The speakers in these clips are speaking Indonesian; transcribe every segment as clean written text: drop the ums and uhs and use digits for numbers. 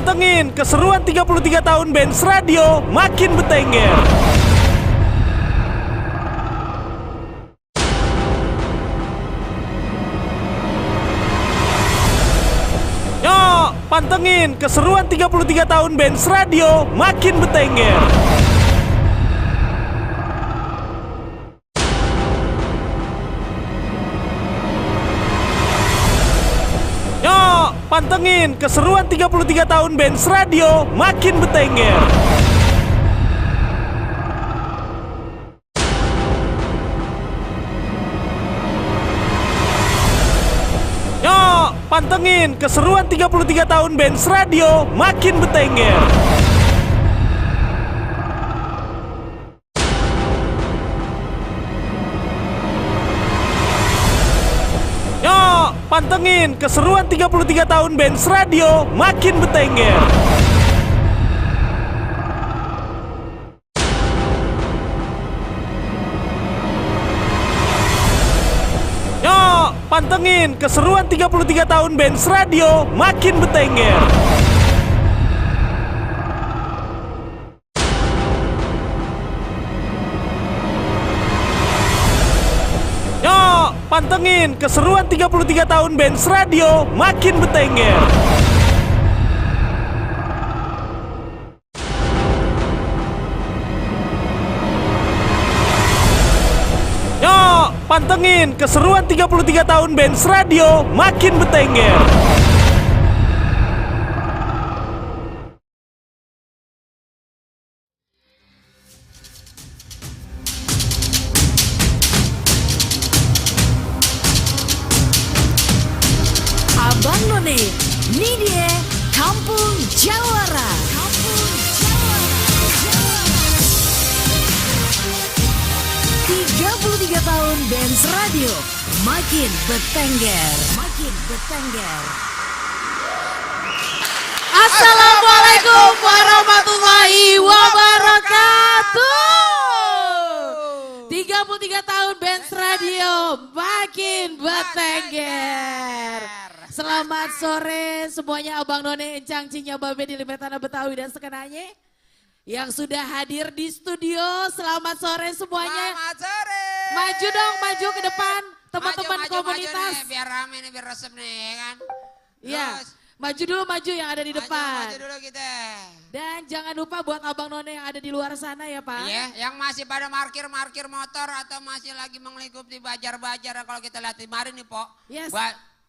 pantengin keseruan 33 tahun Benz Radio makin bertengger. Yo, pantengin keseruan 33 tahun Benz Radio makin bertengger. Pantengin keseruan 33 tahun Benz Radio makin bertengger. Yo, pantengin keseruan 33 tahun Benz Radio makin bertengger. Pantengin keseruan 33 tahun Benz Radio makin bertengger. Yo, pantengin keseruan 33 tahun Benz Radio makin bertengger. Pantengin keseruan 33 tahun Benz Radio makin bertengger. Yo, pantengin keseruan 33 tahun Benz Radio makin bertengger. Abang None, ini dia Kampung Jawara. 33 tahun Benz Radio makin bertengger. Assalamualaikum warahmatullahi wabarakatuh. 33 tahun Benz Radio makin bertengger. Selamat sore semuanya, Abang None, Encang, Cinya, Babe di Lima Tanah Betawi dan sekenanya. Yang sudah hadir di studio, selamat sore semuanya. Selamat sore. Maju dong, maju ke depan teman-teman komunitas. Maju nih, biar rame nih, biar resep nih kan. Iya, maju dulu, maju yang ada di depan. Maju dulu kita. Dan jangan lupa buat Abang None yang ada di luar sana ya Pak. Iya, yang masih pada markir motor atau masih lagi mengikuti bajar-bajar kalau kita lihat kemarin nih, Pok. Yes.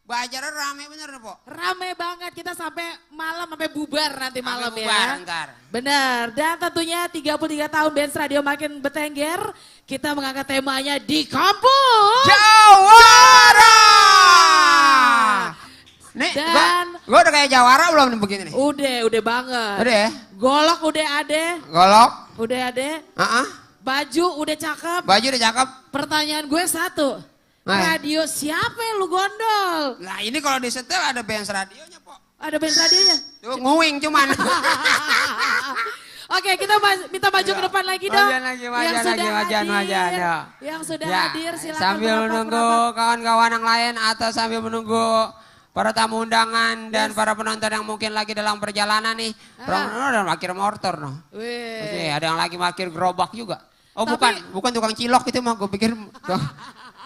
Bajarnya rame bener nih, Pok. Rame banget, kita sampai malam, sampai bubar nanti malam ya. Bubar ntar. Benar, dan tentunya 33 tahun Benz Radio makin bertengger. Kita mengangkat temanya di Kampung Jawara. Nih, dan gua udah kayak Jawara belum nih begini nih? Udah banget. Udah ya? Golok udah ada. Golok. Udah ada. Baju udah cakep. Baju udah cakep. Pertanyaan gue satu. Radio siapa yang lu gondol? Nah ini kalau disetel ada Benz radionya, Pok. Ada Benz radionya? Tuh nguing cuman. Oke, kita minta maju ke depan lagi dong. Majan. Yang sudah hadir silakan. Sambil menunggu kawan-kawan yang lain atau sambil menunggu para tamu undangan dan para penonton yang mungkin lagi dalam perjalanan nih. Ada yang parkir motor noh. Oke, ada yang lagi parkir gerobak juga. Oh bukan tukang cilok itu mah, gue pikir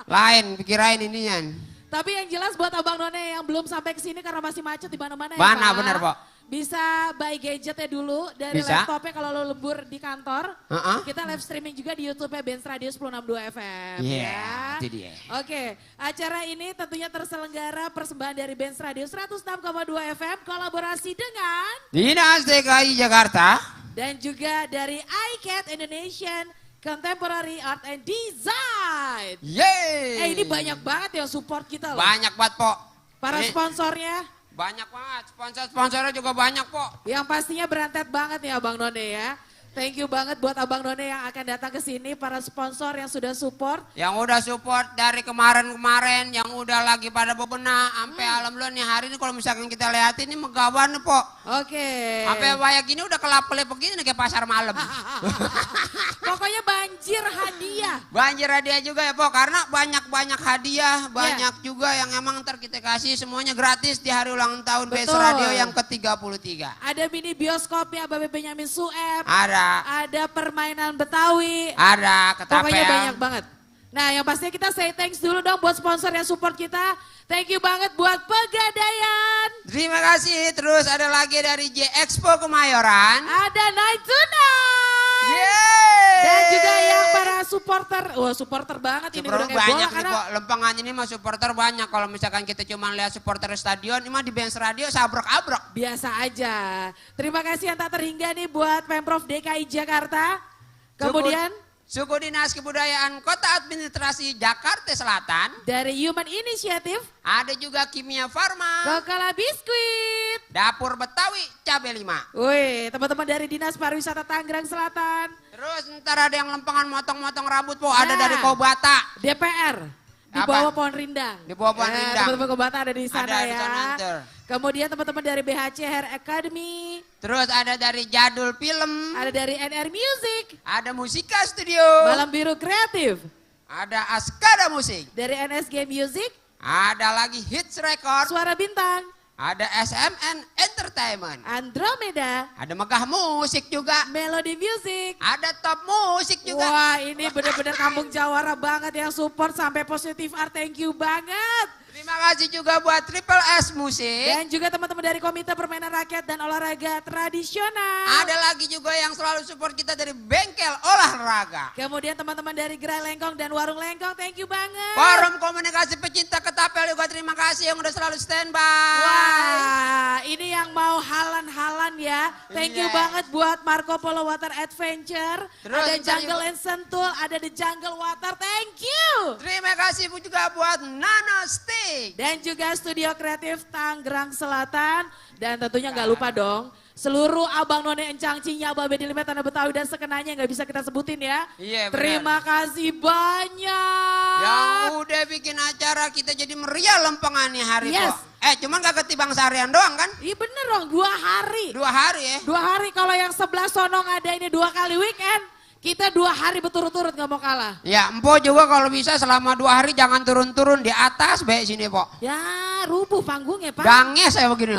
lain, pikirain ininya. Tapi yang jelas buat Abang None yang belum sampai ke sini karena masih macet di mana-mana ya Mana Pak. bener, Pak. Bisa buy gadgetnya dulu dari laptopnya kalau lo lembur di kantor. Kita live streaming juga di YouTube Benz Radio 1062 FM. Iya, itu dia. Oke, acara ini tentunya terselenggara persembahan dari Benz Radio 106,2 FM kolaborasi dengan Dinas DKI Jakarta dan juga dari iCat Indonesian Contemporary Art and Design. Yeay. Ini banyak banget yang support kita loh. Banyak banget, Pok. Para sponsornya. Banyak banget, sponsor-sponsornya juga banyak, Pok. Yang pastinya berantet banget nih Abang None ya. Thank you banget buat Abang None yang akan datang ke sini, para sponsor yang sudah support. Yang udah support dari kemarin-kemarin, yang udah lagi pada bebenah, sampai alhamdulillah nih hari ini kalau misalkan kita lihat ini megawan nih, Pok. Oke. Sampai banyak gini udah kelap-kelip begini nih kayak pasar malam. Pokoknya banjir hadiah. Banjir hadiah juga ya Pok, karena banyak-banyak hadiah, banyak juga yang emang ntar kita kasih semuanya gratis di hari ulang tahun Benz Betul. Radio yang ke-33. Ada mini bioskopnya Babe Benyamin Sueb. Ada permainan Betawi. ketapel. Pokoknya banyak banget. Nah yang pastinya kita say thanks dulu dong buat sponsor yang support kita. Thank you banget buat Pegadaian. Terima kasih. Terus ada lagi dari J Expo Kemayoran. Ada Night Tonight. Yeay. Dan juga yang para supporter. Wah supporter banget ini udah kayak bola banyak nih karena Pok. Lempangan ini mah supporter banyak. Kalau misalkan kita cuma lihat supporter stadion, ini mah di Benz Radio sabrok-abrok. biasa aja. Terima kasih yang tak terhingga nih buat Pemprov DKI Jakarta. Kemudian Suku Dinas Kebudayaan Kota Administrasi Jakarta Selatan. dari Human Initiative, Ada juga Kimia Farma. Kokala Biskuit. Dapur Betawi Cabe 5. Wih, teman-teman dari Dinas Pariwisata Tangerang Selatan. Terus ntar ada yang lempangan motong-motong rambut Po. Ada Nah. dari Kobata. DPR di Apa? bawah pohon rindang. Di bawah pohon rindang. Teman-teman Kobata ada di sana Ada di ya. sana, ntar. Kemudian teman-teman dari BHC Hair Academy, Terus ada dari Jadul Film. ada dari NR Music, Ada Musika Studio. Malam Biru Kreatif, Ada Askada Musik. dari NSG Music, Ada lagi Hits Record. Suara Bintang, Ada SMN Entertainment. Andromeda, Ada Megah Musik juga. Melody Music. Ada Top Musik juga. Wah ini bener-bener kampung Jawara banget yang support sampai positif art, thank you banget. Terima kasih juga buat Triple S Musik. Dan juga teman-teman dari Komite Permainan Rakyat dan Olahraga Tradisional. Ada lagi juga yang selalu support kita dari Bengkel Olahraga. Kemudian teman-teman dari Gerai Lengkong dan Warung Lengkong, thank you banget. Forum Komunikasi Pecinta Ketapel juga terima kasih yang udah selalu standby. Wah, ini yang mau halan-halan ya. Thank you Iya. banget buat Marco Polo Water Adventure. Terus ada ntar Jungle juga- and Sentul, ada The Jungle Water, thank you. Terima kasih juga buat Nano Stick. Dan juga Studio Kreatif Tangerang Selatan. Dan tentunya nggak lupa dong, seluruh abang none encang cinya babe di Tanah Betawi dan sekenanya nggak bisa kita sebutin ya. Iya, benar. Terima kasih banyak. Yang udah bikin acara kita jadi meriah lempengannya hari Yes. Po. Cuman gak ketibang seharian doang kan? Iya bener dong, 2 hari. 2 hari ya. 2 hari kalau yang sebelah sono ngadainnya 2 kali weekend. Kita 2 hari berturut-turut nggak mau kalah. Ya Empo juga kalau bisa selama 2 hari jangan turun-turun di atas baik sini Po. Ya rubuh panggungnya Pak. Gangnya saya begini.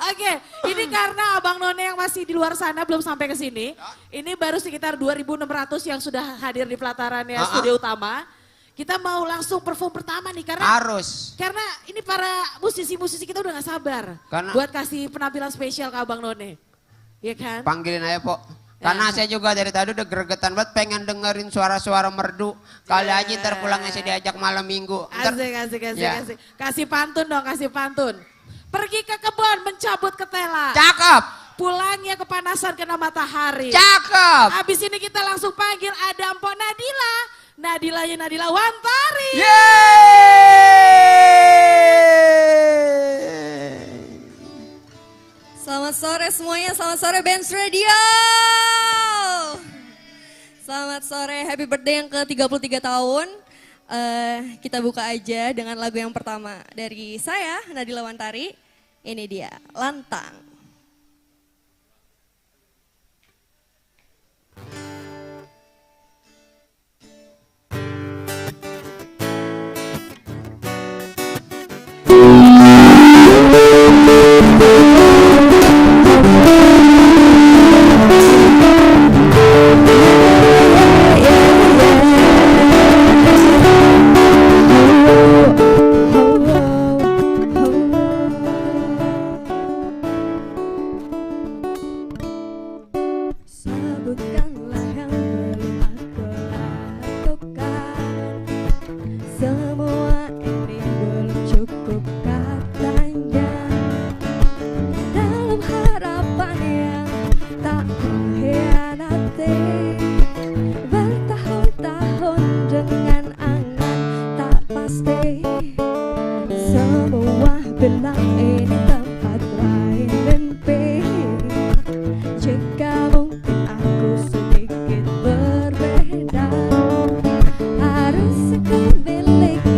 Oke, ini karena Abang None yang masih di luar sana belum sampai ke sini. Ini baru sekitar 2.600 yang sudah hadir di pelatarannya studio utama. Kita mau langsung perform pertama nih karena Harus. karena ini para musisi-musisi kita udah gak sabar Karena- buat kasih penampilan spesial ke Abang None. Iya kan? Panggilin aja Po. Karena saya juga dari tadi udah gregetan banget pengen dengerin suara-suara merdu. Kali aja ntar pulangnya saya diajak malam minggu. Ntar- Asik. Ya. Kasih pantun dong, kasih pantun. Pergi ke kebun mencabut ketela. Cakep. Pulangnya kepanasan kena matahari. Cakep. Habis ini kita langsung panggil ada Mpok Nadila. Nadilanya Nadila Wantari. Yeay. Selamat sore semuanya, selamat sore Benz Radio. Selamat sore, happy birthday yang ke-33 tahun. Kita buka aja dengan lagu yang pertama dari saya, Nadila Wantari. Ini dia, Lantang. Sebutkanlah yang belum aku lakukan. Semua ini belum cukup katanya. Dalam harapan yang tak mengkhianati. Bertahun-tahun dengan angan tak pasti. Semua bilang ini tempat lain mimpi. Jika mungkin aku sedikit berbeda, harus aku miliki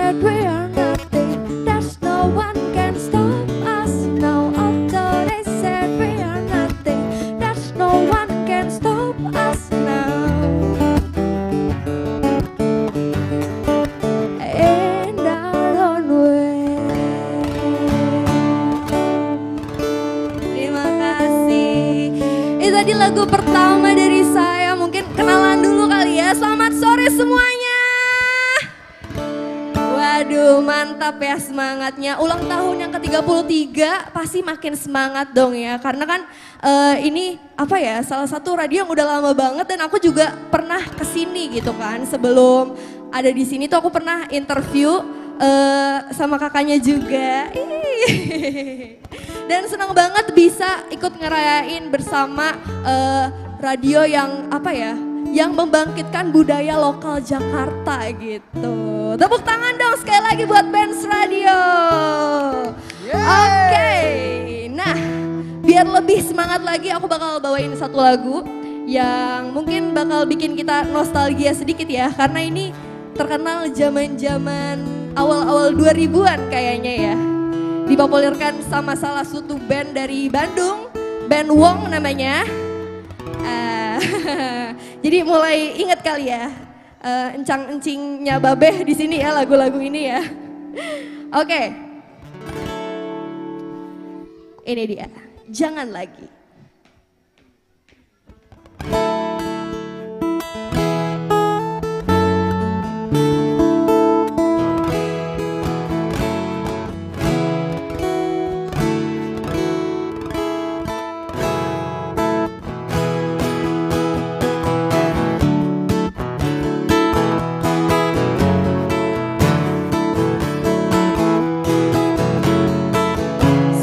said we are nothing, there's no one can stop us now. Although they said we are nothing, there's no one can stop us now. In our own way. Terima kasih. Itu tadi lagu pertama dari saya. Mungkin kenalan dulu kali ya. Selamat sore semuanya. Waduh, mantap ya semangatnya. Ulang tahun yang ke-33 pasti makin semangat dong ya. Karena kan ini apa ya, salah satu radio yang udah lama banget dan aku juga pernah kesini gitu kan. Sebelum ada di sini tuh aku pernah interview sama kakaknya juga. Dan senang banget bisa ikut ngerayain bersama radio yang apa ya, yang membangkitkan budaya lokal Jakarta gitu. Tepuk tangan dong sekali lagi buat Benz Radio. Oke, nah biar lebih semangat lagi aku bakal bawain satu lagu yang mungkin bakal bikin kita nostalgia sedikit ya. Karena ini terkenal zaman-zaman awal-awal 2000-an kayaknya ya. Dipopulerkan sama salah satu band dari Bandung, band Wong namanya. Jadi mulai inget kali ya, encang-encingnya Babeh di sini ya lagu-lagu ini ya. Oke, ini dia, Jangan Lagi.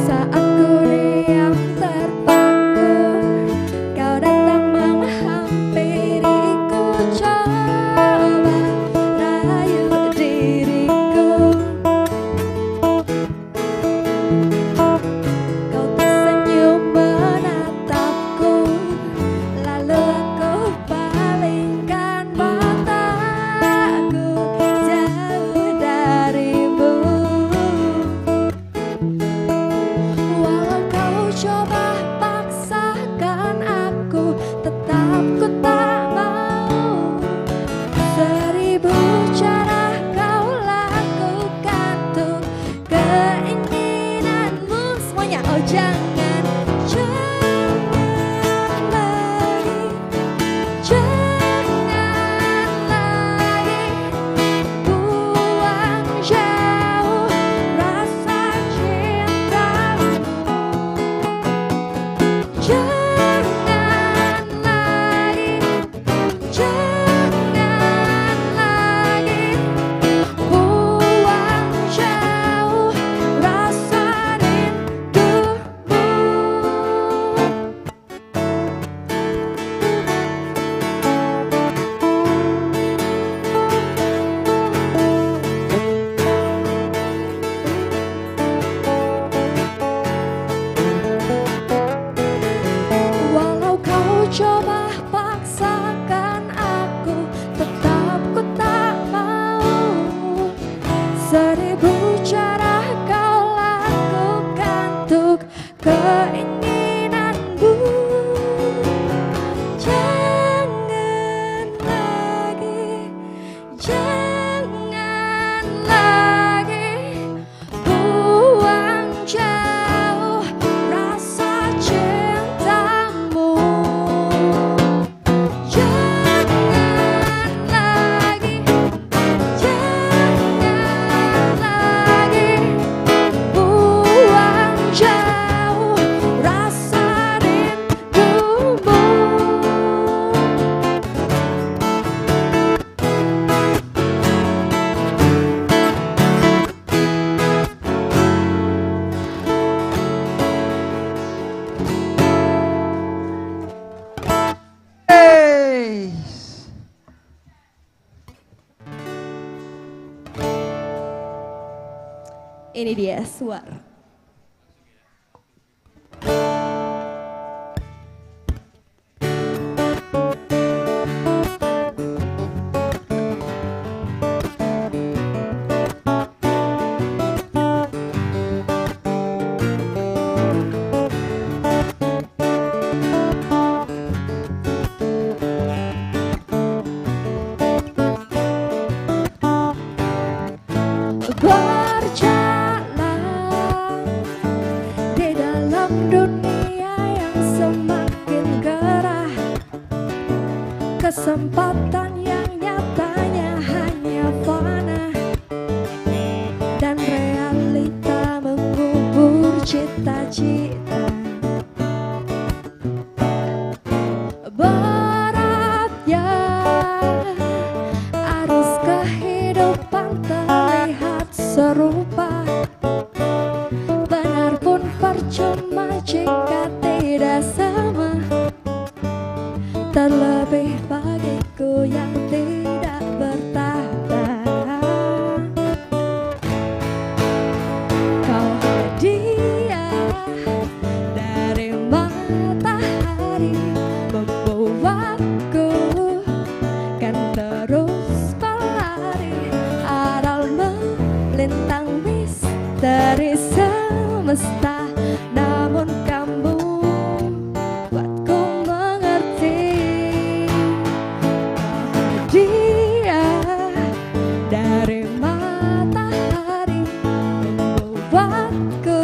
Saat ku diam terpaku, kau datang menghampiriku, coba rayu diriku. Kau tersenyum menatapku, lalu aku palingkan mataku jauh darimu. Walau kau coba paksakan aku, tetap ku tak mau. Seribu cara kau lakukan untuk keinginanmu semuanya. Oh jangan, jangan lagi, jangan lagi buang jauh rasa cintamu. Jangan lagi, jangan lagi buang jauh rasa rindumu. Walau kau coba paksakan aku, tetap ku tak mau. Seribu cara kau lakukan untuk keinginanmu. Jangan lagi, jangan lagi buang jauh rasa cintamu. Jangan lagi, jangan lagi buang jauh rasa rindumu. Hey. Ini dia Suara. berjalan di dalam dunia yang semakin gerah. Kesempatan yang nyatanya hanya fana, dan realita mengubur cita-cita. Beratnya arus kehidupan terlihat serupa, benar pun percuma jika tidak sama. Terlebih bagiku yang tidak bertahta. Kau hadiah dari matahari, membuatku kan terus berlari aral melintang misteri semesta. Namun kamu buatku mengerti. Dia dari matahari, membuatku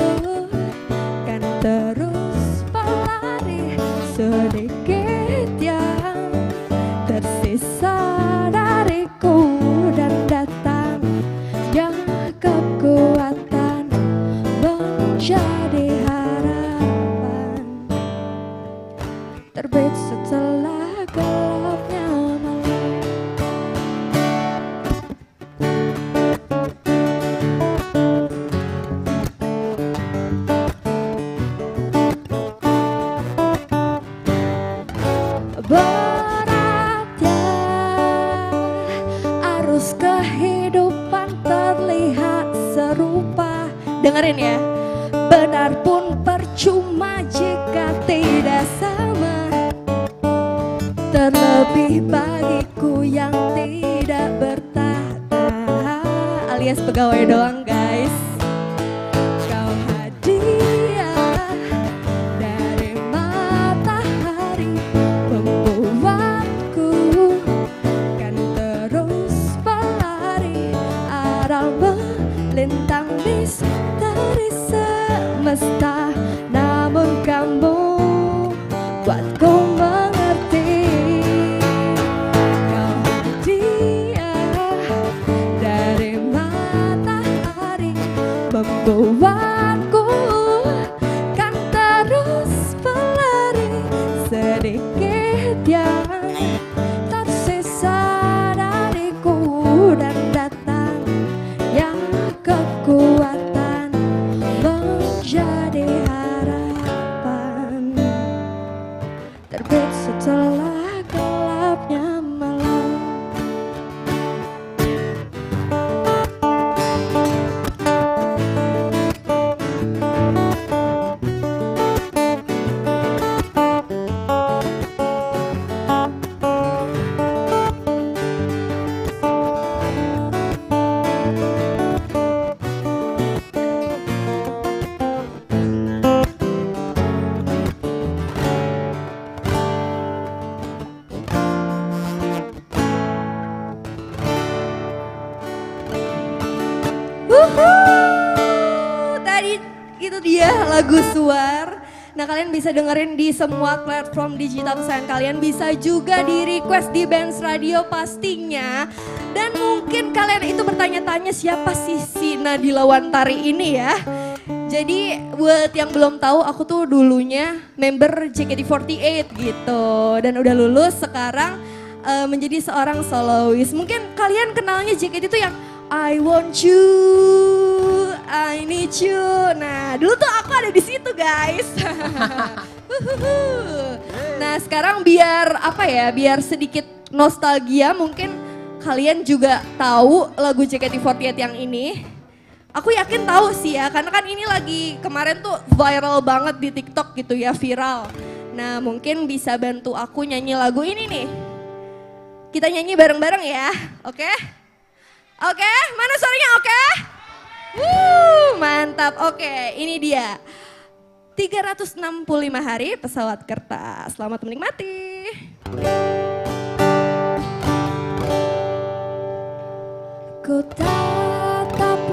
kan terus berlari. Sedikit yang tersisa dariku, dan datangnya kekuatan menjadi harapan. Terbit setelah gelapnya malam. Beratnya arus kehidupan terlihat serupa. Dengerin ya. Benar pun percuma jika tidak sama. Terlebih bagiku yang tidak bertahta, alias pegawai doang guys. Kau hadiah dari matahari, membuatku kan terus berlari aral melintang misteri semesta. Namun kamu buatku mengerti. Kau hadiah dari matahari, membuatku kan terus berlari. Sedikit yang tersisa dariku, dan datang yang kekuatan menjadi harapan. Terbit setelah gelapnya malam. Tadi itu dia lagu Suar. Nah, kalian bisa dengerin di semua platform digital kesayangan kalian. Bisa juga di request di Benz Radio pastinya. Dan mungkin kalian itu bertanya-tanya siapa sih si Nadila Wantari ini ya. Jadi buat yang belum tahu, aku tuh dulunya member JKT48 gitu. Dan udah lulus sekarang menjadi seorang soloist. Mungkin kalian kenalnya JKT itu yang I want you, I need you. Nah, dulu tuh aku ada di situ, guys. Nah, sekarang biar apa ya? Biar sedikit nostalgia, mungkin kalian juga tahu lagu JKT48 yang ini. Aku yakin tahu sih ya, karena kan ini lagi kemarin tuh viral banget di TikTok gitu ya, viral. Nah, mungkin bisa bantu aku nyanyi lagu ini nih. Kita nyanyi bareng-bareng ya, oke? Oke, mana suaranya oke? Mantap, oke ini dia. 365 hari pesawat kertas, selamat menikmati. Ku tatap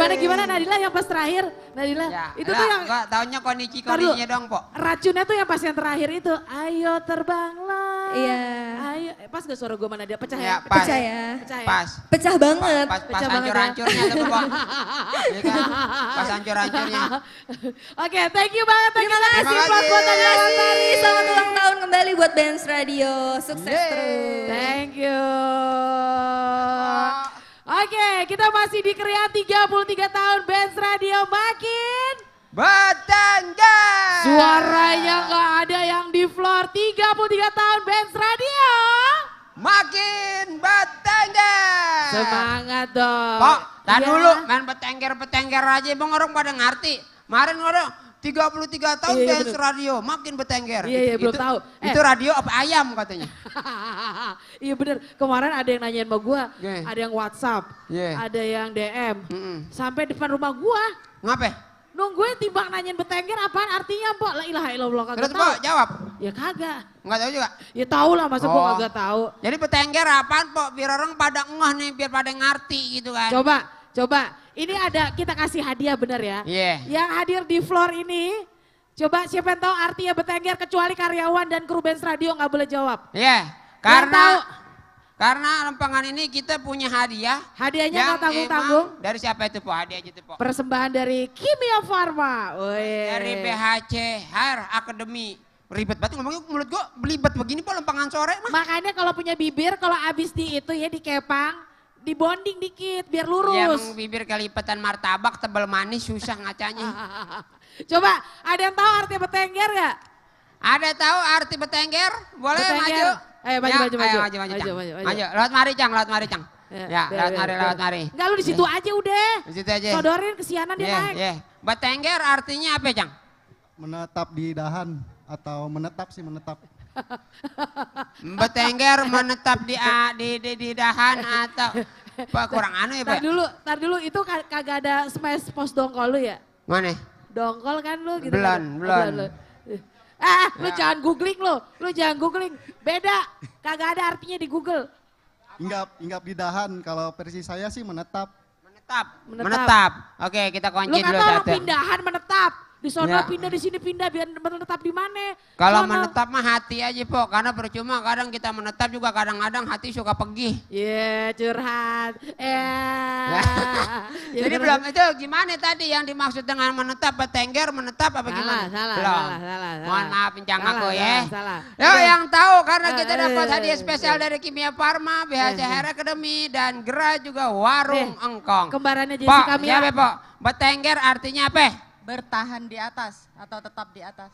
Gimana Nadila yang pas terakhir? Nadila, Ya, itu tuh yang enggak taunya Taruh. kondisinya dong, Po. racunnya tuh yang pas yang terakhir itu. Ayo terbanglah. Iya. Ayo, pas gak suara gue mana dia pecah Ya, ya? pas. Pecah ya. Pecah ya? Pas. Pecah banget. Pas Pecah banget ya. hancur-hancurnya tuh, Po. Iya kan? Pas hancur-hancurnya. Oke, thank you banget. Terima kasih Terima kasih. buat Lestari. Selamat ulang tahun kembali buat Benz Radio. Sukses terus. Thank you. Oke, kita masih di Krian 33 tahun Benz Radio makin. Bertengger. Suaranya nggak ada yang di floor. 33 tahun Benz Radio. Makin bertengger. Semangat dong. Pok, tahan Iya. dulu main petengger aja bang orang pada ngerti. Kemarin orang 33 tahun Iya, Benz bener. Radio makin betengger. Iya, belum tahu. Itu radio apa ayam katanya? Iya bener, kemarin ada yang nanyain sama gue, Iya. ada yang WhatsApp, Iya. ada yang DM, Mm-mm. sampai depan rumah gue. Ngapain? Nungguin timbang nanyain betengger apaan artinya, Mbok? La ilaha illallah kagak Terus tahu. Pok jawab? Ya kagak. Enggak tahu juga. Ya tahu lah, masa gue Oh. kagak tahu. Jadi betengger apaan Pok? Biar orang pada ngeh nih, biar pada ngerti gitu kan. Coba. Ini ada, kita kasih hadiah bener ya. Iya. Yang hadir di floor ini, coba siapa yang tahu artinya betengger kecuali karyawan dan kru Benz Radio nggak boleh jawab. Iya, karena lempangan ini kita punya hadiah. Hadiahnya yang nggak tanggung-tanggung. emang dari siapa itu Pok? Hadiah itu Pok. Persembahan dari Kimia Farma. Dari BHC Hair Academy. Ribet banget ngomongnya mulut gua belibet begini Pok lempangan sore mah. Makanya kalau punya bibir, kalau abis di itu ya dikepang, dibonding dikit biar lurus. Yang bibir kelipatan martabak tebal manis susah ngacanya. Coba, ada yang tahu arti betengger gak? Ada tahu arti betengger? Boleh Betengger. maju? Ayo maju, Ya, maju. Cang. Maju. Maju. Lewat mari Cang. Ya, lewat mari. Enggak, lu di situ aja udah. Di situ aja. Sodorin kesianan dia naik. Iya. Betengger artinya apa, Cang? Menetap di dahan atau menetap. Betengger menetap di dahan atau Pak kurang anu ya, Pak? Tar dulu, itu kagak ada smash post dongkol lu ya? Mana? Dongkol kan lu gitu. Belum. Lu jangan googling. Beda, kagak ada artinya di Google. Hinggap di dahan. Kalau versi saya sih menetap. Menetap. Oke, kita Lu kunci dulu kata orang satu. pindahan menetap. Di sono Ya. pindah, di sini pindah, biar menetap di mana? Kalau Sono. menetap mah hati aja, Pok. Karena percuma kadang kita menetap juga kadang-kadang hati suka pergi. Iya, curhat. Ya Jadi bener. belum itu gimana tadi yang dimaksud dengan menetap, betengger, menetap apa gimana? Salah. Mohon maaf pincang aku ya. Salah. Yo yang tahu karena kita Eh, dapat eh, hadiah spesial dari Kimia Farma, BHC Hair Academy dan Gera juga Warung Engkong. Kembarannya Pok, Jessica Mia. siapa Pok? Betengger artinya apa? Bertahan di atas atau tetap di atas.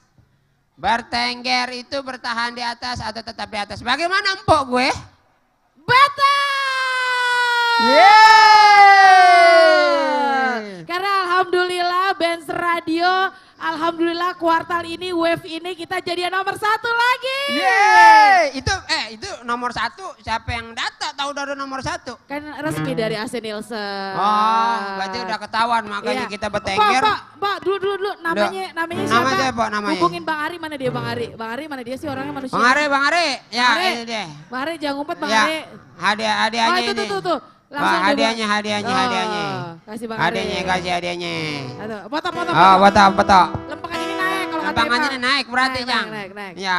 Bertengger itu bertahan di atas atau tetap di atas. Bagaimana empok gue? Betul! Karena alhamdulillah Benz Radio, alhamdulillah kuartal ini, wave ini kita jadi nomor 1 lagi. Yeay! Itu nomor 1 siapa yang data tahu dari nomor 1? Kan resmi dari AC Nielsen. Oh, berarti udah ketahuan makanya Iya. kita betengger. Pak, dulu namanya Nama siapa? siapa namanya? Hubungin Bang Ari, mana dia Bang Ari? Bang Ari mana dia sih orangnya manusia? Bang Ari. Ya, Bang Ari. ini deh. Bang Ari jangan ngumpet Bang Ya, Ari. hadiahnya Oh, itu ini. tuh. Wah, Langsung deh, Bang. hadiahnya. Kasih Bang Ari. Kasih hadiahnya. Aduh, foto. Oh, foto. Lempengan ini naik kalau kata Lempangannya Eva. ini naik berarti, Naik, Jang. naik. Ya.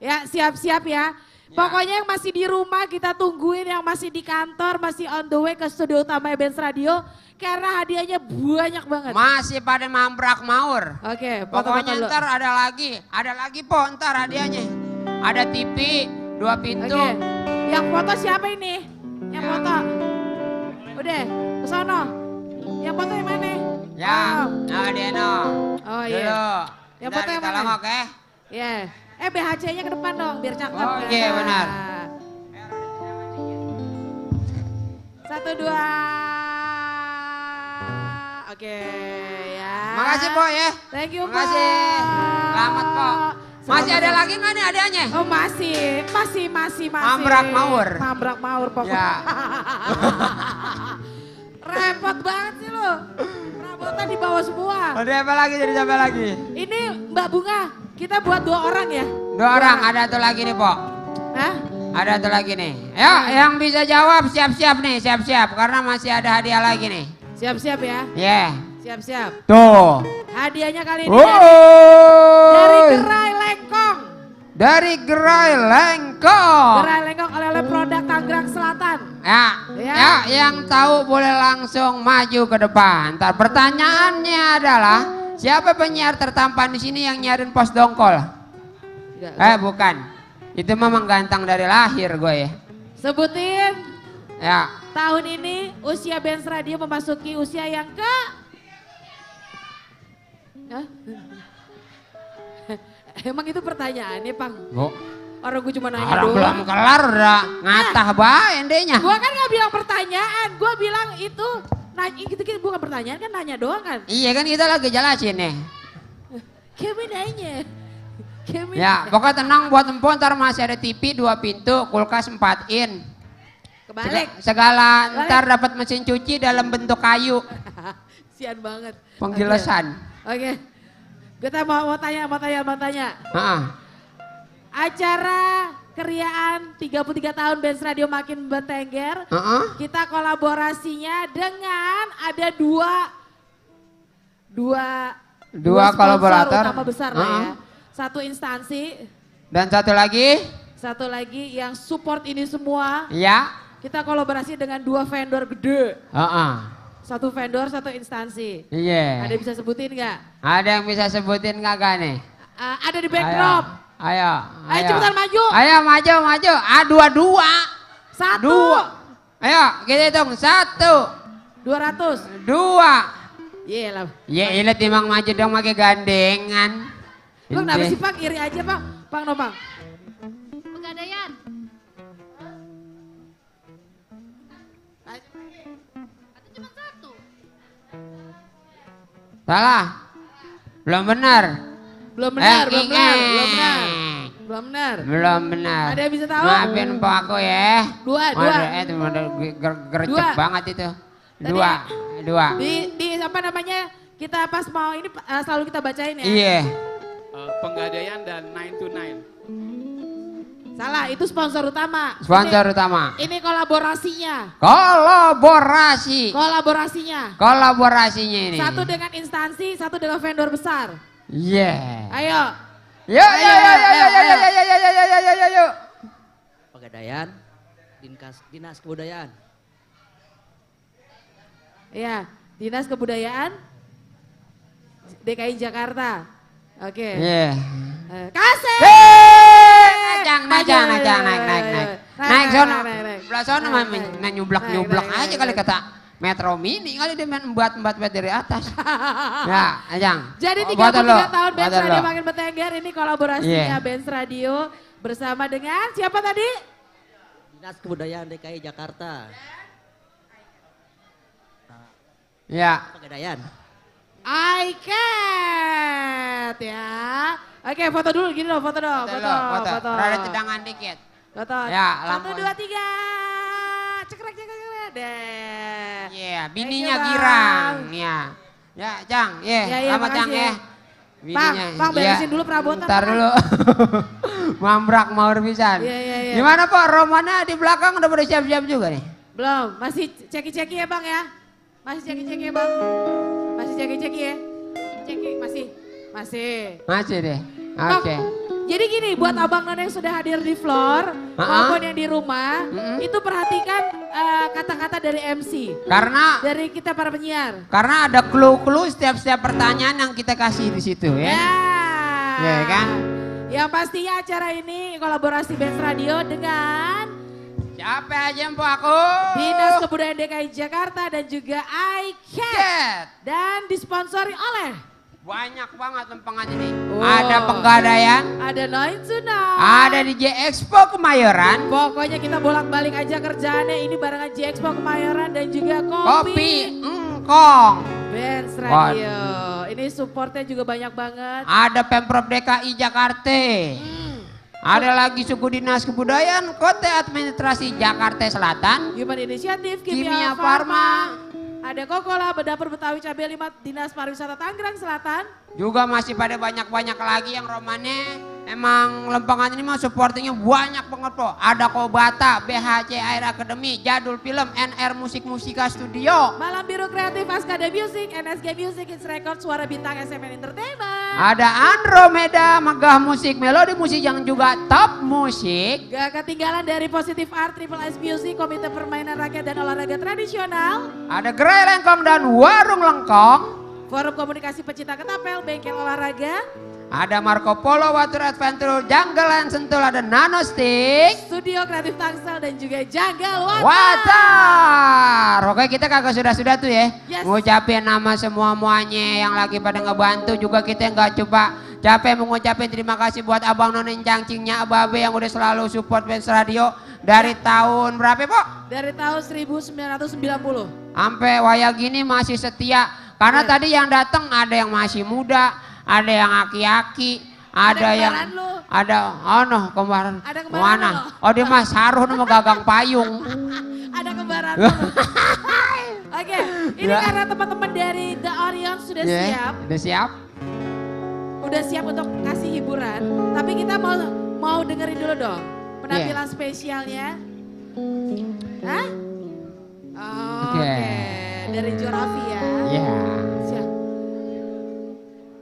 Ya, siap-siap ya. Pokoknya yang masih di rumah kita tungguin, yang masih di kantor, masih on the way ke studio utama Benz Radio. Karena hadiahnya banyak banget. Masih pada mambrak maur. Oke, foto-foto Pokoknya dulu. ntar ada lagi Po, ntar hadiahnya. Ada TV, 2 pintu. Oke, yang foto siapa ini? Yang foto? Udah, ke sono. Yang foto yang mana? Ya, Oh, nah Deno. Oh, iya. Dulu. Yang Ntar foto yang kita mana? lengok ya. Iya. BHC-nya ke depan dong, biar cakep. Oh, iya, benar. 1, 2. Oke, ya. Makasih Po ya. Thank you, Makasih. Po. Selamat Po. Masih ada lagi nggak nih hadiahnya? Oh masih. Mambrak maur. Mambrak maur pokoknya. Ya. Repot banget sih lo. Perabotan di bawah semua. Ada apa lagi? Jadi siapa lagi? Ini Mbak Bunga, kita buat 2 orang ya? 2 orang, ada satu lagi nih Po. Hah? Ada satu lagi nih. Ya, yang bisa jawab siap-siap nih, siap-siap. Karena masih ada hadiah lagi nih. Siap-siap ya. Ya. Siap-siap. Tuh. Hadiahnya kali ini dari Woi. Gerai Lengkong. Dari Gerai Lengkong. Gerai Lengkong oleh-oleh produk Tangerang Selatan. Ya, Ya. ya, yang tahu boleh langsung maju ke depan. Ntar pertanyaannya adalah siapa penyiar tertampan di sini yang nyiarin pos dongkol? Bukan. Itu memang ganteng dari lahir gue ya. Sebutin Ya, tahun ini usia Benz Radio memasuki usia yang ke... Hah? Emang itu pertanyaannya, Pang? Bu. Orang gue cuma nanya Orang doang. belum kelar udah ngatah bae endenya. Gue kan gak bilang pertanyaan, gue bilang itu nanya gitu bukan pertanyaan kan nanya doang kan. Iya kan kita lagi jelasin nih. Kami nanya. Kami Ya, pokoknya tenang buat empon, ntar masih ada TV 2 pintu, kulkas 4 in. kebalik. Segala Kebalik. ntar dapat mesin cuci dalam bentuk kayu. Sian banget. Penjelasan. Oke. Kita mau tanya. Heeh. Acara keriaan 33 tahun Benz Radio makin bertengger. Heeh. Kita kolaborasinya dengan ada dua sponsor kolaborator. utama besar lah Heeh. ya. Satu instansi, Dan satu lagi, yang support ini semua. ya. Kita kolaborasi dengan 2 vendor gede. Heeh. Satu vendor, satu instansi. Iya. Ada yang bisa sebutin nggak? Ada yang bisa sebutin kagak nih? Ada di backdrop. Ayo. Ayo cepetan maju. Ayo maju. Dua. Satu. Ayo kita hitung. 1, 200. 2. Iya lah. Ya ilet timang maju dong pakai gandengan. Lu kenapa Ente. sih Pang? Iri aja Pang. Pang no Pang. Pegadaian. Salah. Belum benar. Belum benar. Belum benar. Ada yang bisa tahu? Maafin po aku ya. Dua. Itu gercep Dua. banget itu. Tadi- 2. Di apa namanya? Kita pas mau ini selalu kita bacain ya. Iya. Penggadaian dan 9 to 9. Salah, itu sponsor utama. Sponsor utama. Ini kolaborasinya. Kolaborasinya ini. Satu dengan instansi, satu dengan vendor besar. Iya. Ayo. Yuk. Pegadaian, Dinas Kebudayaan. Ya, Dinas Kebudayaan DKI Jakarta. Oke. Iya. Kasih. Naik sono. Belah sono main nyublak aja kali kata Metro Mini kali dia main embat dari atas. Ya, Ajang. Jadi Buat 33 lo, tahun Benz buat lo. Radio makin bertengger, ini kolaborasinya Iya. Benz Radio bersama dengan siapa tadi? Dinas Kebudayaan DKI Jakarta. Ya. Pegadaian. iCat ya. Oke, foto dulu gini loh, foto dong. Foto. Rada tedangan dikit. Foto. Ya, 1, lampu. 2, 3. Cekrek. Deh. Iya, bininya Thank you, girang. Bang. Ya. Ya, Jang. Ya, Selamat Jang makasih. ya. Bininya. Bang, beresin dulu perabotan, Ntar Bang. dulu. Mambrak mau pisan. Iya. Gimana Pak, Romana di belakang udah pada siap-siap juga nih? Belum, masih ceki-ceki ya Bang ya? Masih ceki-ceki ya Bang? Masih ceki-ceki ya? Ceki, masih. Masih deh. Bang, Oke. jadi gini, buat abang none yang sudah hadir di floor, maupun yang di rumah, itu perhatikan kata-kata dari MC. Karena Dari kita para penyiar. ada clue-clue setiap pertanyaan yang kita kasih di situ ya. Ya kan? Yang pastinya acara ini kolaborasi Benz Radio dengan Siapa aja empuk aku? Dinas Kebudayaan DKI Jakarta dan juga iCat. Cat. Dan disponsori oleh Banyak banget lempengan ini. Oh. Ada Pegadaian, ada 9 to 9. ada di J Expo Kemayoran, Pokoknya kita bolak-balik aja kerjaannya, ini barengan J Expo Kemayoran dan juga Kopi Engkong, Benz Radio. Ini supportnya juga banyak banget. ada Pemprov DKI Jakarta, ada lagi suku Dinas Kebudayaan Kota Administrasi Jakarta Selatan, Human Initiative, Kimia Kimia Farma, ada Kokola, Dapur Betawi Cabai 5, Dinas Pariwisata Tangerang Selatan. juga masih pada banyak-banyak lagi yang romannya. Emang Lempangan ini mah supportingnya banyak banget po. Ada Kobata, BHC Air Academy, Jadul Film, NR Musik Musika Studio. Malam Biru Kreatif Askada Music, NSG Music, Hits Record, Suara Bintang, SMN Entertainment. Ada Andromeda, Megah Musik, Melodi Musik yang juga top musik. Gak ketinggalan dari Positive Art, Triple S Music, Komite Permainan Rakyat dan Olahraga Tradisional. Ada Gerai Lengkong dan Warung Lengkong. Forum Komunikasi Pecinta Ketapel, Bengkel Olahraga. Ada Marco Polo, Water Adventure, Jungle and Sentul, ada Nano Stick. Studio Kreatif Tangsel dan juga Jungle Water. Oke, kita kagak sudah tuh ya. Yes. Ngucapin nama semua-muanya yang lagi pada ngebantu juga, kita nggak coba capek mengucapin terima kasih buat Abang None Cangcingnya Ababe yang udah selalu support Benz Radio dari tahun berapa, Po? dari tahun 1990. Sampai waya gini masih setia. Karena tadi yang datang ada yang masih muda, ada yang aki-aki, ada yang kembaran lu. ada kembaran. Ada kembaran mana? lu. Oh dia mah saruh nama gagang payung. Ada kembaran. Oke, ini Ya. karena teman-teman dari The Orion sudah siap. Udah siap? Udah siap untuk kasih hiburan. Tapi kita mau dengerin dulu dong penampilan spesialnya. Hah? Oke. Dari Jorafi ya. Iya. Siap.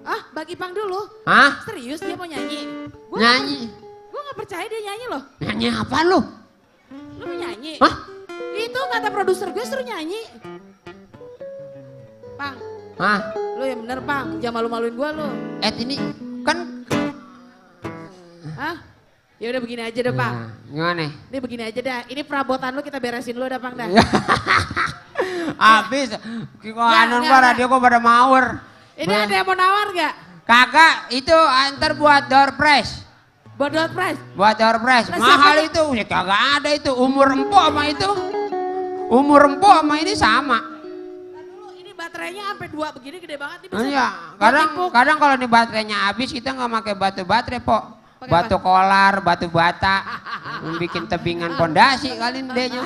Ah, Bang Ipang dulu. Hah? Serius dia mau nyanyi? Nyanyi? Gue gak percaya dia nyanyi loh. Nyanyi apa lu? Lu mau nyanyi? Hah? Itu kata produser gue suruh nyanyi. Pang, Hah? lu yang bener Pang, jangan malu-maluin gue lu. Ini kan Hah? Ya udah begini aja deh Pang. Nah, gimana? Ini begini aja dah. Ini perabotan lu kita beresin dulu dah Pang dah. Habis. Kiko anun nggak, gua radio gua pada mawar. Ini ada yang mau nawar gak? Kagak, itu antar buat door prize. Bodol price. Buat door prize. Lah, Mahal siapa itu. Ya kagak ada itu. Umur empuk sama itu. Umur empuk sama ini sama. Dulu ini baterainya sampai 2 begini gede banget nih. bisa Iya, buat kadang kalau nih baterainya habis kita nggak pakai batu baterai, Po. Pakai Batu kolar, batu bata. Bikin tebingan pondasi kali ndenya.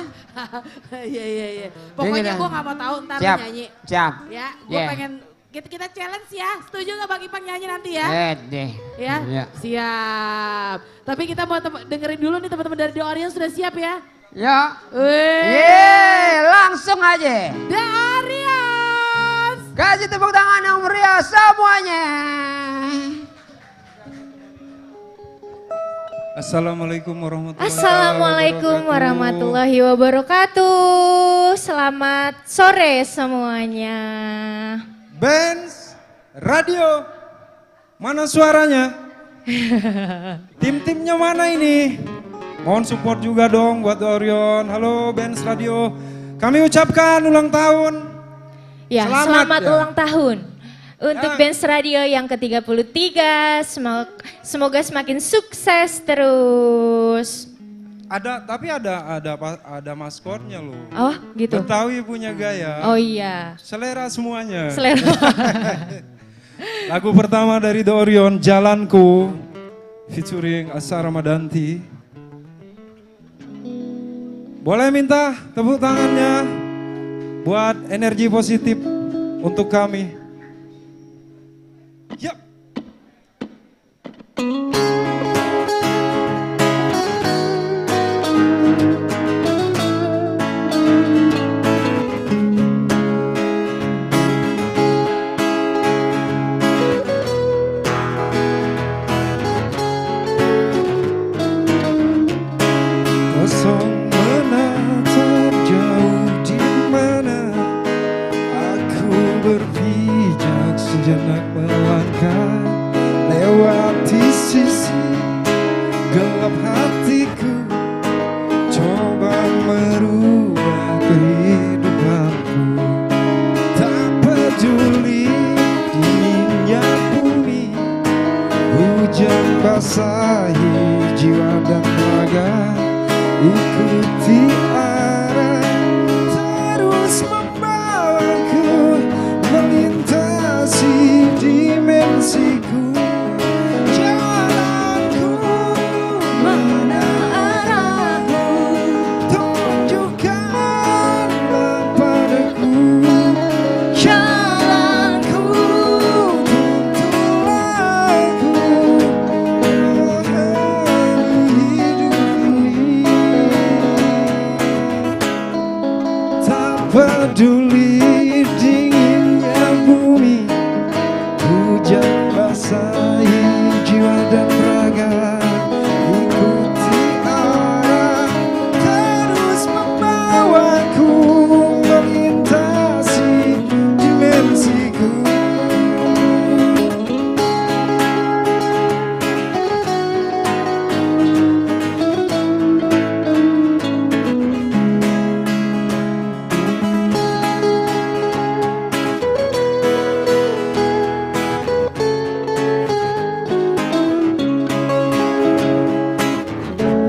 Iya. Pokoknya Iya, gue gak mau tahu ntar lu Siap. nyanyi. Siap. Ya, gue Yeah. pengen kita challenge ya. Setuju gak Bang Ipang nyanyi nanti ya? Deh. Ya, Iya. siap. Tapi kita mau dengerin dulu nih teman-teman dari The Orion sudah siap ya? Ya. Wih, Langsung aja. The Orion. Kasih tepuk tangan yang meriah semuanya. Assalamualaikum warahmatullahi wabarakatuh. Selamat sore semuanya. Benz Radio, mana suaranya? Tim-timnya mana ini? Mohon support juga dong buat Orion. Halo Benz Radio, kami ucapkan ulang tahun. Ya, selamat ya. ulang tahun untuk Ya. Benz Radio yang ke-33. Semoga semakin sukses terus. Tapi ada maskotnya loh. Oh, gitu. Betawi punya gaya. Oh iya. Selera semuanya. Selera. Lagu pertama dari The Orion, Jalanku, featuring Asa Ramadanti. Boleh minta tepuk tangannya buat energi positif untuk kami. Yap. Kosong menatap jauh di mana aku berpijak sejenak melangkah lewati sisi gelap hatiku, coba merubah kehidupanku. Tak peduli dinginnya bumi, hujan basahi jiwa dan raga. Ikuti arah terus membawaku melintasi dimensiku. Jalanku mana arahmu, tunjukkanlah padaku. Jalanku, tuntunlah aku. jiwa dan raga, ikuti arah, terus membawaku melintasi dimensiku.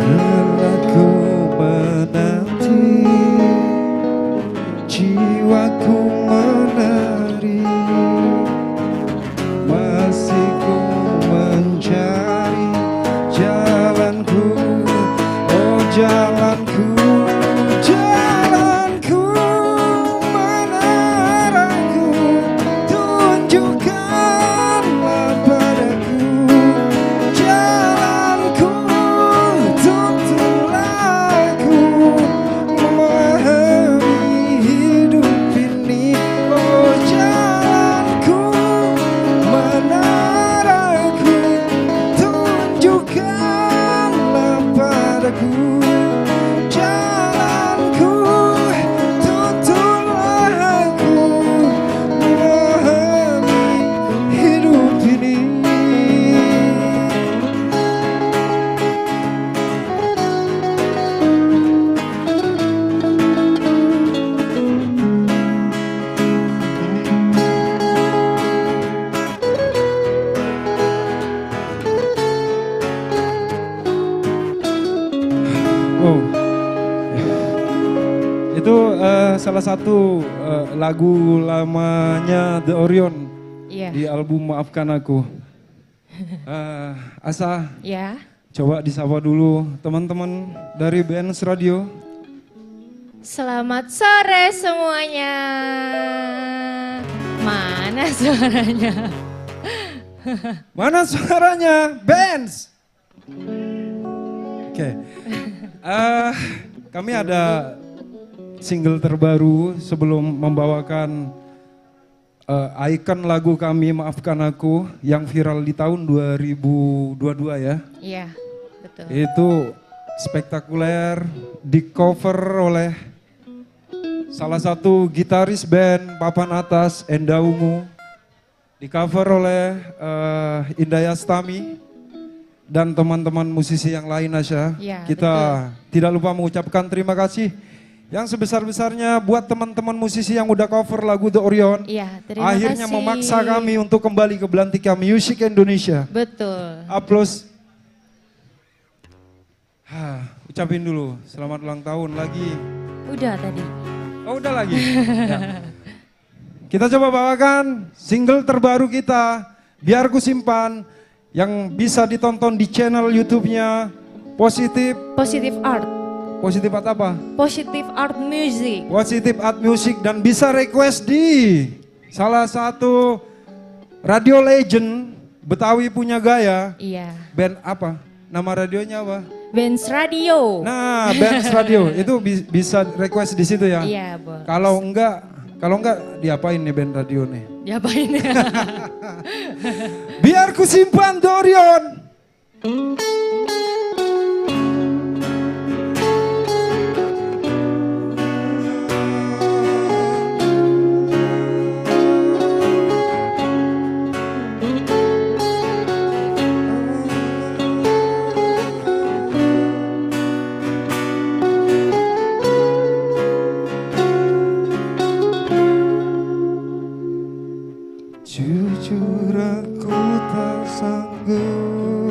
Lelaku menanti, jiwaku menari, masih ku mencari jalanku, oh jalanku, jalanku menarikku, tunjukkanlah padaku jalanku, tuntunlah aku memahami hidup ini, oh jalanku menarikku, tunjukkanlah padaku jalanku, tuntunlah aku memahami hidup ini. Oh, itu salah satu lagu lamanya The Orion Iya. di album Maafkan Aku. Asa, Ya. coba disapa dulu teman-teman dari Benz Radio. Selamat sore semuanya. Mana suaranya? Mana suaranya? Benz. Oke. Kami ada single terbaru sebelum membawakan ikon lagu kami Maafkan Aku yang viral di tahun 2022 ya. Iya, betul. Itu spektakuler, di cover oleh salah satu gitaris band Papan Atas, Enda Ungu. Di cover oleh Indaya Stami dan teman-teman musisi yang lain Asya. Ya, Kita tidak lupa mengucapkan terima kasih yang sebesar-besarnya buat teman-teman musisi yang udah cover lagu The Orion. Iya, terima Akhirnya kasih. memaksa kami untuk kembali ke Belantika Music Indonesia. Betul. Aplaus. Ucapin dulu selamat ulang tahun lagi. Udah tadi. Oh udah lagi. Ya. Kita coba bawakan single terbaru kita, Biar Ku Simpan, yang bisa ditonton di channel YouTube-nya Positif. Positive Art. Positif Art apa? Positive Art Music. Positif Art Music, dan bisa request di salah satu radio legend Betawi punya gaya. Iya. Band apa? Nama radionya apa? Benz Radio. Nah, Benz Radio itu bisa request di situ ya. Iya, boleh. Kalau enggak diapain nih band radio nih? Diapain ya? Biar Ku Simpan The Orion. Jujur aku tak sanggup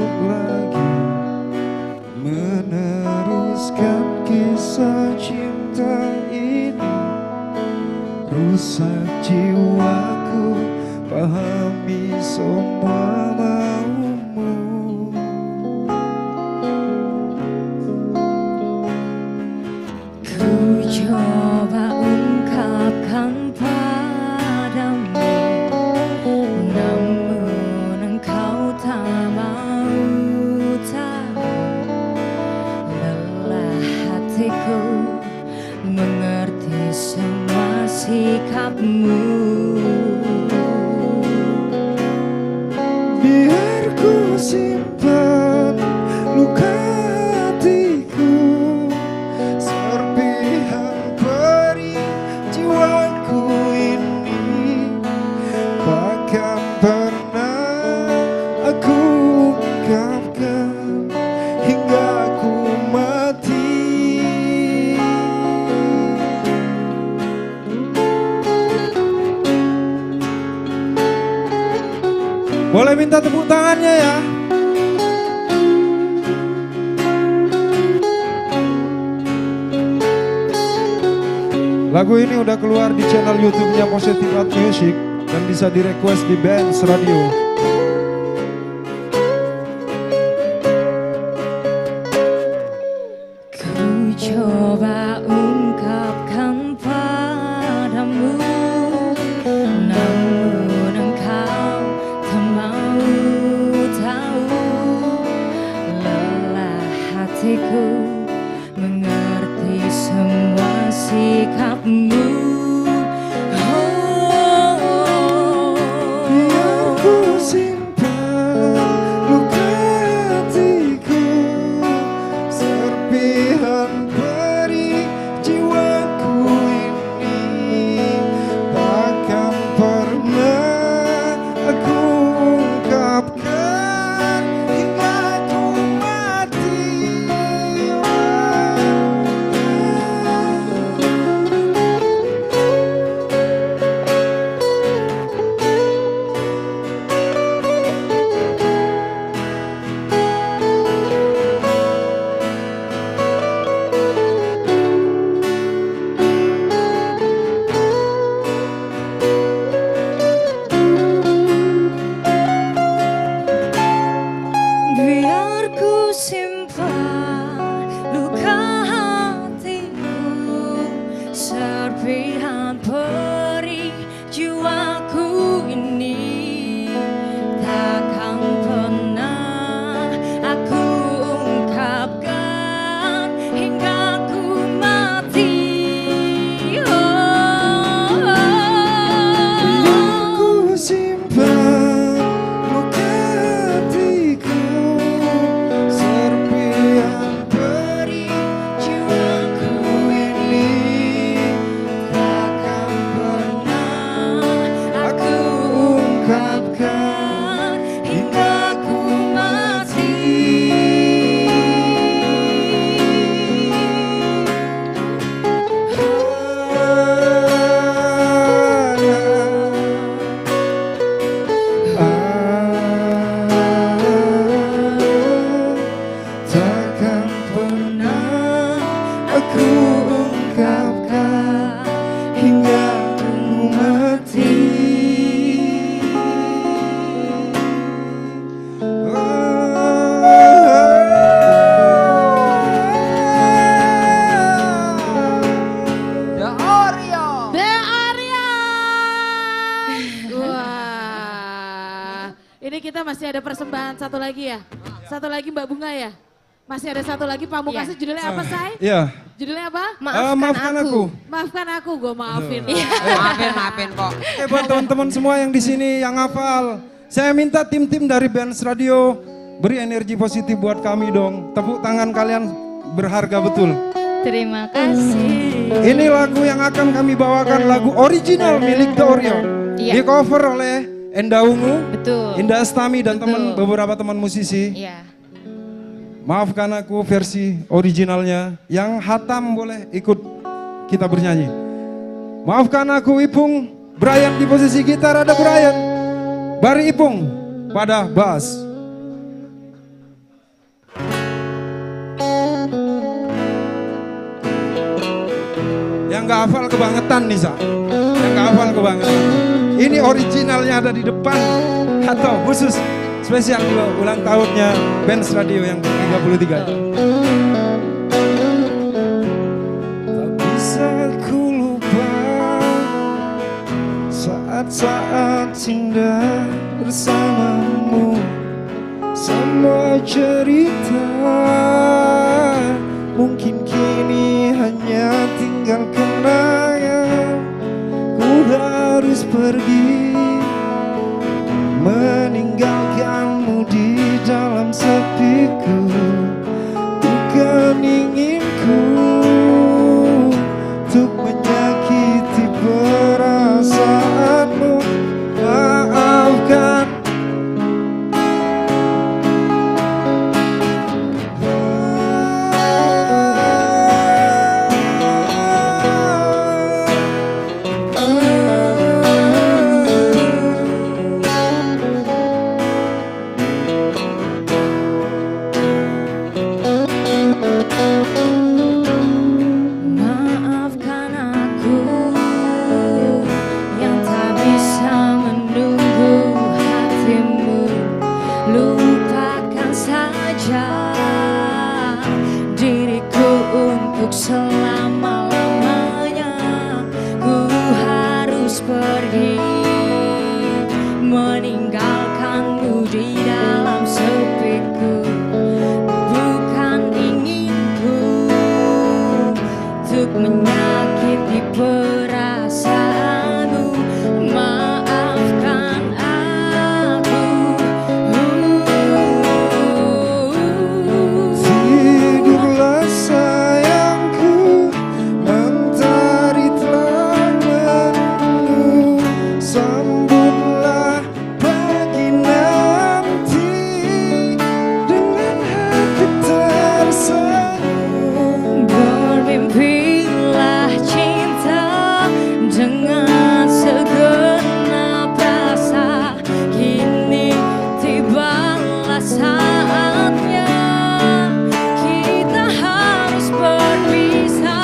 minta tepuk tangannya ya. Lagu ini udah keluar di channel YouTube-nya Positive Art Music dan bisa di-request di Benz Radio. Ku coba ungkapkan padamu, namun engkau tak mau tahu. Lelah hatiku mengerti semua sikapmu. Biar ku simpan luka hatiku, serpihan perih jiwaku ini. Takkan pernah aku ungkapkan hingga ku mati. Biar ku simpan luka hatiku, serpihan perih jiwaku ini. Takkan pernah aku ungkapkan hingga ku mati. Biar ku simpan luka hatiku, serpihan perih jiwaku ini. Takkan pernah aku ungkapkan hingga ku mati. Takkan pernah aku ungkapkan hingga ku mati. The Oreo. The Aryan. Wah. Ini kita masih ada persembahan satu lagi ya. Satu lagi Mbak Bunga ya. Masih ada satu lagi Pamungkasnya, judulnya apa, Say? Iya. Judulnya apa? Maafkan aku. Maafkan aku, gue maafin. Maafin kok. Buat teman-teman semua yang di sini yang hafal, saya minta tim-tim dari Benz Radio beri energi positif buat kami dong. Tepuk tangan kalian berharga betul. Terima kasih. Ini lagu yang akan kami bawakan, lagu original milik The Oreo. Iya. Di cover oleh Enda Ungu, Betul. Indah Astami dan Betul. beberapa teman musisi. Iya. Maafkan aku versi originalnya. Yang hatam boleh ikut kita bernyanyi. Maafkan aku Ipung, Brian di posisi gitar ada Brian. Bari Ipung pada bass. Yang gak hafal kebangetan nih, Sa. Yang gak hafal kebangetan. Ini originalnya ada di depan atau khusus spesial ulang tahunnya Benz Radio yang ke-33. Tak bisa ku lupa saat-saat indah bersamamu. Semua cerita mungkin kini hanya tinggal kenangan. Ku harus pergi meninggalkanmu di dalam sepiku. Bukan inginku untuk menyakiti perasaanmu. Maafkan. selama-lamanya ku harus pergi, meninggalkanmu di dalam sepiku. Bukan inginku untuk menyakiti perasaanmu, maafkan aku. Tidurlah sayangku, mentari telah menunggu. Sambutlah pagi nanti dengan hati tersenyum. Bermimpilah cinta dengan segenap rasa, kini tibalah saatnya kita harus berpisah.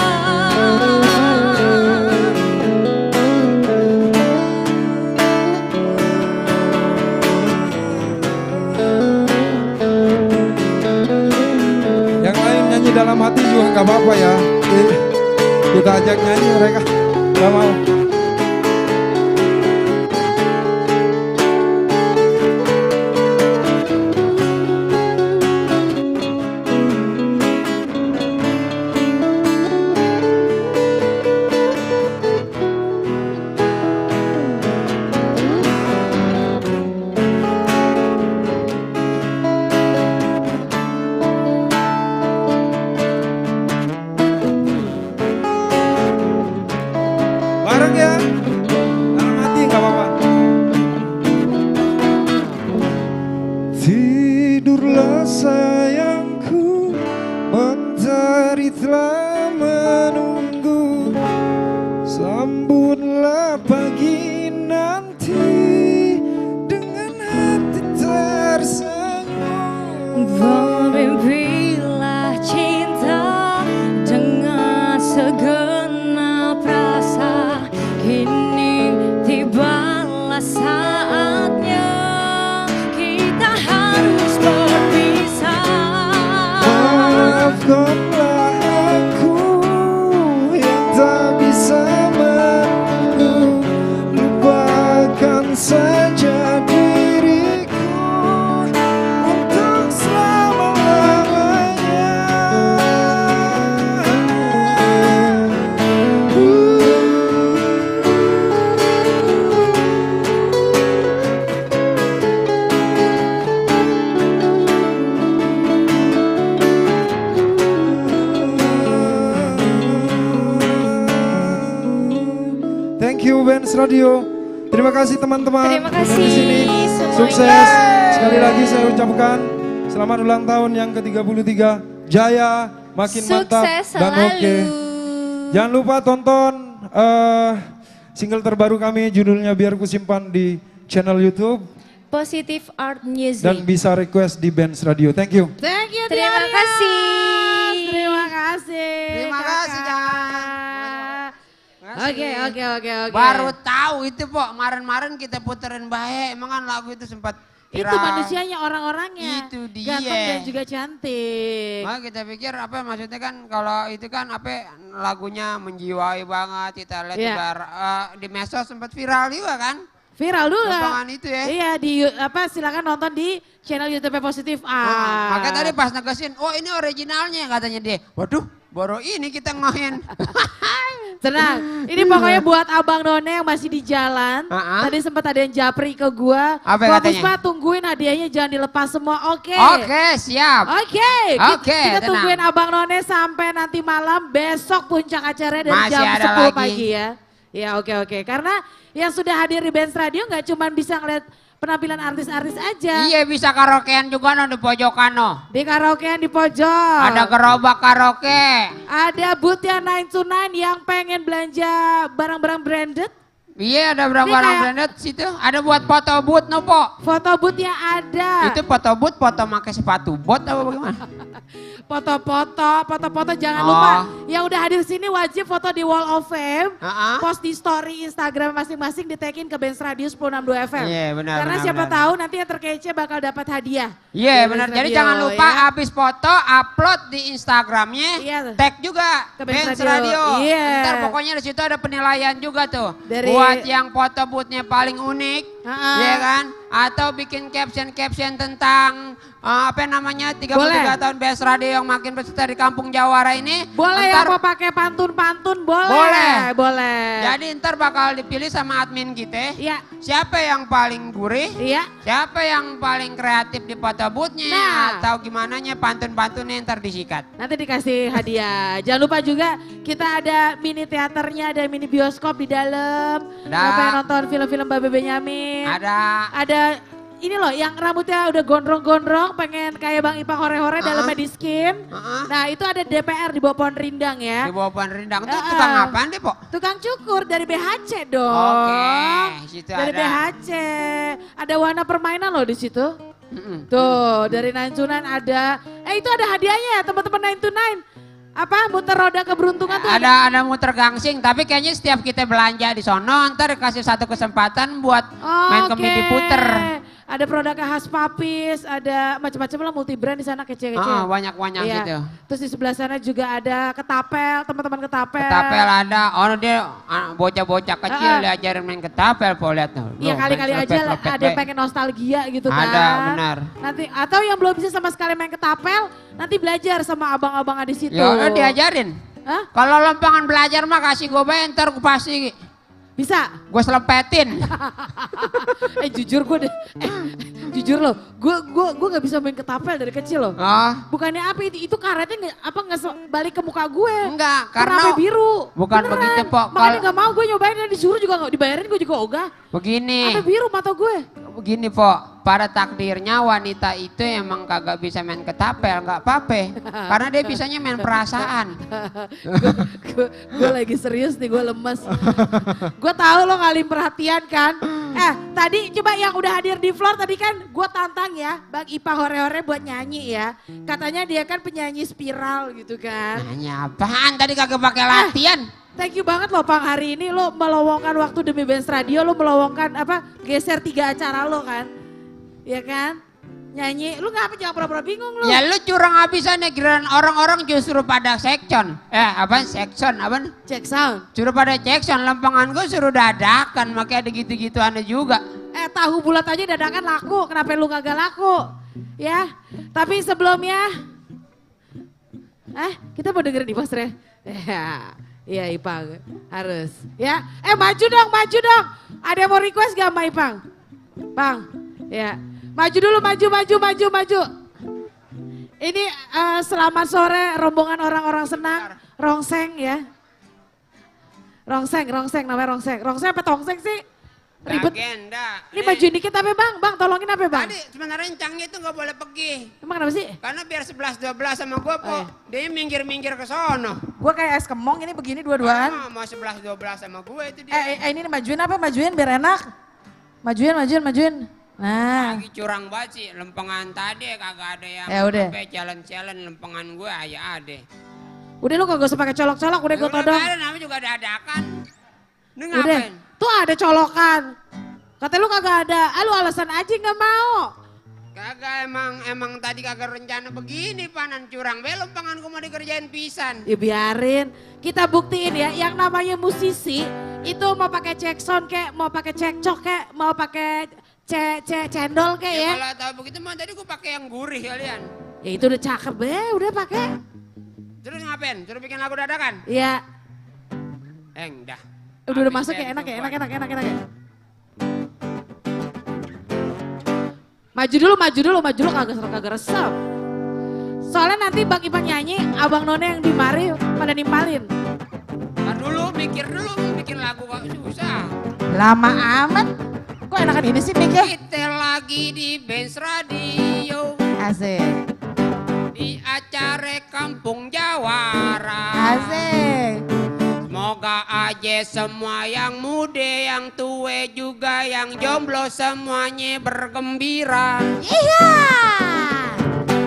Yang lain nyanyi dalam hati juga nggak apa-apa ya. Kita ajak nyanyi mereka, nggak mau. Bareng ya, dalam hati nggak apa-apa. Tidurlah sayangku, mentari telah menunggu. Sambutlah pagi nanti dengan hati tersenyum. Bermimpilah cinta dengan segenap rasa, kini tibalah saatnya kita harus berpisah. Maafkanlah aku yang tak bisa menunggu. Lupakan saja diriku untuk selama-lamanya. Thank you Benz Radio. Terima kasih teman-teman. Terima kasih Di sini. semuanya. Sukses. Sekali lagi saya ucapkan selamat ulang tahun yang ke-33. Jaya, makin mantap Sukses dan selalu. oke. Jangan lupa tonton single terbaru kami, judulnya Biar Ku Simpan, di channel YouTube. Positive Art Music. Dan bisa request di Benz Radio. Thank you. Thank you Terima Tiarias. kasih. Terima kasih. Terima kasih, Kakak. Makasih. Oke. Baru tahu itu Pok, kemarin-kemarin kita puterin baik, emang kan lagu itu sempat Itu viral. manusianya, orang-orangnya. Itu dia. Ganteng dan juga cantik. Makanya kita pikir apa maksudnya kan kalau itu kan apa lagunya menjiwai banget, kita lihat Iya. di medsos sempat viral juga kan. Viral dulu lah. Gampangan itu ya. Iya silakan nonton di channel YouTube Positif Makanya tadi pas negesin, oh ini originalnya katanya dia. Waduh, baru ini kita ngohin. Tenang, ini pokoknya buat Abang None yang masih di jalan. Tadi sempat ada yang japri ke gua. Apa Gua katanya? Puspa tungguin hadiahnya jangan dilepas semua, oke? Oke, siap. Oke, Oke, kita tenang. tungguin Abang None sampai nanti malam, besok puncak acaranya dari Masih jam ada 10 lagi. pagi ya. Ya oke. Karena yang sudah hadir di Benz Radio nggak cuma bisa ngeliat penampilan artis-artis aja. Iya bisa karaokean juga no di pojokan no. Di karaokean di pojok. Ada gerobak karaoke. Ada booth-nya 9 to 9 yang pengen belanja barang-barang branded. Iya ada berapa Ini barang kayak- branded situ. Ada buat foto booth no Po. Foto booth-nya ada. Itu foto booth foto pakai sepatu bot apa bagaimana? Foto-foto jangan lupa. Yang udah hadir sini wajib foto di Wall of Fame. Post di story Instagram masing-masing ditekin ke Benz Radio 106.2 FM. Iya benar. Karena siapa tahu nanti yang terkece bakal dapat hadiah. Iya benar. Jadi jangan lupa habis foto upload di Instagramnya. Tag juga ke Benz Radio. Iya. Ntar pokoknya di situ ada penilaian juga tuh. Buat yang foto bootnya paling unik. Iya kan? Atau bikin caption tentang apa namanya 33 tahun Benz Radio yang makin bersetar di Kampung Jawara ini. Boleh ntar, ya mau pakai pantun-pantun boleh. Jadi ntar bakal dipilih sama admin kita. Iya. Siapa yang paling gurih? Iya. Siapa yang paling kreatif di foto bootnya? Atau gimana pantun-pantunnya ntar disikat. Nanti dikasih hadiah. Jangan lupa juga kita ada mini teaternya, ada mini bioskop di dalam. Kalau pengen nonton film-film Babe Benyamin. Ada ini loh yang rambutnya udah gondrong-gondrong pengen kayak Bang Ipang hore-hore dalamnya di skin. Nah itu ada DPR di bawah pohon rindang ya. Di bawah pohon rindang itu tukang apaan deh Pok? Tukang cukur dari BHC dong. Oke, situ dari ada. BHC. Ada warna permainan loh di situ. Tuh dari Nancunan ada. Itu ada hadiahnya ya teman-teman 929. Apa muter roda keberuntungan tuh ada muter gangsing tapi kayaknya setiap kita belanja di sono ntar kasih satu kesempatan buat main kemidi puter. Ada produk khas Papis, ada macam-macam lah multi brand di sana kece-kece. Banyak gitu. Terus di sebelah sana juga ada ketapel, teman-teman ketapel. Ketapel ada, dia bocah-bocah kecil diajarin main ketapel, po lihat tuh. Iya kali-kali aja ada yang pengen nostalgia gitu kan. Ada benar. Nanti atau yang belum bisa sama sekali main ketapel, nanti belajar sama abang-abang di situ. Ya udah diajarin. Kalau lempangan belajar mah kasih gue bayar ntar gue pasti. Bisa? Gue selepetin. Jujur gue deh. Jujur loh, gue nggak bisa main ketapel dari kecil loh. Bukannya apa itu karetnya nggak balik ke muka gue. Enggak, karena sampai biru. Bukan beneran. begitu Pok. Makanya nggak mau gue nyobain dan disuruh juga nggak dibayarin gue juga ogah. Begini. Sampai biru mata gue. Begini Pok, pada takdirnya wanita itu emang kagak bisa main ketapel, nggak apa-apa. Karena dia bisanya main perasaan. Gue lagi serius nih, gue lemes. Gue tahu lo ngalim perhatian kan. Tadi coba yang udah hadir di floor tadi kan gue tantang ya Bang Ipa hore-hore buat nyanyi ya. Katanya dia kan penyanyi spiral gitu kan. Nyanyi apaan? Tadi kagak pakai latihan. Thank you banget loh Pang, hari ini lo melowongkan waktu demi Benz Radio, lo melowongkan geser 3 acara lo kan. Ya kan? Nyanyi, lu ngapa jangan pura-pura bingung lu. Ya lu curang habisan ya, kirain orang-orang justru pada section. Section apa? Check sound. Suruh pada section, lempangan gue suruh dadakan, makanya ada gitu-gituannya juga. Tahu bulat aja dadakan laku, kenapa lu kagak laku? Ya, tapi sebelumnya, kita mau dengerin Ipang Stre. Iya Ipang, harus. Ya, maju dong. Ada yang mau request gak sama Ipang? Bang, ya. Maju dulu, maju. Ini selamat sore rombongan orang-orang senang. Rongseng ya. Rongseng namanya Rongseng. Rongseng apa tongseng sih? Ribet. Agenda. Ini maju dikit apa bang, tolongin apa bang? Tadi sebenarnya encangnya itu gak boleh pergi. Emang kenapa sih? Karena biar 11-12 sama gue Pok, dia minggir-minggir ke sono. Gue kayak es kemong ini begini dua-duaan. Mau 11-12 sama gue itu dia. Ini majuin apa? Majuin biar enak. Majuin. Nah. Lagi curang banget sih, lempengan tadi kagak ada yang sampai challenge lempengan gue aja ada. Udah lu kagak usah pakai colok-colok, udah gue todong. Udah namanya juga ada adakan. Lu ngapain? Tuh ada colokan. Kata lu kagak ada, lu alasan aja gak mau. Kagak emang tadi kagak rencana begini panan curang. Lempengan gue mau dikerjain pisan. Ya biarin, kita buktiin ya yang namanya musisi itu mau pakai cek sound kek, mau pakai cekcok kek, mau pakai cendol kek ya. Kalau tahu begitu mah tadi gue pakai yang gurih kalian. Ya itu udah cakep udah pakai. Terus ngapain? Terus bikin lagu dadakan? Iya. Udah. Udah masuk ya, enak ya. Maju dulu kagak resep. Soalnya nanti Bang Ipang nyanyi, Abang None yang di mari pada nimpalin. Mikir dulu, bikin lagu kok susah. Lama amat. Kok enakan ini sih mikir? Kita lagi di Benz Radio. Asik. Di acara Kampung Jawara. Asik. Semoga aja semua yang muda, yang tua juga, yang jomblo semuanya bergembira. Iya.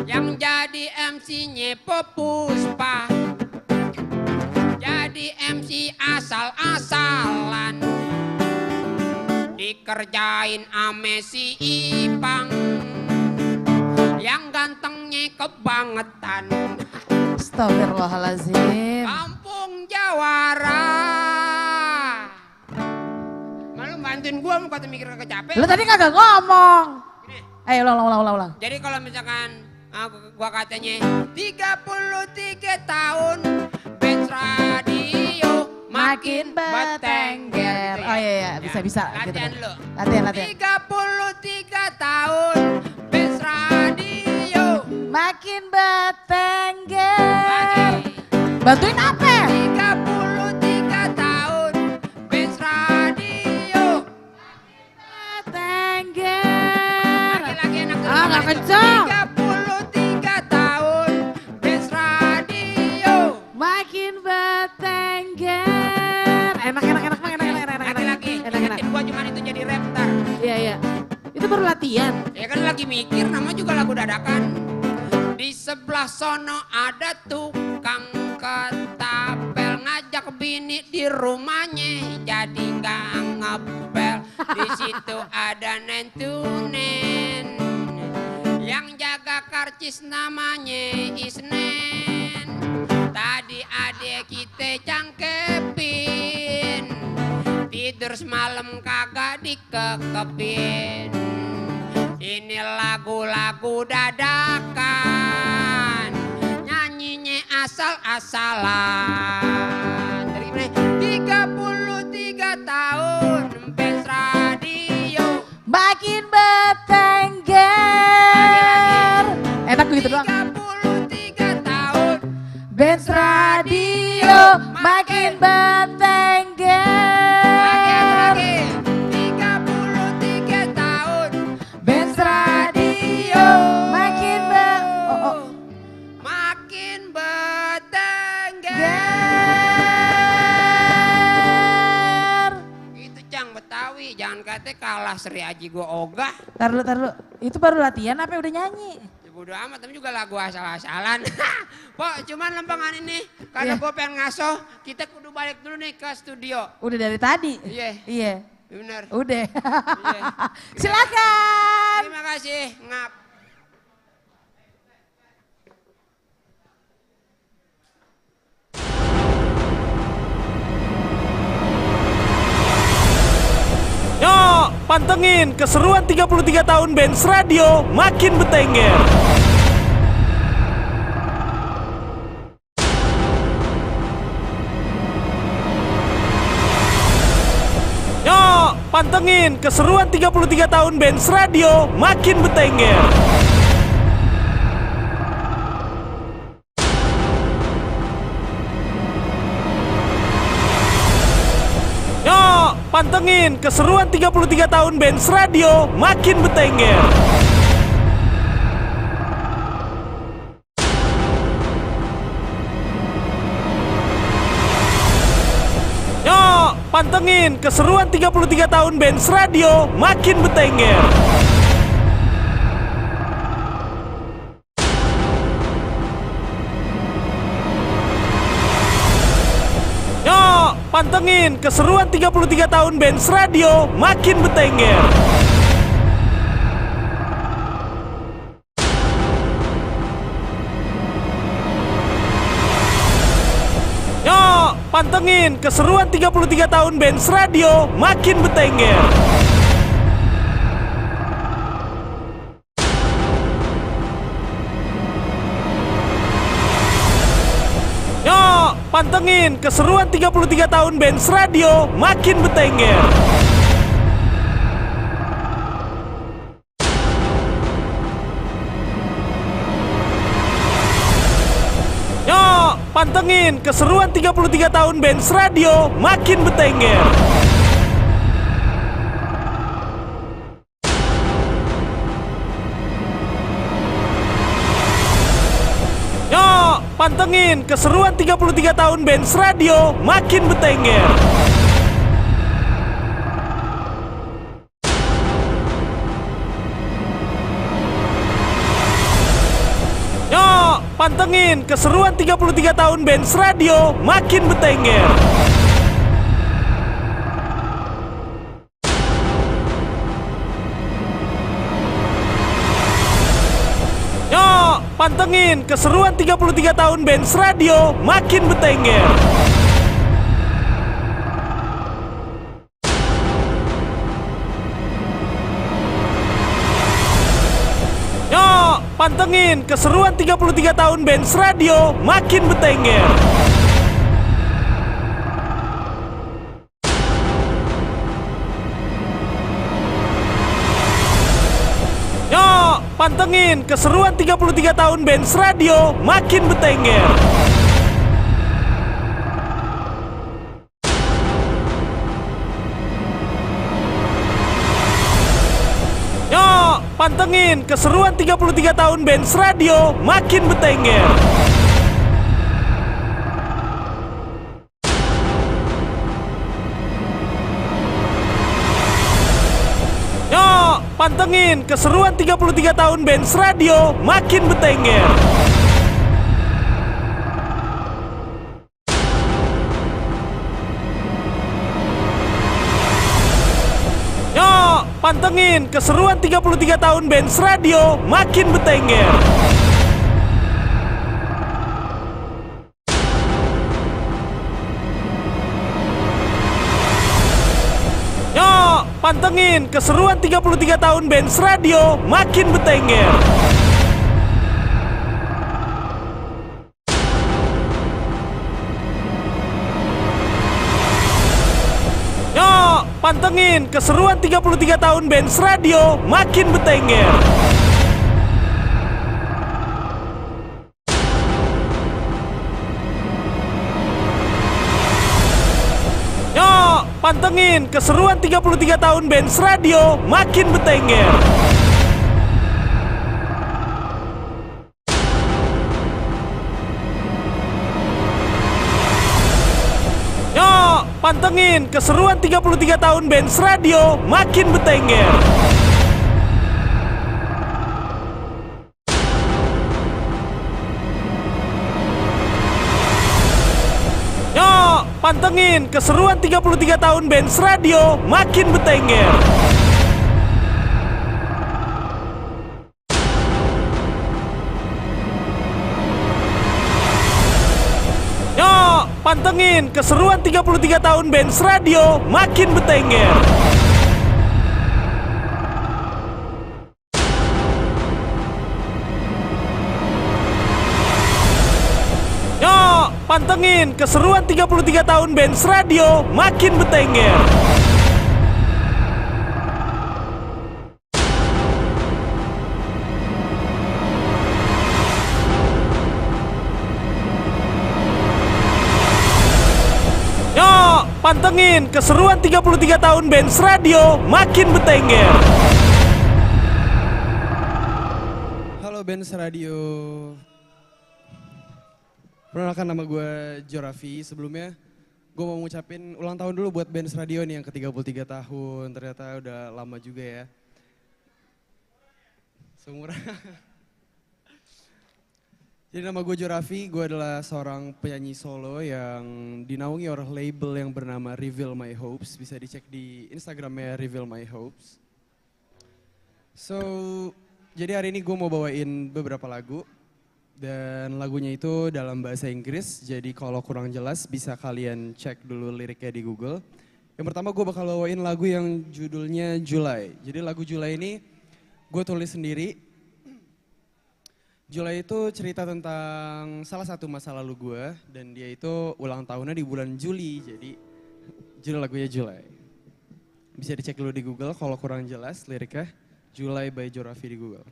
Yang jadi jadi MC-nya Popuspa, jadi MC asal-asalan, dikerjain ame si Ipang yang gantengnya kebangetan. Astagfirullahaladzim. Kampung Jawara. Malu bantuin gua, mau kata mikir kecapean. Lu tadi kagak ngomong. Ayo ulang. Jadi kalau misalkan gua katanya 33 tahun Benz Radio Makin bertengger. Oh iya, bisa. Latihan gitu. lu. Latihan. 33 tahun Benz Radio Makin bertengger. Bantuin apa? 33 tahun Benz Radio. Bertengger. Laki-laki anak Ah, nggak kenceng. 33 tahun Benz Radio. Makin bertengger. Enak. Laki-laki. Enak. Tim gua cuman itu jadi rapper. Iya. Itu baru latihan. Ya kan lagi mikir, nama juga lagu dadakan. Di sebelah sono ada tukang ketapel, ngajak bini di rumahnya, jadi nggak ngepel. Di situ ada nentunen yang jaga karcis namanya Isnen. Tadi adek kita cangkepin, tidur semalam kagak dikekepin. Ini lagu-lagu dadakan, nyanyinya asal-asalan. Dari mana? 33 tahun Benz Radio. Makin bertengger. Enak gitu doang. 33 tahun Benz Radio makin bertengger. lagi. 33 tahun Benz Radio makin makin bertengger. ger. Itu Cang Betawi, jangan kata kalah Sri Aji gua ogah. Tar lu. Itu baru latihan apa udah nyanyi? Ya bodo amat, tapi juga lagu asal-asalan. Pok, cuman lempengan ini, karena gua pengen ngaso, kita kudu balik dulu nih ke studio. Udah dari tadi. Iya. Iya. Bener. Udah. Iya. Silakan. Terima kasih, ngap. Yo, pantengin keseruan 33 tahun Benz Radio makin bertengger. Yo, pantengin keseruan 33 tahun Benz Radio makin bertengger. Yo, pantengin keseruan 33 tahun Benz Radio makin bertengger. Yo, pantengin keseruan 33 tahun Benz Radio makin bertengger. Yo, pantengin keseruan 33 tahun Benz Radio makin bertengger. Yo, pantengin keseruan 33 tahun Benz Radio makin bertengger. Yo, pantengin keseruan 33 tahun Benz Radio makin bertengger. Yo, pantengin keseruan 33 tahun Benz Radio makin bertengger. Yo, pantengin keseruan 33 tahun Benz Radio makin bertengger. Yo, pantengin keseruan 33 tahun Benz Radio makin bertengger. Yuk, pantengin keseruan 33 tahun Benz Radio makin bertengger. Yuk, pantengin keseruan 33 tahun Benz Radio makin bertengger. Yuk, pantengin keseruan 33 tahun Benz Radio makin bertengger. Yuk, pantengin keseruan 33 tahun Benz Radio makin bertengger. Yuk, pantengin keseruan 33 tahun Benz Radio makin bertengger. Yuk, pantengin keseruan 33 tahun Benz Radio makin bertengger. Yuk, pantengin keseruan 33 tahun Benz Radio makin bertengger. Yuk, pantengin keseruan 33 tahun Benz Radio makin bertengger. Yuk, pantengin keseruan 33 tahun Benz Radio makin bertengger. Yuk, pantengin keseruan 33 tahun Benz Radio makin bertengger. Yuk, pantengin keseruan 33 tahun Benz Radio makin bertengger. Yuk, pantengin keseruan 33 tahun Benz Radio makin bertengger. Yuk, pantengin keseruan 33 tahun Benz Radio makin bertengger. Yuk, pantengin keseruan 33 tahun Benz Radio makin bertengger. Halo Benz Radio. Perkenalkan, nama gue Jorafi. Sebelumnya gue mau ngucapin ulang tahun dulu buat Benz Radio nih yang ke-33 tahun. Ternyata udah lama juga ya. Seumuran. Jadi nama gue Jorafi, gue adalah seorang penyanyi solo yang dinaungi oleh label yang bernama Reveal My Hopes. Bisa dicek di Instagramnya Reveal My Hopes. So, jadi hari ini gue mau bawain beberapa lagu. Dan lagunya itu dalam bahasa Inggris, jadi kalau kurang jelas bisa kalian cek dulu liriknya di Google. Yang pertama gue bakal bawain lagu yang judulnya July. Jadi lagu July ini gue tulis sendiri. July itu cerita tentang salah satu masa lalu gue, dan dia itu ulang tahunnya di bulan Juli, jadi judul lagunya July. Bisa dicek dulu di Google kalau kurang jelas liriknya, July by Jorafi di Google.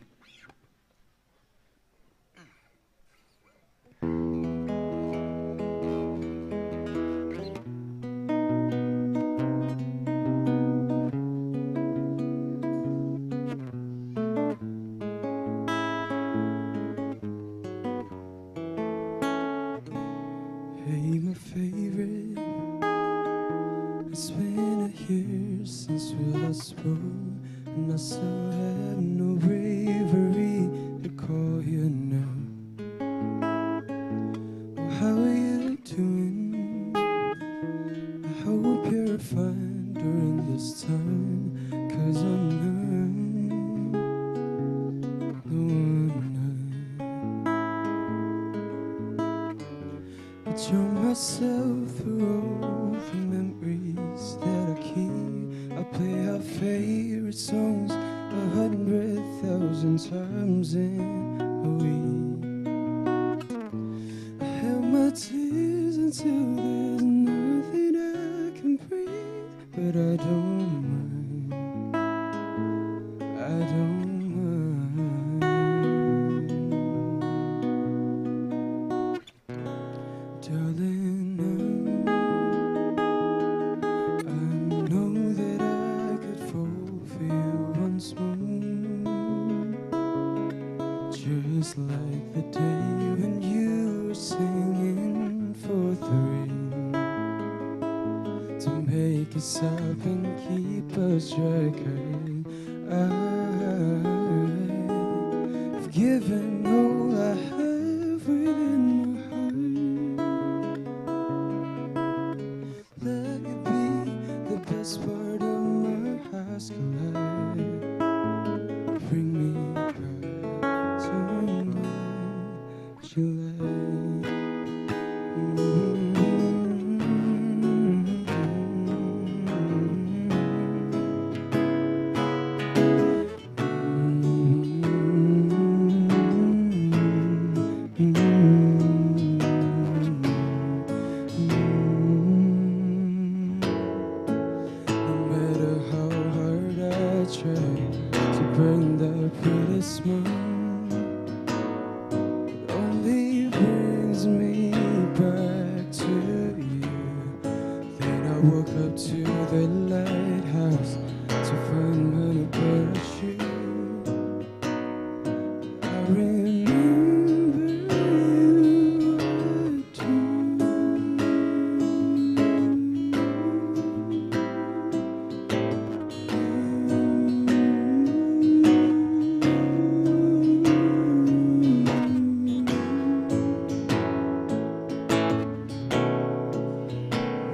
And I still have no bravery to call you now. Drown myself through all the memories that I keep. I play our favorite songs 100,000 times in a week. I held my tears until there's nothing I can breathe, but I don't mind. I don't mind. Darling, I know that I could fall for you once more, just like the day when you were singing for three, to make us stop and keep us tracking. I've given all I have within my heart. Let it be the best part of my high school life. Bring me back to my July. No matter how hard I try to bring that pretty smile, it only brings me back to you. Then I woke up to the lighthouse to find my parachute. I remember you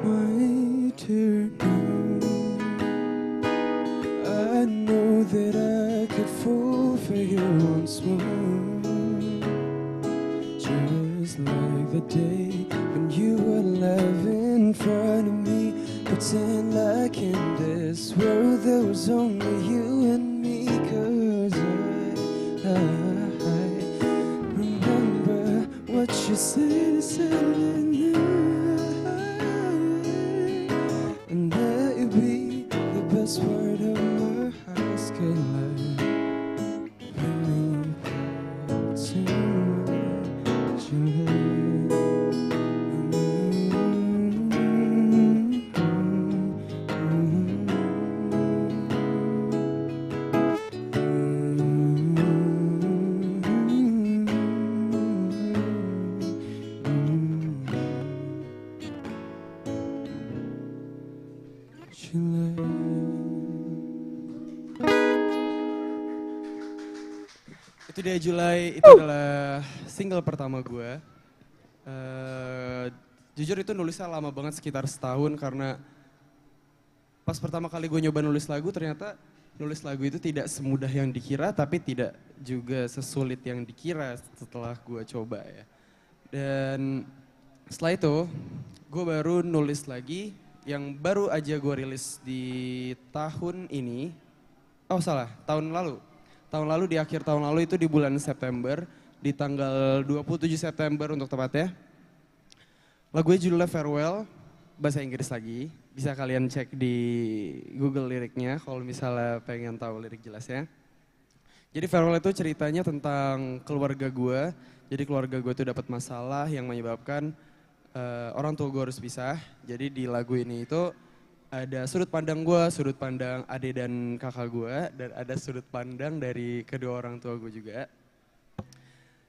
my dear now. I know that I could fall for you once more, just like the day when you were alive in front of me. Pretend like in this world there was only you and me, 'cause I remember what you said in night, and let it be the best part of my high school life. Bring me back to my July. Itu dia Julai, itu adalah single pertama gue. Jujur itu nulisnya lama banget, sekitar setahun, karena pas pertama kali gue nyoba nulis lagu, ternyata nulis lagu itu tidak semudah yang dikira, tapi tidak juga sesulit yang dikira setelah gue coba ya. Dan setelah itu, gue baru nulis lagi, yang baru aja gue rilis di tahun ini. Oh salah, tahun lalu. Tahun lalu, di akhir tahun lalu itu di bulan September, di tanggal 27 September untuk tepatnya. Lagunya judulnya Farewell, bahasa Inggris lagi. Bisa kalian cek di Google liriknya kalau misalnya pengen tahu lirik jelasnya. Jadi Farewell itu ceritanya tentang keluarga gue. Jadi keluarga gue itu dapat masalah yang menyebabkan orang tua gue harus pisah. Jadi di lagu ini itu ada sudut pandang gue, sudut pandang adik dan kakak gue, dan ada sudut pandang dari kedua orang tua gue juga.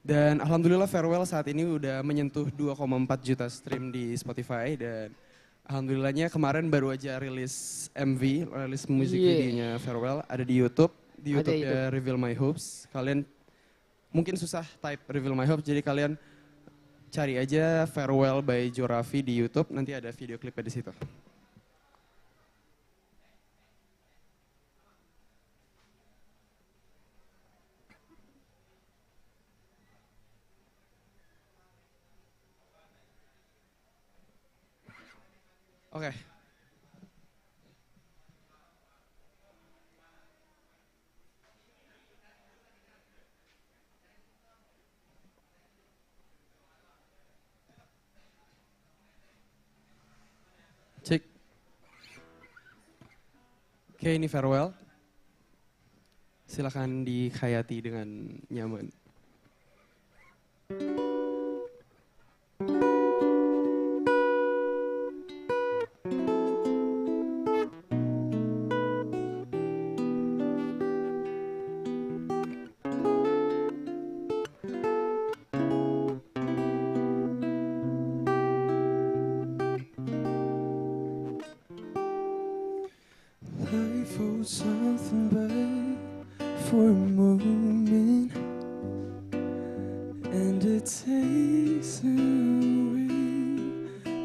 Dan alhamdulillah Farewell saat ini udah menyentuh 2,4 juta stream di Spotify, dan alhamdulillahnya kemarin baru aja rilis MV, rilis musik videonya Farewell, ada di YouTube, di YouTube-nya Reveal My Hopes. Kalian mungkin susah type Reveal My Hopes, jadi kalian cari aja Farewell by Jorafi di YouTube, nanti ada video klipnya di situ. Oke. Cek. Oke, ini farewell. Silakan dikhayati dengan nyaman. Life holds something back for a moment, and it takes away,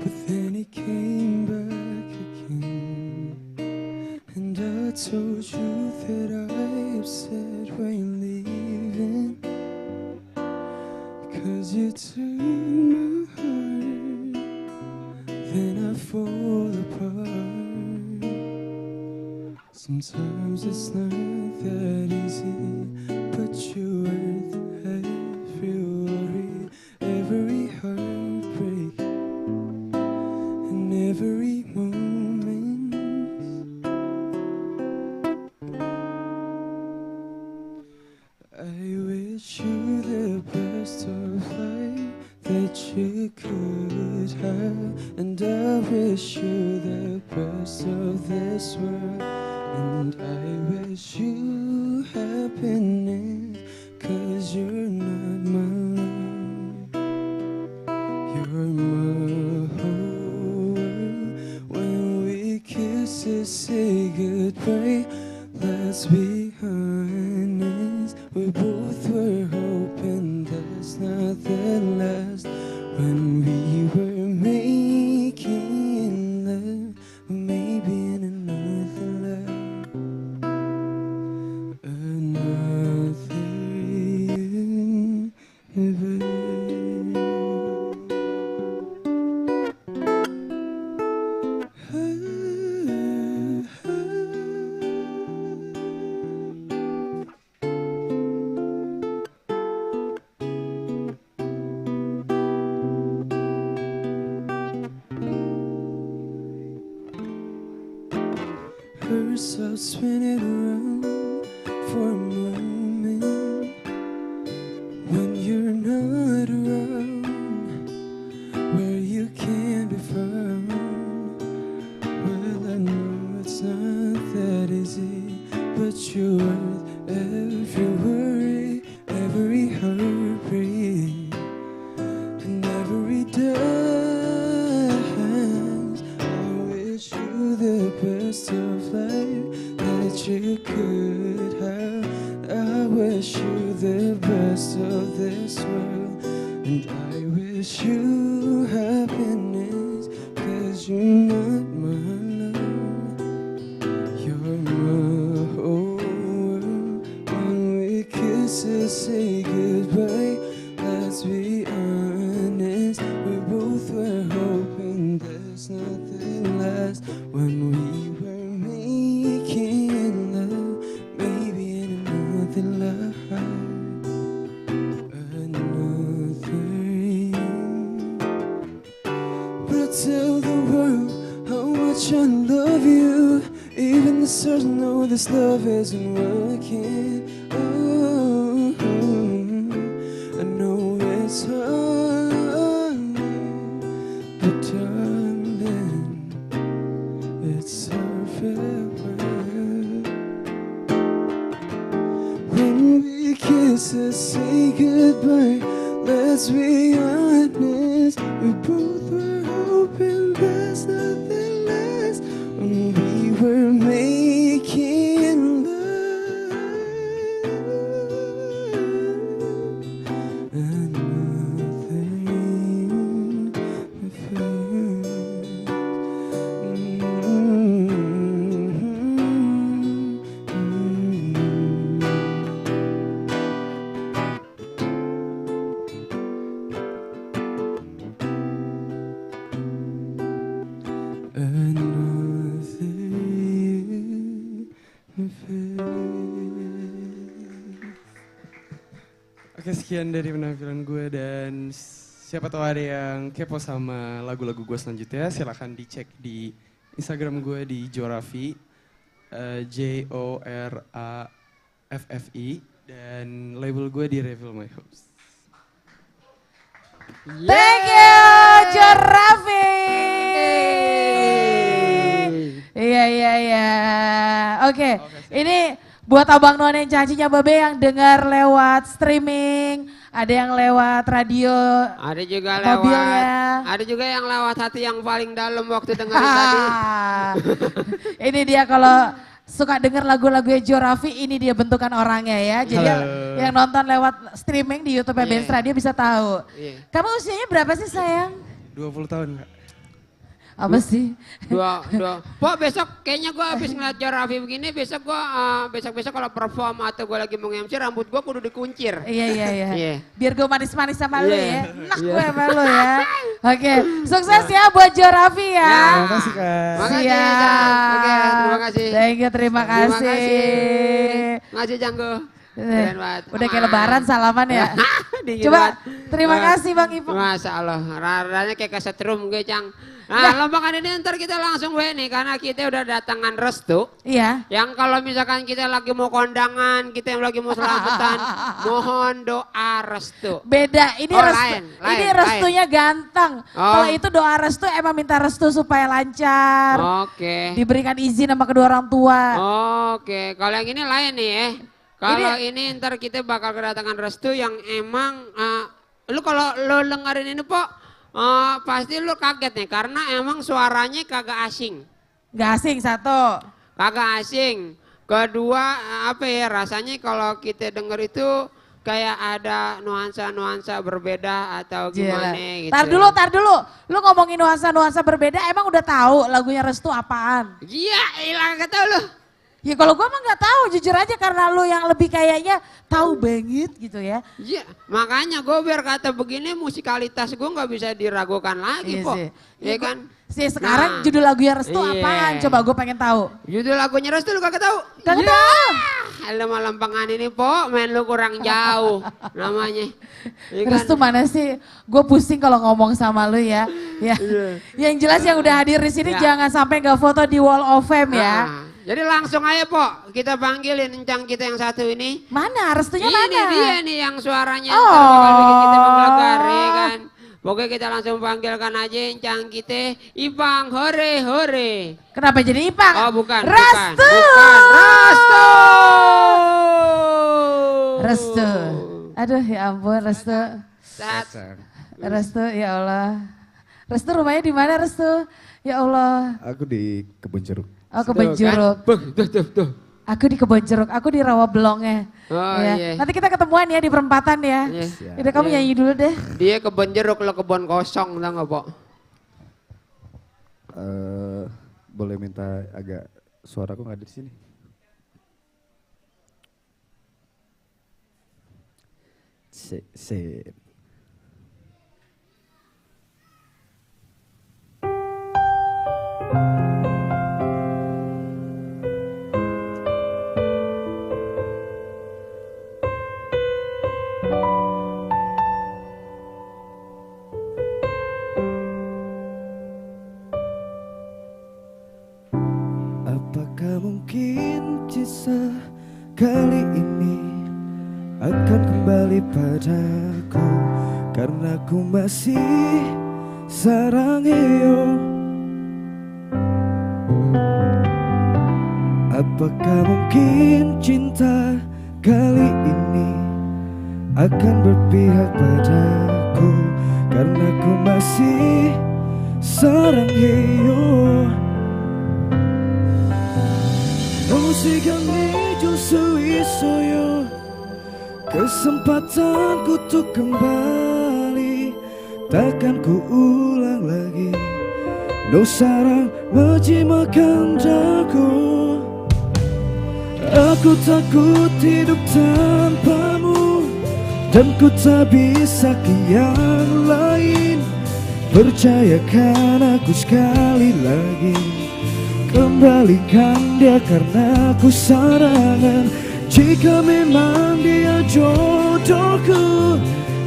but then it came back again. And I told you that I upset when you're leaving, 'cause you took my heart, then I fall apart. Sometimes it's not that easy, but you're worth every worry, every heartbreak, and every moment. I wish you the best of life that you could have, and I wish you the best of this world. And I wish you happiness, 'cause you're not my love. You're my whole world. When we kiss and say goodbye, let's be honest, we both were hoping there's nothing last. When we were making love, maybe in another life. I'll spin it around for a moment. When you're not around, where you can't be found. Well, I know it's not that easy, but you're worth every worry, every heartbreak, and every dance. I wish you the best of life that you could have. I wish you the best of this world, and I wish you happiness, 'cause you're not my love. You're my whole world. When we kiss and say goodbye, let's be honest, we both were hoping there's nothing last. When we were making love, maybe in another life. But I tell the world how much I love you. Even the stars know this love isn't working. Oh, I know it's hard, but darling, it's our farewell. When we kiss and say goodbye, let's be honest, we both were hoping there's nothing less. When we were making love, nothing fails. sekian dari penampilan gue dan siapa tahu ada yang kepo sama lagu-lagu gue selanjutnya, silahkan dicek di Instagram gue di Jorafi, JORAFFI, dan label gue di Reveal My Hopes. Thank you, Jorafi. Iya. Oke, ini buat Abang None cacinya Babe yang dengar lewat streaming, ada yang lewat radio, ada juga mobilnya. ada juga yang lewat hati yang paling dalam waktu dengerin tadi. Ini dia kalau suka denger lagu-lagu Jorafi, ini dia bentukan orangnya ya. Jadi yang nonton lewat streaming di YouTube Benz Radio bisa tahu. Kamu usianya berapa sih sayang? 20 tahun Kak. Apa sih? Pok besok kayaknya gue habis ngeliat Jorafi begini, besok gue besok kalau perform atau gue lagi mau MC rambut gue kudu dikuncir. Iya. Biar gue manis-manis sama lu ya. Enak gue sama lu ya. Oke, sukses ya buat Jorafi ya. Terima kasih Kak. Terima kasih. Terima kasih. Terima kasih Janggo. Udah kayak lebaran salaman ya. Coba terima kasih Bang Ipong. Masya Allah, radanya kayak kesetrum gue Cang. Nah lombakan ini ntar kita langsung nih karena kita udah datangan restu. Iya. Yang kalau misalkan kita lagi mau kondangan, kita yang lagi mau selamatan, mohon doa restu. Beda, ini ini restunya ganteng. Kalau itu doa restu emang minta restu supaya lancar. Oke. Diberikan izin sama kedua orang tua. Oke, kalau yang ini lain nih ya. Kalau ini ntar kita bakal kedatangan restu yang emang, lu kalau lu dengerin ini Pok, pasti lu kaget nih karena emang suaranya kagak asing. Gak asing satu. Kagak asing. Kedua apa ya rasanya kalau kita denger itu kayak ada nuansa-nuansa berbeda atau gimana gitu. Tar dulu. Lu ngomongin nuansa-nuansa berbeda emang udah tahu lagunya Restu apaan? Iya, ilang gak tau lu. Ya kalau gue mah nggak tahu, jujur aja karena lu yang lebih kayaknya tahu banget gitu ya. Iya, makanya gue biar kata begini musikalitas gue nggak bisa diragukan lagi Pok. Iya kan? Sekarang judul lagunya Restu apaan? Coba gue pengen tahu. Judul lagunya Restu lu kagak tahu? Kagak tahu. Lu mah lempengan ini Pok, main lu kurang jauh namanya. Ya kan? Restu mana sih? Gue pusing kalau ngomong sama lu ya. Yang jelas yang udah hadir di sini jangan sampai nggak foto di Wall of Fame ya. Jadi langsung aja Pok, kita panggilin encang kita yang satu ini. Mana? Restunya ini mana? Ini dia nih yang suaranya bakal bikin kita menggelegar ya kan. Pokoknya kita langsung panggilkan aja encang kita, Ipang hore. Kenapa jadi Ipang? Oh bukan. Restu. Restu. Aduh ya ampun Restu. Restu ya Allah. Restu rumahnya di mana Restu? Ya Allah. Aku di Kebun Jeruk. Oh Kebun Jeruk. Tuh. Aku di Kebun Jeruk, aku di Rawabelongnya. Iya. Nanti kita ketemuan ya di perempatan ya. Udah kamu nyanyi dulu deh. Dia kebun jeruk, lo kebun kosong, tau gak Pok? Boleh minta agak suaraku nggak ada di sini? Sip. Apakah mungkin kisah kali ini akan kembali padaku karena ku masih sarang hiyo. Apakah mungkin cinta kali ini akan berpihak padaku karena ku masih sarang hiyo. 시간이 줄 수 있어요 kesempatanku untuk kembali takkan ku ulang lagi dosa menjimakan jago aku takut hidup tanpamu dan ku tak bisa ke yang lain percayakan aku sekali lagi kembalikan dia karena ku sarangan Jika memang dia jodohku,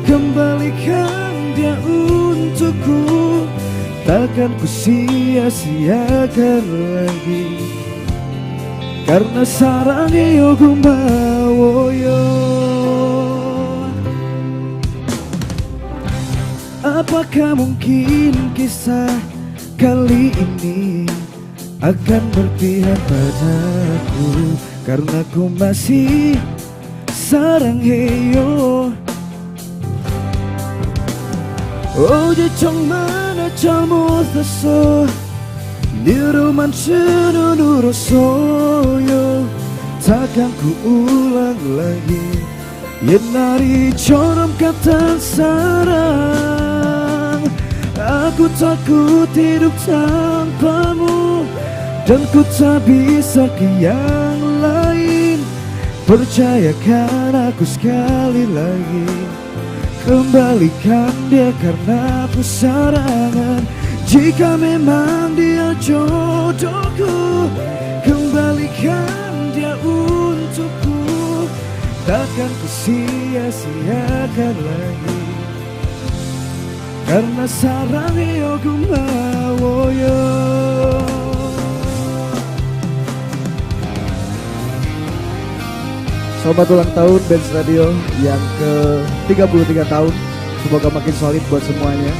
kembalikan dia untukku. Takkan ku sia-siakan lagi, karena sarang iyo gumbawoyo. Apakah mungkin kisah kali ini akan berpihak padaku, karena ku masih sarang heyo. 어제 정말 잘못했어. 니로만 눈으로 쏘여. takkan ku ulang lagi 옛날이처럼 같은 사랑. Aku takut hidup tanpamu, dan ku tak bisa ke yang lain. Percayakan aku sekali lagi, kembalikan dia karena aku sarangan. Jika memang dia jodohku, kembalikan dia untukku. Takkan ku sia-siakan lagi, karena sarangnya aku mau yo. Selamat ulang tahun Benz Radio yang ke-33 tahun. Semoga makin solid buat semuanya.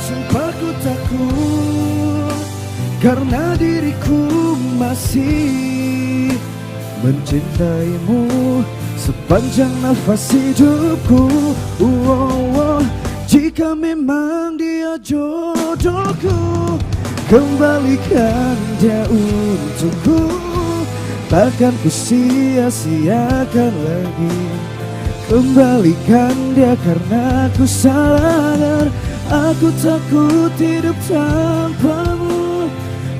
Sumpah ku takut karena diriku masih mencintaimu sepanjang nafas hidupku. Jika memang dia jodohku, kembalikan dia untukku. Takkan ku sia-siakan lagi, kembalikan dia karena ku sadar. Aku takut hidup tanpamu,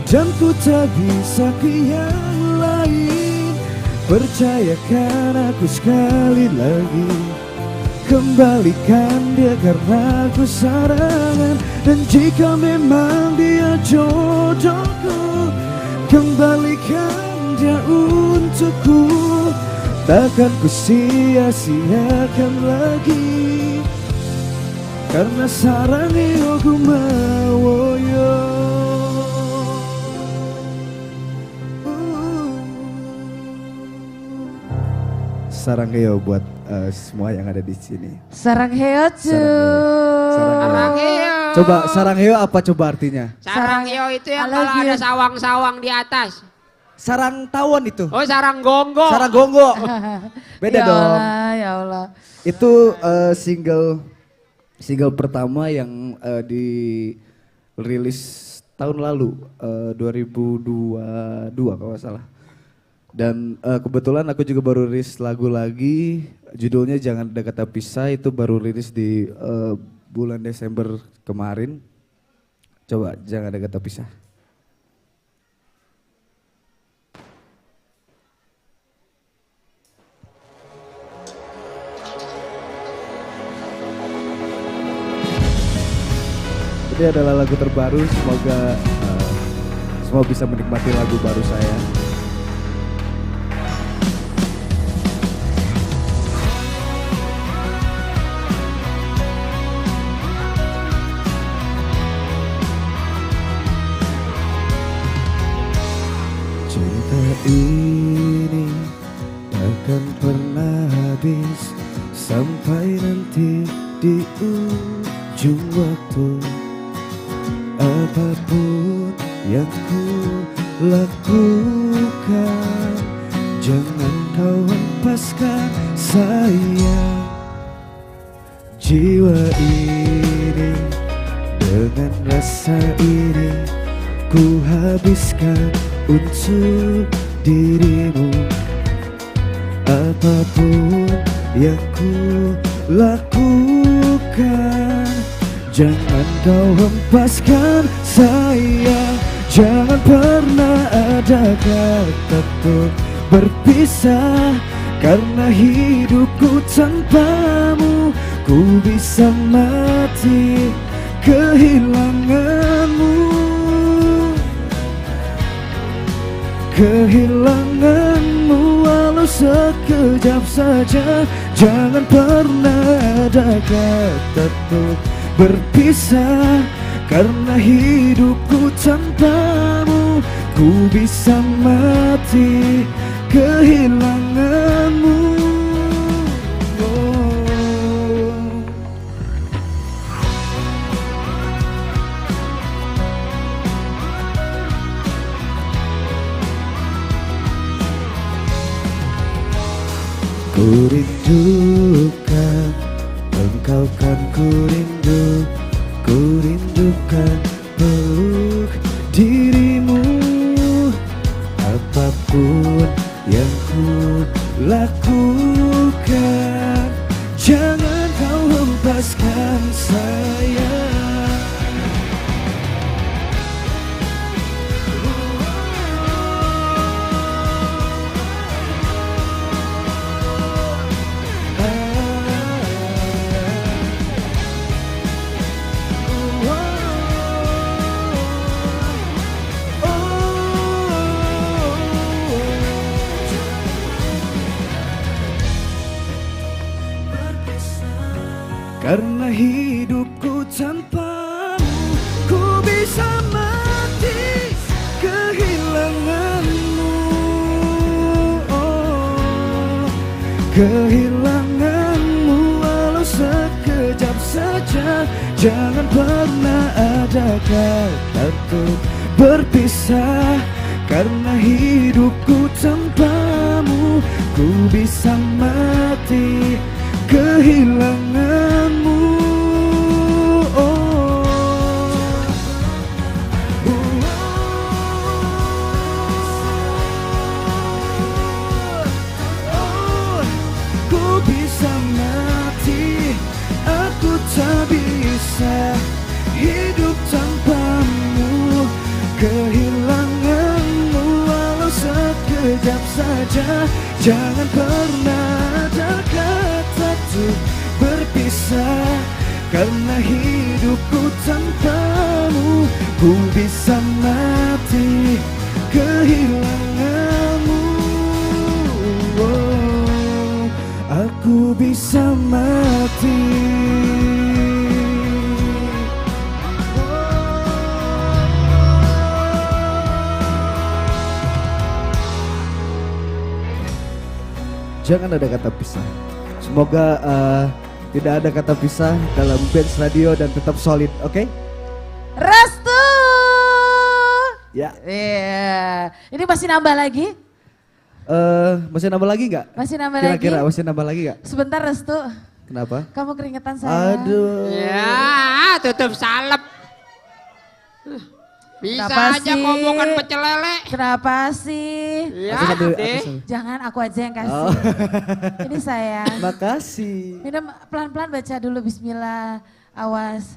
dan ku tak bisa ke yang lain. Percayakan aku sekali lagi, kembalikan dia karena aku sarangan. Dan jika memang dia jodohku, kembalikan dia untukku. Takkan ku sia-siakan lagi, karena sarangnya aku mau yo. Sarang heo buat semua yang ada di sini. Sarang heo cu. Sarang heo. Coba sarang heo apa coba artinya? Sarang heo itu yang kalau ada sawang-sawang di atas. Sarang tawon itu. Oh, sarang gonggo. Sarang gonggo. Beda ya dong. Allah, ya Allah. Itu single pertama yang dirilis tahun lalu, 2022 kalau nggak salah. Dan kebetulan aku juga baru rilis lagu lagi, judulnya Jangan Ada Kata Pisah, itu baru rilis di bulan Desember kemarin. Coba Jangan Ada Kata Pisah. Ini adalah lagu terbaru, semoga semua bisa menikmati lagu baru saya. Cerita ini takkan pernah habis sampai nanti di ujung waktu. Apapun yang ku lakukan, jangan kau hempaskan sayang. Jiwa ini dengan rasa ini ku habiskan untuk dirimu. Apapun yang ku lakukan, jangan kau hempaskan sayang. Jangan pernah ada kata untuk berpisah, karena hidupku tanpamu ku bisa mati kehilanganmu. Kehilanganmu walau sekejap saja. Jangan pernah ada kata untuk berpisah, karena hidupku tanpamu ku bisa mati kehilanganmu. Ku rindukan engkau, kan ku rindukan peluk dirimu. Apapun yang ku lakukan, jangan kau hempaskan saya. Karena hidupku tanpamu ku bisa mati kehilanganmu. Oh, kehilanganmu walau sekejap saja. Jangan pernah ada kata untuk berpisah, karena hidupku tanpamu ku bisa mati kehilanganmu. Ku bisa mati, aku tak bisa hidup tanpamu. Kehilanganmu walau sekejap saja. Jangan pernah ada kata untuk berpisah, karena hidupku tanpamu ku bisa mati kehilanganmu. Oh, aku bisa mati. Jangan ada kata pisah. Semoga tidak ada kata pisah dalam Benz Radio dan tetap solid, oke? Restu! Ya. Iya. Ini masih nambah lagi? Masih nambah lagi nggak? Masih nambah Kira-kira lagi? masih nambah lagi nggak? Sebentar Restu. Kenapa? Kamu keringetan saya. Aduh. Ya, tutup salep. Bisa Kenapa aja sih? ngomongin pecel lele. Kenapa sih? Ya, deh. Jangan, aku aja yang kasih. Oh. Ini saya. Makasih. Minum pelan-pelan, baca dulu bismillah. Awas.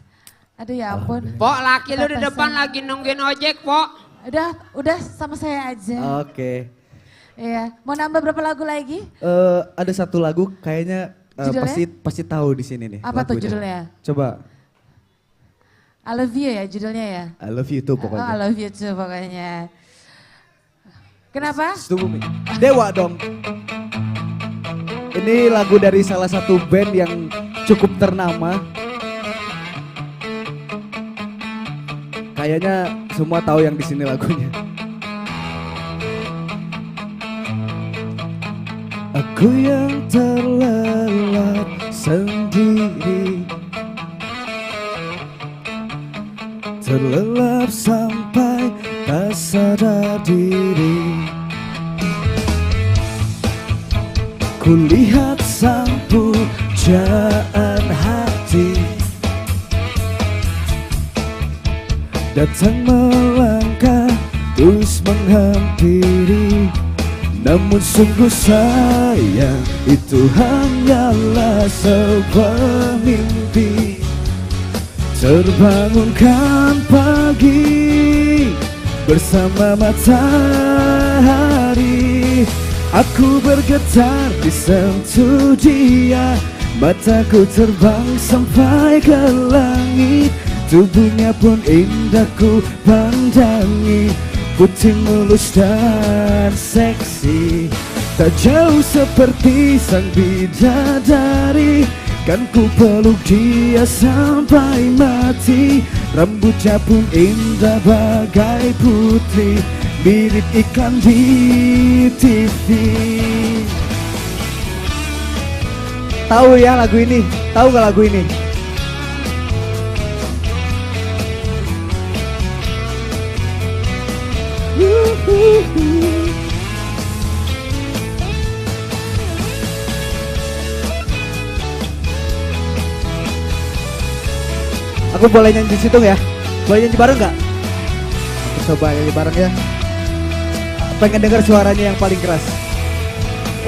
Aduh ya ampun. Pok, laki lu di depan lagi nungguin ojek, Pok. Udah sama saya aja. Oke. Iya. Mau nambah berapa lagu lagi? Ada satu lagu kayaknya Judulnya? pasti tahu di sini nih. Apa tuh lagunya. judulnya? Coba. I love you ya judulnya ya? I love you too Oh, I pokoknya. love you too pokoknya. Kenapa? Dewa dong. Ini lagu dari salah satu band yang cukup ternama. Kayaknya semua tahu yang di sini lagunya. Aku yang terlelap sendiri, terlelap sampai tak sadar diri. Kulihat sang pujaan hati datang melangkah terus menghampiri. Namun sungguh sayang, itu hanyalah sebuah mimpi. Terbangunkan pagi bersama matahari, aku bergetar disentuh dia. Mataku terbang sampai ke langit, tubuhnya pun indah ku pandangi. Putih mulus dan seksi, tak jauh seperti sang bidadari. Kan ku peluk dia sampai mati. Rambutnya pun indah bagai putri, mirip iklan di TV. Tahu ya lagu ini? Tahu gak lagu ini? Aku boleh nyanyi di situ ya? Boleh nyanyi bareng gak? Aku coba nyanyi bareng ya. Pengen dengar suaranya yang paling keras.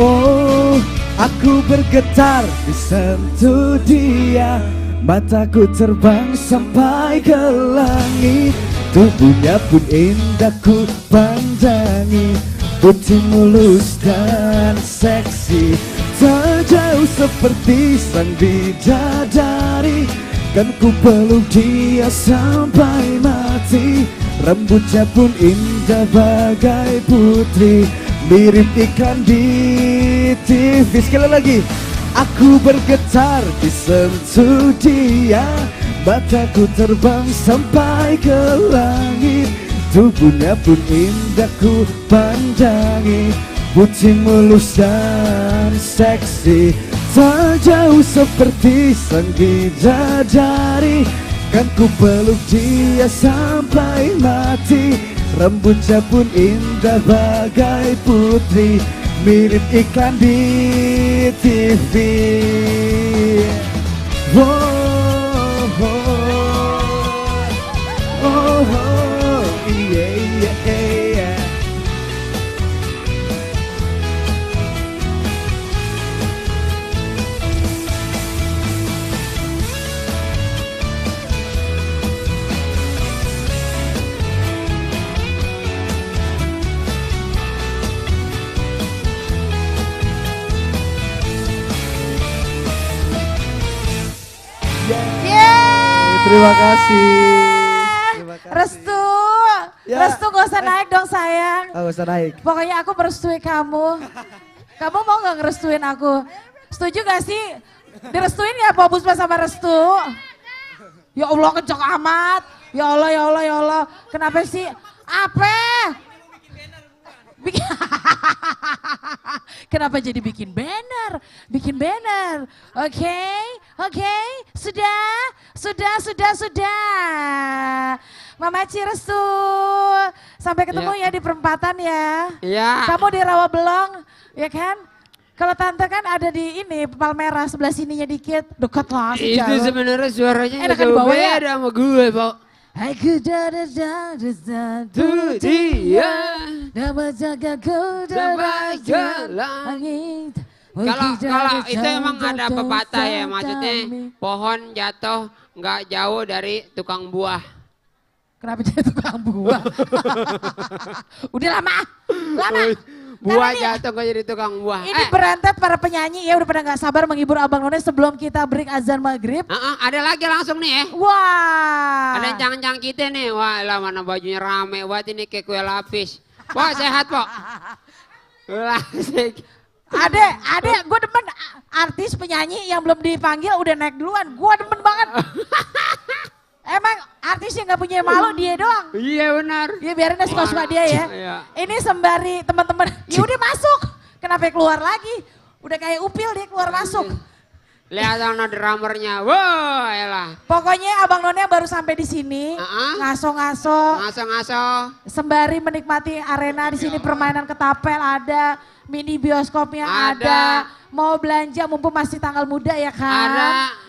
Oh, aku bergetar disentuh dia. Mataku terbang sampai ke langit, tubuhnya pun indah ku pandangi. Putih mulus dan seksi, tak jauh seperti sang bidadari. Kan ku peluk dia sampai mati. Rambutnya pun indah bagai putri, mirip iklan di TV. Sekali lagi. Aku bergetar disentuh dia. Mataku terbang sampai ke langit, tubuhnya pun indah ku pandangi. Putih mulus dan seksi, tak jauh seperti sang bidadari. Kan ku peluk dia sampai mati. Rambutnya pun indah bagai putri, mirip iklan di TV. Oh, oh, oh, oh, yeah, yeah, yeah. Terima kasih. Restu, Ya. Restu gak usah naik dong sayang. Gak usah naik. Pokoknya aku merestui kamu. Kamu mau gak ngerestuin aku? Setuju gak sih? Direstuin gak Pak Buspa sama Restu? Ya Allah kenceng amat. Ya Allah, ya Allah, ya Allah. Kenapa sih? Apa? Kenapa jadi bikin banner? Bikin banner. Oke, oke. Sudah. Mama Cirestu. Sampai ketemu ya di perempatan ya. Iya. Kamu di Rawabelong, ya kan? Kalau tante kan ada di ini Palmerah sebelah sininya dikit, dekat lah. Itu sebenarnya suaranya Enak nggak kan jauh dibawa ya? beda sama gue, Pak. Aku Tuh dia dapat jaga ku dapat jalan. Kalau itu emang ada pepatah ya, maksudnya pohon jatuh nggak jauh dari tukang buah. Kenapa jadi tukang buah? Udah lama. Buah jatuh nggak jadi tukang buah. Ini berantet para penyanyi ya udah pada nggak sabar menghibur Abang None sebelum kita break azan maghrib. Ada lagi langsung nih ya. Wah. Ada yang cang-cang kita nih. Wah lah mana bajunya rame banget ini kayak kue lapis. Wah sehat Pok. Adek, gue demen artis penyanyi yang belum dipanggil udah naik duluan. Gue demen banget. Emang artis yang gak punya malu dia doang. Iya benar. Dia biarin dia suka-suka dia ya. Iya. Ini sembari teman-teman, ya udah masuk. Kenapa keluar lagi? Udah kayak upil dia keluar masuk. Lihat sama drummernya, wah elah. Pokoknya Abang None baru sampai di sini, ngaso-ngaso. Sembari menikmati arena di sini permainan ketapel ada, mini bioskopnya ada. Mau belanja mumpung masih tanggal muda ya kan? Ada.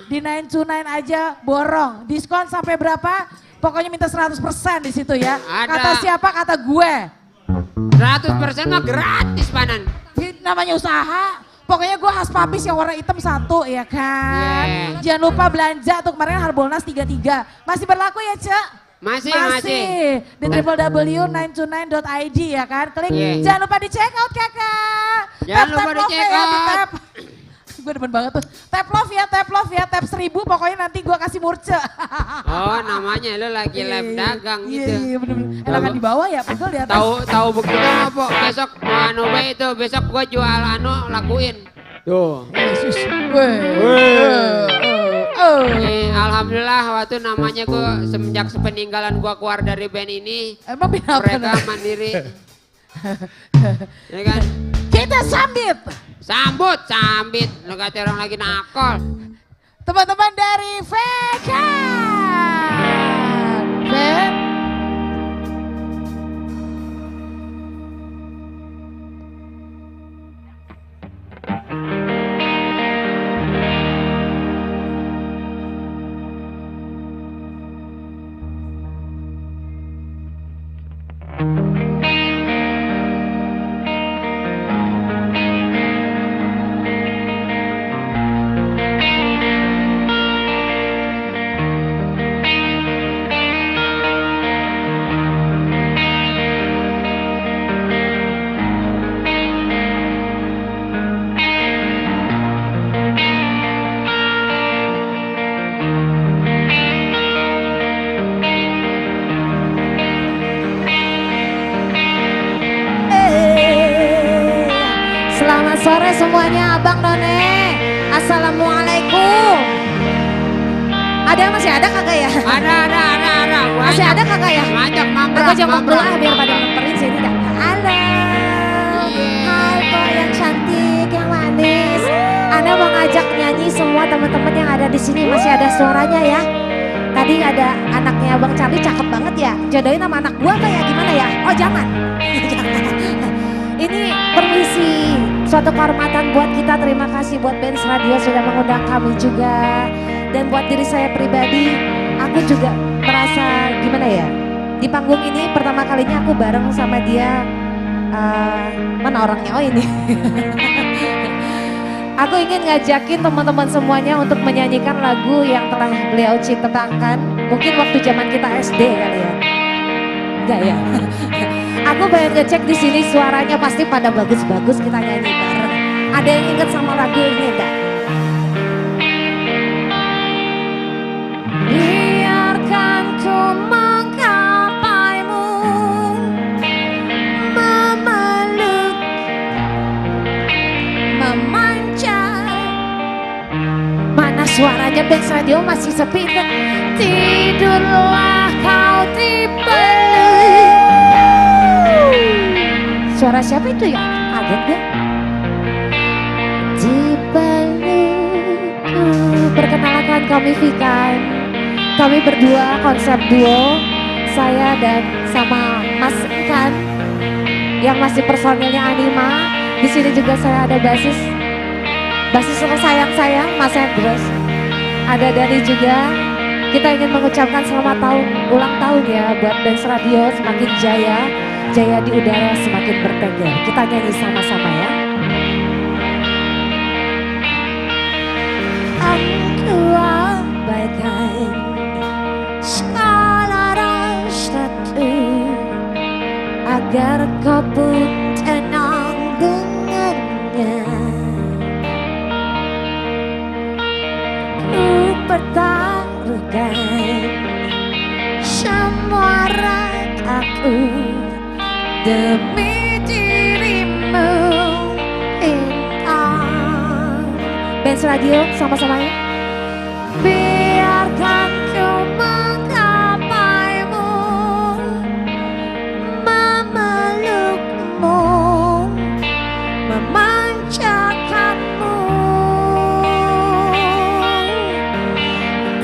Di 929 aja borong, diskon sampai berapa? Pokoknya minta 100% di situ ya. Ada. Kata siapa? Kata gue. 100% mah gratis panan. Ini namanya usaha. Pokoknya gue khas papis yang warna hitam 1 ya kan. Jangan lupa belanja tuh kemarin Harbolnas 33. Masih berlaku ya Cek? Masih. Di www.929.id ya kan. Klik jangan lupa di check out kakak. Jangan lupa di check out. gue demen banget tuh. Tap love ya, tap 1000 pokoknya nanti gue kasih murce. Oh namanya lu lagi live dagang gitu. Iya bener-bener. Enakan di bawah ya, pegel di atas. Tahu begitu apa? Besok anu bae itu, besok gue jual anu lakuin. Tuh. Yesus. Alhamdulillah waktu namanya gue semenjak sepeninggalan gue keluar dari band ini. Emang mereka mandiri. Ya kan? Kita sambit. Sambit. Lu kata orang lagi nakal. Teman-teman dari Vegan. Selamat sore semuanya, Abang None. Assalamualaikum. Masih ada kagak ya? Ada. Masih ada kagak ya? Ngajak Aku jemput belah biar pada ngemperin sini dah. Halo. Hai kok yang cantik, yang manis. Ana mau ngajak nyanyi semua teman-teman yang ada di sini, masih ada suaranya ya. Tadi ada anaknya Bang Charlie cakep banget ya. Jodohin sama anak gua apa ya gimana ya? Oh jangan. Ini permisi, suatu kehormatan buat kita. Terima kasih buat Benz Radio sudah mengundang kami juga. Dan buat diri saya pribadi, aku juga merasa gimana ya. Di panggung ini pertama kalinya aku bareng sama dia. Mana orangnya? Oh ini. Aku ingin ngajakin teman-teman semuanya untuk menyanyikan lagu yang telah beliau ciptakan. Mungkin waktu zaman kita SD kali ya. Enggak ya. Aku pengen ngecek di sini suaranya pasti pada bagus-bagus, kita nyanyi bareng. Ada yang inget sama lagu ini enggak? Biarkan ku menggapaimu, memeluk, memanjat. Mana suaranya Benz Radio masih sepi. Tidurlah kau dipeluk. Suara siapa itu ya? Kaget deh. Dipelukku. Perkenalkan kami Vikan. Kami berdua konsep duo. Saya dan sama Mas Ikan yang masih personilnya Anima. Di sini juga saya ada basis sayang Mas Hendros. Ada Dani juga. Kita ingin mengucapkan selamat ulang tahun ya buat Benz Radio, semakin jaya di udara, semakin bertengger. Kita nyanyi sama-sama ya. Aku abaikan segala rasaku agar kau pun tenang dengannya. Ku pertaruhkan semua ragaku demi dirimu intan. Benz Radio sama-sama ya. Biarkan ku menggapaimu, memelukmu, memanjakanmu.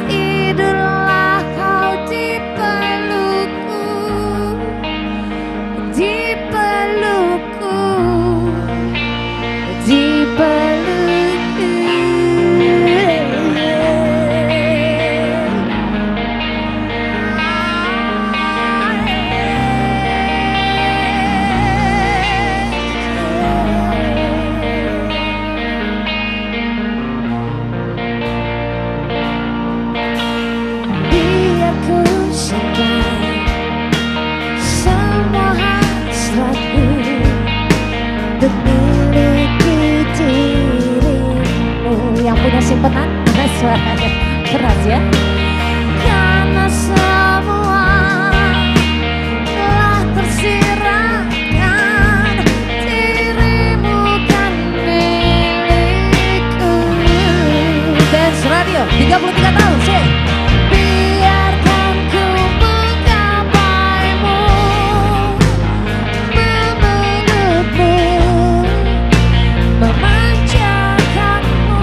Tidurlah kau dipelukku, dipelukku, dipelukku. keras ya. Karena semua telah tersirahkan, dirimu kan milikku. Dance Radio 33 tahun sih. Biarkan ku menggapaimu, memelukmu, memanjakanmu.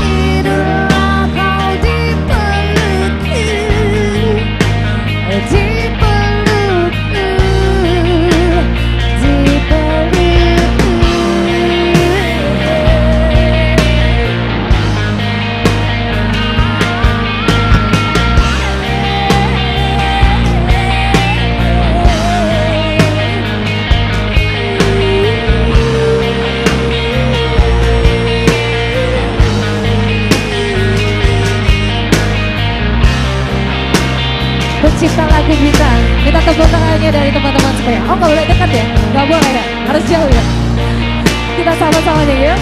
Tidurlah kau di pelukku, di pelukku, di pelukku. Pencipta lagu kita, minta tepuk tangannya dari teman-teman semua. Oh nggak boleh dekat ya, nggak boleh ya, harus jauh ya. Kita sama-sama nih ya.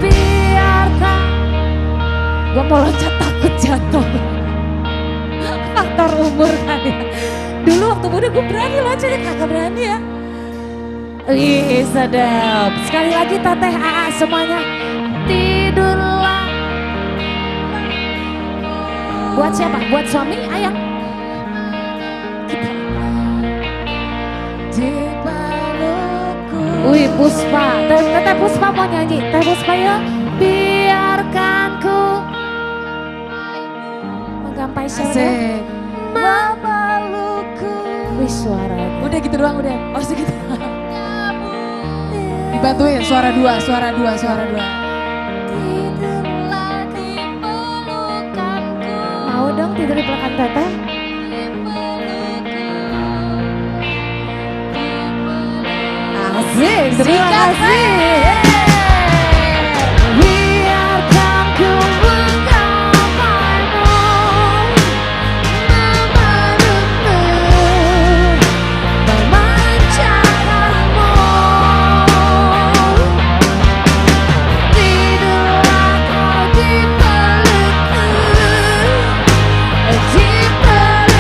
Biarkan, gue mau loncat takut jatuh. Faktor umur kan ya. Dulu waktu muda gue berani loncatnya, kagak berani ya. Ih sedap. Sekali lagi Teteh AA semuanya. Tidurlah. Buat siapa? Buat suami, ayah. Di pelukku. Wih Puspa, Teteh Puspa mau nyanyi. Teh Puspa ya. Biarkan ku menggapai Asik. memelukku. Wih suara. Udah gitu doang udah. Oh segitu. Dibantuin suara dua. Tidurlah di pelukanku. Mau dong tidur di pelukan Teteh? Asik, terima kasih. Biarkan ku menggapaimu, memelukmu, memanjakanmu. Tidurlah kau di pelukku, di pelukku, di pelukku.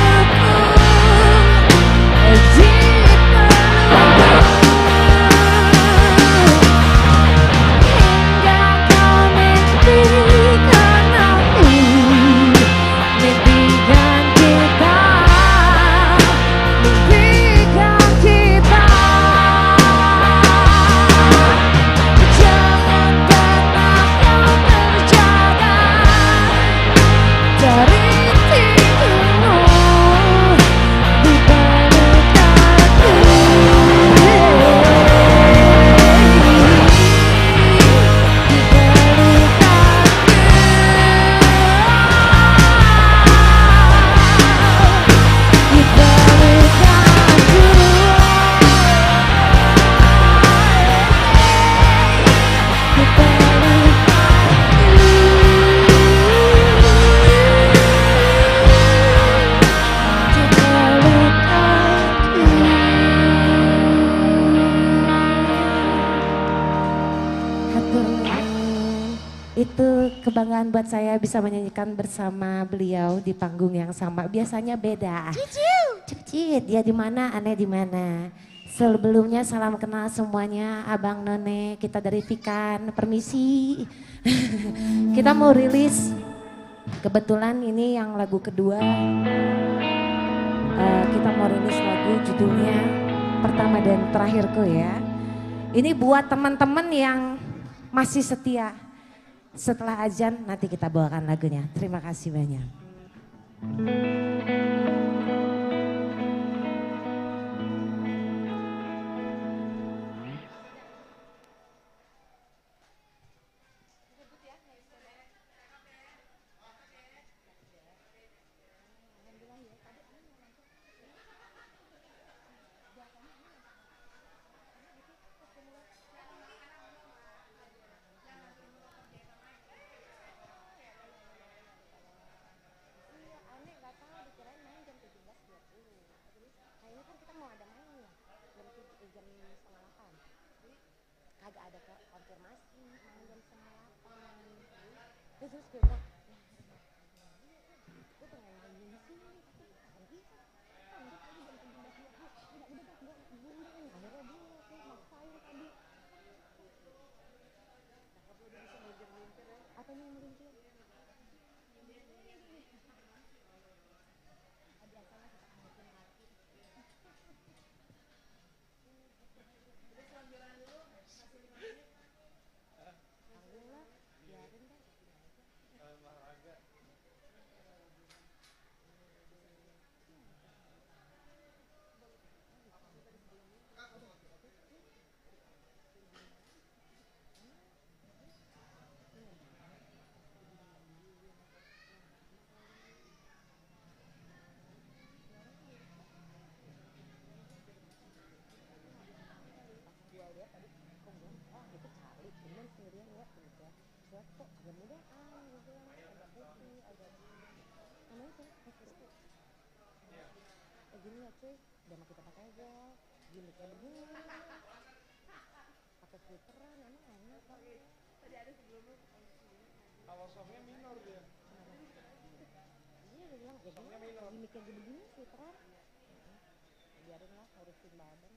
Itu kebanggaan buat saya bisa menyanyikan bersama beliau di panggung yang sama. Biasanya beda. Cicit, dia di mana, aneh di mana. Sebelumnya salam kenal semuanya, Abang None, kita dari Vikan, permisi. Kita mau rilis, kebetulan ini yang lagu kedua. Kita mau rilis lagu judulnya Pertama dan Terakhirku ya. Ini buat teman-teman yang masih setia. Setelah azan nanti kita bawakan lagunya. Terima kasih banyak. Agak ada konfirmasi malam jam 9. Terus gue bilang, gue pengen main di sini, tapi bisa. Akhirnya dia maksain tadi. Apa yang melintir? Gini ya cuy, udah mau kita pakai aja gimmicknya begini pakai filteran, emang enak kok. Tadi ada sebelumnya Kalau songnya minor dia. Iya dia bilang, ya gimana gimmicknya begini filteran biarin lah, urusin badan.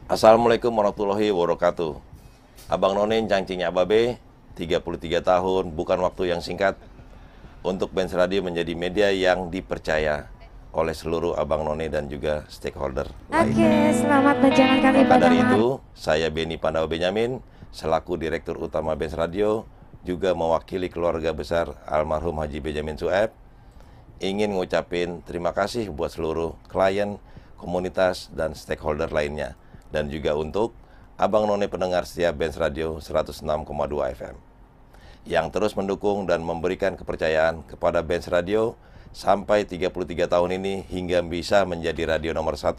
Assalamualaikum warahmatullahi wabarakatuh. Abang None Cangcing Ababe, 33 tahun, bukan waktu yang singkat untuk Benz Radio menjadi media yang dipercaya oleh seluruh Abang None dan juga stakeholder Oke, selamat menjalankan Maka ibadah. dari itu, saya Benny Pandawa Benyamin, selaku Direktur Utama Benz Radio, juga mewakili keluarga besar almarhum Haji Benyamin Sueb, ingin ngucapin terima kasih buat seluruh klien, komunitas, dan stakeholder lainnya. Dan juga untuk Abang None pendengar setia Benz Radio 106,2 FM yang terus mendukung dan memberikan kepercayaan kepada Benz Radio sampai 33 tahun ini hingga bisa menjadi radio nomor 1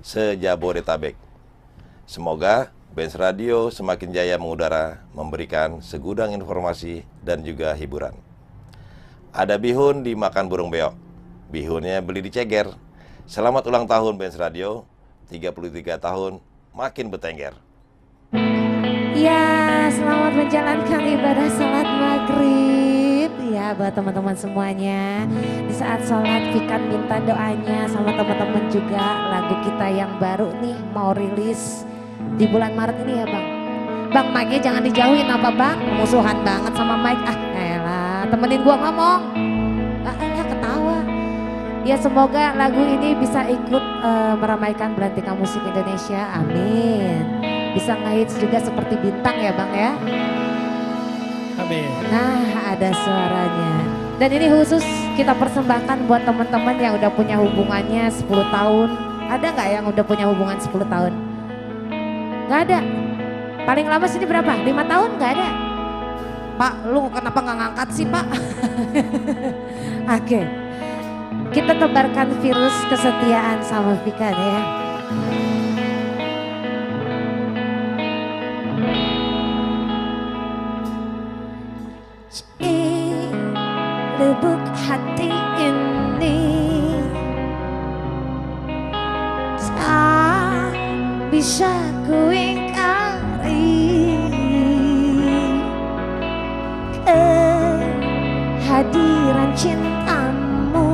se-Jabodetabek. Semoga Benz Radio semakin jaya mengudara, memberikan segudang informasi dan juga hiburan. Ada bihun dimakan burung beok, bihunnya beli di Ceger. Selamat ulang tahun Benz Radio, 33 tahun, makin bertengger. Ya, selamat menjalankan ibadah salat maghrib. Ya, buat teman-teman semuanya. Di saat sholat, Fikan minta doanya sama teman-teman juga. Lagu kita yang baru nih mau rilis di bulan Maret ini ya Bang. Bang, mic-nya jangan dijauhin apa Bang? Musuhan banget sama mic. Ah, elah, temenin gua ngomong. Ah, elah ketawa. Ya semoga lagu ini bisa ikut meramaikan belantika musik Indonesia, amin. Bisa ngehits juga seperti Bintang ya Bang ya. Amin. Nah ada suaranya. Dan ini khusus kita persembahkan buat teman-teman yang udah punya hubungannya 10 tahun. Ada nggak yang udah punya hubungan 10 tahun? Nggak ada? Paling lama sini berapa? 5 tahun nggak ada? Pak lu kenapa nggak ngangkat sih Pak? Oke. Kita tebarkan virus kesetiaan sama Fikan ya. Lubuk hati ini bisa ku ingkari kehadiran cintamu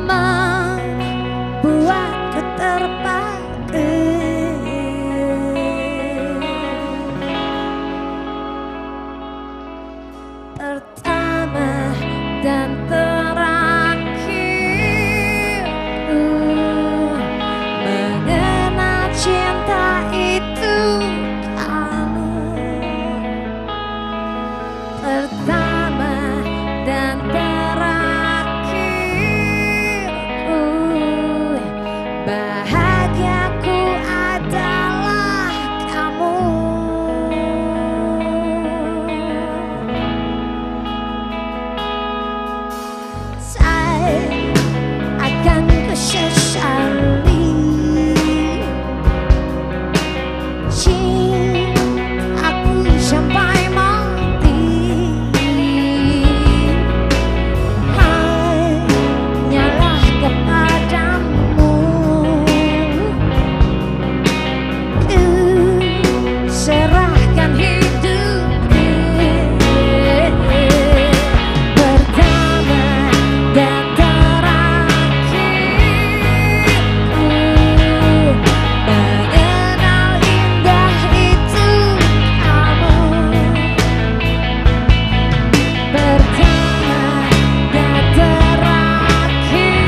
membuatku terpaku. Pertama dan terakhir mengenal cinta itu kamu. Pertama dan terakhir bahagiaku adalah kamu. Akan kusesali cintaku sampai mati. Hanyalah kepadamu ku serahkan hidupku. Pertama dan mengenal indah itu kamu. Pertama dan terakhir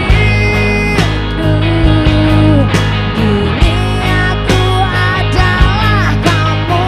duniaku adalah kamu.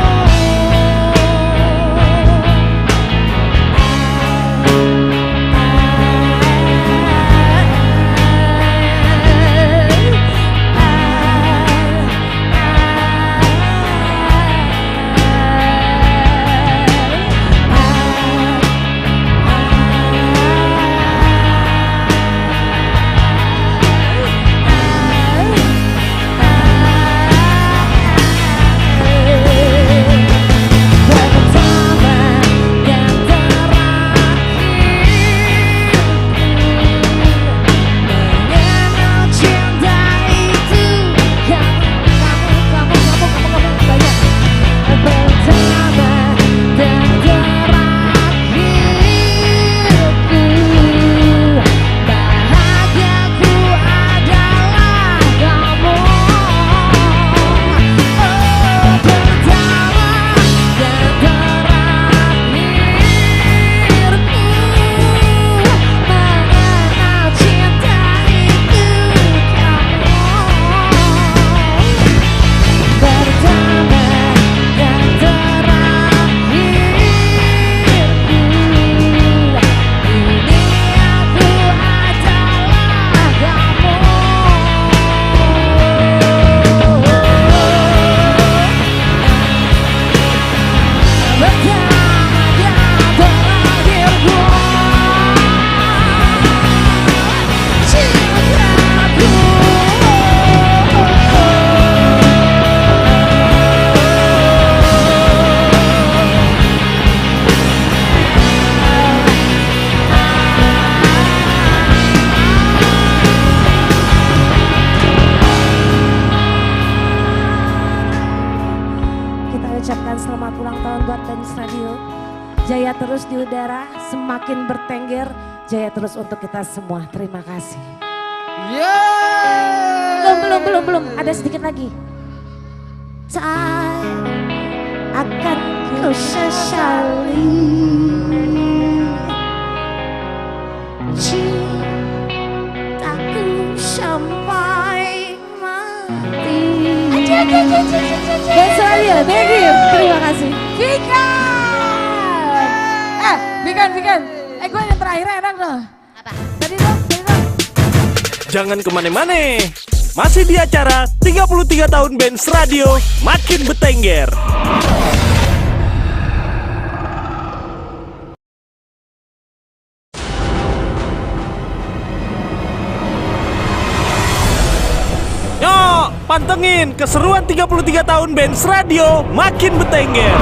Selamat ulang tahun buat Benz Radio. Jaya terus di udara, semakin bertengger, jaya terus untuk kita semua. Terima kasih. Belum, ada sedikit lagi. Tak akan ku sesali cintaku sampai mati. Benz Radio, thank you. Terima kasih. Vikan. Gue yang terakhir enak loh. Apa? Tadi dong. Jangan kemana-mana. Masih di acara 33 tahun Benz Radio, makin bertengger. Yuk, pantengin keseruan 33 tahun Benz Radio, makin bertengger.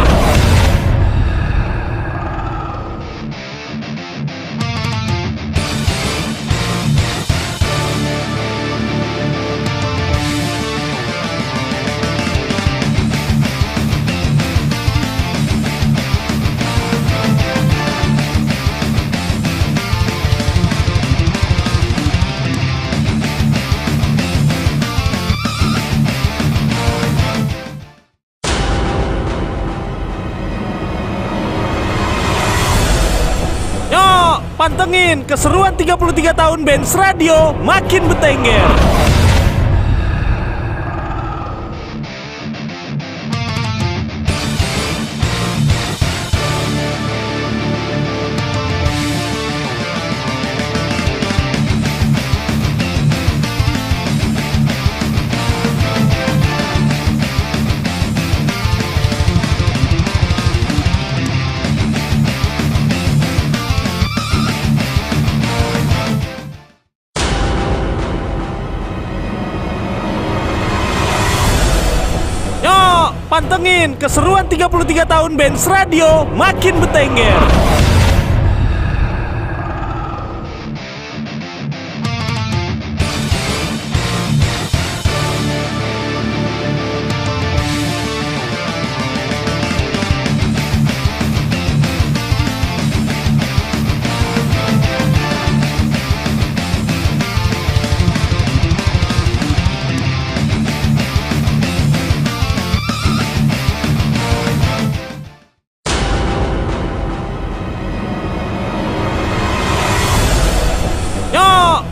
pantengin keseruan 33 tahun Benz Radio makin bertengger. Pantengin keseruan 33 tahun Benz Radio makin bertengger.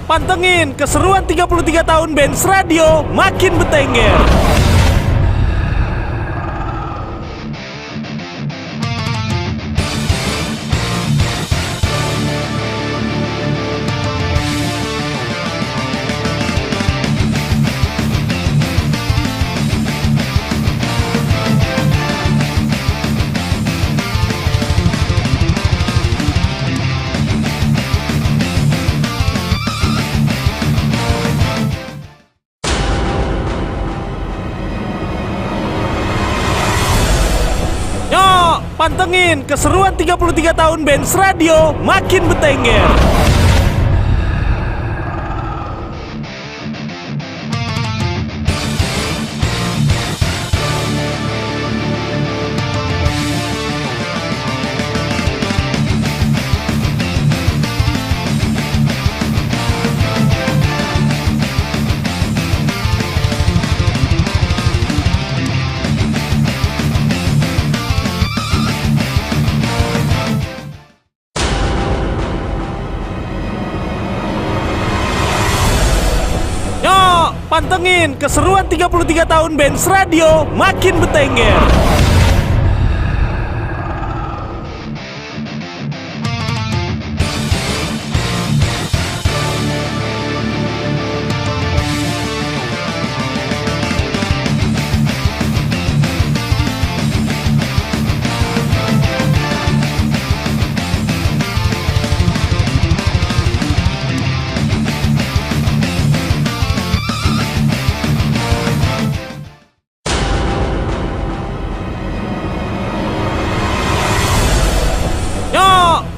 Pantengin keseruan 33 tahun Benz Radio makin bertengger. Pantengin keseruan 33 tahun Benz Radio makin bertengger. Pantengin keseruan 33 tahun Benz Radio makin bertengger.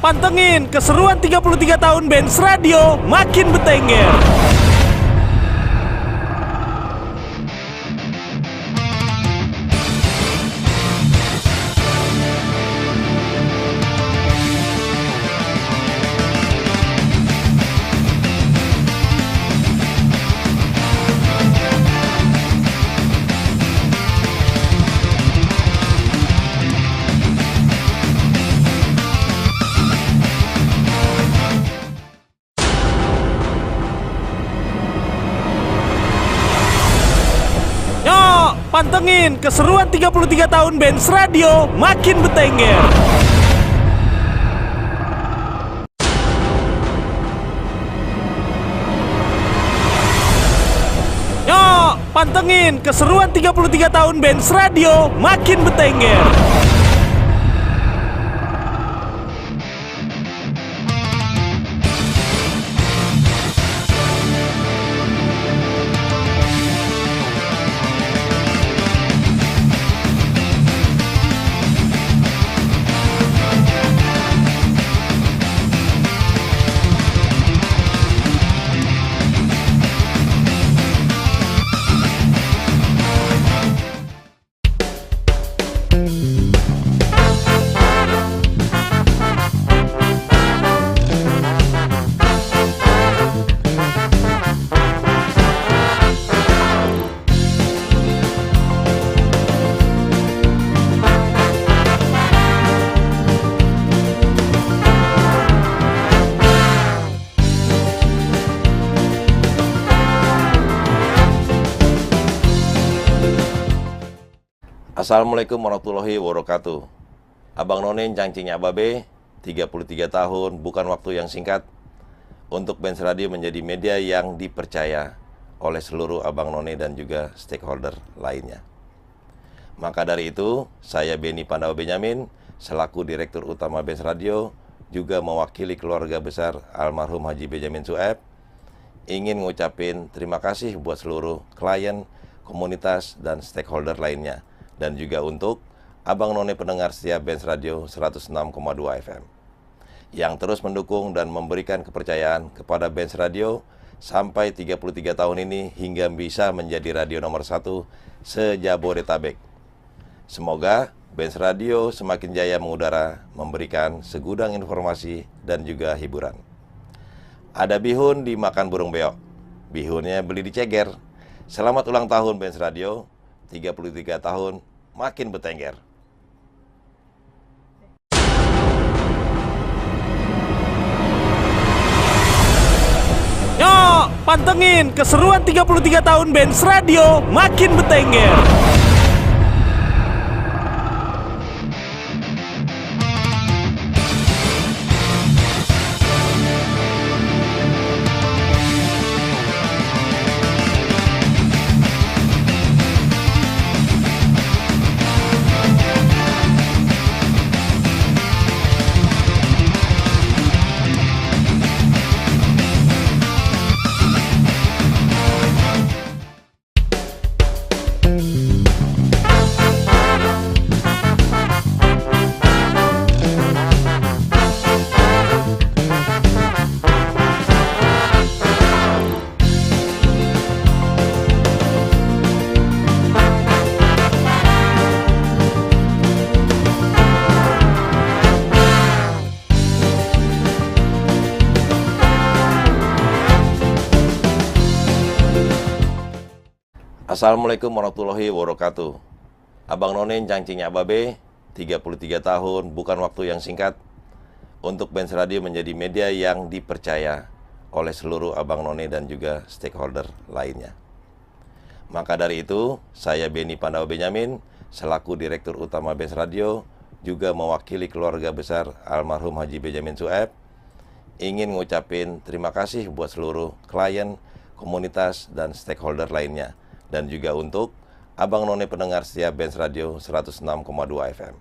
Pantengin keseruan 33 tahun Benz Radio makin bertengger. Pantengin keseruan 33 tahun Benz Radio makin bertengger. Yo, pantengin keseruan 33 tahun Benz Radio makin bertengger. Assalamualaikum warahmatullahi wabarakatuh. Abang None Cangcing Ababe, 33 tahun, bukan waktu yang singkat untuk Benz Radio menjadi media yang dipercaya oleh seluruh Abang None dan juga stakeholder lainnya. Maka dari itu, saya Benny Pandawa Benyamin, selaku Direktur Utama Benz Radio, juga mewakili keluarga besar almarhum Haji Benyamin Sueb, ingin ngucapin terima kasih buat seluruh klien, komunitas, dan stakeholder lainnya. Dan juga untuk Abang None pendengar setia Benz Radio 106,2 FM yang terus mendukung dan memberikan kepercayaan kepada Benz Radio sampai 33 tahun ini hingga bisa menjadi radio nomor 1 se-Jabodetabek. Semoga Benz Radio semakin jaya mengudara, memberikan segudang informasi dan juga hiburan. Ada bihun dimakan burung beok, bihunnya beli di ceger. Selamat ulang tahun Benz Radio, 33 tahun, makin bertengger. Yuk, pantengin keseruan 33 tahun Benz Radio makin bertengger. Assalamualaikum warahmatullahi wabarakatuh. Abang None Cangcing Ababe, 33 tahun, bukan waktu yang singkat untuk Benz Radio menjadi media yang dipercaya oleh seluruh Abang None dan juga stakeholder lainnya. Maka dari itu, saya Benny Pandawa Benyamin, selaku Direktur Utama Benz Radio, juga mewakili keluarga besar almarhum Haji Benyamin Sueb, ingin ngucapin terima kasih buat seluruh klien, komunitas, dan stakeholder lainnya. Dan juga untuk Abang None pendengar setia Benz Radio 106,2 FM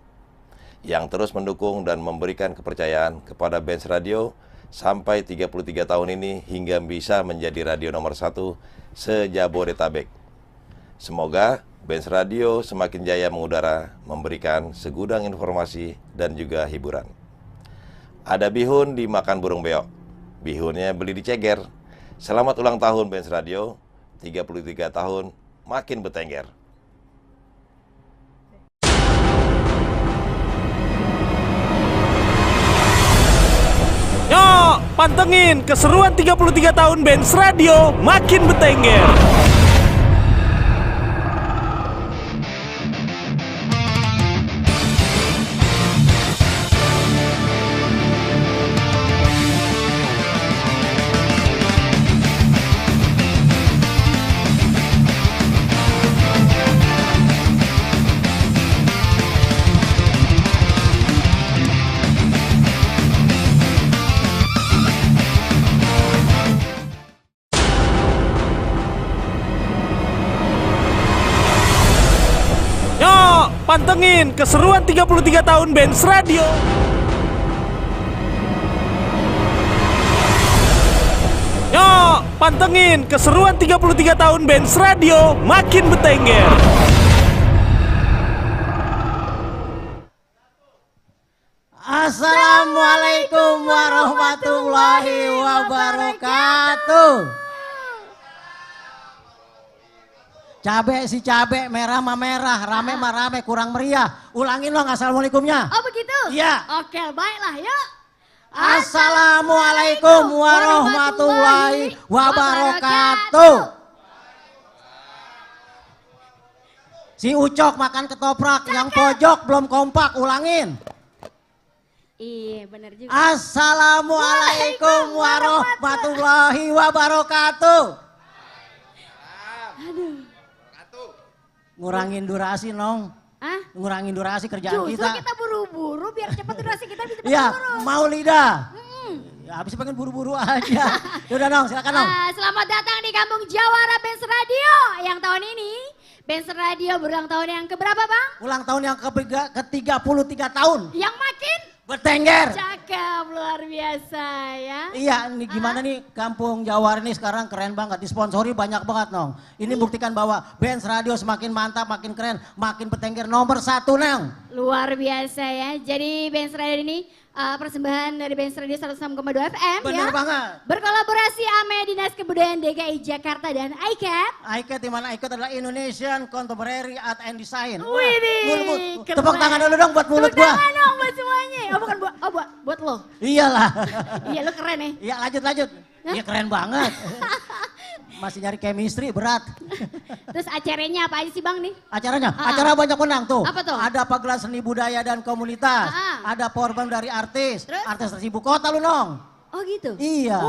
yang terus mendukung dan memberikan kepercayaan kepada Benz Radio sampai 33 tahun ini hingga bisa menjadi radio nomor 1 se-Jabodetabek. Semoga Benz Radio semakin jaya mengudara, memberikan segudang informasi dan juga hiburan. Ada bihun dimakan burung beok, bihunnya beli di ceger. Selamat ulang tahun Benz Radio, 33 tahun, makin bertengger. Yuk, pantengin keseruan 33 tahun Benz Radio makin bertengger. Pantengin keseruan 33 tahun Benz Radio. Yuk, pantengin keseruan 33 tahun Benz Radio makin bertengger. Assalamualaikum warahmatullahi wabarakatuh. Cabe si cabe, merah mah merah, rame mah rame, kurang meriah. Ulangin dong assalamualaikumnya. Oh begitu? Iya. Oke baiklah yuk. Assalamualaikum warahmatullahi wabarakatuh. Si Ucok makan ketoprak, yang pojok belum kompak, ulangin. Iya benar juga. Assalamualaikum warahmatullahi wabarakatuh. Aduh. Ngurangin durasi nong. Hah? Ngurangin durasi kerjaan Justru kita. kita buru-buru biar cepat durasi kita bisa cepat Iya, turun. mau lidah. Ya, habis pengen buru-buru aja. Yaudah Nong, silakan Nong. Selamat datang di Kampung Jawara Benz Radio yang tahun ini. Benz Radio berulang tahun yang keberapa Bang? Ulang tahun yang ke-33 tahun. Yang makin bertengger. Cakep, luar biasa ya. Iya, ini gimana nih Kampung Jawara ini sekarang keren banget. Disponsori banyak banget Nong. Ini buktikan bahwa Benz Radio semakin mantap, makin keren, makin bertengger nomor 1 Nong. Luar biasa ya. Jadi Benz Radio ini persembahan dari Benz Radio 106,2 FM Bener ya. banget. Berkolaborasi sama Dinas Kebudayaan DKI Jakarta dan ICAT. ICAT di mana ICAT adalah Indonesian Contemporary Art and Design. Widih, keren. Tepuk tangan dulu dong buat mulut Tepuk gua. tangan dong buat semuanya. Oh bukan buat lo. Iyalah. Iya lo keren ya. Iya lanjut. Iya keren banget. Masih nyari chemistry berat. Terus acaranya apa aja sih Bang nih? Acaranya, acara banyak menang tuh. Apa tuh? Ada pagelaran seni budaya dan komunitas. Ada perform dari artis. Artis ibu kota lu Nong. Oh gitu? Iya.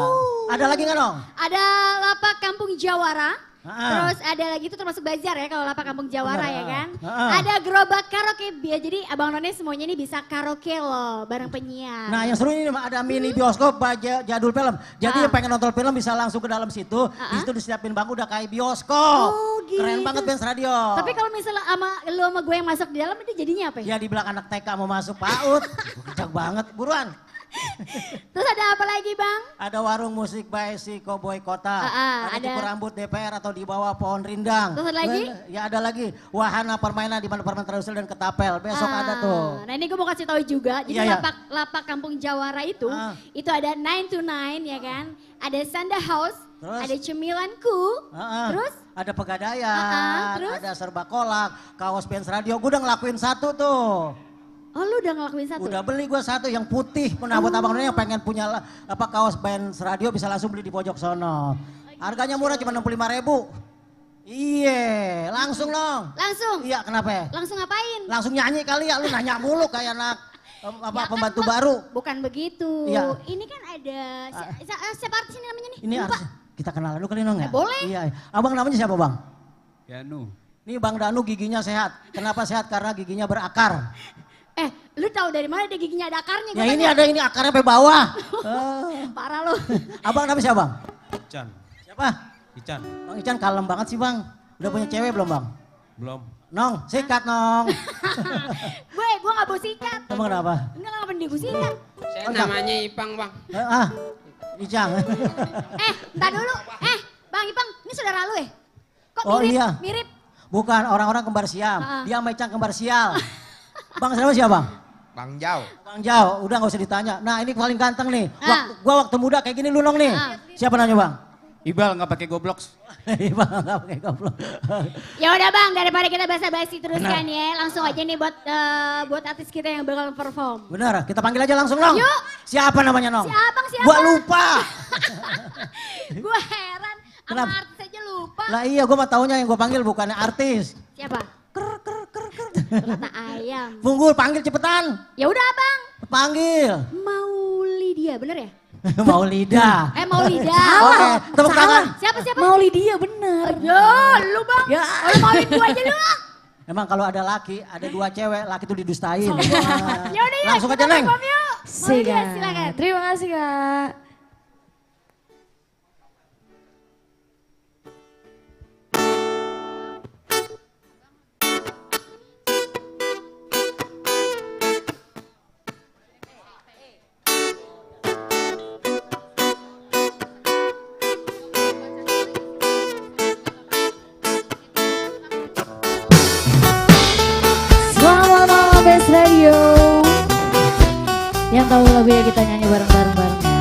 Ada lagi nggak Nong? Ada lapak Kampung Jawara. Terus ada lagi itu termasuk bazar ya kalau lapak Kampung Jawara ya kan. Ada gerobak karaoke ya, jadi Abang None semuanya ini bisa karaoke loh bareng penyiar. Nah yang seru ini ada mini bioskop jadul film. Jadi yang pengen nonton film bisa langsung ke dalam situ. Di situ disiapin bangku udah kayak bioskop. Gitu. Keren banget Benz Radio. Tapi kalau misalnya lu sama gue yang masuk di dalam itu jadinya apa ya? Ya dibilang anak TK mau masuk PAUD. Kencang banget buruan. Terus ada apa lagi Bang? Ada warung musik by si Cowboy Kota. Ada cukur rambut DPR atau di bawah pohon rindang. Terus ada lagi? Ya ada lagi wahana permainan di mana permainan tradisional dan ketapel. Besok ada tuh. Nah ini gue mau kasih tahu juga. Jadi Iya. lapak Kampung Jawara itu ada 9 to 9 ya kan. Ada Sanda House, Terus? ada Cemilanku, terus Ada pegadaian, terus? ada serba kolak, kaos Benz Radio. Gue udah ngelakuin satu tuh. Oh lu udah ngelakuin satu? Udah beli gue satu yang putih. Buat abang None yang pengen punya kaos Benz Radio bisa langsung beli di pojok sono. Harganya murah cuma 65.000. Iya, langsung dong. Langsung? Iya, kenapa ya? Langsung ngapain? Langsung nyanyi kali ya, lu nanya mulu kayak anak pembantu baru. Bukan begitu. Iya. Ini kan ada siapa artis ini namanya nih? Ini Lupa. harus kita kenalan dulu kali Nong ya? Boleh. Iya. Abang namanya siapa Bang? Danu. Ini Bang Danu giginya sehat. Kenapa sehat? Karena giginya berakar. Lu tahu dari mana ada giginya ada akarnya? Ya ini ada ini akarnya sampai bawah. Parah lu. Abang namanya siapa Bang? Ican. Siapa? Ican. Bang Ican kalem banget sih Bang. Udah punya cewek belum Bang? Belum. Nong, sikat Nong. Gue gak mau sikat. Kamu kenapa? Enggak ngapain dia gue sikat. Saya namanya Ipang Bang. Icang. Entar dulu. Bang Ipang, ini saudara lu ya? Kok Oh mirip? iya. Mirip. Bukan, orang-orang kembar siam. Dia sama Icang kembar sial. Bang siapa siapa Bang? Bang Jau. Bang Jau, udah gak usah ditanya. Nah ini paling ganteng nih. Gua waktu muda kayak gini lu Nong nih. Siapa nanya Bang? Ibal nggak pakai goblok. Ibal nggak pakai goblok. Ya udah Bang, daripada kita basa-basi terus Benar. kan ya, langsung aja nih buat artis kita yang bakal perform. Bener, kita panggil aja langsung Nong. Yuk. Siapa namanya Nong? Siapa? Gua lupa. Gue heran, sama Kenapa? artis aja lupa. Lah iya, gua mah taunya yang gua panggil bukannya artis. Siapa? Kata ayam. Punggul, panggil cepetan. Ya udah Bang. Panggil. Mau Lydia, bener ya? Mau lidah. Mau Lydia. Oke, tepuk tangan. Siapa? Mau Lydia bener. Ya, lu Bang. Ya. Lu mauin gue aja lu. Emang kalau ada laki, ada dua cewek, laki itu didustain. Ya udah ya. Langsung aja Neng. Mau Lydia, silakan. Terima kasih Kak. Selamat malam Benz Radio. Yang tahu lagu ya kita nyanyi bareng-bareng ya.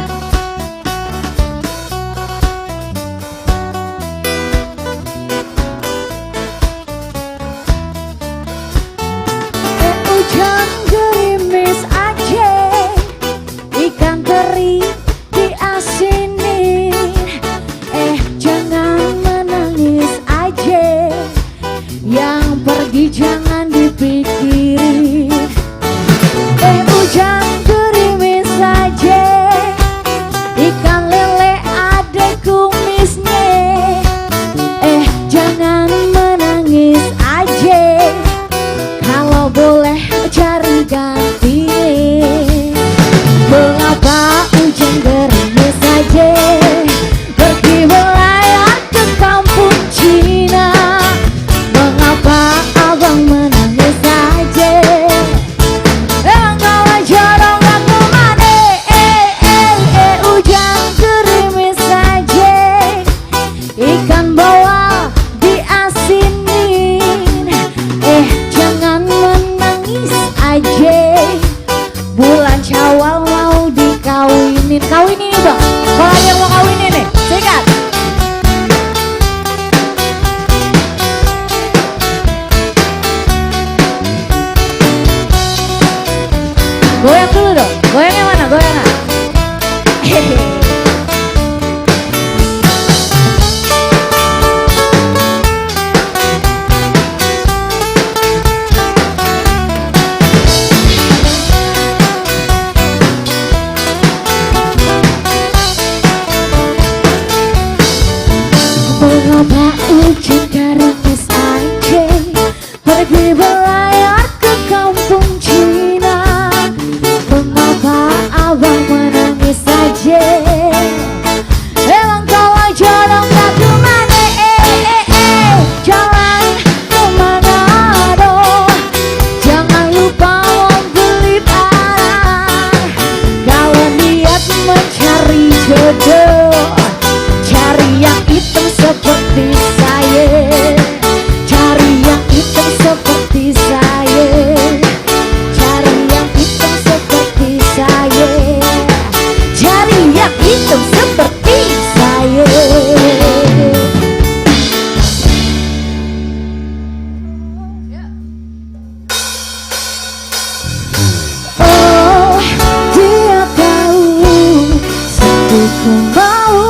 sungguh ku mau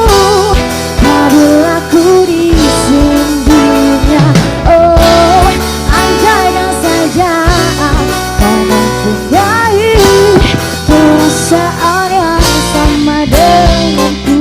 apabila ku disindirnya. Oh, andaikan saja kau mempunyai perasaan yang sama denganku.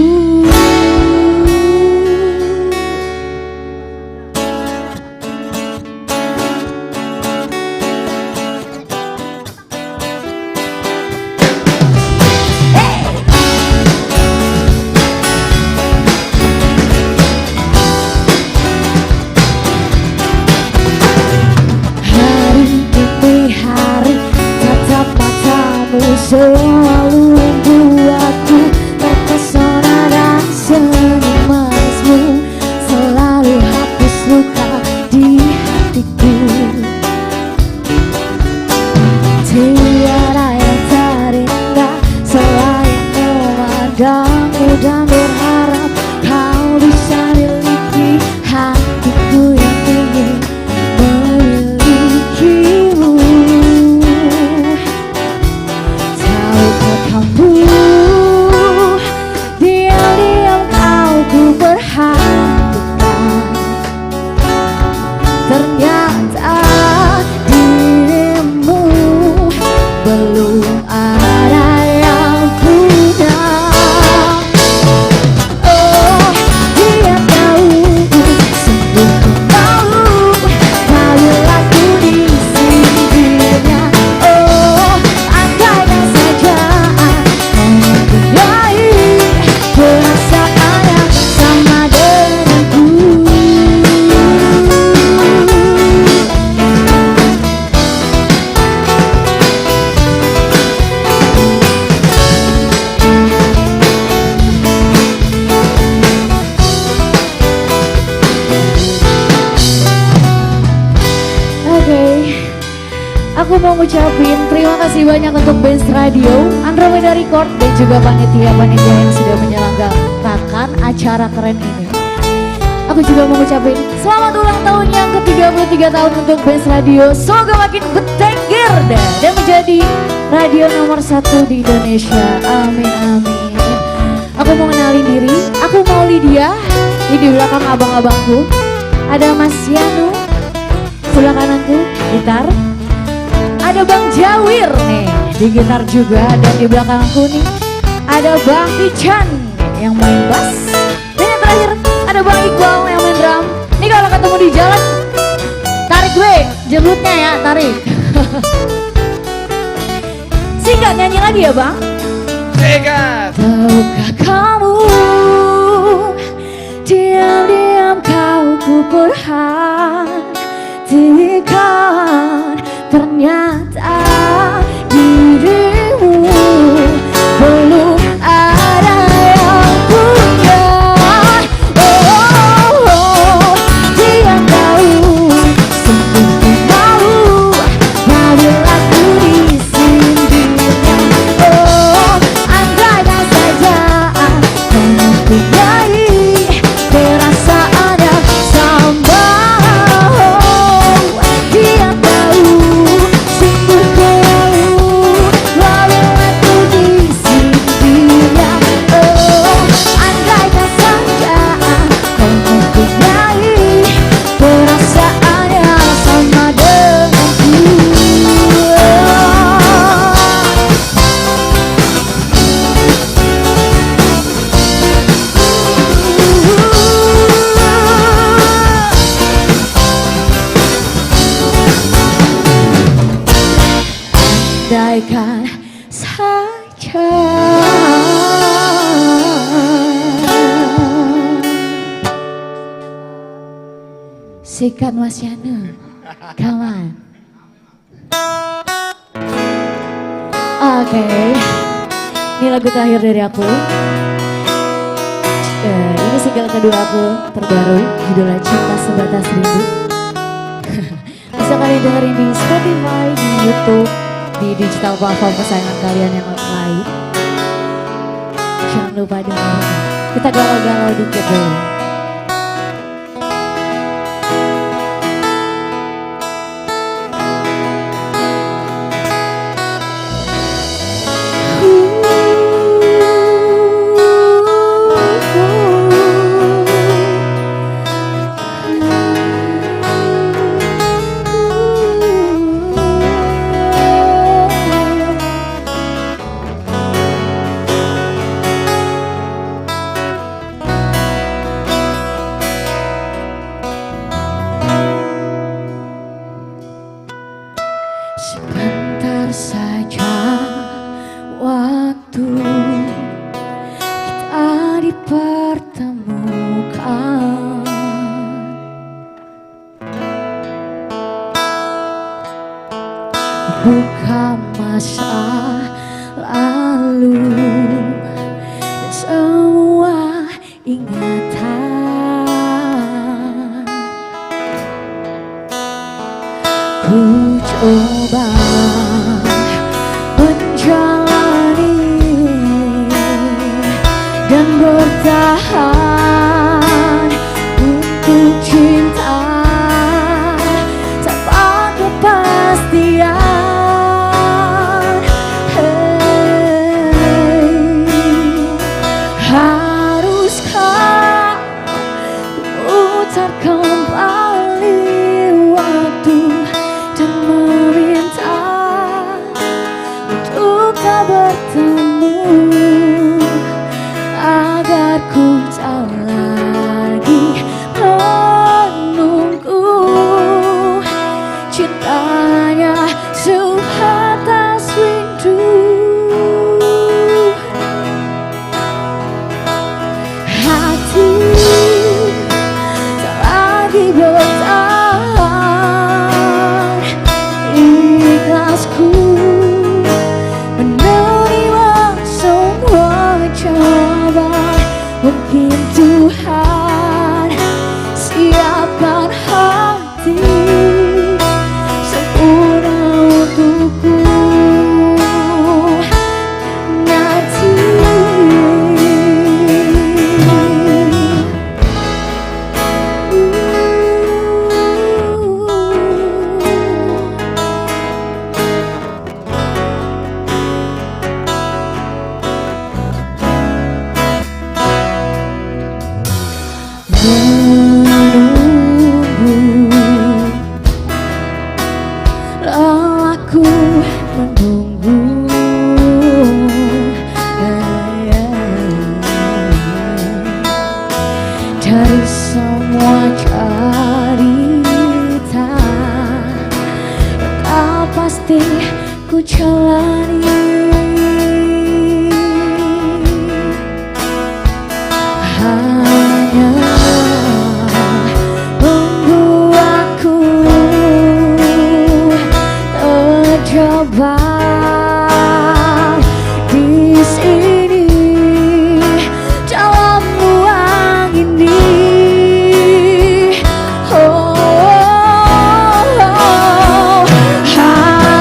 Selalu membuatku terpesona dan senyum manismu selalu hapus luka di hatiku. Tiada yang terindah selain memandangmu dan berharap kau bisa miliki hatiku yang ingin memilikimu. Kamu diam-diam kau ku perhatikan, ternyata dirimu belum ada yang punya. Oh, dia tahu sungguh ku tahu apabila ku disindirnya. Oh, andaikan saja perasaan yang sama denganku. Oke, aku mau ngucapin terima kasih banyak untuk Benz Radio, Andromeda Record, dan juga panitia-panitia yang sudah menyelenggarakan acara keren ini. Aku juga mau ngucapin selamat ulang tahun yang ke-33 tahun untuk Benz Radio. Semoga makin bertengger dan menjadi radio nomor 1 di Indonesia. Amin, amin. Aku mau kenalin diri, aku mau Lydia. Di belakang abang-abangku ada Mas Yanu, sebelah kananku gitar. Ada Bang Jawir nih di gitar juga, dan di belakangku nih ada Bang Ican yang main bass, dan yang terakhir ada Bang Iqbal yang main drum. Nih kalau ketemu di jalan tarik gue jemputnya ya, tarik. Singkat nyanyi lagi ya Bang. Singkat. Tahukah kamu diam-diam kau ku perhatikan, ternyata dirimu belum ada yang punya. Oh, dia tahu sungguh ku malu apabila ku disindirnya. Oh, andaikan saja kau mempunyai perasaan yang sama. Dia tahu sungguh ku malu apabila ku disindirnya. Oh, andaikan saja kau mempunyai perasaan yang sama denganku. Andaikan saja. Sikat Mas Yanu, come on. Oke, ini lagu terakhir dari aku. Ini single kedua aku terbaru, judulnya Cinta Sebatas Rindu. Bisa kalian dengerin di Spotify, di YouTube, di digital platform kesayangan kalian yang lain. Jangan lupa dengerin. Kita galau-galau dikit dulu. waktu kita dipertemukan. Bukan masa lalu dan semua ingatan. Ku coba menjalani dan bertahan untuk cinta tanpa kepastian. Haruskah putar kembali waktu dan meminta untuk tak bertemu, agar ku tak lagi menunggu cintanya sebatas rindu. Hati tak lagi bertahan, ikhlasku menerima semua cobaan. Mungkin Tuhan siapkan hati sempurna untukku nanti. Lelahku menunggu, dari semua cerita yang tak pasti ku jalani. Hanya membuatku terjebak di sini dalam ruang ini.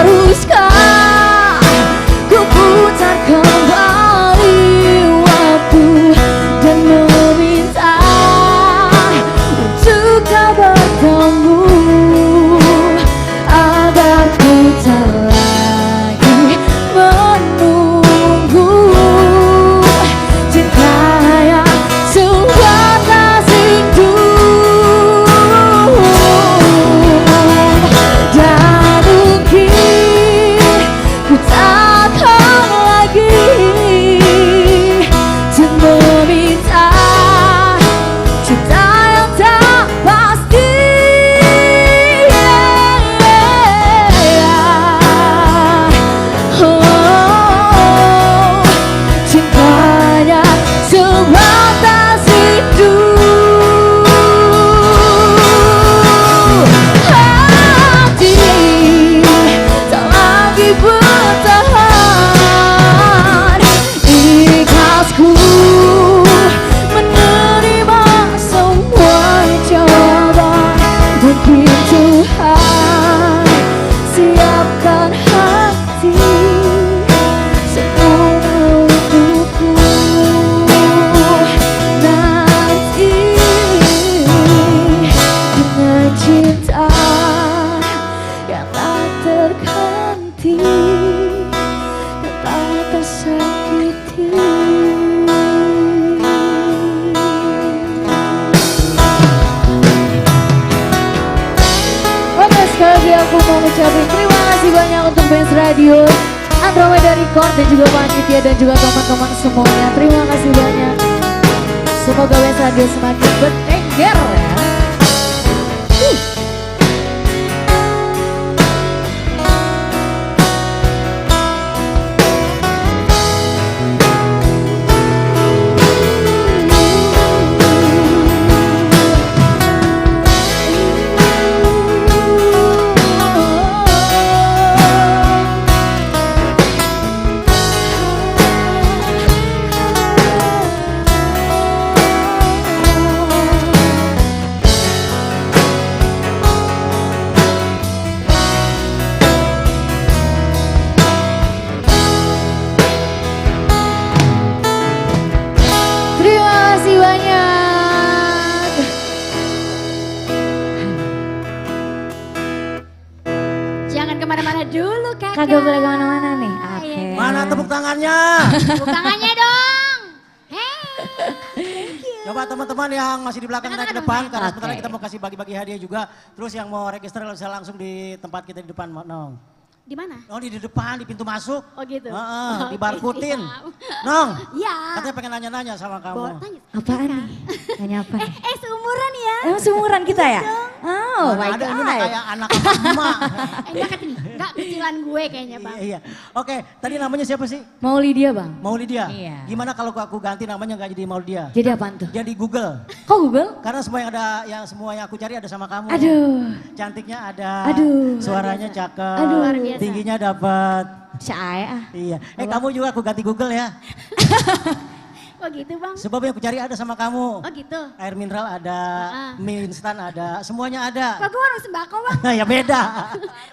Haruskah ku putar kembali waktu dan meminta untuk tak bertemu, agar ku tak lagi menunggu cinta yang sebatas rindu. Dan mungkin ku takkan lagi untuk meminta cinta yang tak pasti. Cintanya sebatas rindu. Hati tak lagi bertahan, ikhlasku menerima semua cobaan. Mungkin Tuhan siapkan hati sempurna untukku nanti, dengan cinta yang tak terganti dan tak tersakiti. Oke, sekali lagi aku mau ngucapin terima kasih banyak untuk Benz Radio, Andromeda Record dan juga panitia dan juga teman-teman semuanya. Terima kasih banyak. Semoga Benz Radio semakin bertengger ya. Kagak boleh kemana-mana nih. Oke. Mana tepuk tangannya? Tepuk tangannya dong. Coba teman-teman yang masih di belakang naik ke depan karena sebentar lagi Oke. kita mau kasih bagi-bagi hadiah juga. Terus yang mau register bisa langsung di tempat kita di depan, Nong. Di mana? Oh di depan, di pintu masuk. Oh gitu. Di barkutin. Siap. Nong, Iya. katanya pengen nanya-nanya sama kamu. Apaan nih? Tanya apa? Seumuran ya. Emang seumuran kita ya? Oh my Ada ini God. kayak anak emak. Enggak kecilan gue kayaknya bang. Iya. Oke, tadi namanya siapa sih? Maulidia bang. Maulidia. Iya. Gimana kalau aku ganti namanya nggak jadi Maulidia? Jadi apaan tuh? Jadi Google. Kok Google? Karena semua yang aku cari ada sama kamu. Aduh. Cantiknya ada. Aduh. Suaranya cakep. Aduh. Luar biasa. Tingginya dapat. Saya. Iya. Kamu juga aku ganti Google ya. Kok gitu bang? Sebab yang aku cari ada sama kamu. Oh gitu. Air mineral ada, mie instan ada, semuanya ada. Kok gue warung sembako bang? Ya beda.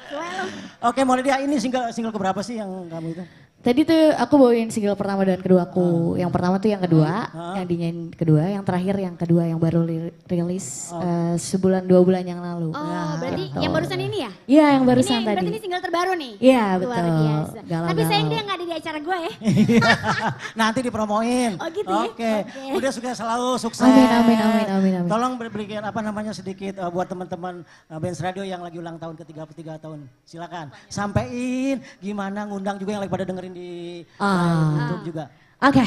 Gue lo. Oke, Maulidia, ini single keberapa sih yang kamu itu? Tadi tuh aku bawain single pertama dan kedua aku. Yang pertama tuh yang kedua, yang dinyanyiin kedua, yang terakhir yang kedua yang baru rilis sebulan 2 bulan yang lalu. Oh berarti gitu. yang barusan ini ya? Iya yang barusan ini, tadi. Berarti ini single terbaru nih? Iya Luar betul. biasa. Galau-galau. Tapi sayang dia gak ada di acara gue ya? Nanti dipromoin. Oh gitu ya? Oke. Udah selalu sukses. Amin. Tolong berikan sedikit buat teman-teman Benz Radio yang lagi ulang tahun ke-33 tahun. Silakan. Sampein gimana ngundang juga yang lagi pada dengerin di YouTube juga. Oke.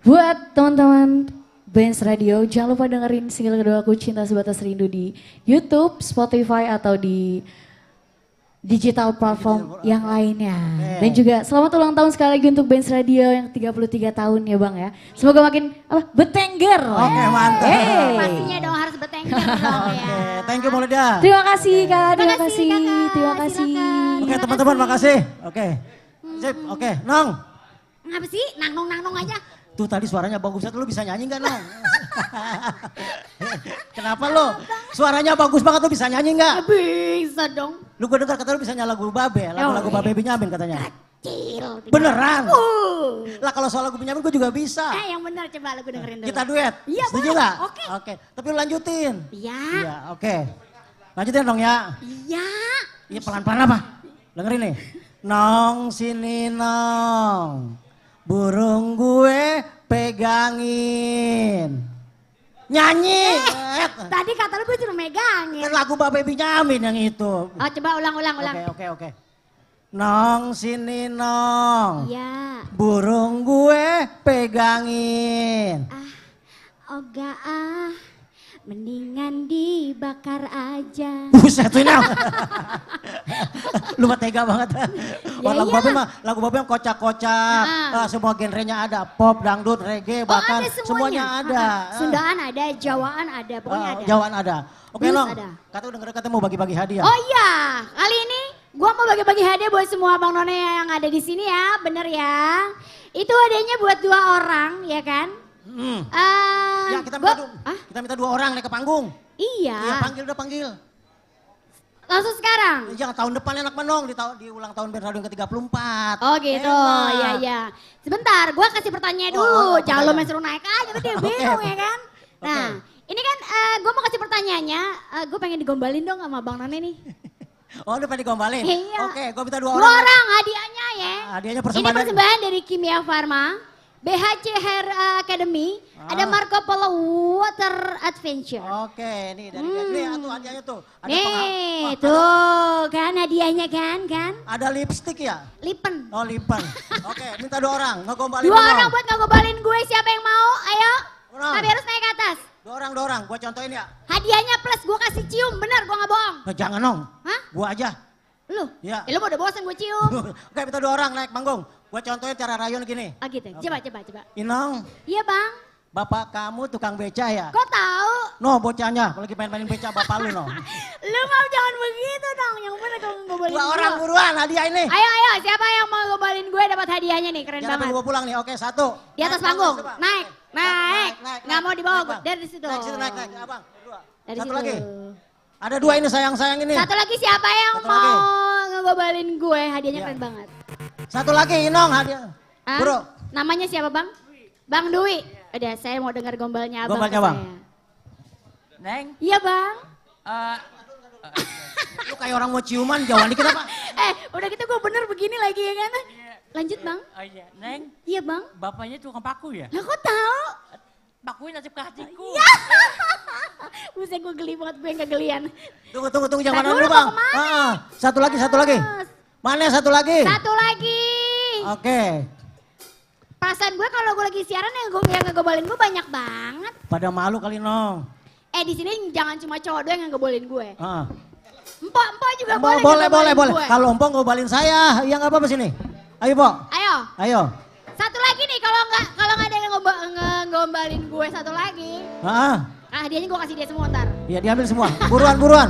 Buat teman-teman Benz Radio, jangan lupa dengerin single kedua aku Cinta Sebatas Rindu di YouTube, Spotify atau di digital platform yang lainnya. Dan juga selamat ulang tahun sekali lagi untuk Benz Radio yang 33 tahun ya Bang ya. Semoga makin betengger. Oke, mantap. Pastinya dong harus betengger dong ya. Thank you Maulidia. Terima kasih Kak, terima kasih. Terima kasih. Oke teman-teman makasih. Oke. Sip, oke. Nong. Ngapa sih? Nangong aja. Tuh tadi suaranya bagus, lu bisa nyanyi gak Nong? Kenapa lo? Suaranya bagus banget, lu bisa nyanyi gak? Bisa dong. Lu gue dengar kata lu bisa nyanyi lagu Babe, lagu Babe Benyamin katanya. Kecil. Beneran? Lah kalau soal lagu Benyamin gue juga bisa. Yang bener coba lagu dengerin dulu. Kita duet? Iya Setuju boleh. gak? Oke. Tapi lu lanjutin. Iya. Iya, oke. Lanjutin dong ya. Iya. Iya pelan-pelan apa? Dengerin nih. Nong sini nong, burung gue pegangin. Nyanyi. Tadi kata lu gue suruh megangin. Kan lagu Babe Benyamin yang itu. Oh coba ulang. Oke. Nong sini nong. Iya. Burung gue pegangin. Oga mendingan dibakar aja. Buset tuh Nong. Lu mah tega banget. Lagu Babe yang kocak-kocak. Semua genrenya ada. Pop, dangdut, reggae, bahkan ada semuanya ada. Sundaan ada, Jawaan ada, pokoknya ada. Jawaan ada. Oke Blues Nong, ada. kata mau bagi-bagi hadiah. Oh iya, kali ini gua mau bagi-bagi hadiah buat semua Bang None yang ada di sini ya, bener ya. Itu hadiahnya buat 2 orang ya kan? Ya kita minta 2 orang naik ke panggung. Iya. Iya panggil. Langsung sekarang? Jangan tahun depan enak menong di ulang tahun Benz Radio yang ke-34. Oh gitu, iya. Sebentar, gua kasih pertanyaan dulu. Jangan lo main suruh naik aja, dia bingung ya kan? Nah, ini kan gua mau kasih pertanyaannya, gue pengen digombalin dong sama Bang None nih. Oh udah pengen digombalin? Iya. Oke, gua minta 2 2 orang. orang hadiahnya ya. Hadiahnya Ini persembahan dari Kimia Farma, BHC Hair Academy, ada Marco Polo Water Adventure. Oke, nih dari nih tuh hadiahnya tuh. Ada nih, tuh kan hadiahnya kan. Ada lipstick ya? Lipen. Oh lipen. Oke, minta 2 orang, ngegombalin 2 orang buat ngegombalin gue, siapa yang mau? Ayo. Tapi harus naik ke atas. 2 orang, gua contohin ya. Hadiahnya plus gue kasih cium, bener gue gak bohong. Jangan Nong, Hah? gua aja. Lu? Ya. Lu mau udah bosan gue cium. Oke, minta 2 orang naik panggung. Gua contohin cara rayon gini. Oh gitu, coba. Inong, Iya bang. bapak kamu tukang beca ya? Kok tahu? No, bocahnya, lagi main beca bapak lu no. Lu mau jangan begitu dong, yang bener kalau ngombalin 2 orang buruan hadiah ini. Ayo, siapa yang mau ngombalin gue dapat hadiahnya nih, keren Jangan banget. gua pulang nih, oke 1. Di atas panggung, naik. Nggak mau dibawa, dari situ. Naik, abang, 2. Dari Satu situ. lagi. Ada 2 ini sayang ini. Satu lagi siapa yang mau ngegombalin gue, hadiahnya keren banget. Satu lagi Inong hadiah. Bro. Namanya siapa bang? Bang Dwi. Udah, saya mau dengar gombalnya abang. Gombalnya bang. Neng? Iya bang. Lu kayak orang mau ciuman, jauhan dikit apa? Udah gitu gue bener begini lagi ya kan. Lanjut bang. Oh iya, Neng. Iya bang. Bapaknya tukang paku ya? Lah kok tahu? Pakunya nasib ke hatiku. Buset gue geli banget, gue yang kegelian. Tunggu, jangan dulu bang. Satu lagi. Mana satu lagi? Satu lagi. Oke. Perasaan gue kalau gue lagi siaran yang ngegobalin gue banyak banget. Pada malu kali Nong. Di sini jangan cuma cowok doang yang ngegobalin gue. Ah. Empok juga boleh. Boleh. Kalau empok ngobalin saya, ya nggak apa-apa sini. Ayo, Pok. Ayo. Satu lagi nih, kalau nggak ada yang ngombalin gue satu lagi. Hadiahnya gue kasih dia semua ntar. Iya, diambil semua. Buruan.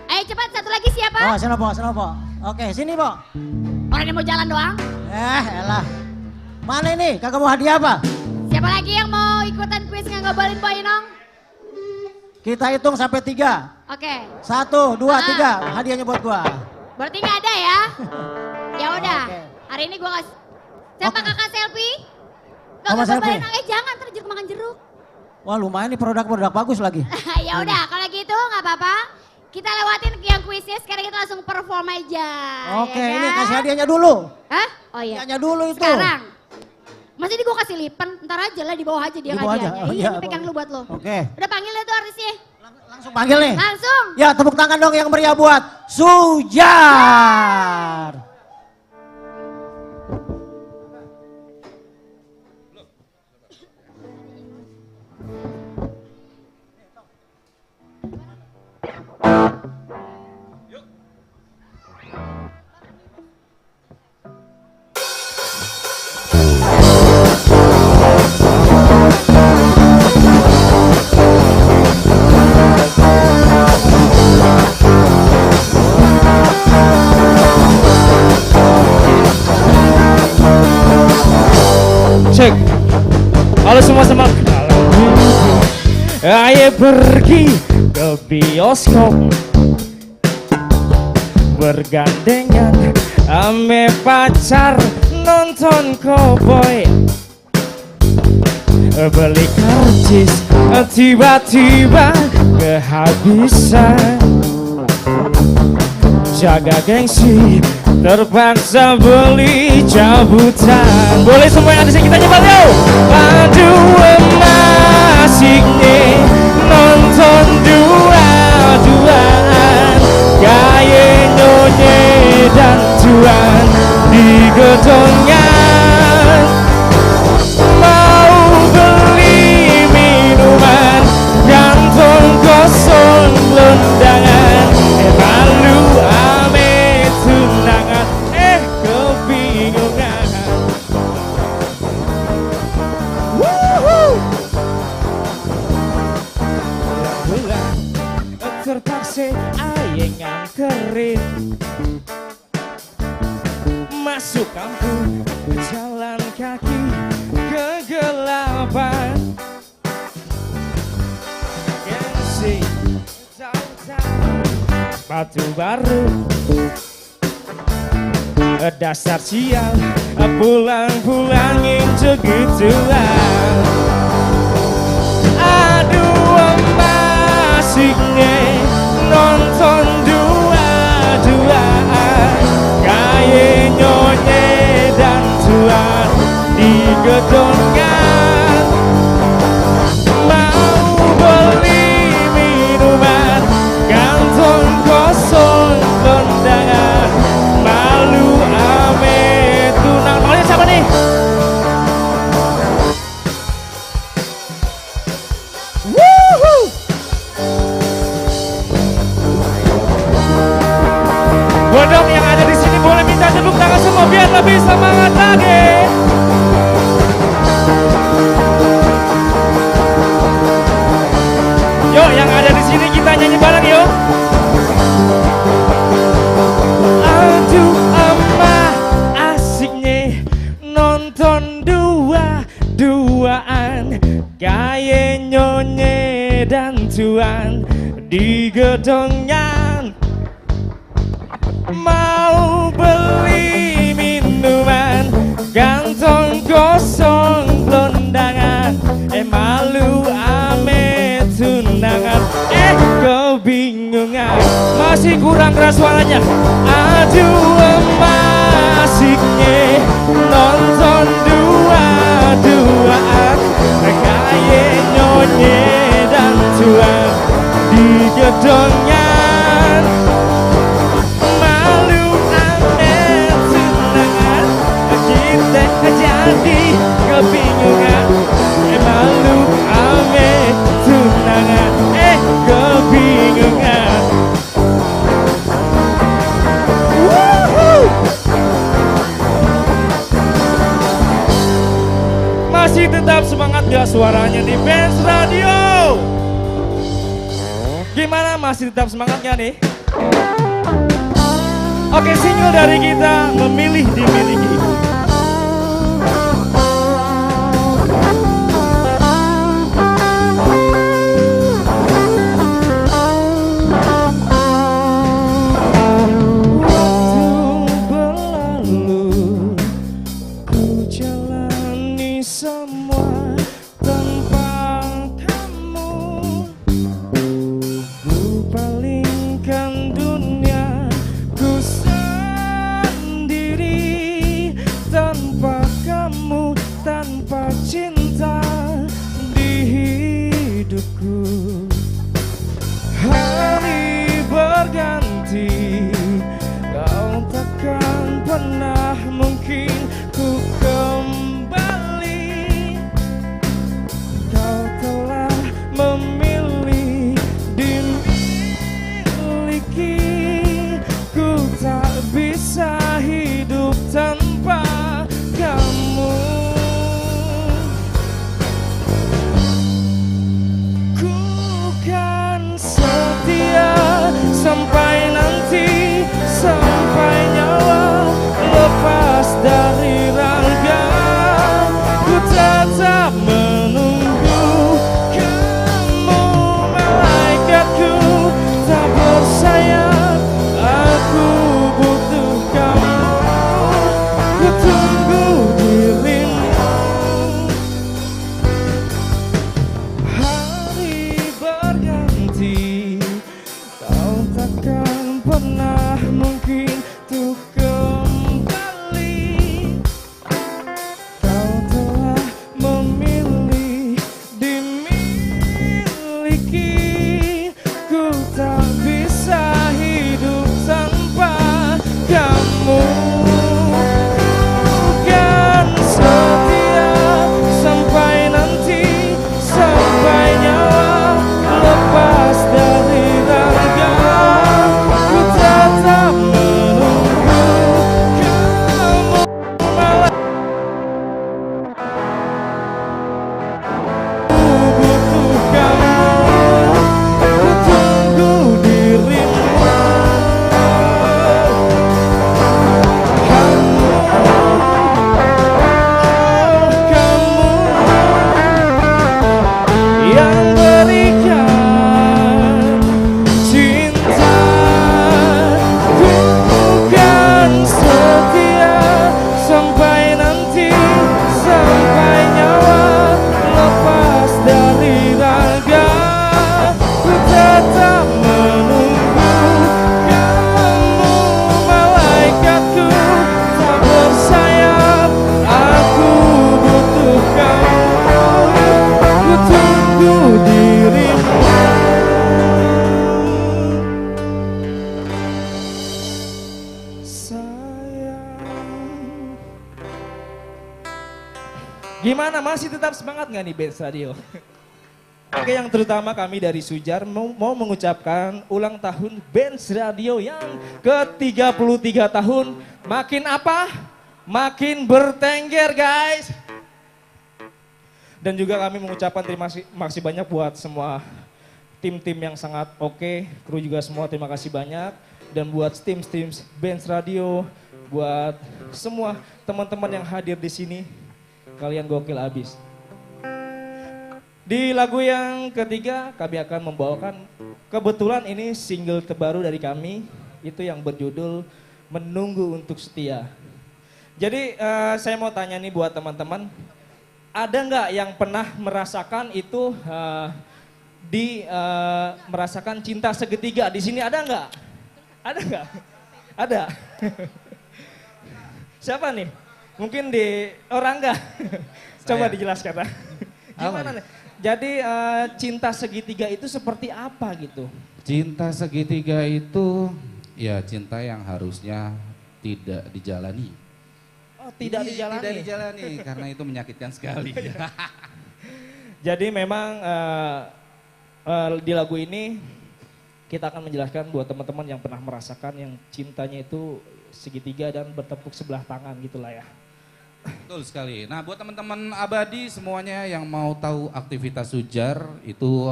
Ayo cepat, satu lagi siapa? Oh, sana, Pok. Oke, sini, Pok. Orang yang mau jalan doang. Elah. Mana ini? Kagak mau hadiah apa? Siapa lagi yang mau ikutan kuis ngombalin Boy Nong? Kita hitung sampai 3. Oke. 1, 2, 3. Hadiahnya buat gua. Berarti nggak ada ya? Ya udah. Hari ini gua kasih. Siapa kakak selfie? Kakak selfie? Jangan ntar jeruk makan jeruk. Wah lumayan nih produk bagus lagi. Ya udah, kalau gitu nggak apa-apa. Kita lewatin yang kuisnya, sekarang kita langsung perform aja. Oke, ya ini kan? kasih hadiahnya dulu. Hah? Oh iya. Hadiahnya dulu itu. Sekarang. Masih gue kasih lipen, ntar aja lah di bawah aja dia hadiahnya. Oh, iya, ini pegang lu buat lo. Oke. Udah panggil deh tuh artisnya. Langsung panggil nih. Langsung. Ya tepuk tangan dong yang meriah buat Sujar. Cek. Halo semua ayo pergi ke bioskop bergandengan ame pacar nonton cowboy beli karcis tiba-tiba kehabisan jaga gengsi terpaksa beli cabutan. Boleh semua yang ada sini kita nyebat yo. Aduh asiknya nonton dua-duaan gaya nyonya dan tuan di gedongan. Mau beli minuman kantong kosong lendangan malu ame tunangan kebingungan. Bulan terpaksa aye nganterin masuk kampung jalan kaki kegelapan gengsi jauh-jauh batu baru dasar sial pulang-pulangin segituan. Aduh asiknya nonton dua-duaan kayak nyonya dan tuan di gedongan. Mau beli minuman kantong kosong kondangan malu ame tunang. Maunya siapa nih? Woohoo! Bodong yang ada di sini boleh minta tepuk tangan semua biar lebih semangat lagi. Yuk yang ada di sini kita nyanyi bareng yuk. Aduh amah asiknya nonton dua-duaan kayak nyonya dan tuan di gedongan. Mau beli minuman kantong kosong londangan malu ame tunangan kebingungan. Masih kurang keras suaranya. Aduh emasiknya nonton dua-duaan, kaye nyonye dan tuan di gedongan. Malu aneh tunangan, kita jadi kebingungan. Malu aneh tunangan, kebingungan. Masih tetap semangat gak suaranya di Benz Radio? Gimana, masih tetap semangat gak nih? Oke, single dari kita Memilih Dimiliki. Gimana, masih tetap semangat nggak nih Benz Radio? Oke, yang terutama kami dari Sujar mau mengucapkan ulang tahun Benz Radio yang ke-33 tahun. Makin apa? Makin bertengger guys. Dan juga kami mengucapkan terima kasih banyak buat semua tim-tim yang sangat oke, kru juga semua terima kasih banyak. Dan buat tim Benz Radio, buat semua teman-teman yang hadir di sini. Kalian gokil abis. Di lagu yang ketiga kami akan membawakan, kebetulan ini single terbaru dari kami, itu yang berjudul Menunggu Untuk Setia. Jadi saya mau tanya nih buat teman-teman, ada nggak yang pernah merasakan itu merasakan cinta segitiga? Di sini ada nggak? Ada nggak? Ada. Siapa nih? Mungkin di orang enggak? Coba dijelaskan. Gimana nih? Jadi cinta segitiga itu seperti apa gitu? Cinta segitiga itu ya cinta yang harusnya tidak dijalani. Oh, tidak dijalani? Tidak dijalani karena itu menyakitkan sekali. Jadi memang di lagu ini kita akan menjelaskan buat teman-teman yang pernah merasakan yang cintanya itu segitiga dan bertepuk sebelah tangan gitulah ya. Betul sekali. Nah buat teman-teman abadi semuanya yang mau tahu aktivitas Sujar itu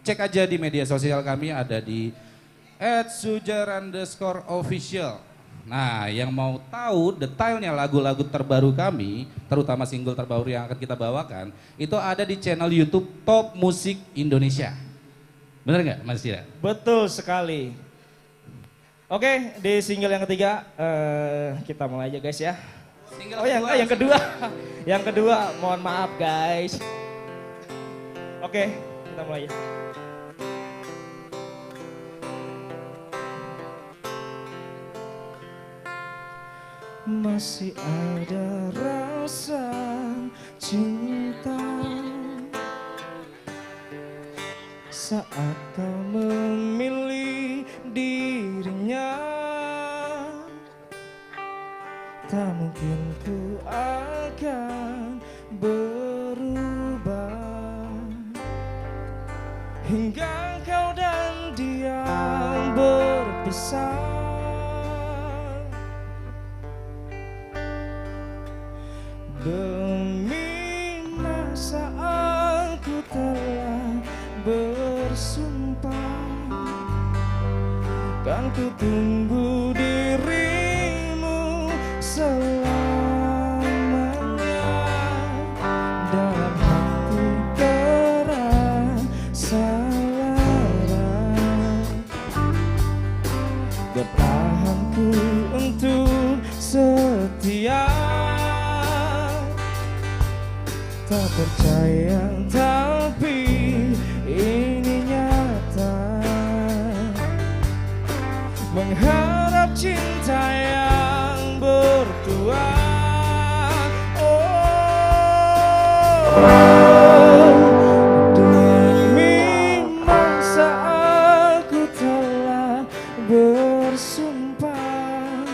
cek aja di media sosial kami ada di @sujar_official. Nah yang mau tahu detailnya lagu-lagu terbaru kami, terutama single terbaru yang akan kita bawakan, itu ada di channel YouTube Top Musik Indonesia. Bener nggak Mas Cira? Betul sekali. Oke, di single yang ketiga kita mulai aja guys ya. Oh yang kedua. Yang kedua, mohon maaf guys. Oke, kita mulai ya. Masih ada rasa cinta saat kau memilih dirinya. Tak mungkin ku akan berubah hingga kau dan dia berpisah. Demi masa aku telah bersumpah, kan ku tunggu dirimu selamanya. Dalam hati terasa lara, bertahanku untuk setia. Tak percaya tapi ini nyata, mengharap cinta yang bertuah. Demi masa aku telah bersumpah,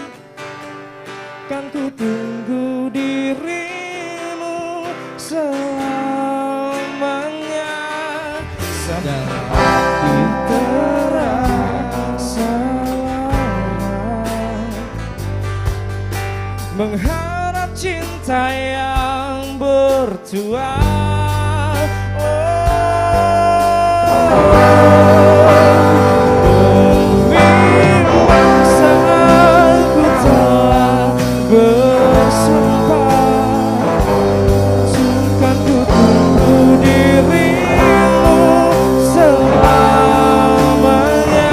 kan ku tunggu dirimu selamanya. Sampai hati terasa lara, mengharap cinta yang bertuah. Demi masa aku telah bersumpah, kan ku tunggu dirimu selamanya.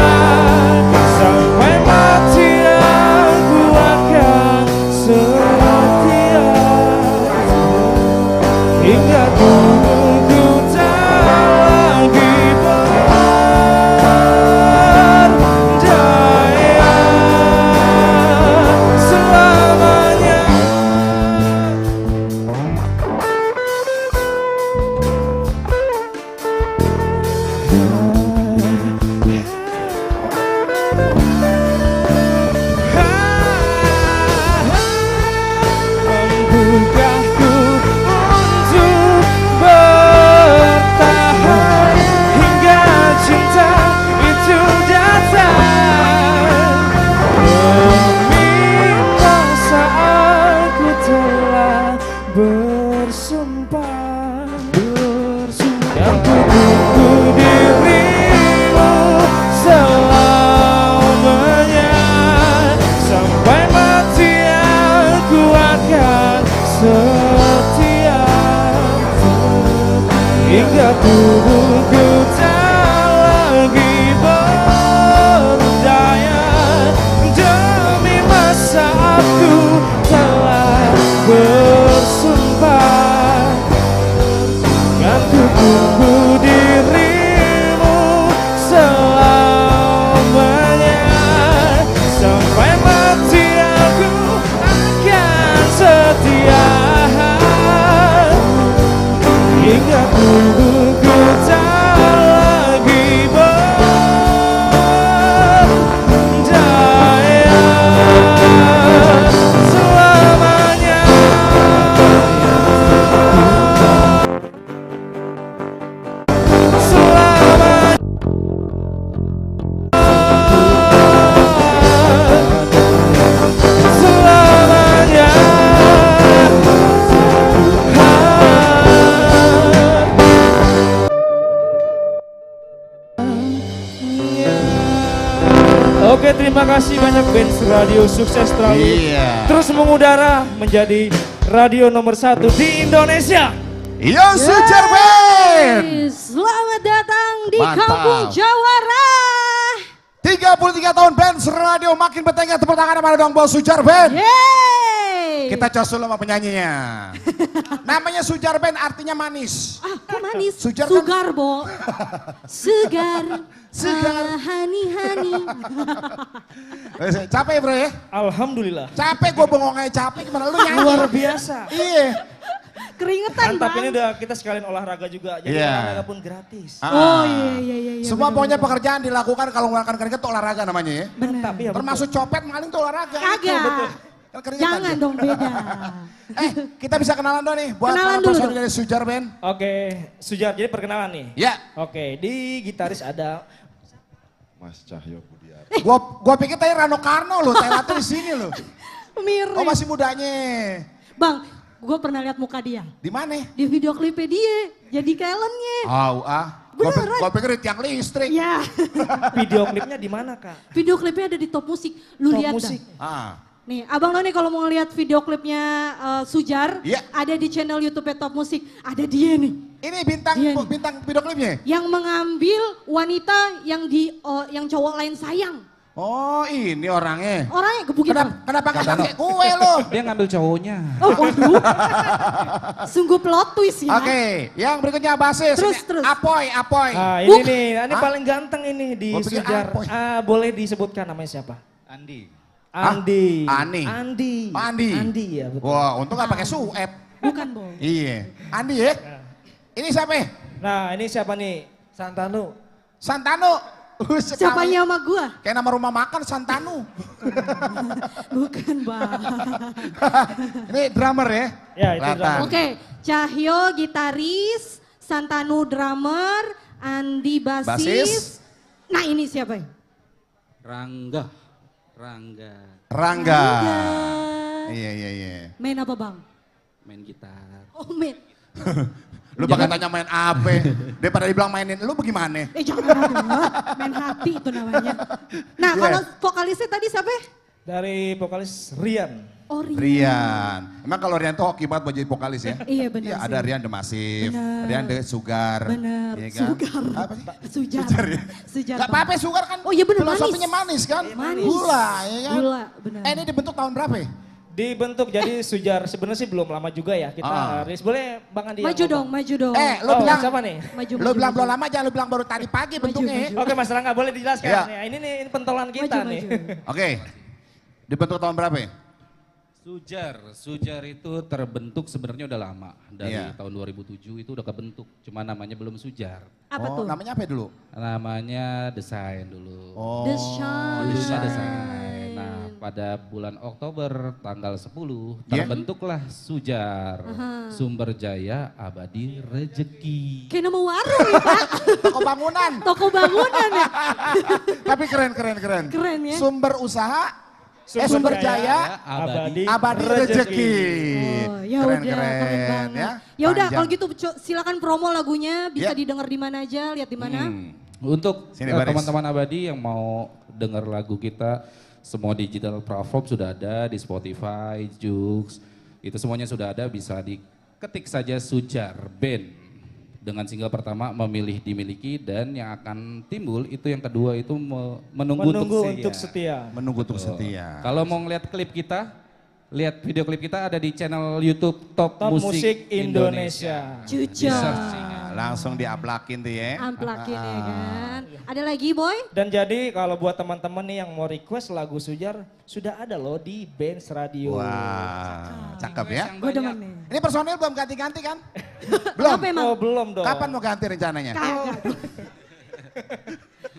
Sampai mati aku akan setia, hingga tubuhku tak lagi berdaya selamanya. Menggugahku untuk bertahan hingga cinta itu datang. Demi masa aku telah bersumpah, yang ku tunggu dirimu selamanya. Sampai mati aku akan setia, hingga tubuhku tak lagi berdaya. Demi masa aku telah bersumpah, kan ku tunggu dirimu selamanya. hingga tubuhku tak lagi berdaya selamanya. Oke, terima kasih banyak Benz Radio, sukses selalu. Terus mengudara menjadi radio nomor 1 di Indonesia. Yo Sujar Band. Selamat datang di Mantap. Kampung Jawara. 33 tahun Benz Radio makin bertengger, tepuk tangan pada dong bos Sujar Band. Yeay. Kita cos dulu sama penyanyinya. Namanya Sujar Band artinya manis. Ah, kok manis? Sujar kan- Sugar, Bo. Segar. Hani. Capek bro ya? Alhamdulillah. Capek gue bengong aja capek gimana lu nyanyi? Luar biasa. Iya. Keringetan Mantap, Bang. ini udah kita sekalian olahraga juga. Jadi Iya. olahraga pun gratis. Oh iya. Semua bener, pokoknya bener. pekerjaan dilakukan kalau mengeluarkan keringat itu olahraga namanya ya. Benar. Iya, termasuk copet maling itu olahraga. Kagak. Betul. Kan keringetan Jangan tuh. dong, beda. Kita bisa kenalan dong nih buat Kenalan para dulu personil dong. dari Sujar Band. Oke, Sujar, jadi perkenalan nih. Ya. Oke, di gitaris ada Mas Cahyo Budiar. Gua pikir tadi Rano Karno loh, Tera tuh di sini loh. Mirip. Oh masih mudanya. Bang, gue pernah lihat muka dia. Di mana? Di video klipnya dia, jadi talentnya. Gua pikir di tiang listrik. Ya. video klipnya di mana, Kak? Video klipnya ada di Top Musik. Lu Top lihat Musik. dah. Nih, Abang Noni kalau mau ngeliat video klipnya Sujar, Iya. ada di channel YouTube Top Musik. Ada dia nih. Ini bintang video klipnya? Yang mengambil wanita yang cowok lain sayang. Oh ini orangnya. Orangnya gebukin. Kenapa gak pakai kue lo? Dia ngambil cowoknya. Oh waduh. Sungguh plot twist ya. Oke, yang berikutnya basis. Terus. Apoy. Nah, ini nih, ini paling ganteng ini di Gua pikir Sujar. Apoy. Boleh disebutkan namanya siapa? Andi. Andi. Ani. Andi. Oh, Andi. Andi ya betul. Wah, untung gak pakai suep. Bukan, Bo. Iya. Andi ya? Ini siapa? Nah, ini siapa nih? Santanu. Santanu. Siapanya sama gua? Kayak nama rumah makan Santanu. Bukan, Bang. Ini drummer ya? Ya, itu Kelihatan. drummer. Oke, Cahyo gitaris, Santanu drummer, Andi basis. Nah ini siapa ya? Rangga. Iya. Main apa Bang? Main gitar. Oh main. Lu bakal tanya main apa? Daripada dibilang mainin, lu bagaimana? Jangan ada, main hati itu namanya. Nah kalau vokalisnya tadi siapa? Dari vokalis Rian. Oh Rian. Emang kalau Rian tuh hoki banget buat jadi vokalis ya? Iya benar Iya, sih. ada Rian The Massive, Bener. Rian The Sugar. Bener, Iya kan? Sugar. Apa sih? Sujar. Sujar ya? Gak apa-apa Sugar kan Oh iya bener, filosofinya manis kan? Manis. Gula ya kan? Gula, bener. Ini dibentuk tahun berapa ya? Dibentuk jadi Sujar, sebenarnya sih belum lama juga ya. Kita Riz, boleh Bang Andi? Maju dong, maju dong. Lu bilang siapa nih? Lu bilang belum lama jangan lu bilang baru tadi pagi bentuknya. Oke Mas Rangga, boleh dijelaskan Iya. nih. Ini nih ini pentolan kita nih. Oke. Dibentuk tahun berapa ya? Sujar itu terbentuk sebenarnya udah lama. Dari Iya. tahun 2007 itu udah kebentuk, cuma namanya belum Sujar. Apa tuh? Namanya apa dulu? Namanya Desain dulu. Oh. Dulunya Desain. Nah pada bulan Oktober tanggal 10 Iya. terbentuklah Sujar. Aha. Sumber Jaya Abadi Rejeki. Kayak nama warung ya Pak. Toko bangunan. Toko bangunan ya. Tapi keren. Keren ya. Sumber usaha, sumber jaya, abadi rezeki. Oh, ya udah keren banget. Ya udah kalau gitu silakan promo lagunya, bisa didengar di mana aja, lihat di mana. Untuk Sini, Baris. teman-teman Abadi yang mau dengar lagu kita, semua digital platform sudah ada di Spotify, Joox, itu semuanya sudah ada, bisa diketik saja Sujar Band. Dengan single pertama Memilih Dimiliki dan yang akan timbul itu yang kedua itu Menunggu untuk Setia. Menunggu untuk setia. Kalau mau ngeliat klip kita, lihat video klip kita ada di channel YouTube Top Top Musik Musik Indonesia. Bisa searching. Langsung diaplakin tuh ya. Amplakin ya kan. Ada lagi Boy? Dan jadi kalau buat teman-teman nih yang mau request lagu Sujar, sudah ada loh di Benz Radio. Wah, cakep ya. Gue demen nih. Ini personil belum ganti-ganti kan? Belum? Apa emang? Oh belum dong. Kapan mau ganti rencananya? Kagak.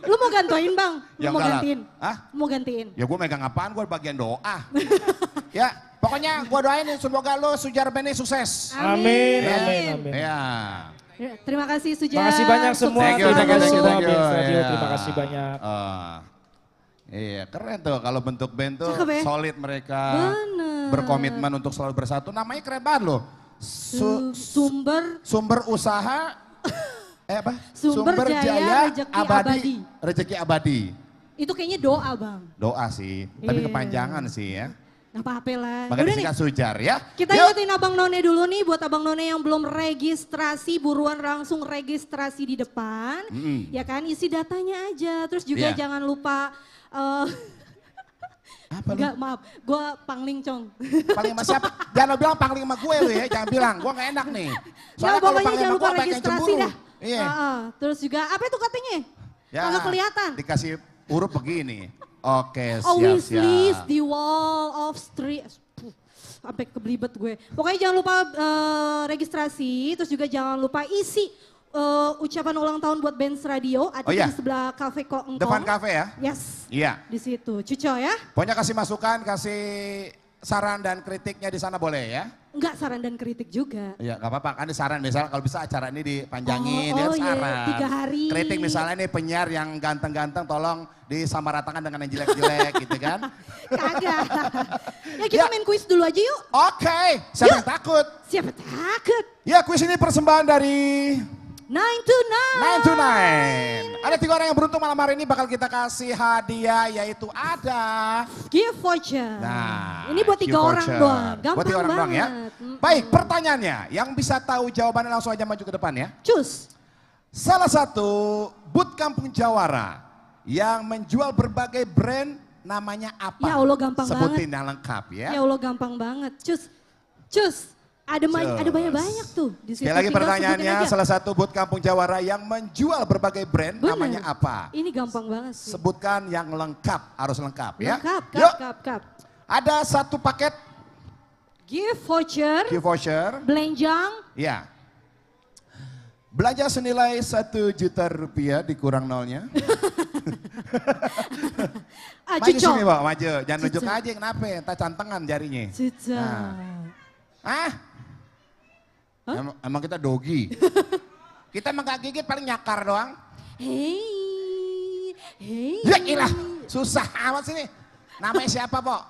Lu mau gantiin Bang? Lu Ya mau enggak lah. gantiin? Hah? Mau gantiin? Ya gue megang apaan, gue bagian doa. Ya, pokoknya gue doain semoga lo Sujar Band ini sukses. Amin, Ya. amin, amin. Ya. Terima kasih Sujar. Makasih banyak semua. Thank you, thank you, thank you, thank you. Benz Radio, Ya. terima kasih banyak. Iya, keren tuh kalau bentuk band tuh Cakep ya? solid mereka. Bener. Berkomitmen untuk selalu bersatu. Namanya keren banget loh. Sumber usaha apa? Sumber Jaya Rezeki Abadi. Rezeki abadi. Itu kayaknya doa Bang. Doa sih, tapi Iya. kepanjangan sih ya. Nah apa-apa lah. Makanya Udah nih, disingkat Sujar ya. kita Yuk. ingetin Abang None dulu nih buat Abang None yang belum registrasi, buruan langsung registrasi di depan. Ya kan, isi datanya aja. Terus juga Iya. jangan lupa, enggak maaf, gue Pangling Cong. Paling sama siapa? Jangan lo bilang pangling sama gue lo ya, jangan bilang. Gue gak enak nih. Soalnya kalau pokoknya pangling jangan sama lupa gue pengen registrasi cemburu. dah. Iya. Terus juga, apa itu katanya? Ya, Kagak kelihatan. Dikasih huruf begini. Oke, Always siap-siap. list the wall of street. Sampai kebelibet gue. Pokoknya jangan lupa registrasi, terus juga jangan lupa isi ucapan ulang tahun buat Benz Radio. Ada Oh iya. di sebelah Cafe Ko Engkong. Depan kafe ya? Yes. Iya. Di situ. Cuco ya? Pokoknya kasih masukan, kasih saran dan kritiknya di sana boleh ya? Enggak saran dan kritik juga. Ya gak apa-apa, kan ini saran misalnya kalau bisa acara ini dipanjangin, dia Oh, iya, saran. 3 hari. Kritik misalnya nih penyiar yang ganteng-ganteng tolong disamaratakan dengan yang jelek-jelek gitu kan. Kagak. Ya kita main kuis dulu aja yuk. Oke, siapa yang takut? Siapa takut? Ya kuis ini persembahan dari 9 to 9. 9 to 9. Ada 3 orang yang beruntung malam hari ini bakal kita kasih hadiah yaitu ada Gift voucher. Nah, Ini buat 3 gift orang voucher. doang. Gampang Buat 3 orang doang ya. banget. Baik, pertanyaannya yang bisa tahu jawabannya langsung aja maju ke depan ya. Cus. Salah satu booth Kampung Jawara yang menjual berbagai brand namanya apa? Ya Allah gampang Sebutin banget. yang lengkap ya. Ya Allah gampang banget. Cus. Ada banyak tuh di situ. Sekali lagi Tinggal pertanyaannya, sebutin aja. salah satu booth Kampung Jawara yang menjual berbagai brand Bener. namanya apa? Ini gampang banget sih. Sebutkan yang lengkap, harus lengkap ya. Lengkap, Yuk, kap. ada 1 paket Gift voucher. gift voucher. Belenjang. Ya. Belanja senilai 1 juta rupiah dikurang nolnya. Maju Cuco. sini Pak, maju. Jangan Cuco. nunjuk aja kenapa, entar cantengan jarinya. Cuco. Emang kita dogi. Kita emang gak gigit paling nyakar doang. Hei. Ya ilah, susah amat sini. Namanya siapa, Pok?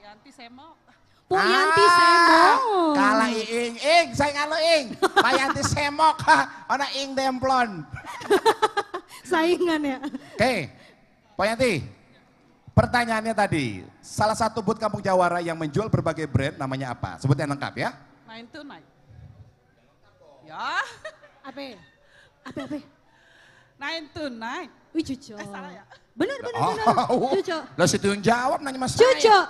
Yanti Semok. Yanti Semok. Kalah Ing, saya ngalo Ing. Pak Yanti Semok, ona Ing demplon. Saingan ya. Oke, Pak Yanti. Pertanyaannya tadi, salah satu booth Kampung Jawara yang menjual berbagai brand namanya apa? Sebutnya lengkap ya. 9 to 9. Ya. Apa? 9 to 9. Wih Cuco. Salah ya? Benar. Cuco. Lah situ yang jawab nanya mas Cuco. saya.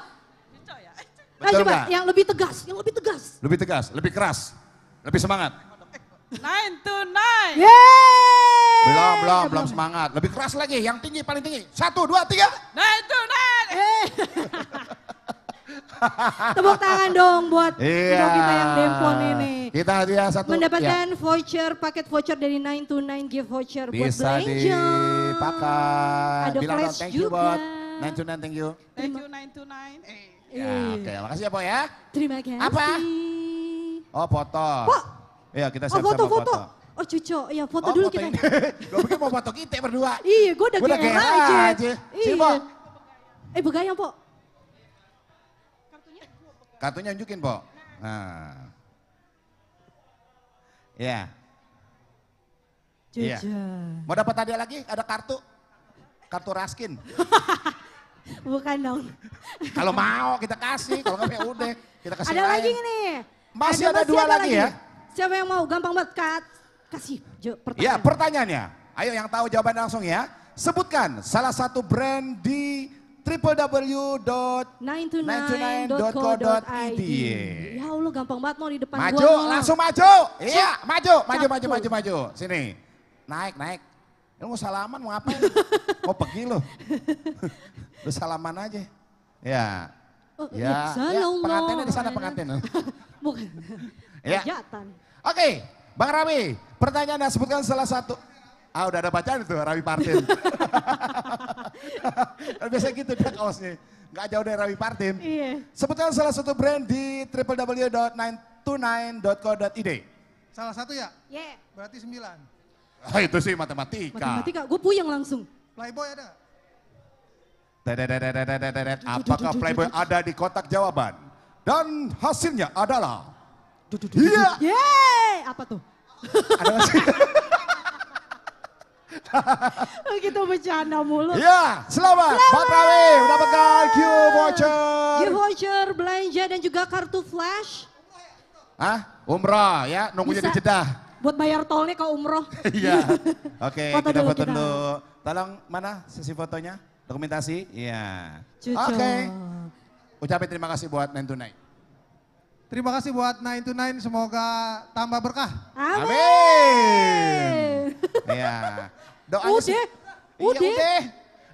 Ayo Betul coba, nggak? yang lebih tegas. Lebih tegas, lebih keras, lebih semangat. 9 to 9. Belum semangat. Lebih keras lagi, yang tinggi, paling tinggi. 1, 2, 3. 9 to 9. Tepuk tangan dong buat Iya. kita yang demplon ini. Kita hadiah 1. Mendapatkan voucher, paket voucher dari 9 to 9 gift voucher buat Bisa belanja. dipakai. Ada Bilang dong flash thank you juga. buat 9 to 9, thank you. Thank you 9 to 9. Ya, oke, makasih ya Po ya. Terima kasih. Apa? Oh foto. Pok. Iya kita Oh siap-siap mau foto. Oh Cuco, ya foto Oh, dulu foto kita. ini. Gue pikir mau foto kita berdua. Iya, gue udah Gua GR GR aja. Sini Po. Begayang Po. Kartunya unjukin Po. Nah. Ya. Iya. Cuco. Mau dapat hadiah lagi? Ada kartu. Kartu Raskin. Bukan dong. Kalau mau kita kasih, kalau nggak ya udah kita kasih. Ada lain. lagi nih. Masih ada 2 lagi ya. Siapa yang mau? Gampang banget. Kasih pertanyaan. Ya pertanyaannya, ayo yang tahu jawaban langsung ya. Sebutkan salah satu brand di www.929.co.id. Ya Allah gampang banget mau di depan Maju, gua. langsung maju. Iya, maju. Sini. Naik. Lu mau salaman mau ngapain? Mau pergi lu. Lu salaman aja. Ya. Ya, pengantinnya di sana pengantin. Bukan. Ya. Oke, Bang Rami, pertanyaan Anda sebutkan salah satu. Udah ada bacaan itu Rami Partin. Biasa gitu dia kaosnya. Gak jauh dari Rami Partin. Iya. Sebutkan salah satu brand di www.929.co.id. Salah satu ya? Yeah. Berarti 9. Itu sih matematika. Gue puyeng langsung. Playboy ada? Apakah Playboy ada di kotak jawaban? Dan hasilnya adalah... Iya. Yeay, apa tuh? Ada masih. Kita bercanda mulu. Ya, selamat. Pak Rawi mendapatkan gift voucher. Gift voucher, belanja dan juga kartu flash. Umroh ya, nunggunya di Jeddah. Buat bayar tolnya ke umroh. Iya. Oke, Foto kita dulu, foto kita. dulu. Tolong mana sesi fotonya? Dokumentasi? Iya. Cucu. Oke. Ucapin terima kasih buat 929. Terima kasih buat 929, semoga tambah berkah. Amin. Iya. Doanya Udah. Udah.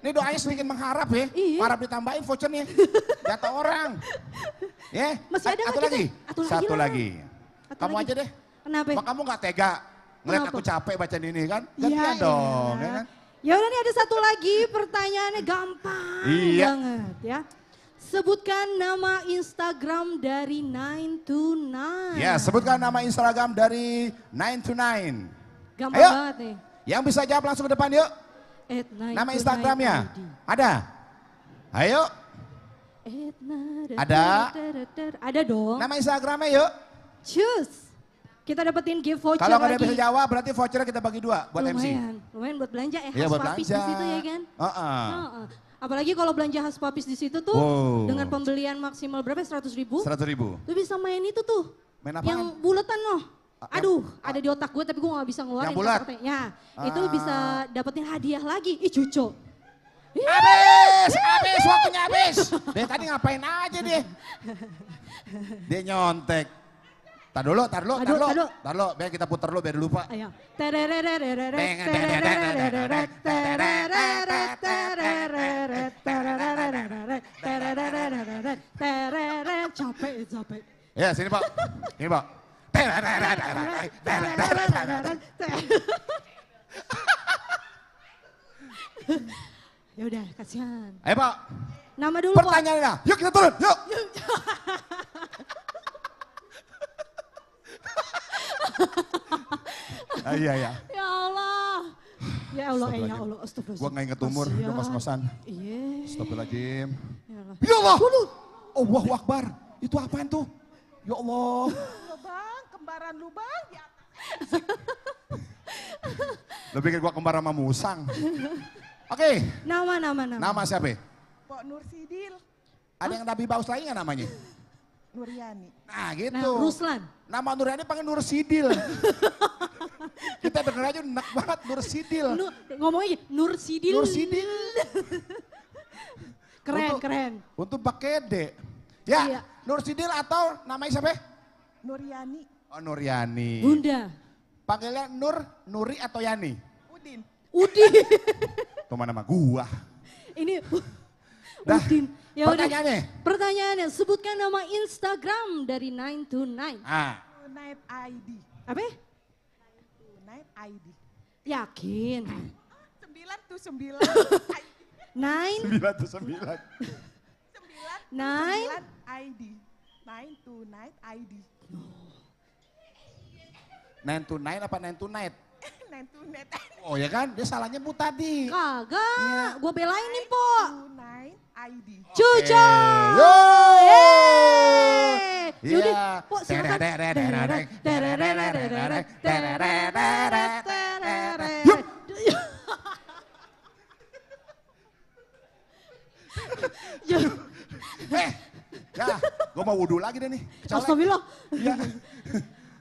Ini doanya sedikit mengharap ya. Harap ditambahin vouchernya. Jatah orang. Ya. Masih ada Satu nggak lagi. kita? Satu lagi. Kamu aja deh. Kenapa? Mak kamu gak tega ngeliat Kenapa? aku capek baca ini kan? Iya, Gantian dong, iya. ya kan? Ya udah nih ada satu lagi pertanyaannya gampang banget ya. Sebutkan nama Instagram dari 929. Ya, sebutkan nama Instagram dari 929. Gampang Ayo. banget nih. Yang bisa jawab langsung ke depan yuk. Nama Instagramnya. Ada? Ayo. Ada? Ada dong. Nama Instagramnya yuk. Cus. Kita dapetin gift voucher Kalau nggak ada lagi. yang bisa jawab berarti vouchernya kita bagi dua buat MC. Lumayan buat belanja ya. Iya, Khas buat Papis belanja. di situ ya kan. Apalagi kalau belanja khas Papis di situ tuh Wow. dengan pembelian maksimal berapa? 100.000. 100.000. Lu bisa main itu tuh. Main apaan? Yang buletan loh. Aduh, ada di otak gue tapi gue gak bisa ngeluarin. Yang bulat? kata-katanya. Itu bisa dapetin hadiah lagi. Ih cucu. Habis, waktunya habis. Dia tadi ngapain aja dia. Dia nyontek. Tar dulu. Biar kita putar dulu biar lupa. Ayo. Capek. Ya sini Pak. Ini Pak. Ya udah, kasihan. Ayo Pak. Nama dulu Pertanyaannya. Yuk kita turun, yuk. Iya. Ya Allah. Ya Allah, astagfirullah. Gua nggak inget umur, udah ngos-ngosan. Iya. Astagfirullahaladzim. Ya Allah. Allahu Akbar. Itu apaan tuh? Ya Allah. Bang, kembaran lu bang. Ya. Lo pikir gua kembar sama musang. Oke. Nama. Nama siapa? Pok Nur Sidil. Ada yang Nabi Baus lagi nggak namanya? Nuriani. Nah gitu. Nah, Ruslan. Nama Nuriani panggil Nur Sidil. Kita denger aja enak banget Nur Sidil. Ngomongnya Nur Sidil. Nur Sidil. Keren. Untuk pakai D. Ya, Iya. Nur Sidil atau namanya siapa? Nuriani. Oh Nuriani. Bunda. Panggilnya Nur, Nuri atau Yani? Udin. Itu nama gua. Ini Dah, Udin. Ya udah. pertanyaannya. Sebutkan nama Instagram dari 929. Night ID. Apa? Night ID. Yakin? 9 tuh 9. 9 929. 9 ID. 9 to night ID. 9 to 9 apa 9 to night? 9 to night. Oh ya kan, dia salah nyebut tadi. Kagak, gue belain nih Po. Night ID. Cucu. Iya. Po silakan. Ya, gue mau wudhu lagi deh nih. Astagfirullah. Iya.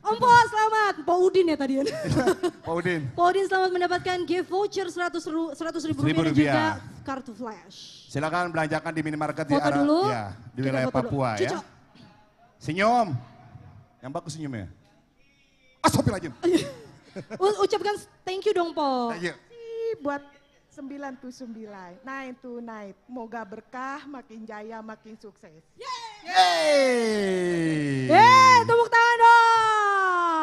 Om Po selamat. Po Udin ya tadi. Pak Udin. Po Udin selamat mendapatkan gift voucher 100.000 rupiah dan juga kartu flash. Silakan belanjakan di minimarket di Foto arah dulu. ya, di wilayah Kita foto Papua dulu. ya. Cucok. Senyum. Yang bagus senyumnya. Astagfirullahaladzim. Ucapkan thank you dong Po. Thank you. Buat 9 to 9, 9 to 9. Moga berkah, makin jaya, makin sukses. Yeay. Tepuk tangan dong.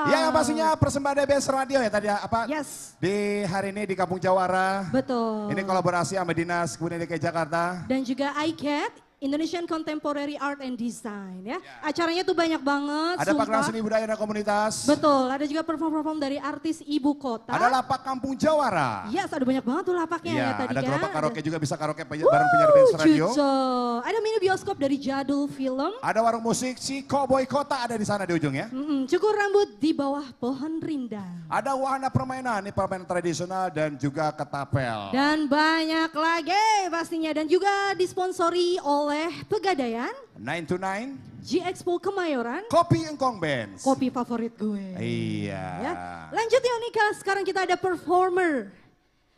Ya yang pastinya persembahan DBS Radio ya tadi apa? Yes. Di hari ini di Kampung Jawara. Betul. Ini kolaborasi sama Dinas Kebudayaan DKI Jakarta. Dan juga ICAT, Indonesian Contemporary Art and Design ya. Acaranya tuh banyak banget. Ada sumpah. Pameran Seni Budaya dan Komunitas. Betul, ada juga perform-perform dari artis ibu kota. Ada lapak Kampung Jawara. Yes, ada banyak banget tuh lapaknya Iya, ya tadi ada kan. gerobak karaoke juga bisa karaoke bareng penyiar BENS Radio. Cuco. Ada mini bioskop dari Jadul Film. Ada warung musik si Cowboy Kota ada di sana di ujung ya. Cukur rambut di bawah pohon rindang. Ada wahana permainan, ini permainan tradisional dan juga ketapel. Dan banyak lagi pastinya. Dan juga disponsori oleh Pegadaian. 9 to 9. G-Expo Kemayoran. Kopi Engkong BENS. Kopi favorit gue. Iya. Ya. Lanjut yuk Nika, sekarang kita ada performer.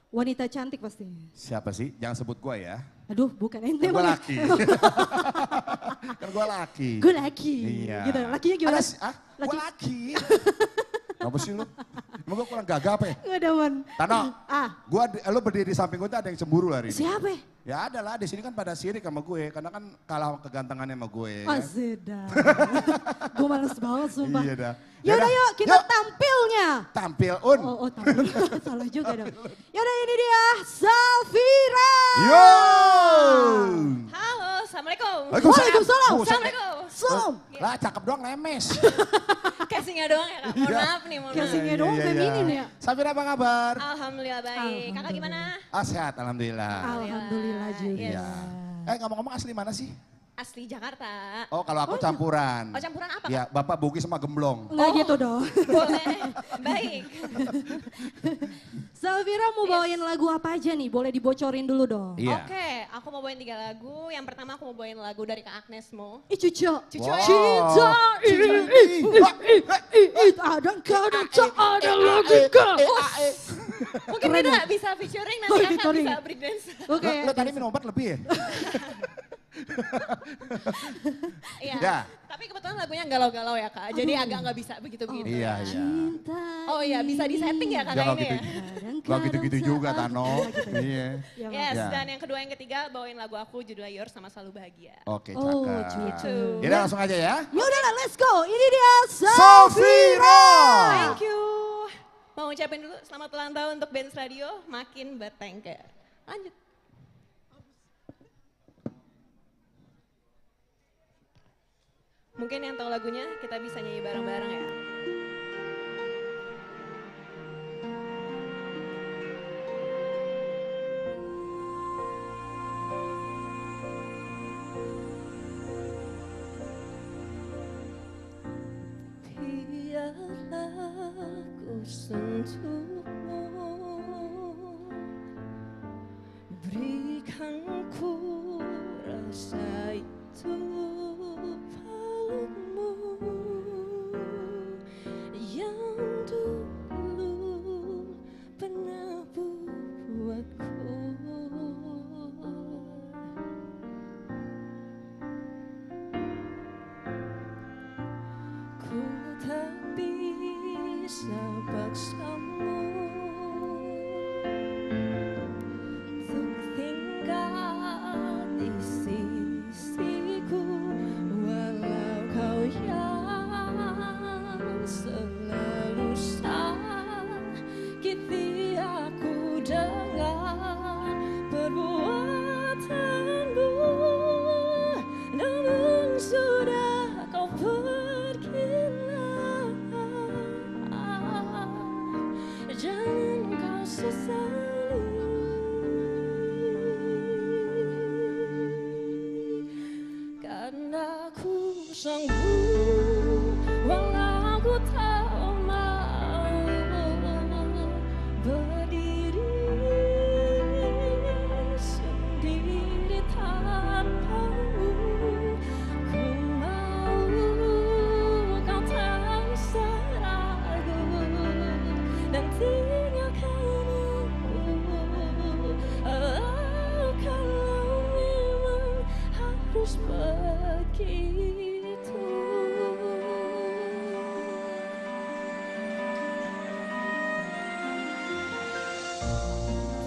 Wanita cantik pasti. Siapa sih? Jangan sebut gua ya. Aduh bukan ente. Kan gua emang. laki. Kan gua laki. Gue laki. Iya. Gitu. Lakinya gimana? Gua laki. Apa sih lu? Emang gua kurang gagap ya? Gak ada man. Tano, Ah. lu berdiri di samping gue tuh ada yang cemburu hari ini. Siapa? Ya ada lah, di sini kan pada sirik sama gue, karena kan kalah kegantengannya sama gue. Oh Kan? sedap. Gue males banget sumpah. Iya dah. Yaudah yuk kita tampilnya. Tampil un. Oh tampil. Salah juga dong. Yaudah ini dia Salvira. Yo. Halo, Assalamualaikum. Waalaikumsalam. Assalamualaikum. Salam. Lah cakep doang lemes. Casingnya doang ya kak, mohon maaf nih, mohon maaf. Casingnya doang feminin ya. Safira apa kabar? Alhamdulillah baik, kakak gimana? Sehat alhamdulillah. Alhamdulillah juga. Iya. Ngomong-ngomong asli mana sih? Asli Jakarta. Oh kalau aku campuran. Oh campuran apa Ya kak? Bapak Bugis sama Gemblong. Enggak gitu dong. Boleh, baik. Salvira mau bawain lagu apa aja nih? Boleh dibocorin dulu dong. Iya. Oke, aku mau bawain 3 lagu. Yang pertama aku mau bawain lagu dari Kak Agnes Mo. Cuco. Cuco Wow. ya? Cinta ada kadang tak ada lagi kau. Mungkin Keren tidak ya? bisa featuring, Oh, nanti kakak featuring. bisa break dance. Oke. Lu tadi minum obat lebih ya? Iya. Ya. Tapi kebetulan lagunya galau-galau ya kak, jadi agak nggak bisa begitu-begitu. Iya, ya. iya. Oh iya, bisa disetting ya kakak ini ya? Gak gitu-gitu juga Tano. Iya. Yes, Ya. dan yang kedua yang ketiga bawain lagu aku judulnya Yours sama Selalu Bahagia. Oke Oh, cakep. gitu. Yaudah langsung aja ya. Yaudah lah, let's go. Ini dia Salvira. Thank you. Mau ucapin dulu selamat ulang tahun untuk BENS Radio, makin bertengkar. Lanjut. Mungkin yang tahu lagunya kita bisa nyanyi bareng-bareng ya. Biarlah ku sentuhmu, berikan ku rasa itu pelukmu yang dulu pernah buatku ku tak bisa paksamu untuk tinggal di sisiku, walau kau yang selalu sakiti aku dengan perbuatanmu, namun sudah kau pergilah, jangan kau sesali, karena aku sanggup walau aku tak mau berdiri sendiri tanpamu. Ku mau kau tak tinggalkan aku. Oh, kalau memang harus begitu.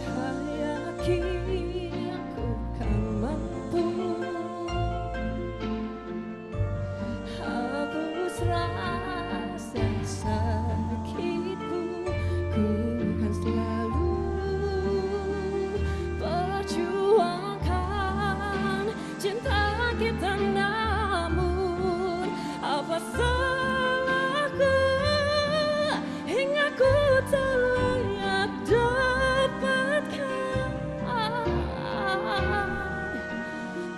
Tak yakin aku kan mampu hapus rasa sakitku. Ku kan selalu perjuangkan cinta kita, namun apa salahku hingga ku tak layak dapatkan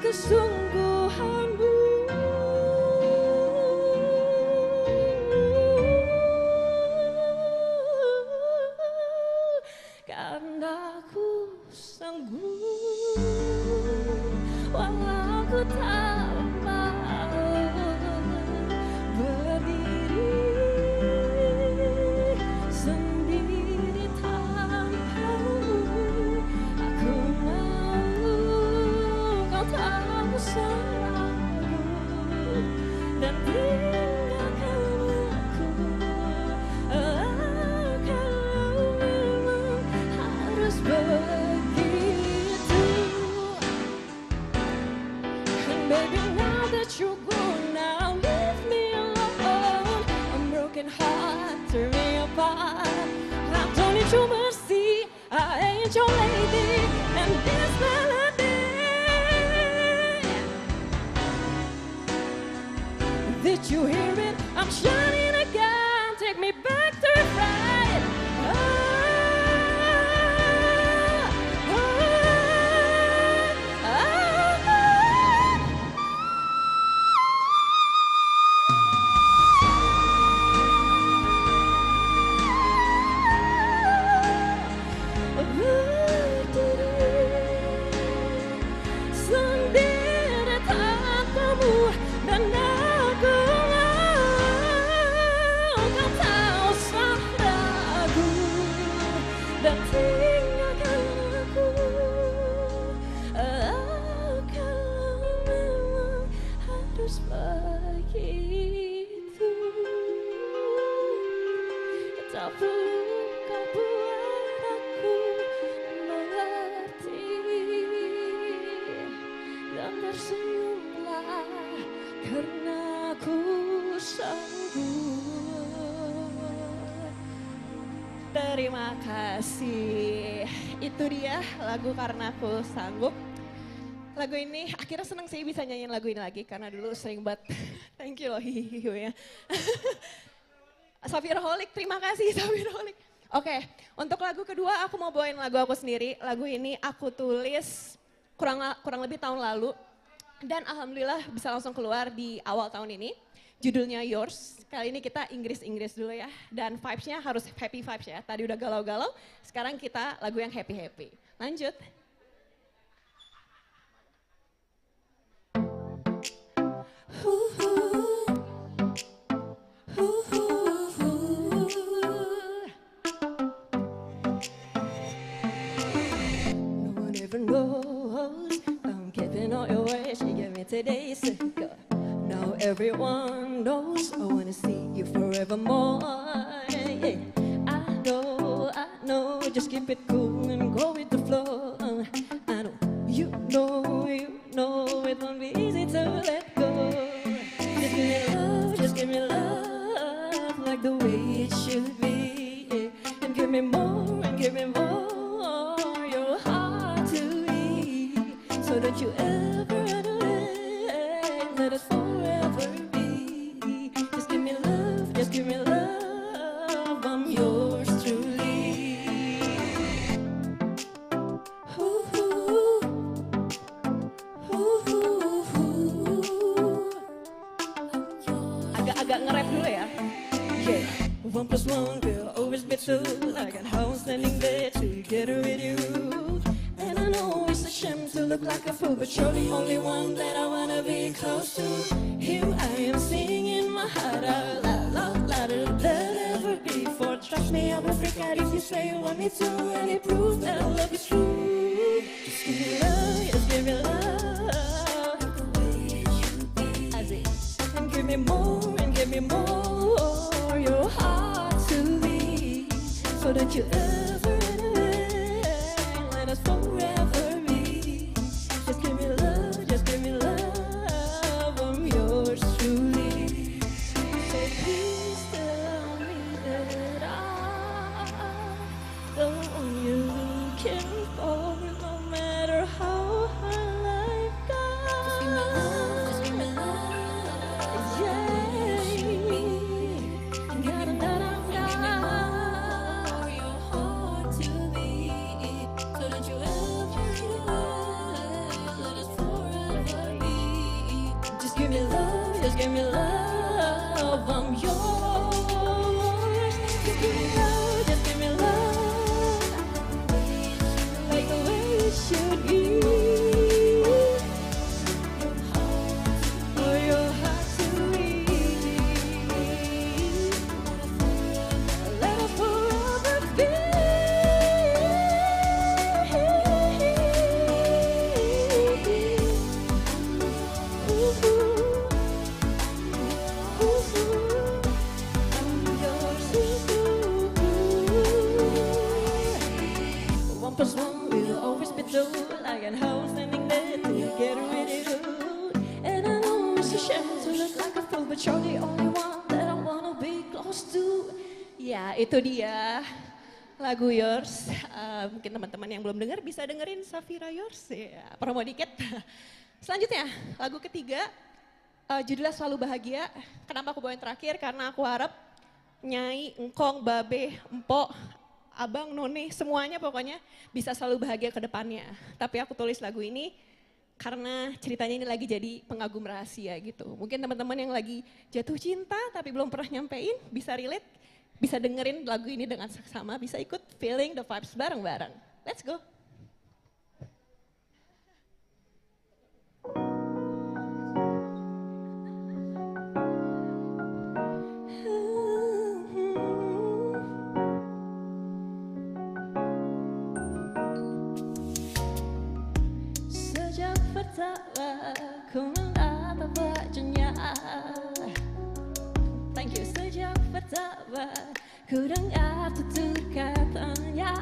kesungguhanmu. Karena ku sanggup walau ku tak mau berdiri sendiri tanpamu. Aku mau kau tahu salahku dan tinggalkan aku. Kalau memang harus begitu. And baby, now that you're gone, now leave me alone. A broken heart, tear me apart. I don't need your mercy, I ain't your lady. And this melody, did you hear it? I'm shining again, take me back to right. Sendiri tanpamu dan aku mau kau tahu salahku dan tinggalkan aku. Kalau memang harus begitu, tak perlu kau buat aku mengerti. Dan tersenyumlah karena aku sanggup. Terima kasih. Itu dia lagu Karena Aku Sanggup. Lagu ini akhirnya seneng sih bisa nyanyiin lagu ini lagi karena dulu sering banget. Thank you loh hihihi ya. Safiraholic, terima kasih Safiraholic. Oke, untuk lagu kedua aku mau bawain lagu aku sendiri. Lagu ini aku tulis kurang lebih tahun lalu dan alhamdulillah bisa langsung keluar di awal tahun ini. Judulnya Yours. Kali ini kita Inggris dulu ya dan vibes-nya harus happy vibes ya. Tadi udah galau-galau, sekarang kita lagu yang happy-happy. Lanjut. No one ever knows I'm keeping all your ways. She gave me today's secret. Now everyone knows I wanna see you forevermore. Yeah. I know, just keep it cool and go with the flow. I know, you know it won't be easy to let go. Just give me love like the way it should be. Yeah. And give me more, your heart to eat. So don't you ever let us forever be. Just give me love, I'm yours truly. Agak nge-rap dulu ya. Yeah. 1 + 1 will always be 2. I got how I'm standing there together with you. And I know it's a shame to look like a fool, but you're the only one that I wanna be close to. Here I am singing my heart out loud, louder than ever before. Trust Trust me, I will freak out if you say you want me to, and it proves that our love is true. Just give me love, just give me love. And give me more, and give me more. Your heart to me, so that you ever let us forever be. Just give me love, just give me love. I'm yours truly. So please tell me that I'm the one you can for, no matter how hard life goes. Just give me love, yeah. For your heart to beat, so that you ever let us forever be. Just give me love, just give me love. I'm yours. Just give me love, just give me love. Like the way it should be. For your heart to beat, let us forever be. One plus one will always be two, like a house standing there together with you. And I know it's a shame to look like a fool, but you're the only one that I wanna be close to. Ya, itu dia lagu Yours. Mungkin teman-teman yang belum dengar bisa dengerin Safira Yours. Ya, promo dikit. Selanjutnya, lagu ketiga, judulnya Selalu Bahagia. Kenapa aku bawain terakhir? Karena aku harap Nyai, Engkong, Babe, Empok, Abang, None, semuanya pokoknya bisa selalu bahagia ke depannya. Tapi aku tulis lagu ini karena ceritanya ini lagi jadi pengagum rahasia gitu. Mungkin teman-teman yang lagi jatuh cinta tapi belum pernah nyampein bisa relate, bisa dengerin lagu ini dengan seksama, bisa ikut feeling the vibes bareng-bareng. Let's go. Sejak pertama ku menatap wajahnya, thank you. Sejak pertama ku dengar tutur katanya,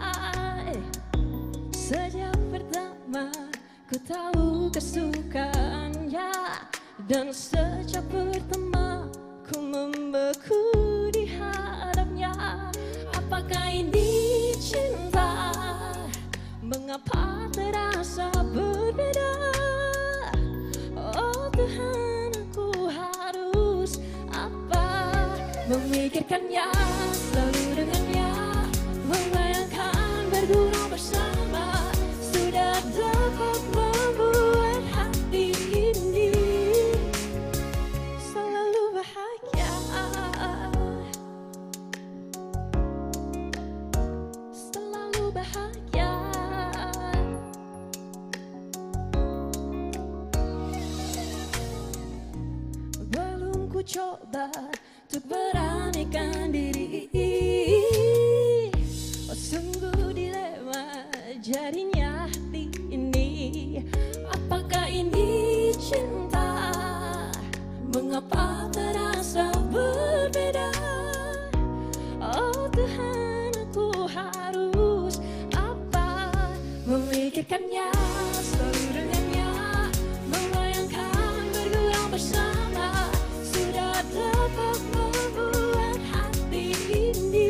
sejak pertama ku tahu kesukaannya, dan sejak pertama ku membeku di hadapnya. Apakah ini cinta? Mengapa terasa berbeda? Oh Tuhan, aku harus apa? Memikirkannya, selalu dengannya, membayangkan bergurau bersama. Sudah dapat membuat hati ini selalu bahagia. Selalu bahagia. Belum ku coba untuk beranikan diri, oh sungguh dilema jadinya hati ini. Apakah ini cinta? Mengapa terasa berbeda? Oh Tuhan, aku harus apa? Memikirkannya, selalu dengannya, membayangkan bergurau bersama. Sudah dapat membuat hati ini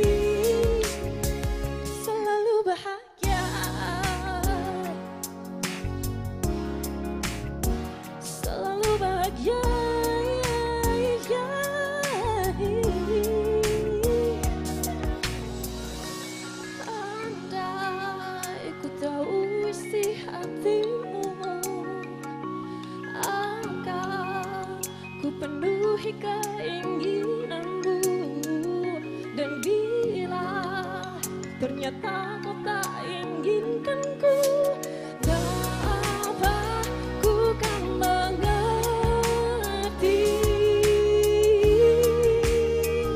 selalu bahagia. Selalu bahagia. Andai ku tahu isi hatimu, akan ku penuhi keinginanmu. Dan bila ternyata kau tak inginkanku, dapat ku kan mengerti.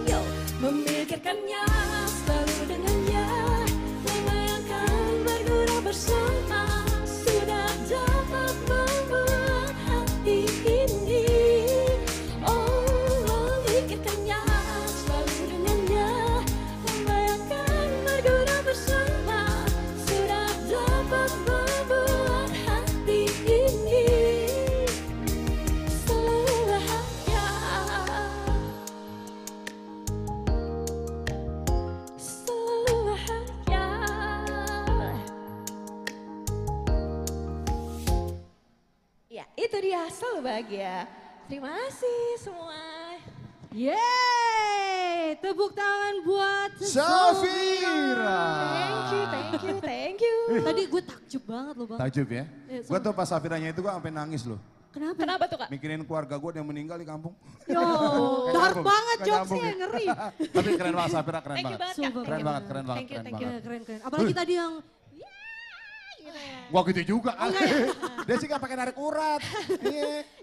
Yo, memikirkannya, selalu Itu dia selalu bahagia. Terima kasih semua. Yeay, tepuk tangan buat Safira. Thank you. Tadi gue takjub banget loh Bang. Takjub ya? Gue tuh pas Safiranya itu gue sampai nangis loh. Kenapa tuh Kak? Mikirin keluarga gue yang meninggal di kampung. Yo, dark banget jokesnya, ngeri. Tapi keren banget Safira, keren Thank you banget. banget, Kak. Keren banget. Thank you. Keren. Apalagi tadi yang Gua gitu juga. Dia sih gak pakai narik urat.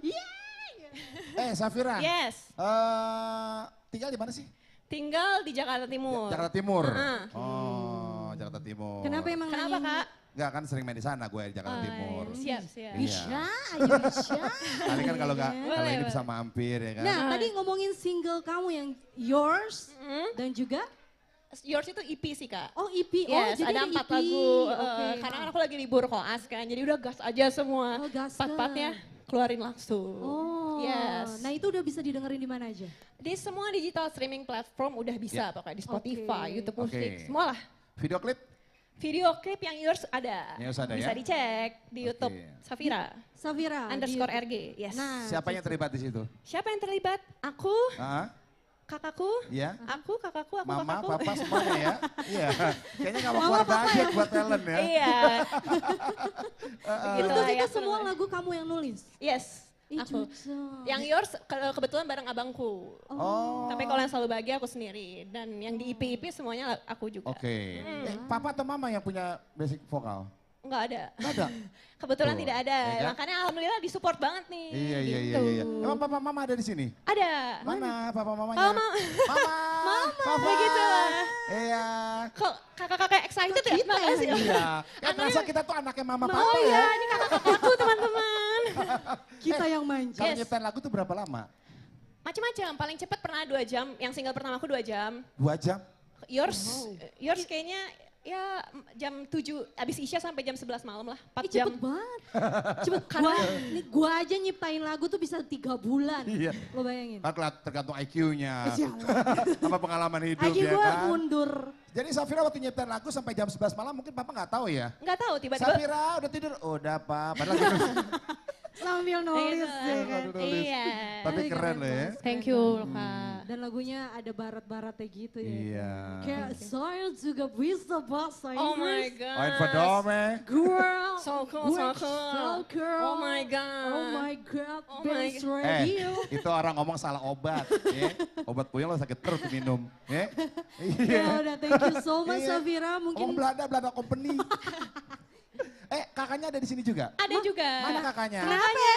Iya. Safira. Yes. Tinggal di mana sih? Tinggal di Jakarta Timur. Jakarta Timur. Oh, Jakarta Timur. Kenapa Kak? Enggak kan sering main di sana gue di Jakarta Timur. Siap. Bisa. Kali kan kalau ini bisa mampir ya kan. Nah, tadi ngomongin single kamu yang Yours dan juga Yours itu EP sih Kak. Oh EP, Yes, jadi ada 4 EP. lagu. Oke. Karena kan aku lagi libur koas kan, jadi udah gas aja semua. Part-partnya keluarin langsung. Oh, yes. Nah itu udah bisa didengerin di mana aja? Di semua digital streaming platform udah bisa pokoknya di Spotify, YouTube Musik, semua lah. Video klip? Video klip yang Yours ada. Yours ada bisa ya? dicek di YouTube Safira. _RG. Yes. Nah, Siapa yang terlibat di situ? Siapa yang terlibat? Aku, kakakku, Iya. aku, kakakku, Mama, kakakku. papa semuanya ya. Iya. Kayaknya gak mau keluar budget buat talent ya. Iya. Itu semua lagu kamu yang nulis? Yes. Aku. Yang Yours kebetulan bareng abangku. Tapi kalau yang selalu bahagia aku sendiri. Dan yang di EP semuanya aku juga. Oke. Papa atau mama yang punya basic vokal? Enggak ada. Enggak ada? Kebetulan Tuh, tidak ada. ya kan? Makanya alhamdulillah disupport banget nih. Iya. Gitu. Emang papa mama ada di sini? Ada. Mana papa mamanya? Mama. Papa. Begitu lah. Iya. Kok kakak-kakak excited ya? Makasih. Iya. Kayak terasa kita tuh anaknya mama papa Oh ya. iya, ini kakak-kakakku teman-teman. Kita yang manja. Kalau nyiptain lagu tuh berapa lama? Macam-macam, paling cepat pernah 2 jam. Yang single pertama aku 2 jam. 2 jam? Yours kayaknya ya jam 7, abis Isya sampai jam 11 malam lah, 4 jam. Cepet banget. Karena gua aja nyiptain lagu tuh bisa 3 bulan. Iya. Lo bayangin. Kan tergantung IQ-nya. Apa pengalaman hidup IQ ya gua kan. mundur. Jadi Safira waktu nyiptain lagu sampai jam 11 malam mungkin papa gak tahu ya? Nggak tahu, tiba-tiba. Safira udah tidur? Udah pak, padahal tidur. Sambil nulis ya kan. Iya. Tapi keren loh ya. Thank you Kak. Dan lagunya ada barat-baratnya gitu ya. Iya. Kayak saya juga bisa bahasa Inggris. Oh my god. Main Fadome. Girl. So cool. Oh my god. Oh my god. Benz Radio. Itu orang ngomong salah obat. Ya. Obat puyeng lo sakit perut minum. Ya. Ya udah, thank you so much Safira. Mungkin Ngomong Belanda Company. Kakaknya ada di sini juga? Ada juga. Mana kakaknya? Kenapa?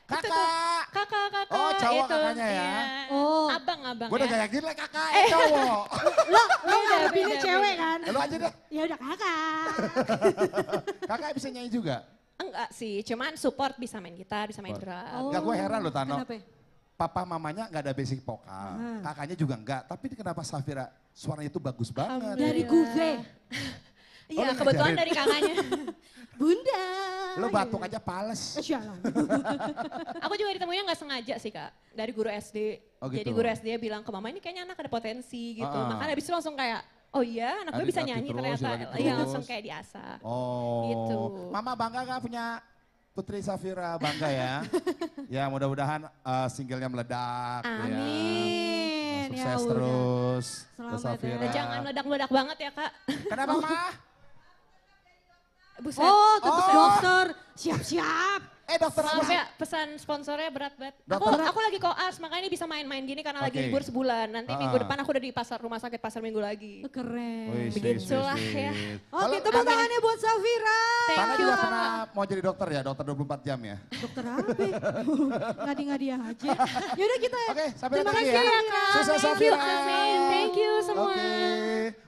Kakak. Oh, cowok itu, kakaknya ya? Iya. Oh. Abang Gue udah ya. kayak gini lah kakak, cowok. Lo ngarepinnya cewek kan? Lu aja deh. Ya udah kakak. Kakak bisa nyanyi juga? Enggak sih, cuman support bisa main gitar, bisa main drum. Enggak, gue heran loh Tano. Kenapa? Papa mamanya nggak ada basic vokal, kakaknya juga enggak. Tapi kenapa Safira suaranya itu bagus banget? Dari Guve. Iya, kebetulan dari kakaknya. Bunda. Lo batuk aja pales. Aku juga ditemuinya nggak sengaja sih Kak, dari guru SD. Oh, gitu. Jadi guru SD bilang ke mama ini kayaknya anak ada potensi gitu. Makanya habis itu langsung kayak, oh iya anak gue bisa nyanyi ternyata. Iya langsung kayak diasah. Oh, gitu. Mama bangga gak punya Putri Safira? Bangga ya. Ya mudah-mudahan singlenya meledak. Amin. Ya. Sukses terus. Selamat Safira. Jangan meledak-meledak banget ya Kak. Kenapa Ma? Buset. Oh, dokter. Siap-siap. Dokter apa? Maaf ya, pesan sponsornya berat banget. Aku lagi koas, makanya ini bisa main-main gini karena lagi libur sebulan. Nanti minggu depan aku udah di rumah sakit pasar minggu lagi. Keren. Begitulah ya. Oke, tepuk tangannya buat Safira. Tana juga pernah mau jadi dokter ya, dokter 24 jam ya? Dokter apa? Ngadi-ngadi aja. Yaudah kita. Oke, Safira terima thank kasih you ya Kak. Sukses Safira. Thank you semua.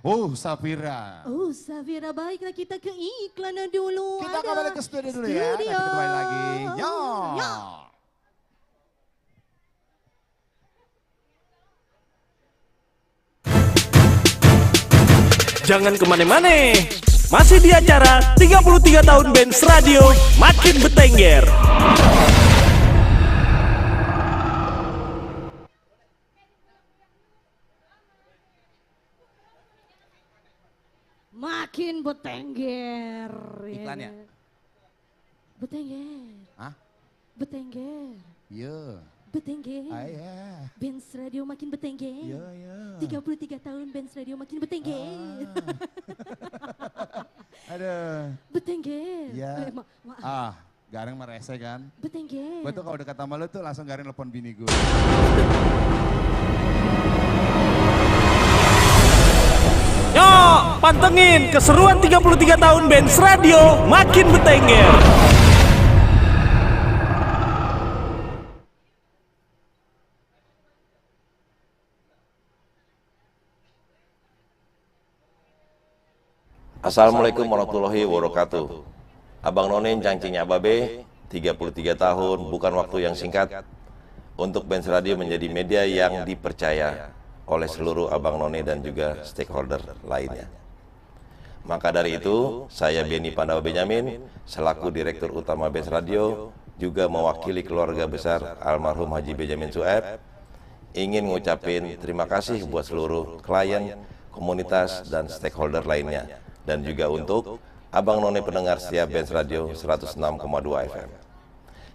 Oh Safira. Oh Safira, baiklah kita ke iklan dulu. Kita kembali ke studio dulu ya, nanti kita kembali lagi. Yo. Jangan kemana-mana, masih di acara 33 tahun Benz Radio makin bertengger. Makin bertengger. Iklan ya? Bertengger. Hah? Betengger. Iya. Betengger. Ayah. Benz Radio makin betengger. Iya, iya. 33 tahun Benz Radio makin betengger. Aduh. Betengger. Iya. Maaf. Gareng merese kan? Betengger. Gue tuh kalau dekat sama lu tuh langsung Gareng telepon bini gue. Yo, pantengin keseruan 33 tahun Benz Radio makin betengger. Assalamualaikum warahmatullahi wabarakatuh. Abang None cangcingnya Babe, 33 tahun bukan waktu yang singkat untuk Benz Radio menjadi media yang dipercaya oleh seluruh Abang None dan juga stakeholder lainnya. Maka dari itu, saya Benny Pandawa Benyamin, selaku Direktur Utama Benz Radio, juga mewakili keluarga besar almarhum Haji Benyamin Sueb, ingin ngucapin terima kasih buat seluruh klien, komunitas, dan stakeholder lainnya. Dan juga untuk Abang None pendengar setia Benz Radio 106,2 FM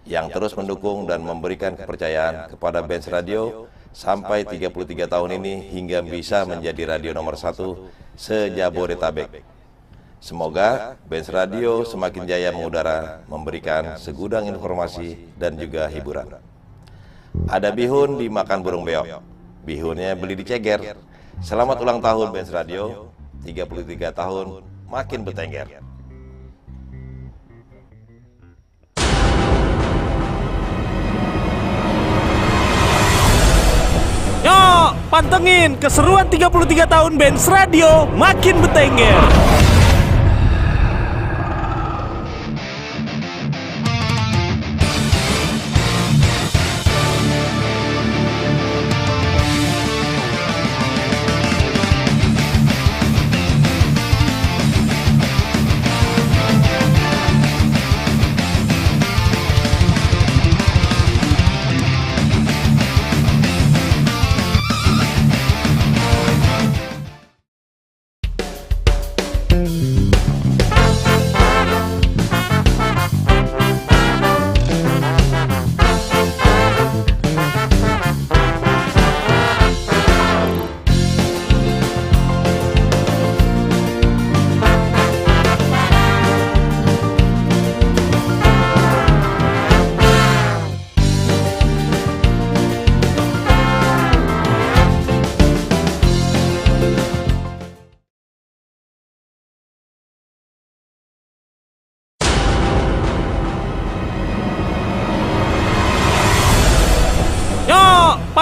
yang terus mendukung dan memberikan kepercayaan kepada Benz Radio sampai 33 tahun ini hingga bisa menjadi radio nomor 1 se-Jabodetabek. Semoga Benz Radio semakin jaya mengudara, memberikan segudang informasi dan juga hiburan. Ada bihun dimakan burung beok, bihunnya beli di Ceger. Selamat ulang tahun Benz Radio, 33 tahun makin betengger. Yo, pantengin keseruan 33 tahun Benz Radio makin betengger.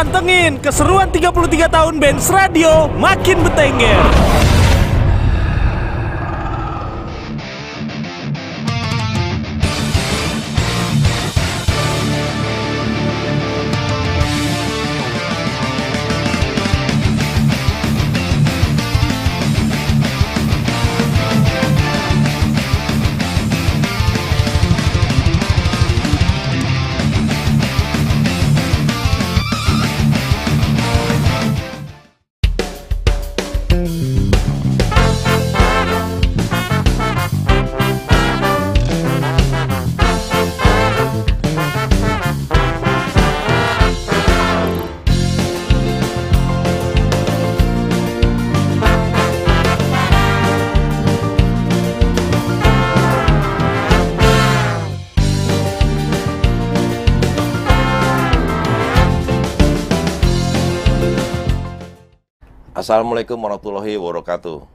Pantengin keseruan 33 tahun Benz Radio makin betengger. Assalamualaikum warahmatullahi wabarakatuh.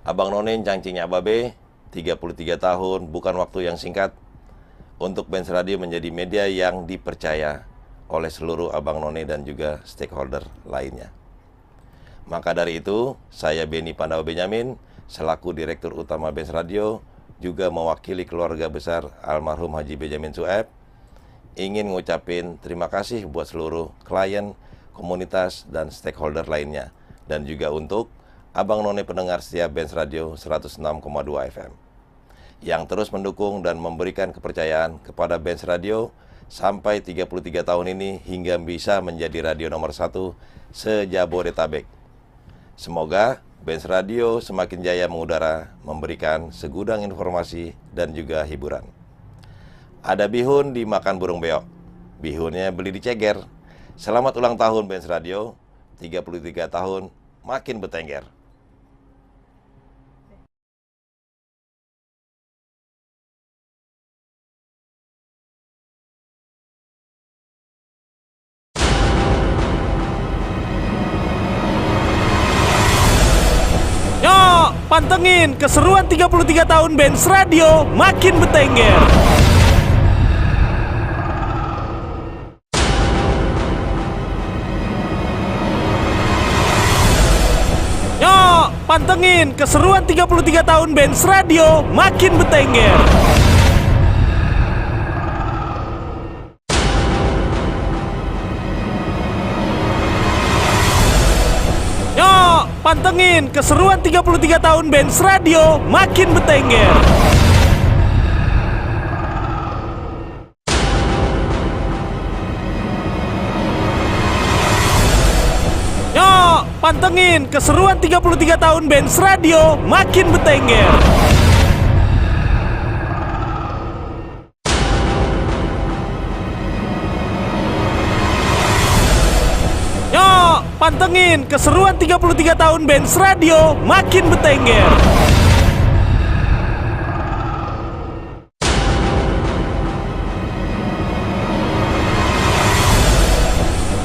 Abang None cangcingnya Babe, 33 tahun bukan waktu yang singkat untuk Benz Radio menjadi media yang dipercaya oleh seluruh Abang None dan juga stakeholder lainnya. Maka dari itu, saya Benny Pandawa Benyamin, selaku Direktur Utama Benz Radio, juga mewakili keluarga besar almarhum Haji Benyamin Sueb, ingin ngucapin terima kasih buat seluruh klien, komunitas, dan stakeholder lainnya. Dan juga untuk Abang None pendengar setia Benz Radio 106,2 FM yang terus mendukung dan memberikan kepercayaan kepada Benz Radio sampai 33 tahun ini hingga bisa menjadi radio nomor 1 se-Jabodetabek. Semoga Benz Radio semakin jaya mengudara, memberikan segudang informasi dan juga hiburan. Ada bihun dimakan burung beok. Bihunnya beli di Ceger. Selamat ulang tahun Benz Radio, 33 tahun, makin bertengger. Yo, pantengin keseruan 33 tahun Benz Radio makin bertengger. Yo, pantengin keseruan 33 tahun Benz Radio makin bertengger. Yo, pantengin keseruan 33 tahun Benz Radio makin bertengger. Yo, pantengin keseruan 33 tahun Benz Radio makin bertengger. Yo, pantengin keseruan 33 tahun Benz Radio makin bertengger.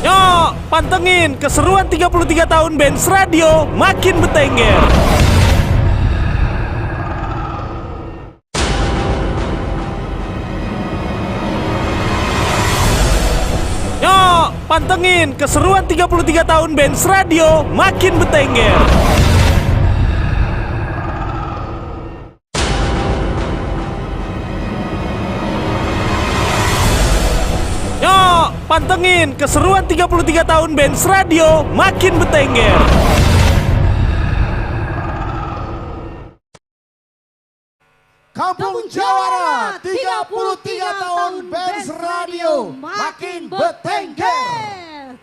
Yo, pantengin keseruan 33 tahun Benz Radio makin bertengger. Yo, pantengin keseruan 33 tahun Benz Radio makin bertengger. Yo, pantengin keseruan 33 tahun Benz Radio makin bertengger. Kampung Jawara, 33 tahun Benz Radio, makin bertengger.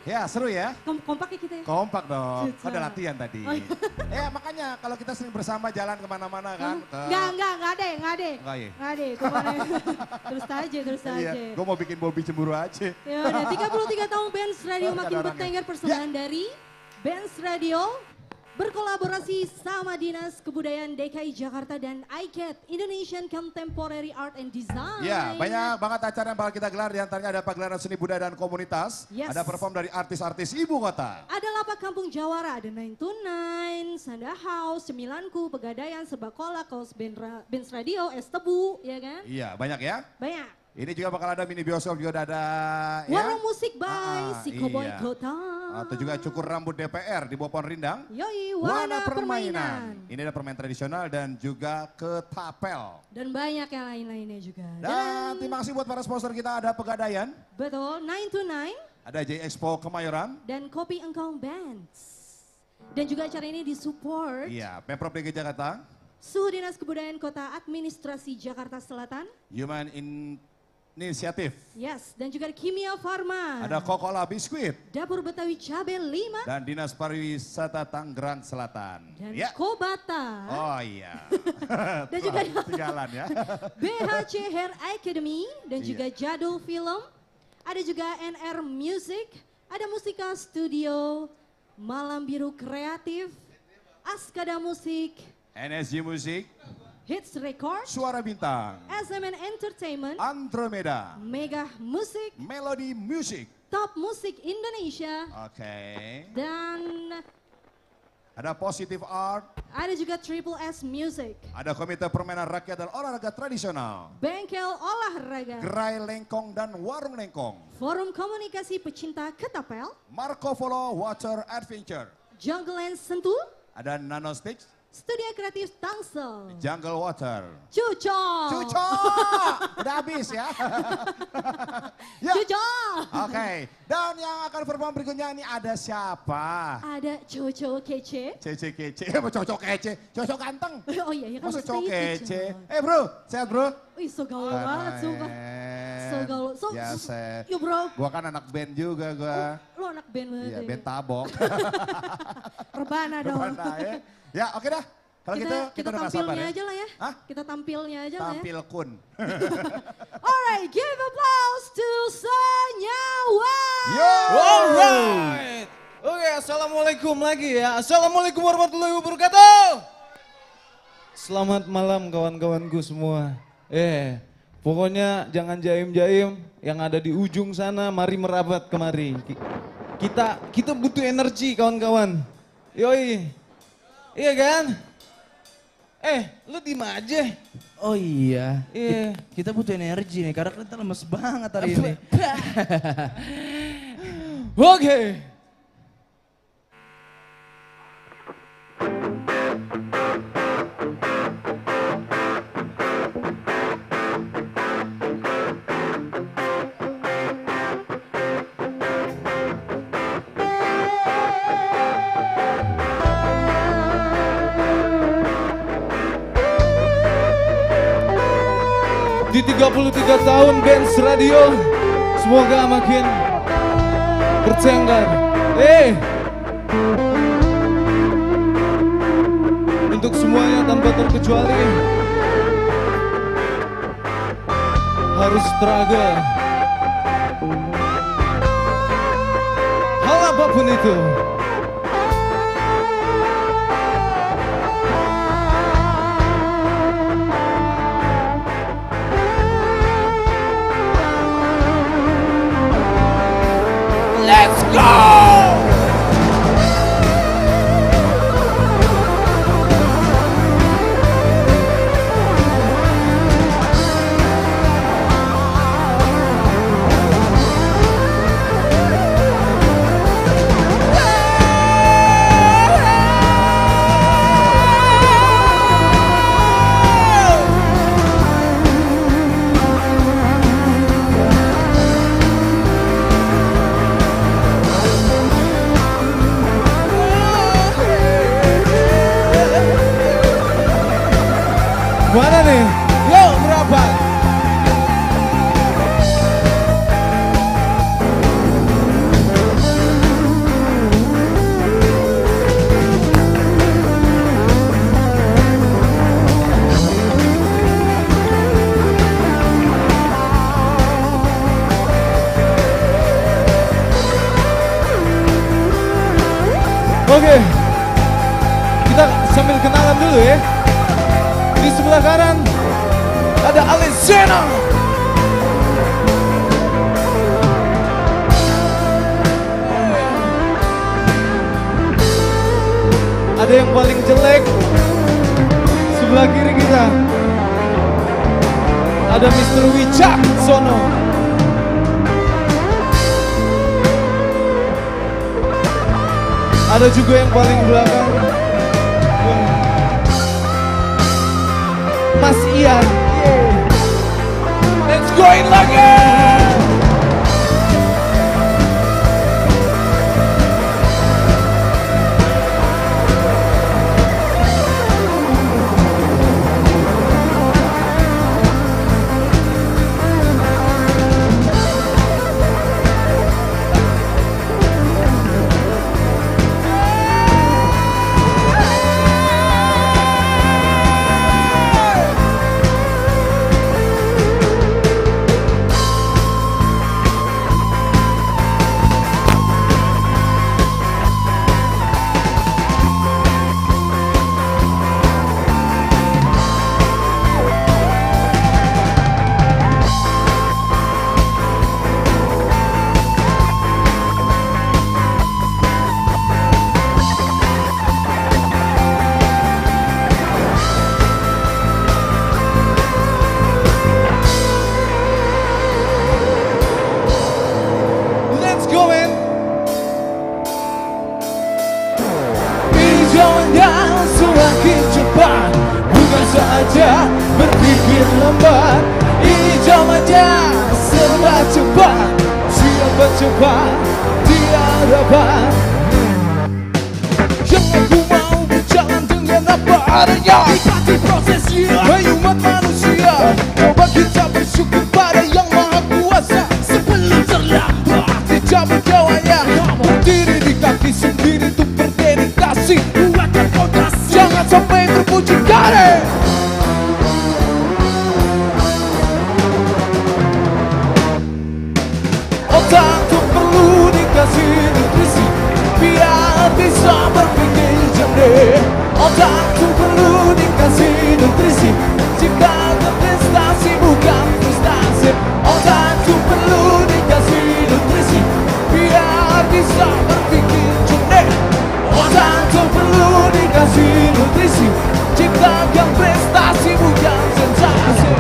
Ya seru ya. Kompak ya kita ya? Kompak dong, Cicak. ada latihan tadi. Oh, iya. Makanya kalau kita sering bersama jalan kemana-mana kan. Enggak ada. Enggak ya? Enggak ada, kemarin. Terus aja. Iya, gue mau bikin Bobby cemburu aja. Ya udah, 33 tahun Benz Radio Harus makin ada orangnya. bertengger persembahan dari Benz Radio berkolaborasi sama Dinas Kebudayaan DKI Jakarta dan ICAT, Indonesian Contemporary Art and Design. Ya, banyak banget acara yang bakal kita gelar, diantaranya ada pagelaran seni budaya dan komunitas, Yes. ada perform dari artis-artis ibu kota. Ada Lapak Kampung Jawara, ada 9 to 9, Sanda House, Cemilanku, Pegadaian, Serbakola, Kaos Benz Radio, Es Tebu, ya kan? Iya, banyak ya. Banyak. Ini juga bakal ada mini bioskop, juga ada Warung musik by si Cowboy iya. Kota. Atau juga cukur rambut DPR di bawah pohon rindang. Yoi, warna permainan. Ini ada permainan tradisional dan juga ketapel. Dan banyak yang lain-lainnya juga. Dan terima kasih buat para sponsor kita, ada Pegadaian, Betul, 9 to 9 ada J Expo Kemayoran. dan Kopi Engkong Bands. Dan juga acara ini disupport Iya, Pemprov DKI Jakarta, Suhu Dinas Kebudayaan Kota Administrasi Jakarta Selatan. Human Initiative, Yes, dan juga Kimia Farma. ada Coca-Cola Biskuit, Dapur Betawi Cabe 5 dan Dinas Pariwisata Tangerang Selatan. dan Ya. Kobata. Oh iya. Dan juga Tinggalan ya. BHC Hair Academy dan Iya. juga Jadul Film. Ada juga NR Music, ada Musika Studio, Malam Biru Kreatif, Askada Musik, NSG Musik, Hits Record, Suara Bintang, SMN Entertainment, Andromeda, Mega Musik, Melody Music. Top Musik Indonesia, Oke. dan Ada Positive Art, ada juga Triple S Music, ada Komite Permainan Rakyat dan Olahraga Tradisional, Bengkel Olahraga, Gerai Lengkong dan Warung Lengkong, Forum Komunikasi Pecinta Ketapel, Marco Polo Water Adventure, Jungle Land Sentul, ada Nano Sticks, Studio Kreatif Tangsel, Jungle Water. Cuco, Udah habis ya. Cuco. Oke, dan yang akan perform berikutnya ini ada siapa? Ada Cuco Kece. Cece kece, cocok kece, cocok ganteng. Oh iya, ya kan Masa mesti cocok itu, kece? Con. Bro, sehat bro? Wih, so gaul banget, sumpah. So gaul. So, Biasa. yuk bro. Gua kan anak band juga gua. Lo anak band banget Iya, ya. band tabok. Rebana dong. Rebana ya. Ya oke dah. Kalau gitu kita udah gak sabar tampilnya ya. aja lah ya. Kita tampilnya aja lah ya. Tampil kun. Alright, give applause to Senyawa. Alright. Oke, assalamualaikum lagi ya. Assalamualaikum warahmatullahi wabarakatuh. Selamat malam kawan-kawanku semua. Pokoknya jangan jaim-jaim, yang ada di ujung sana mari merapat kemari. Kita butuh energi kawan-kawan. Yoi. Iya kan? Lu diem aja. Oh iya, Iya. kita butuh energi nih karena kita lemes banget hari ini. Oke. Di 33 tahun Benz Radio, semoga makin bertengkar. Untuk semuanya tanpa terkecuali harus struggle. Hal apapun itu. Let's go! Mana nih? Yuk berapa? Oke, kita sambil kenalan dulu ya. Di sebelah kanan ada Alizena. Ada yang paling jelek sebelah kiri kita. Ada Mr. Wicaksono. Ada juga yang paling belakang, Mas Ian. Let's go in lagi. saja berpikir lembat. Ini zamannya serba cepat, siapa cepat tiada dapat. Yang aku mau berjalan dengan apa adanya, nikmati prosesnya. Hai umat manusia, coba kita bersyukur pada yang maha kuasa sebelum terlambat. Tidak berdawanya, berdiri di kaki sendiri untuk berdedikasi, buatkan fondasi. Jangan sampai terpuji bisa berpikir jernih. Otakku perlu dikasih nutrisi, ciptakan prestasi bukan frustasi. Otakku perlu dikasih nutrisi, biar bisa berpikir jernih. Otakku perlu dikasih nutrisi, ciptakan prestasi bukan sensasi.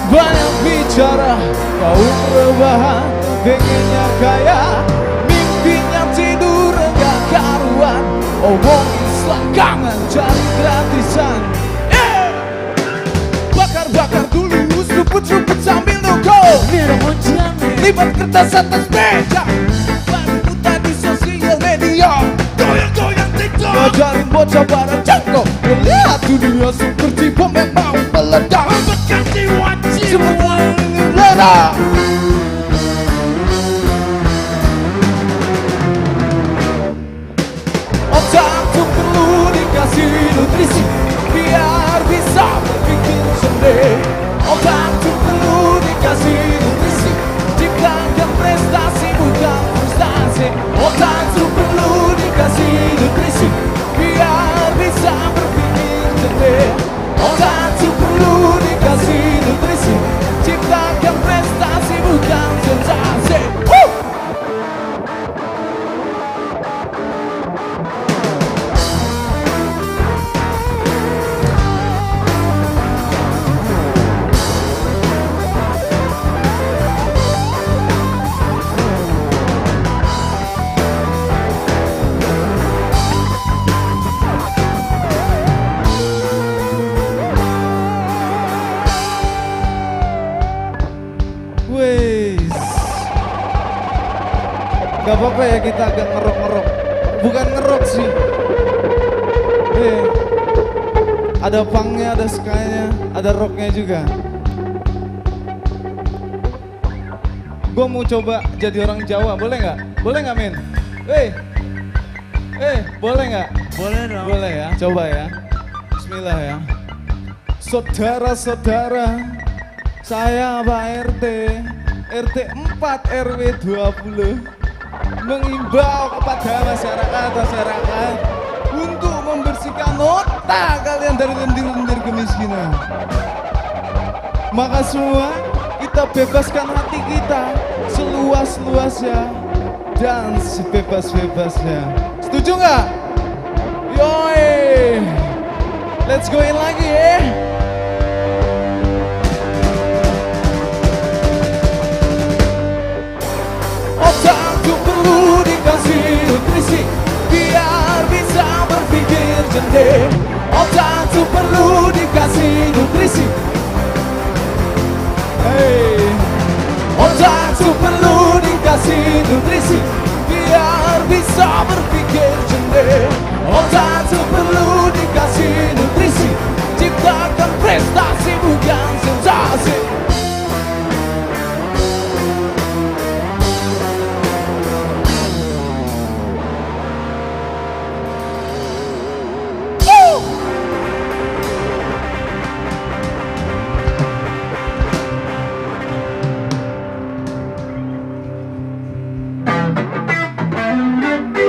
Banyak bicara, kaum rebahan, pengennya kaya, mimpinya tidur enggak karuan, omongin selangkangan cari gratisan. Bakar-bakar dulu, seruput-seruput sambil nunggu, minum hujan, lipat kertas atas meja, baru tadi sosial media, goyang-goyang TikTok, ngajarin bocah bareng jangkau, melihat dunia seperti bom yang mau meledak. Semua ledak. Otakku perlu dikasih nutrisi, biar bisa berpikir jernih. Otakku perlu dikasih nutrisi, ciptakan prestasi bukan frustasi. Otakku perlu dikasih nutrisi, biar bisa berpikir jernih. Otakku perlu dikasih nutrisi, ciptakan prestasi bukan sensasi. Gak apa-apa ya kita agak ngerok-ngerok. Bukan ngerok sih. Ada punknya, ada skanya, ada rocknya juga. Gue mau coba jadi orang Jawa, boleh nggak? Boleh nggak, Min? Boleh nggak? Boleh dong. Boleh ya, coba ya. Bismillah ya. Saudara-saudara, saya Pak RT 4 RW 20. Mengimbau kepada masyarakat untuk membersihkan otak kalian dari lendir-lendir kemiskinan. Maka semua kita bebaskan hati kita seluas-luasnya dan sebebas-bebasnya. Setuju nggak? Yoi, let's go in lagi ya. Otakku perlu dikasih nutrisi, biar bisa berpikir jernih. Otakku perlu dikasih nutrisi. Otakku perlu dikasih nutrisi, biar bisa berpikir jernih. Otakku perlu dikasih nutrisi, ciptakan prestasi bukan sensasi.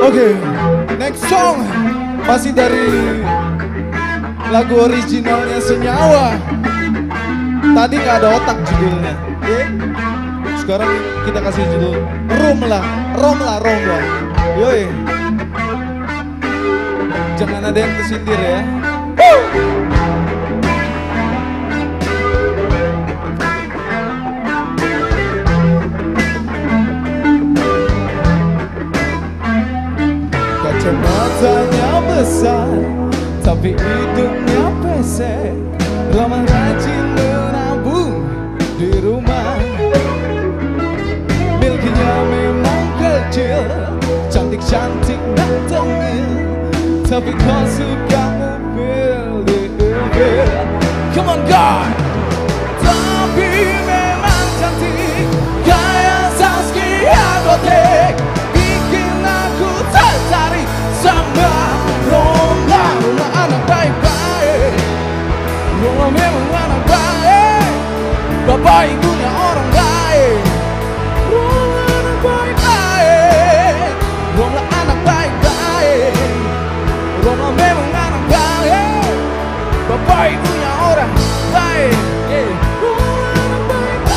Oke, next song masih dari lagu originalnya Senyawa. Tadi nggak ada otak judulnya. Sekarang kita kasih judul Rom lah. Yoi. Jangan ada yang kesindir ya. Kacamatanya besar, tapi hidungnya pesek. Lama rajin menabung di rumah. Milkinya memang kecil, cantik-cantik dan tengil, tapi kau suka mobil di mobil. Come on God. Tapi memang cantik, kayak Saskia Gotik, bikin aku tertarik sama Roma. anak baik, bapak ibunya orang baik. Romlah anak baik-baik, Romlah anak baik-baik, Romlah memang anak baik, bapak ibunya orang baik. Romlah anak baik-baik.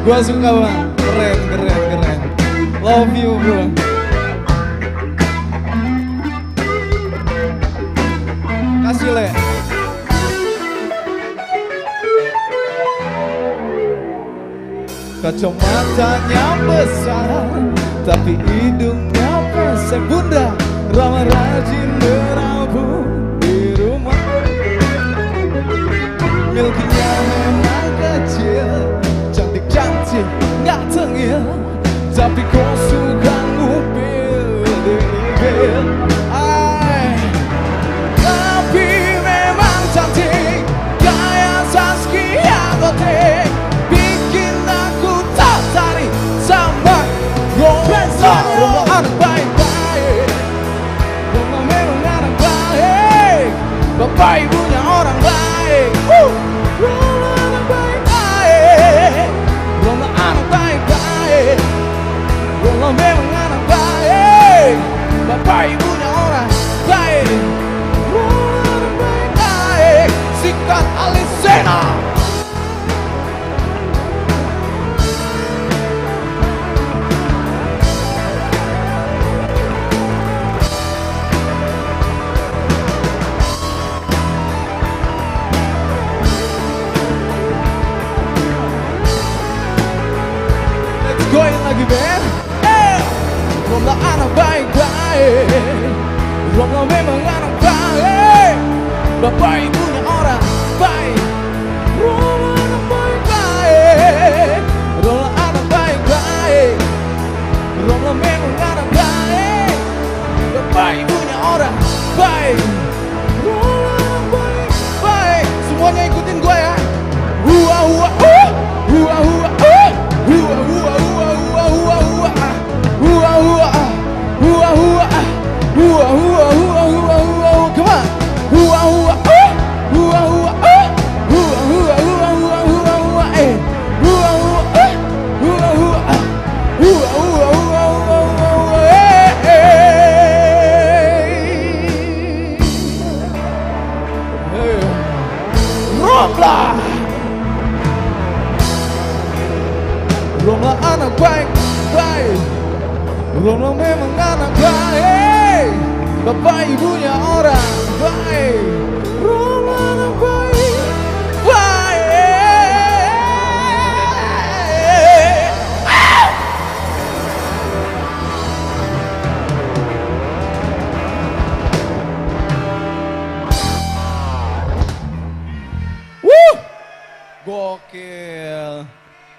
Gua suka bang, keren. Love you bro. Kasih Le. Kacamatanya besar, tapi hidungnya pesek. Bunda ramah rajin menabung di rumah. Milkinya memang kecil, cantik-cantik, gak tengil, tapi kau suka ngupil diri. Tapi memang cantik, gaya Saskia Gotik, bikin aku tertarik sama Romlah. Romlah anak baik-baik, Romlah memang anak baik, bapak ibunya orang baik. Romlah anak baik-baik, Romlah anak baik-baik, Romlah memang anak baik, bapak ibunya orang baik. Romlah anak baik-baik, sikat Alisena. Let's go in lagi Ben. Romlah anak baik-baik, Romlah memang anak baik, bapak ibunya orang baik. Romlah anak baik-baik, Romlah anak baik-baik, Romlah memang anak baik, bapak ibunya orang baik. Romlah anak baik-baik. Semuanya ikutin gue ya. Hua hua hua hua hua hua hua hua hua hua hua hua hua hua hua hua hua hua hua hua. Come on. Hua hua hua hua hua hua hua hua hua hua hua hua hua hua hua hua hua hua Romlah. Romlah anak baik-baik, Romlah memang anak baik, bapak ibunya orang baik. Romlah anak baik-baik.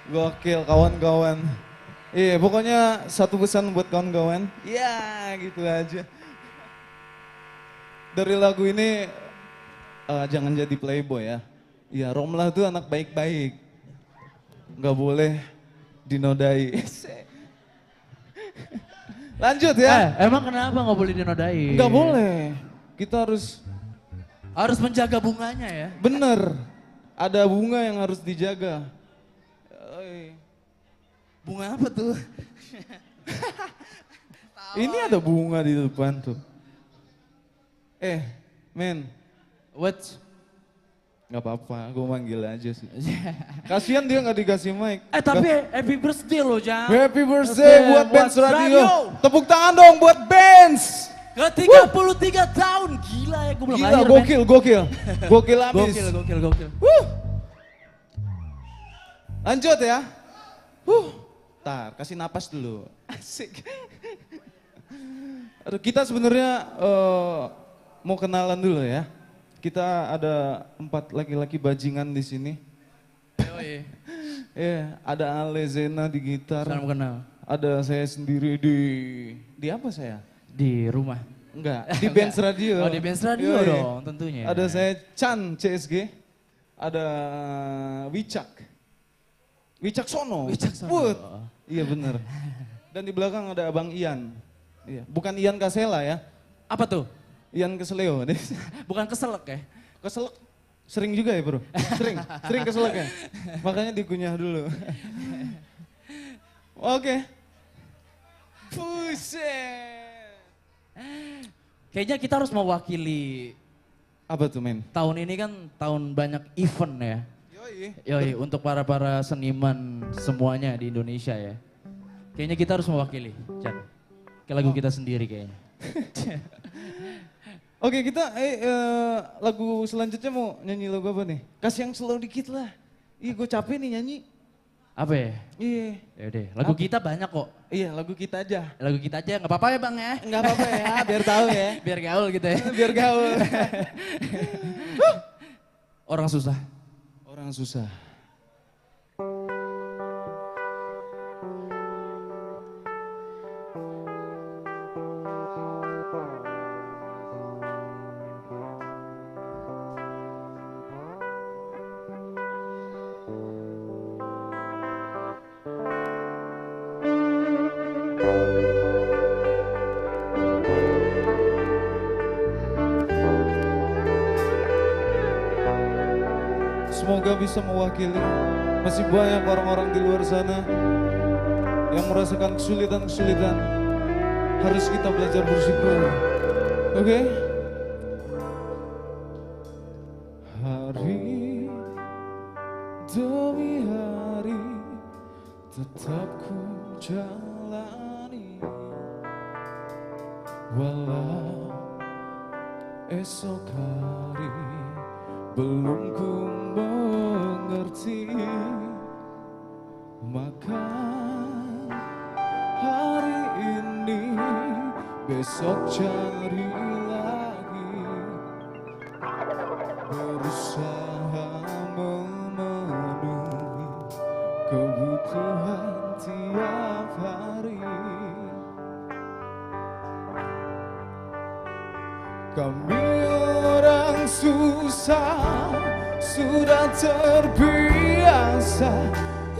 Gokil kawan-kawan. Iya, pokoknya satu pesan buat kawan-kawan. Ya, gitu aja. Dari lagu ini jangan jadi playboy ya. Iya, Romlah tuh anak baik-baik. Nggak boleh dinodai. Lanjut ya. Emang kenapa nggak boleh dinodai? Nggak boleh. Kita harus menjaga bunganya ya. Bener. Ada bunga yang harus dijaga. Bunga apa tuh? Ini ada bunga di depan tuh. Men. What? Gak apa-apa, gue manggil aja sih. Kasian dia gak dikasih mic. Tapi happy birthday loh, Jang. Happy birthday buat Benz Radio. Tepuk tangan dong buat Benz. Ke 33 tahun, gila ya, gue belum lahir. Gokil, gokil. Gokil abis. Gokil. Lanjut ya. Ntar, kasih napas dulu. Asik. Aduh, kita sebenarnya mau kenalan dulu ya. Kita ada 4 laki-laki bajingan di sini. Ada Ale Zena di gitar. Salam kenal. Ada saya sendiri di apa saya? Di rumah. Enggak, di Benz Radio. Oh, di Benz Radio dong tentunya. Ada saya Chan CSG. Ada Wicaksono. Iya bener. Dan di belakang ada Abang Ian. Iya, bukan Ian Kasela ya. Apa tuh? Ian keseleo. Bukan keselak ya? Keselak sering juga ya bro? Sering keselak ya? Makanya dikunyah dulu. Oke. Buset. Kayaknya kita harus mewakili. Apa tuh men? Tahun ini kan tahun banyak event ya. Yoi, untuk para seniman semuanya di Indonesia ya. Kayaknya kita harus mewakili, Chan. Kayak lagu kita sendiri kayaknya. Oke kita lagu selanjutnya mau nyanyi lagu apa nih? Kasih yang slow dikit lah. Ih gue capek nih nyanyi. Apa ya? Iya. Yaudah, lagu kita banyak kok. Iya lagu kita aja. Lagu kita aja, nggak apa-apa ya bang ya? Nggak apa-apa ya, biar tahu ya. Biar gaul gitu ya. Biar gaul. Orang susah. Orang susah. Semoga bisa mewakili. Masih banyak orang-orang di luar sana yang merasakan kesulitan-kesulitan. Harus kita belajar bersyukur. Oke? Hari demi hari tetap ku jalani, walau esok hari belum ku mengerti, maka hari ini besok cari lagi, berusaha memenuhi kebutuhan tiap hari. Kami orang susah sudah terbiasa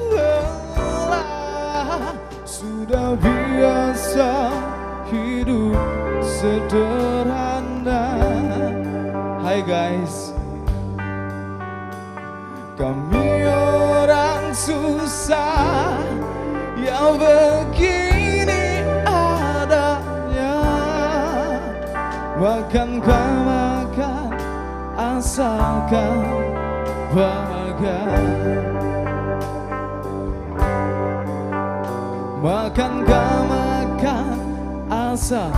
lelah, sudah biasa hidup sederhana. Hai guys, kami orang susah yang begini adanya, makan asalkan bahagia. Makan asal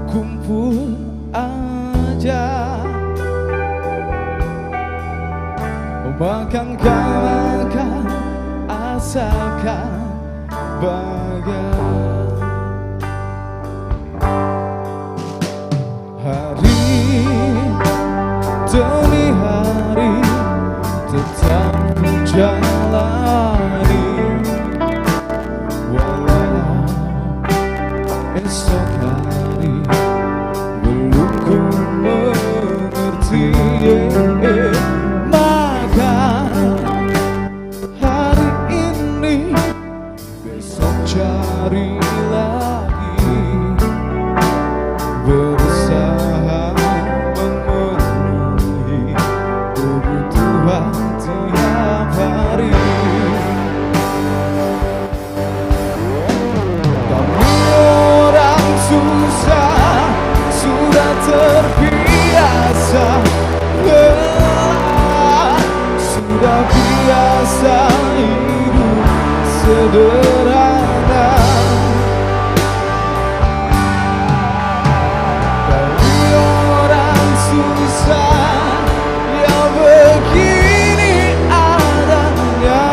kumpul aja. Makan asalkan bahagia. Demi hari tetap menjalani, walau esok hari belum ku mengerti, maka hari ini besok cari lagi, berusaha tiap hari. Kami orang susah sudah terbiasa lelah, sudah biasa hidup sederhana. Kami orang susah yang begini adanya,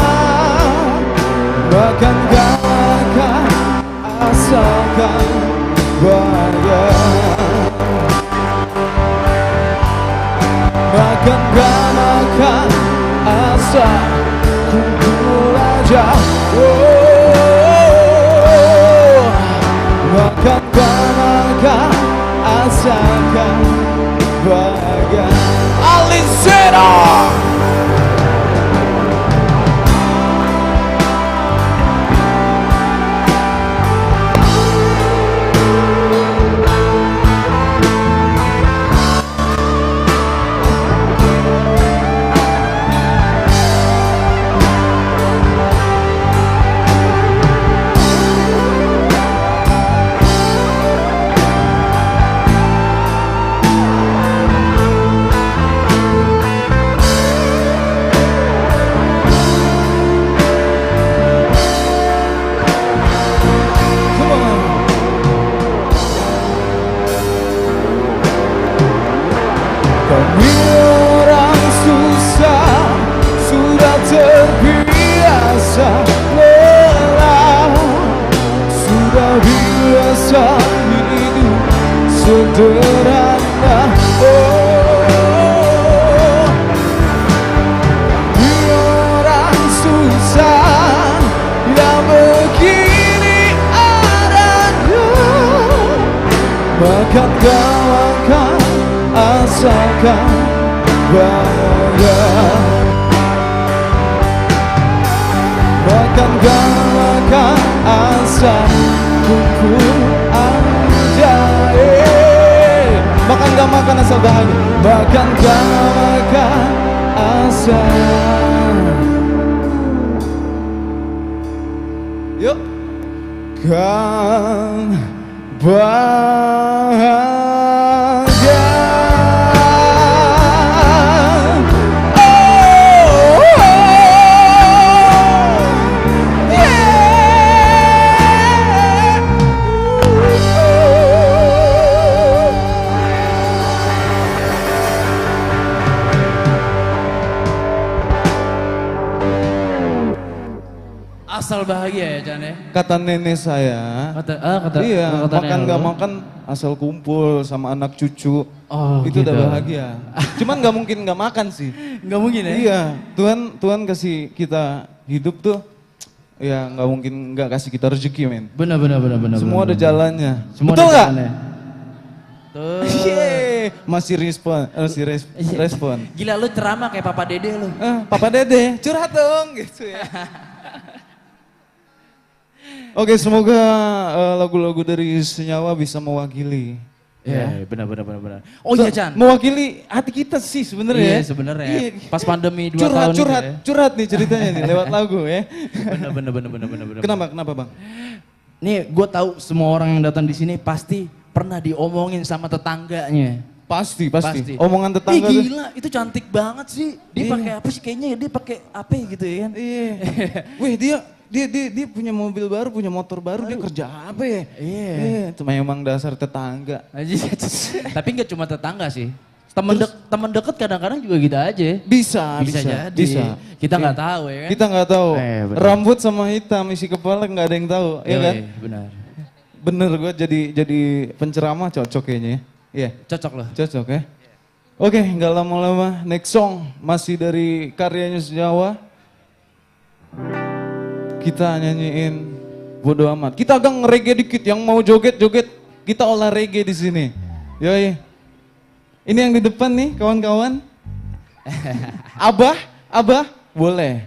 makan asalkan bahagia. Makan asal kumpul aja. Makan asalkan bahagia. Alisera. rasakan bahagia. Bahkan galakan asa kumpul aja. Makan gak makan asal bahagia. Bahkan gak makan asa. Yuk. Kan bahagia. Asal bahagia ya Chan ya? Kata nenek saya, iya, makan gak makan asal kumpul sama anak cucu, itu gitu. udah bahagia. Cuman gak mungkin gak makan sih. Gak mungkin ya? Iya, Tuhan kasih kita hidup tuh, ya gak mungkin gak kasih kita rezeki men. Benar. Semua ada jalannya. Semua betul ada gak? jalannya. Tuh. Masih respon. Gila lu ceramah kayak Papa Dede lu. Papa Dede, curhat dong gitu ya. Oke, semoga lagu-lagu dari Senyawa bisa mewakili. Iya, benar. Oh iya Chan. Mewakili hati kita sih sebenarnya. Iya sebenarnya. Pas pandemi 2 tahun ini ya. Curhat nih ceritanya nih lewat lagu ya. Benar. Kenapa Bang? Nih gue tahu semua orang yang datang di sini pasti pernah diomongin sama tetangganya. Pasti. Omongan tetangga tuh. Gila, itu cantik banget sih. Dia pakai apa sih kayaknya dia pakai apa gitu ya kan? Iya. Wih, dia punya mobil baru, punya motor baru, dia kerja apa ya? Iya. Cuma emang dasar tetangga. Tapi nggak cuma tetangga sih. Temen deket kadang-kadang juga gitu aja. Bisa jadi. Kita nggak tahu ya kan? Kita nggak tahu. Rambut sama hitam isi kepala nggak ada yang tahu, ya kan? Bener gue jadi penceramah cocok kayaknya. Iya. Cocok loh. Cocok ya. Oke, nggak lama-lama. Next song masih dari karyanya Senyawa. Kita nyanyiin Bodo Amat. Kita agak nge-reggae dikit, yang mau joget-joget kita olah reggae di sini. Yoi. Ini yang di depan nih kawan-kawan. Abah, boleh.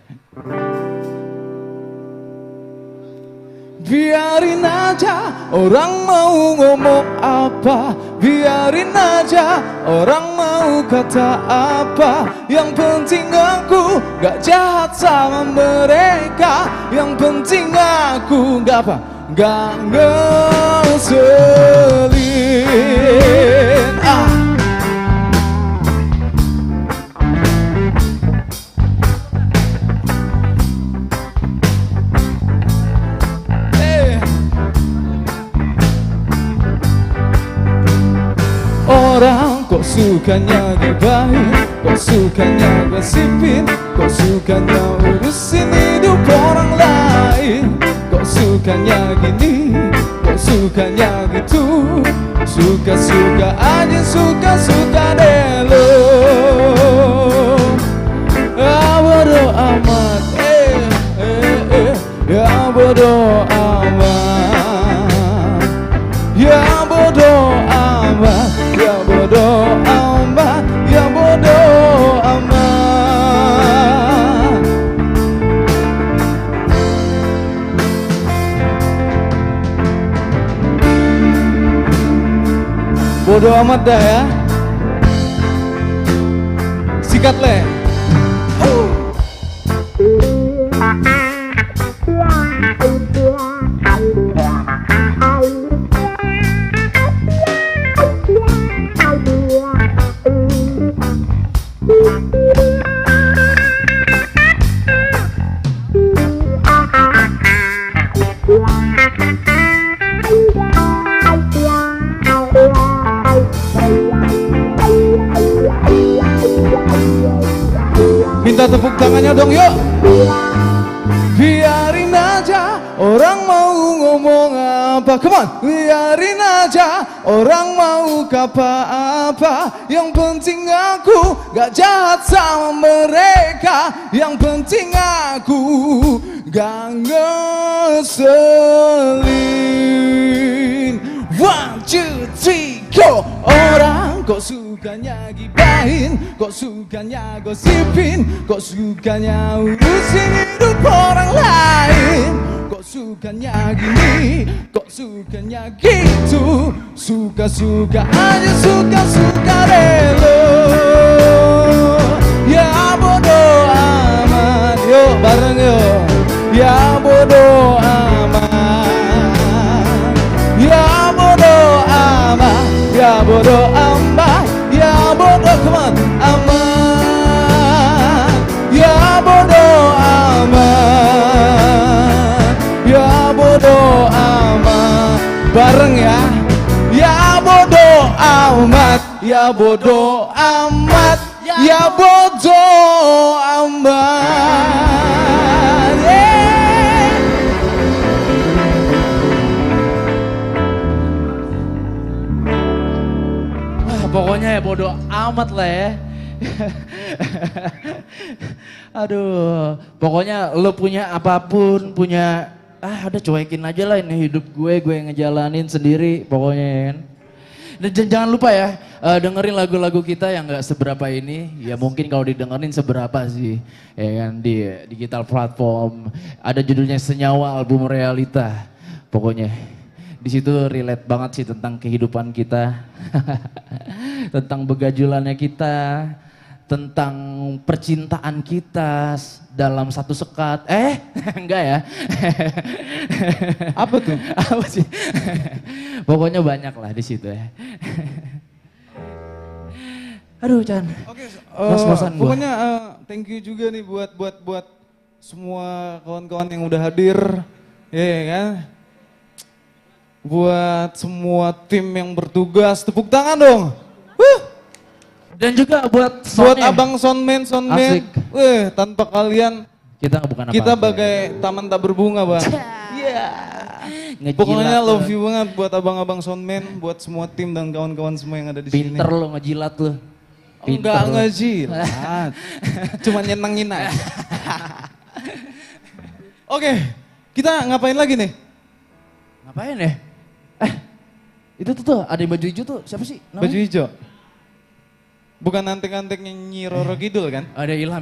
Biarin aja orang mau ngomong apa, biarin aja orang mau kata apa. Yang penting aku gak jahat sama mereka, yang penting aku gak ngeselin. Orang kok sukanya gibahin, kok sukanya gosipin, kok sukanya urusin hidup orang lain, kok sukanya gini, kok sukanya gitu, suka-suka aja, suka-suka deh lo. Bodo amat, ya bodo amat, ya bodo amat. Ya bodo amat, ya bodo amat. Bodo amat dah ya. Sikat le. Minta tepuk tangannya dong yuk. Biarin aja orang mau ngomong apa, come on. Biarin aja orang mau kata apa, yang penting aku gak jahat sama mereka, yang penting aku gak ngeselin. 1, 2, 3, go. Orang kok suka sukanya gibahin, kok sukanya gosipin, kok sukanya urusin hidup orang lain, kok sukanya gini, kok sukanya gitu, suka-suka aja, suka-suka relo. Ya bodo amat, yuk bareng yuk. Ya bodo amat, ya bodo amat, ya bodo amat, ya bodo amat, ya bodo amat, ya bodo amat, bareng ya. Ya bodo amat, ya bodo amat, ya bodo amat. Pokoknya ya bodo amat lah ya. Aduh, pokoknya lo punya apapun, punya udah cuekin aja lah ini hidup gue yang ngejalanin sendiri pokoknya ya kan. Dan jangan lupa ya, dengerin lagu-lagu kita yang gak seberapa ini, ya mungkin kalau didengerin seberapa sih, ya kan di digital platform. Ada judulnya Senyawa, album Realita, pokoknya. Di situ relate banget sih tentang kehidupan kita, tentang begajulannya kita, tentang percintaan kita dalam satu sekat. Enggak ya? Apa tuh? Apa sih? Pokoknya banyak lah di situ ya. Aduh Chan. Oke, pokoknya thank you juga nih buat semua kawan-kawan yang udah hadir, ya kan? Buat semua tim yang bertugas, tepuk tangan dong. Dan juga buat abang soundman. Tanpa kalian kita bagai taman tak berbunga, Bang. Pokoknya love you banget buat abang-abang soundman, buat semua tim dan kawan-kawan semua yang ada di sini. Pinter lo ngejilat lo. Enggak ngejilat, cuma nyenengin aja. Oke, kita ngapain lagi nih? Ngapain ya? Itu tuh ada yang baju hijau tuh, siapa sih namanya? Baju hijau? Bukan antek-anteknya Nyi Roro Kidul kan? Ada Ilham,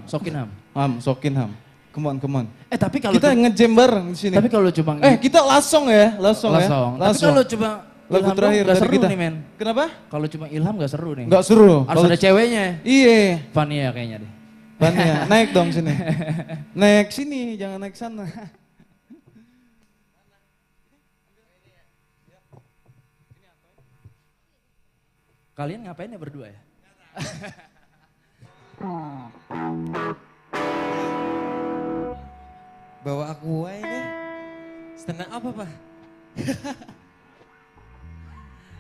Sokin Ham. Sokin Ham. Come on. Tapi kalau kita ngejam bareng di sini. Tapi kalau cuma kita lasong ya. Tapi kalau cuma lagu Ilham terakhir gak dari seru kita. nih men. Kenapa? Kalau cuma Ilham gak seru nih. Gak seru. Harus ada ceweknya. Iya. Fania kayaknya deh. Fania, naik dong sini. Naik sini, jangan naik sana. Kalian ngapain ya berdua ya? Bawa aku ini stand up apa?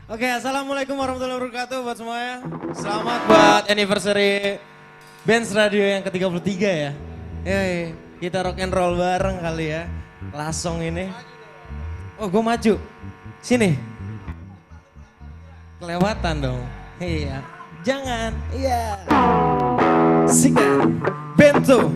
Oke, assalamualaikum warahmatullahi wabarakatuh buat semuanya. Selamat buat anniversary Benz Radio yang ke-33 ya. Yoi, kita rock and roll bareng kali ya. Lasong ini. Oh, gue maju. Sini. Kelewatan dong. Iya. Jangan. Iya. Sika. Bento.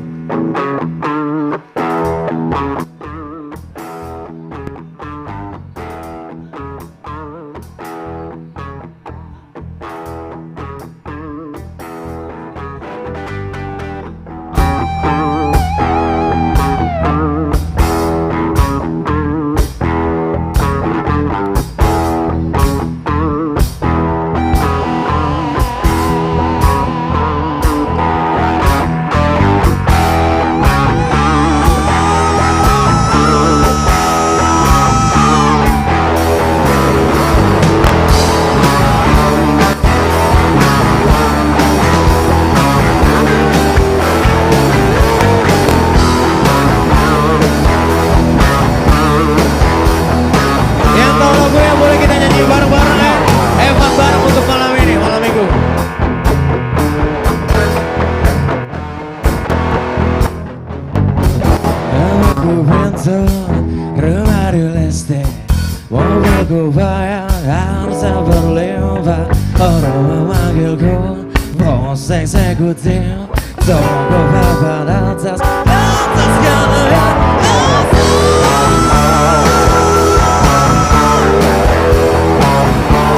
Mobilku bayangkan tak berlimpah, orang memanggilku bos eksekutif, toko papan atas kalian.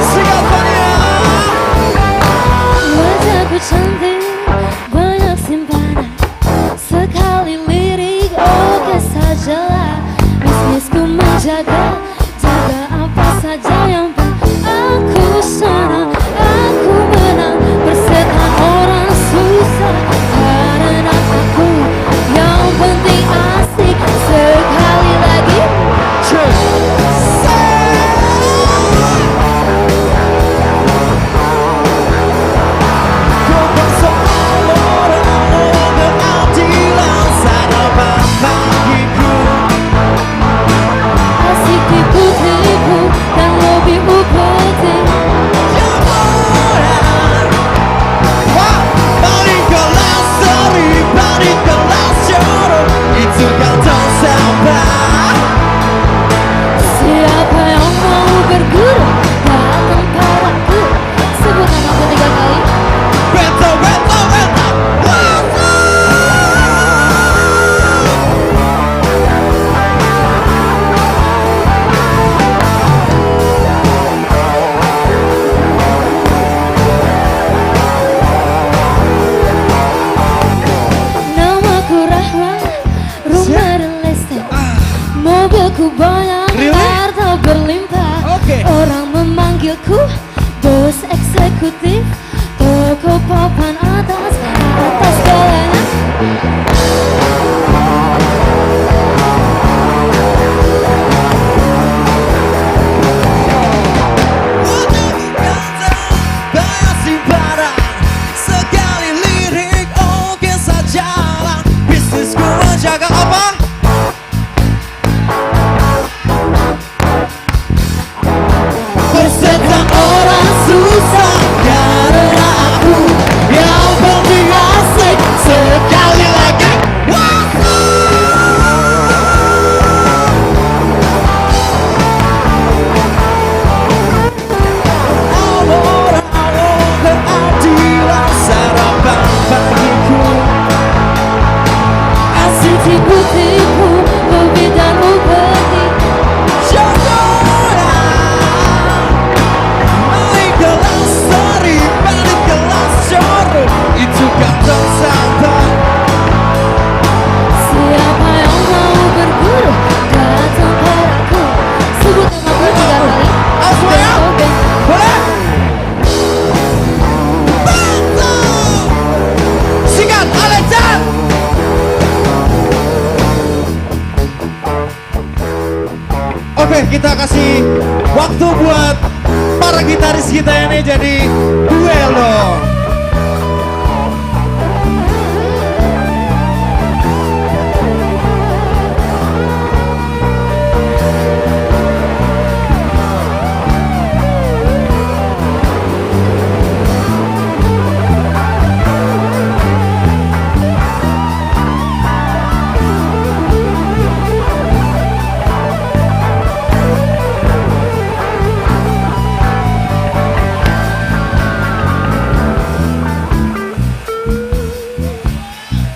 Siapa dia? cantik, banyak simpanan. Sekali lirik, oke sajalah. Bisnisku menjaga, jaga apa saja yang penting aku senang, aku menang. Bersetan orang susah, karena aku yang penting asik. Sekali lagi, asik tipu-tipu dan lebih upeti. Balik kelas seri, balik kelas jorok, itu kantong sampah. Siapa yang mau berguru datang padaku, sebut namaku 3 kali. Beto, beto, beto. Namaku Rahma, rumah dan listrik, mobilku banyak, harta berlimpah. Orang memanggilku bos eksekutif, toko papan atas segalanya. Banyak simpanan, sekali lirik, oke sajalah. Bisnisku menjaga apa? Bersetan orang susah, karena aku yang penting asik. Sekali lagi, keadilan sarapan pagiku. Asik tipu-tipu, lebih dan upeti. Balik kelas seri, balik kelas jorok, itu kantong sampah. Siapa yang mau berguru datang padaku, sebut namaku 3 kali. Semuanya, boleh? Singkat, Alexan. Oke, kita kasih waktu buat para gitaris kita ini jadi duel dong.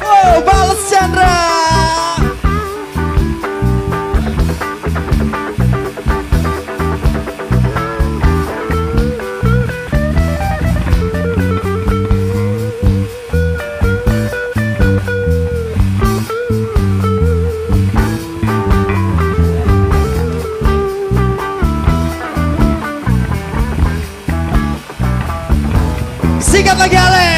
Oh, Balas Chandra. Sikat lagi Ale.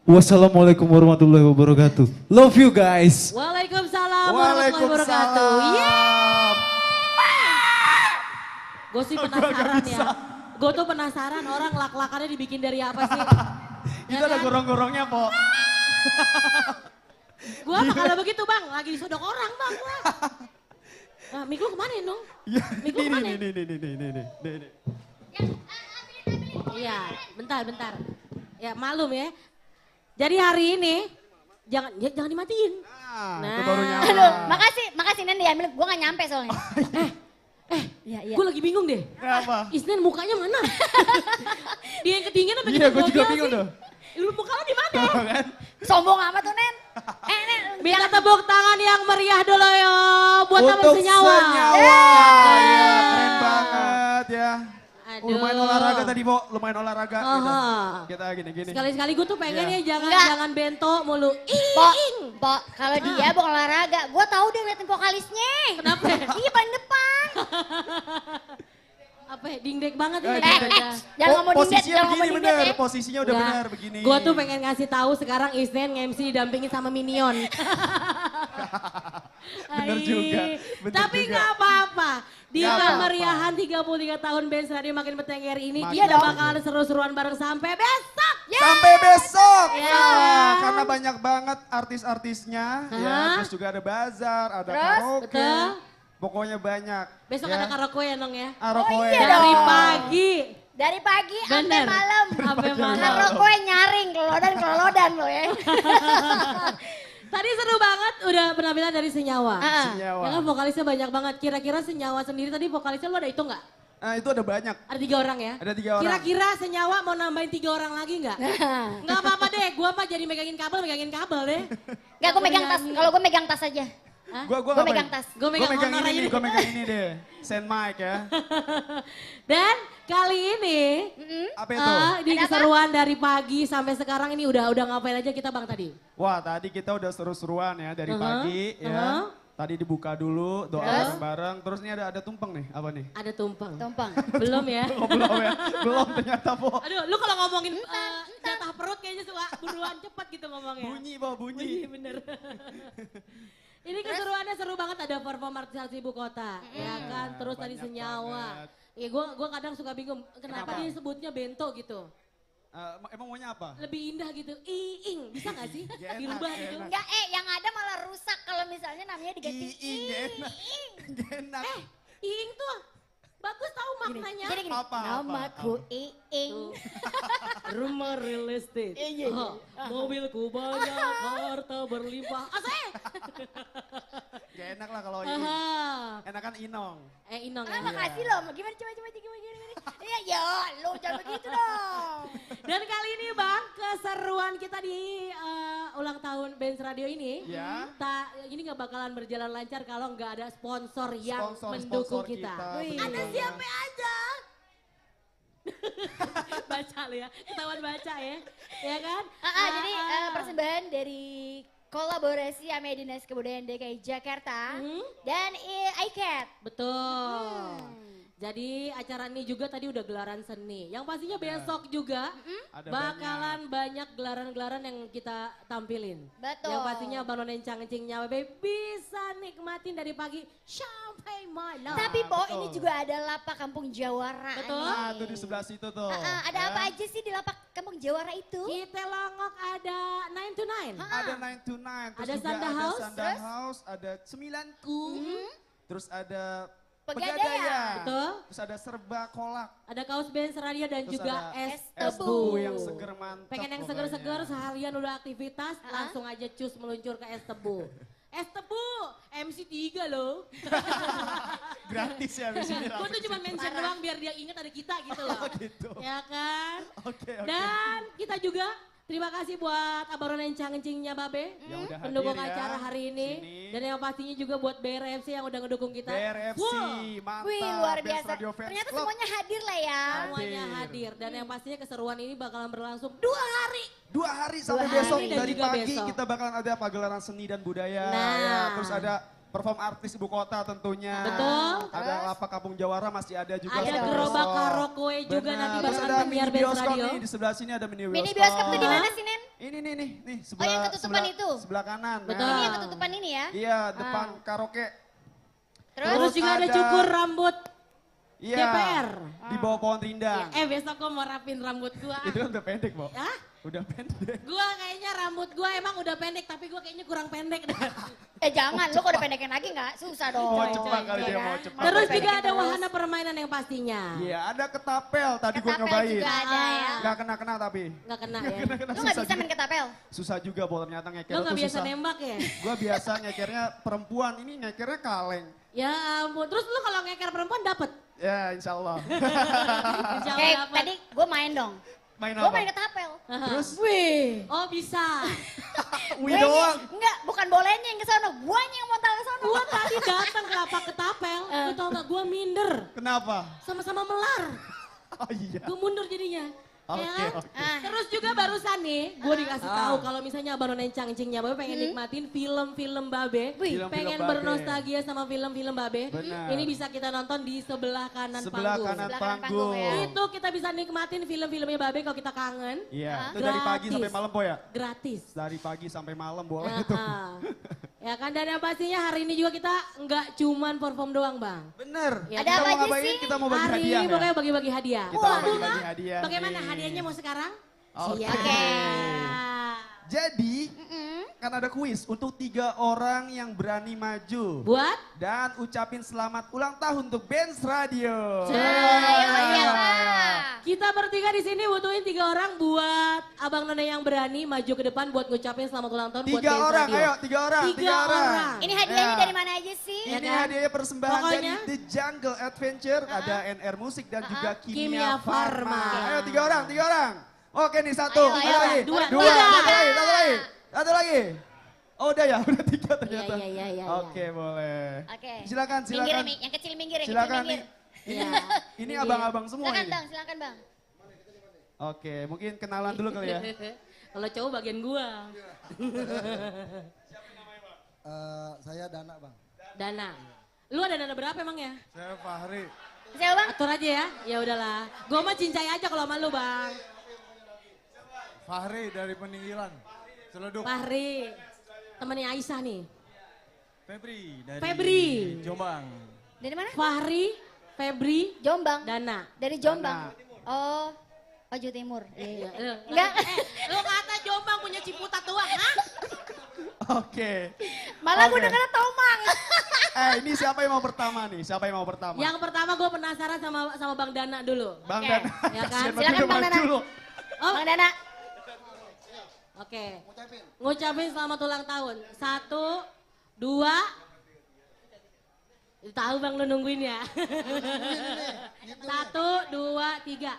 Wassalamualaikum warahmatullahi wabarakatuh. Love you guys. Waalaikumsalam warahmatullahi wabarakatuh. Yeay. Gue sih penasaran ya. Gue tuh penasaran orang lak-lakannya dibikin dari apa sih? Itu ada gorong-gorongnya, Po. Gue apa kalau begitu bang, lagi disodok orang bang. Nah, mik lu kemana dong? Mik lu kemana? Nih. Iya, bentar. Ya malum ya. Jadi hari ini jangan dimatiin. Itu baru nyampe. Aduh, makasih Nen diambil, gue gak nyampe soalnya. Iya. Gue lagi bingung deh. Kenapa? Isnen mukanya mana? Dia yang ketinggian apa Iya, gue juga bingung tuh. Lu muka lu di mana? Sombong amat tuh Nen. Nen. Minta tepuk tangan yang meriah dulu yo buat teman senyawa. Iya, keren banget ya. Aduh. Lumayan olahraga tadi, Po. Lumayan olahraga. Gitu. Kita gini. Sekali-sekali gue tuh pengen ya jangan bento mulu. Pok, kalau dia bukan olahraga, gue tahu dia ngeliatin vokalisnya. Kenapa? Iya paling depan. Apa ya, dingdek banget ya. Jangan ngomong dingdek, jangan ngomong dingdek ya. Posisinya udah benar begini. Gue tuh pengen ngasih tahu sekarang Isnen nge-MC didampingin sama Minion. Bener juga. Tapi nggak apa-apa. Di kemeriahan 33 tahun Benz Radio Makin Bertengger ini kita bakalan seru-seruan bareng sampai besok. Sampai besok. Ya. Karena banyak banget artis-artisnya. Ya, terus juga ada bazar, ada karaoke. Betul. Pokoknya banyak. Besok ya. ada karaoke ya Nong ya? Karaoke. Dari pagi. Dari pagi sampai malam. Sampai malam. Karaoke nyaring, kelodan lo ya. Tadi seru banget, udah penampilan dari Senyawa. Senyawa. Ya kan vokalisnya banyak banget. Kira-kira Senyawa sendiri tadi vokalisnya lu ada hitung nggak? Nah itu ada banyak. Ada 3 orang ya? Ada 3 orang. Kira-kira Senyawa mau nambahin 3 orang lagi nggak? Nggak apa-apa deh, gua apa jadi megangin kabel deh. Nggak, gue megang tas. Kalau gue megang tas aja. Gue megang tas. Gue megang honor aja. Gue megang ini deh. Send mic ya. Dan kali ini apa itu? Di keseruan dari pagi sampai sekarang ini udah ngapain aja kita bang tadi? Wah tadi kita udah seru-seruan ya dari pagi ya. Tadi dibuka dulu doa bareng-bareng. Terus ini ada tumpeng nih, apa nih? Ada tumpeng. Belum ya? Belum ya? Belum ternyata, Po. Aduh, lu kalau ngomongin jatah perut kayaknya suka buruan cepat gitu ngomongnya. Bunyi, Po, bunyi. Bener. Ini keseruannya seru banget, ada perform artis ibu kota, ya kan? Terus tadi Senyawa. Ya gua kadang suka bingung, kenapa dia sebutnya bento gitu? Emang maunya apa? Lebih indah gitu, iing, bisa gak sih? Dirubah gitu. Enggak, yang ada malah rusak kalau misalnya namanya diganti iing. Enak. Iing tuh bagus tahu maknanya. Jadi gini, namaku Iing. Rumah real estate. Mobilku banyak, harta berlimpah. Asik. Gak enak lah kalau ini. Enakan Inong. Inong ya. Makasih loh, gimana coba. Iya, ya lo jangan begitu dong. Dan kali ini Bang, keseruan kita di ulang tahun Benz Radio ini. Ya. Ini gak bakalan berjalan lancar kalau nggak ada sponsor yang mendukung kita. Ada siapa aja? Baca lo ya, ketahuan baca ya. Ya kan? Jadi persembahan dari kolaborasi sama Dinas Kebudayaan DKI Jakarta dan iCat. Betul. Jadi acara ini juga tadi udah gelaran seni. Yang pastinya besok juga bakalan banyak gelaran-gelaran yang kita tampilin. Betul. Yang pastinya Bang Nencang-Nencing Nyawa bisa nikmatin dari pagi sampai malam. Tapi Po, ini juga ada lapak Kampung Jawara. Betul. Nah, tuh di sebelah situ tuh. Ada apa aja sih di lapak Kampung Jawara itu? Kita longok ada 9 to 9. Ada 9 to 9. Terus Ada juga Sanda ada House. Sanda House, ada 9ku. Terus ada Pegadaian. Betul. Terus ada serba kolak. Ada kaos Benz Radio dan Terus juga ada es es tebu. tebu yang seger mantap. Pengen yang seger-seger seharian udah aktivitas, langsung aja cus meluncur ke es tebu. Es tebu, MC 3 loh. Gratis ya abis ini. Gue tuh cuma mention doang biar dia ingat ada kita gitu loh. Gitu. Ya kan? Oke. Dan kita juga terima kasih buat Abaron Encang-Encingnya Babe, pendukung acara hari ini. Dan yang pastinya juga buat BRFC yang udah ngedukung kita. BRFC, mantap. Wih, luar Benz biasa. Radio Fans Ternyata Club. semuanya hadir lah ya. Semuanya hadir. Dan yang pastinya keseruan ini bakalan berlangsung 2 hari. 2 hari sampai Dua besok. hari dan Dari juga pagi besok. kita bakalan ada pagelaran seni dan budaya. Nah. Ya, terus ada perform artis ibu kota tentunya. Betul. Ada lapak Kampung Jawara masih ada juga. Ada sampai gerobak besok. karaoke juga Benar. nanti Terus bakalan ada premiere mini Benz bioskop Radio. nih di sebelah sini ada mini bioskop. Mini bioskop tuh di mana sih, Nen? Ini nih, Oh yang ketutupan itu? Sebelah kanan. Betul. Ini yang ketutupan ini ya? Iya, depan karaoke. Terus juga ada cukur rambut Iya, DPR. di bawah pohon rindang. Besok gue mau rapin rambut gue. Itu kan udah pendek, Bo. Hah? Udah pendek. Gue kayaknya rambut gue emang udah pendek, tapi gue kayaknya kurang pendek. Jangan, lo kalau pendekin lagi nggak susah dong. Mau cepat kali dia mau cepat. Terus juga ada wahana permainan yang pastinya. Iya, ada ketapel tadi gue Ketapel nyobain. juga ada ya. Gak kena-kena tapi. Nggak kena ya. Lo nggak bisa main ketapel? Susah juga, Bo, ternyata ngeker Lo tuh nggak biasa susah. nembak ya? Gue biasa ngekernya perempuan, ini ngekernya kaleng. Ya ampun, terus lu kalau ngeker perempuan dapet? Ya, insya Allah. Insya Allah Kayak dapet. tadi gue main dong. Main Gue apa? main ketapel. Terus? Wih, oh bisa. Wih doang. Enggak, bukan bolanya yang ke sono, guanya yang mau tahu ke sono. Gue tadi datang ke lapak ketapel, lu tau gak gue minder. Kenapa? Sama-sama melar. Oh iya. Gue mundur jadinya. Oke, Ya kan? oke. Terus juga barusan nih, gue dikasih tahu kalau misalnya Abang Nona Cangcingnya Babe pengen nikmatin film-film Babe, Film-film pengen Babe. bernostalgia sama film-film Babe, Benar. ini bisa kita nonton di sebelah kanan Sebelah panggung. kanan panggung. Itu kita bisa nikmatin film-filmnya Babe kalau kita kangen. Iya, itu dari pagi sampai malam, Bo ya? Gratis. Dari pagi sampai malam boleh itu. Ya kan, dan yang pastinya hari ini juga kita nggak cuman perform doang Bang. Bener. Ya, Ada kita apa mau aja ngapain? sih? Kita mau bagi Hari hadiah ini ya? pokoknya bagi-bagi hadiah. Kita mau bagi-bagi hadiah Bagaimana nih. hadiahnya mau sekarang? Oke. Siap. Jadi, kan ada kuis untuk 3 orang yang berani maju. Buat? Dan ucapin selamat ulang tahun untuk Benz Radio. Kita bertiga di sini butuhin 3 orang buat Abang Nona yang berani maju ke depan buat ngucapin selamat ulang tahun buat 3 Benz orang, Radio. ayo 3 orang. 3 orang. Ini hadiahnya Ya. dari mana aja sih? Ini hadiahnya persembahan Pokoknya. dari The Jungle Adventure, ada NR Musik dan juga Kimia Kimia Farma. Farma. Ayo 3 orang, 3 orang. Oke nih satu, Ayo, satu ayo. lagi, Dua, dua, tiga. satu lagi. Oh udah ya, udah 3 ternyata. Iya. Oke boleh. Oke. Silakan, Minggir, silakan. Mi. Yang kecil minggir, yang Silakan kecil nih. minggir. Ini abang-abang semua Silakan ini. Bang, silakan Bang. Oke, mungkin kenalan dulu kali ya. Kalau cowok bagian gua. Saya Dana Bang. Dana. Lu ada dana berapa emang ya? Saya Fahri. Siapa Bang? Atur aja ya. Ya udahlah. Gua mah cincai aja kalau sama lu, Bang. Fahri dari Peninggilan. Celeduk. Fahri. Temennya Aisyah nih. Febri dari Febri. Jombang. Dari mana? Fahri, Febri, Jombang. Dana. Dari Jombang. Oh, Jawa Timur. Iya. Enggak. Lu kata Jombang punya Ciputat doang, hah? Oke. Malah gue Oke. dengar Tomang. Ini siapa yang mau pertama nih? Siapa yang mau pertama? Yang pertama gue penasaran sama Bang Dana dulu. Bang Oke. Dana. Ya kan? Kasian Silakan banget Bang udah Dana. maju loh. Oh, Bang Dana. oke. Ngucapin selamat ulang tahun. 1, 2. Tahu Bang lu nungguin ya. 1, 2, 3.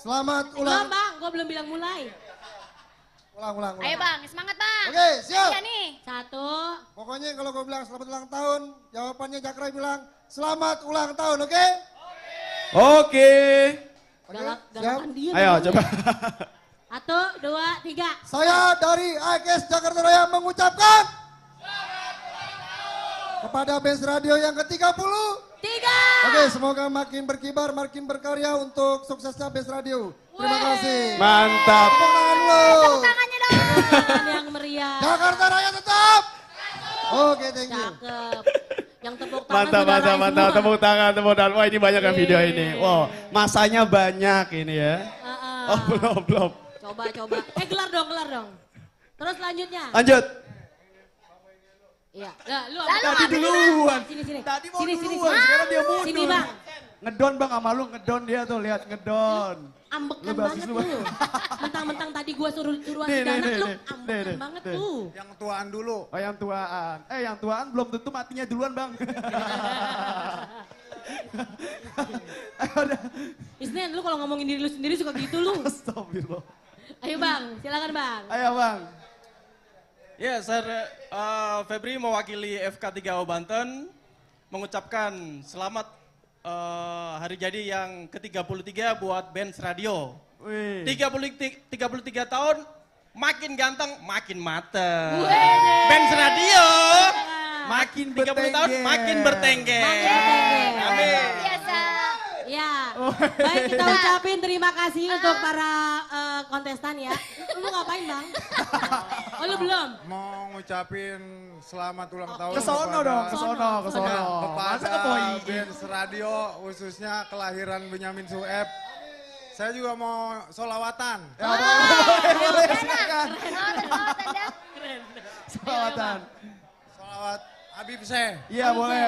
Selamat Belum ulang. Bang, gue belum bilang mulai. Ulang. Ayo Bang, semangat Bang. Oke, siap. Iya nih. 1. Pokoknya kalau gue bilang selamat ulang tahun, jawabannya Jakra bilang selamat ulang tahun, oke? Oke. Galakan dia. Ayo namanya. coba. 1, 2, 3. Saya dari IKS Jakarta Raya mengucapkan kepada Benz Radio yang ke-30. 3. Oke, semoga makin berkibar, makin berkarya untuk suksesnya Benz Radio. Terima kasih. Mantap. Tepuk tangan dulu. Tepuk tangannya dong. Tangan yang meriah. Jakarta Raya tetap. Oke, thank you. Cakep. Yang tepuk tangan Mantap, saudara mantap, mantap. semua. Tepuk tangan, tepuk tangan. Wah ini banyak kan video ini. Wow, masanya banyak ini ya. Oh belum. Coba. Gelar dong. Terus selanjutnya. Lanjut. Iya. Nah, lu Tadi duluan. Sini. Tadi mau Sini. duluan, sekarang dia mundur. Sini Bang. Ngedon bang sama lu, ngedon dia tuh, lihat ngedon. Ambekan Lu basis banget lu, lu. Bang. Mentang-mentang tadi gua suruhan Nih, Dana, nih, lu nih, ambekan nih, banget nih. lu. Yang tuaan dulu. Oh yang tuaan. Yang tuaan belum tentu matinya duluan bang. Isnen, lu kalau ngomongin diri lu sendiri suka gitu lu. Astagfirullah. Ayo Bang, silakan Bang. Ayo bang. Ya, saya Febri mewakili FK3O Banten mengucapkan selamat hari jadi yang ke-33 buat Benz Radio. Wih. 33 tahun, makin ganteng, makin mateng. Benz Radio, makin 30 tahun, makin bertengger. Makin bertengger. Amin. Biasa. Ya. Baik, kita ucapin terima kasih untuk para kontestan ya. Lu ngapain Bang? Oh lu belum? Mau ngucapin selamat ulang tahun. Kesono dong, kesono. Kepada Benz Radio, khususnya kelahiran Benyamin Sueb. Saya juga mau solawatan. Solawatan. Solawat Habib Syekh. Iya boleh.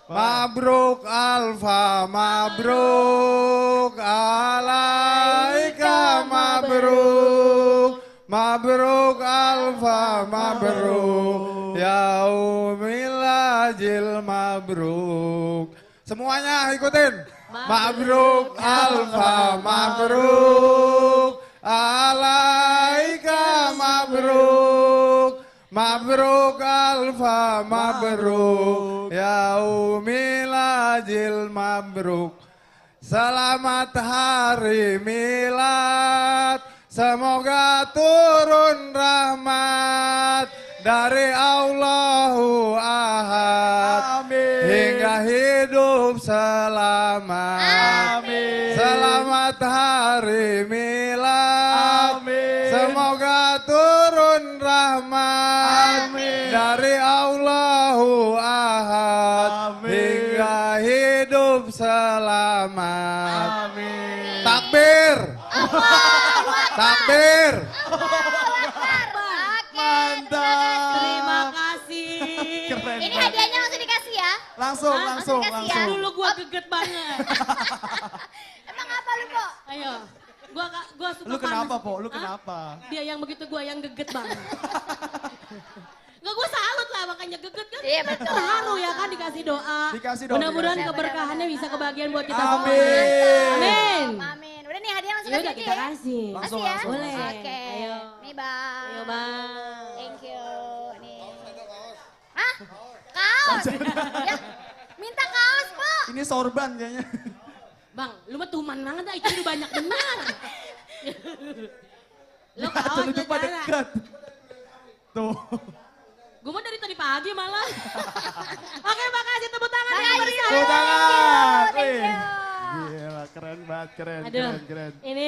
Mabruk alfa, mabruk alaika, mabruk alfa, mabruk yaumil ajil, mabruk. Semuanya ikutin. Mabruk alfa, mabruk alaika, mabruk alfa, mabruk yaumil ajil, mabruk. Selamat hari milad, semoga turun rahmat dari Allahu Ahad hingga hidup selamat. Selamat hari milad, semoga turun rahmat dari Allahu Ahad hingga hidup selamat. Takbir. Takbir. Mantap. Terima kasih. Keren. Ini hadiahnya langsung dikasih ya? Langsung. Dulu gua geget banget. Emang apa lu, Po? Ayo. Gua suka Lu kenapa, panas. Po? Lu Hah? kenapa? Dia yang begitu, gua yang geget banget. Nggak, gue salut lah makanya geget kan. Iya, betul. Terharu ya kan dikasih doa. Dikasih doa, Mudah-mudahan dikasih. keberkahannya bisa kebagian buat kita Amin. semua. Amin. Amin. Udah nih hadiah langsung Ya kasih udah aja kita ya? kasih. Langsung, Kasih ya? langsung. Boleh. Oke. Ayo. Nih Bang. Ayo Bang. Thank you. Nih. Hah? Kaos? Ya, minta kaos, Po. Ini sorban kayaknya. Bang, lu mah tuman banget dah, itu udah banyak benar. Lu kaos Lu pada cara. dekat. Tuh. Gue mau dari tadi pagi malah. Oke, makasih tepuk tangan yang meriah. Tepuk tangan. Thank Wih. you. Gila, keren banget, keren. Aduh, ini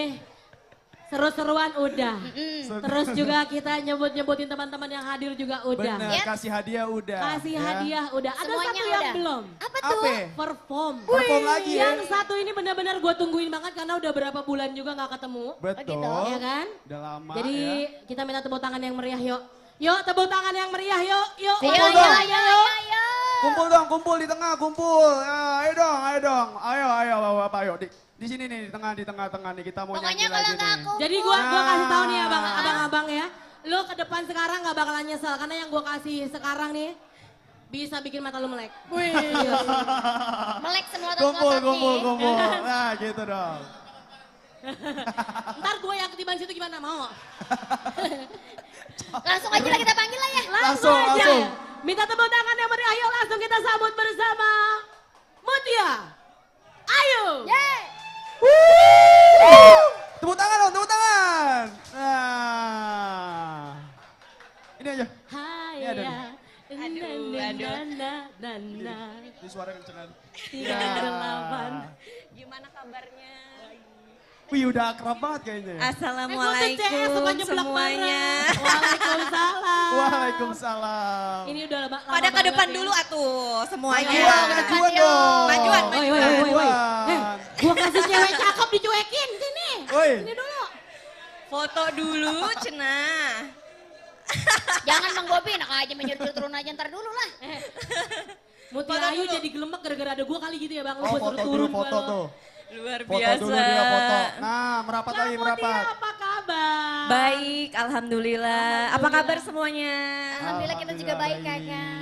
seru-seruan udah. Terus juga kita nyebut-nyebutin teman-teman yang hadir juga udah. Bener, kasih hadiah udah. Kasih ya. hadiah udah. Ada Semuanya satu yang udah. belum. Apa tuh? Apa? Perform. Perform lagi ya? Yang satu ini benar-benar gue tungguin banget karena udah berapa bulan juga gak ketemu. Betul. Iya kan? Udah lama Jadi ya. kita minta tepuk tangan yang meriah yuk. Yuk tepuk tangan yang meriah yuk. Yuk. Kumpul Ayo, dong. ayo, ayo. Kumpul dong, kumpul di tengah, kumpul. Ayo dong. Ayo, Bapak, ayo. Di sini nih, di tengah-tengah nih kita mau Pokoknya nyanyi kalau lagi nggak nih. kumpul. Jadi gua kasih tahu nih abang-abang ya. Lu ke depan sekarang gak bakalan nyesel karena yang gua kasih sekarang nih bisa bikin mata lu melek. Wih. Melek semua Kumpul. Ya kan? Nah, gitu dong. Ntar gue yang ketiban situ gimana mau? Langsung aja lah kita panggil lah ya. Langsung aja. langsung. Minta tepuk tangan yang meriah yuk langsung kita sambut bersama Mutia. Ayo. Tepuk tangan dong, tepuk tangan. Nah. Ini aja. Hai Ini ada ya. Ini suara kencengan. 38. Gimana kabarnya? Wih, udah akrab banget kayaknya ya. Assalamualaikum semuanya. Waalaikumsalam. Waalaikumsalam. Ini udah lama Pada ke depan banget ya. dulu atuh semuanya. Majuan dong. Majuan. Gua kasih cewek cakep dicuekin sini. Woi. Ini dulu. Foto dulu cenah. Jangan Bang Bobi, nak aja menjadi turun aja ntar dulu lah. Mutia Ayu jadi gelemek gara-gara ada gua kali gitu ya Bang. Lu Oh, gua suruh foto turun dulu, foto gua lo. tuh. Luar Foto biasa. dulu dia foto. Nah, merapat lagi, merapat. Apa kabar? Baik, alhamdulillah. Apa kabar semuanya? Alhamdulillah kita juga baik kakak.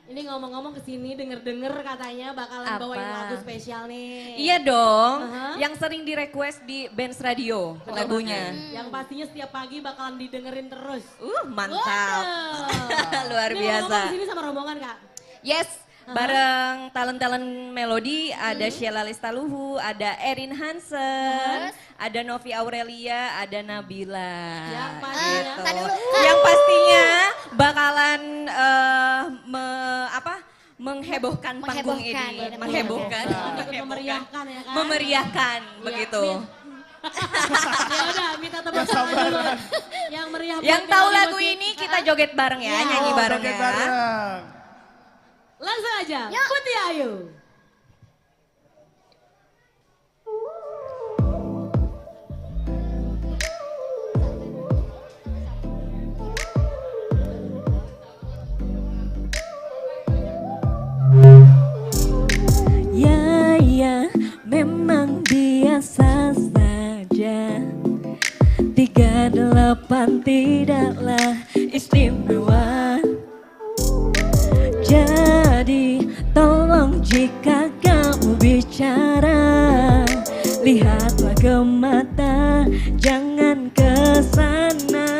Ini ngomong-ngomong kesini denger-denger katanya bakalan Apa? bawain lagu spesial nih. Iya dong, Aha. yang sering di request di Benz Radio lagunya. Yang pastinya setiap pagi bakalan didengerin terus. Mantap. Waduh. Luar Ini biasa. ngomong-ngomong kesini sama rombongan Kak. Yes, bareng talent-talent melodi ada Sheila Lestaluhu, ada Erin Hansen, ada Novi Aurelia, ada Nabila. Yang pastinya. Gitu. Yang pastinya bakalan menghebohkan panggung ini. ya, Menghebohkan. Memeriahkan ya kan? Memeriahkan, begitu. Ya udah, minta tepuk tangan dulu. Yang meriah. Yang tahu lagu ini kita joget bareng ya, nyanyi bareng ya. Langsung aja, Putih Ayu. Ya, memang biasa saja 38 tidaklah istimewa. Jadi tolong jika kamu bicara, lihatlah ke mata, jangan ke sana.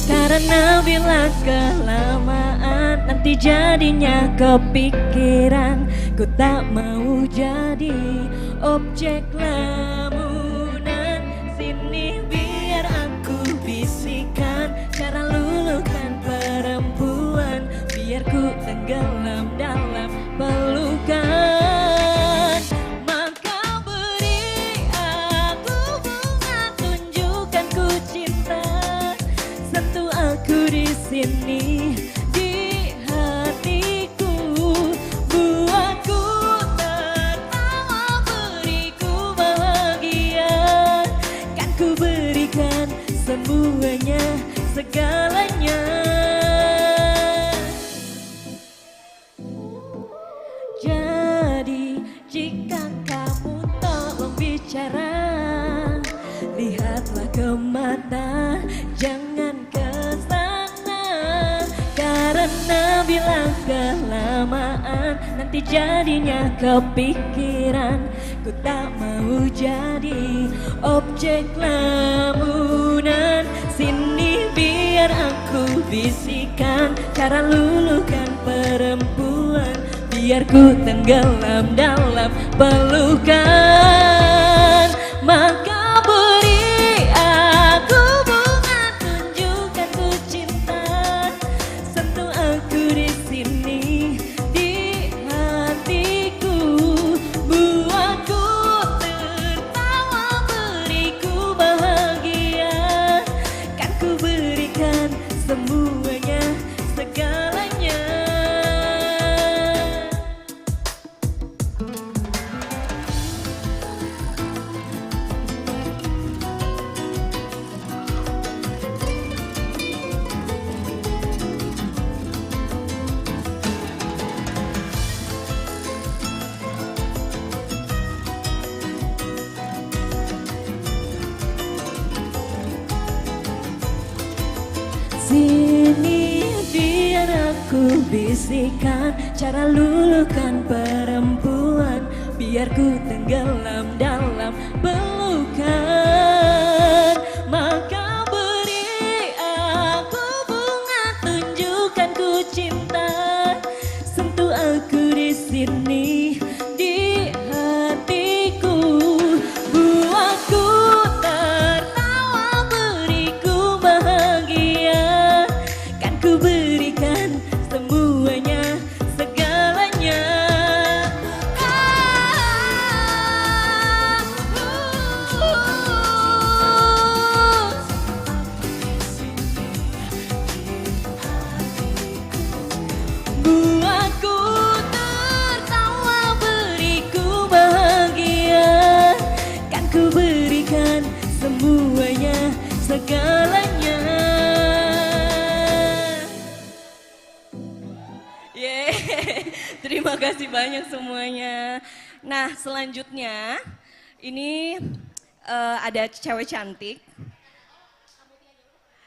Karena bila kelamaan nanti jadinya kepikiran. Ku tak mau jadi objek lamunan. Sini biar aku bisikan cara luluhkan perempuan, biar ku tenggelam dalam pelukan. Maka beri aku bunga, tunjukkan ku cinta, sentuh aku di sini. Semuanya, segalanya. Jadi jika kamu tolong bicara, lihatlah ke mata, jangan ke sana. Karena bila kelamaan nanti jadinya kepikiran. Ku tak mau jadi objek lamunan. Sini biar aku bisikan cara luluhkan perempuan, biar ku tenggelam dalam pelukan. Maka beri aku bunga, tunjukkan ku cinta, sentuh aku di sini. Semuanya, segalanya. Sini biar aku bisikan cara luluhkan perempuan, biar ku tenggelam dalam pelukan. Maka beri aku bunga, tunjukkan ku cinta, sentuh aku di sini. Di hatiku buatku tertawa, beriku bahagia. Ku berikan semuanya, segalanya. Buatku tertawa, beriku bahagia. Kan ku berikan semuanya, segalanya. Terima kasih banyak semuanya. Nah, selanjutnya ini ada cewek cantik.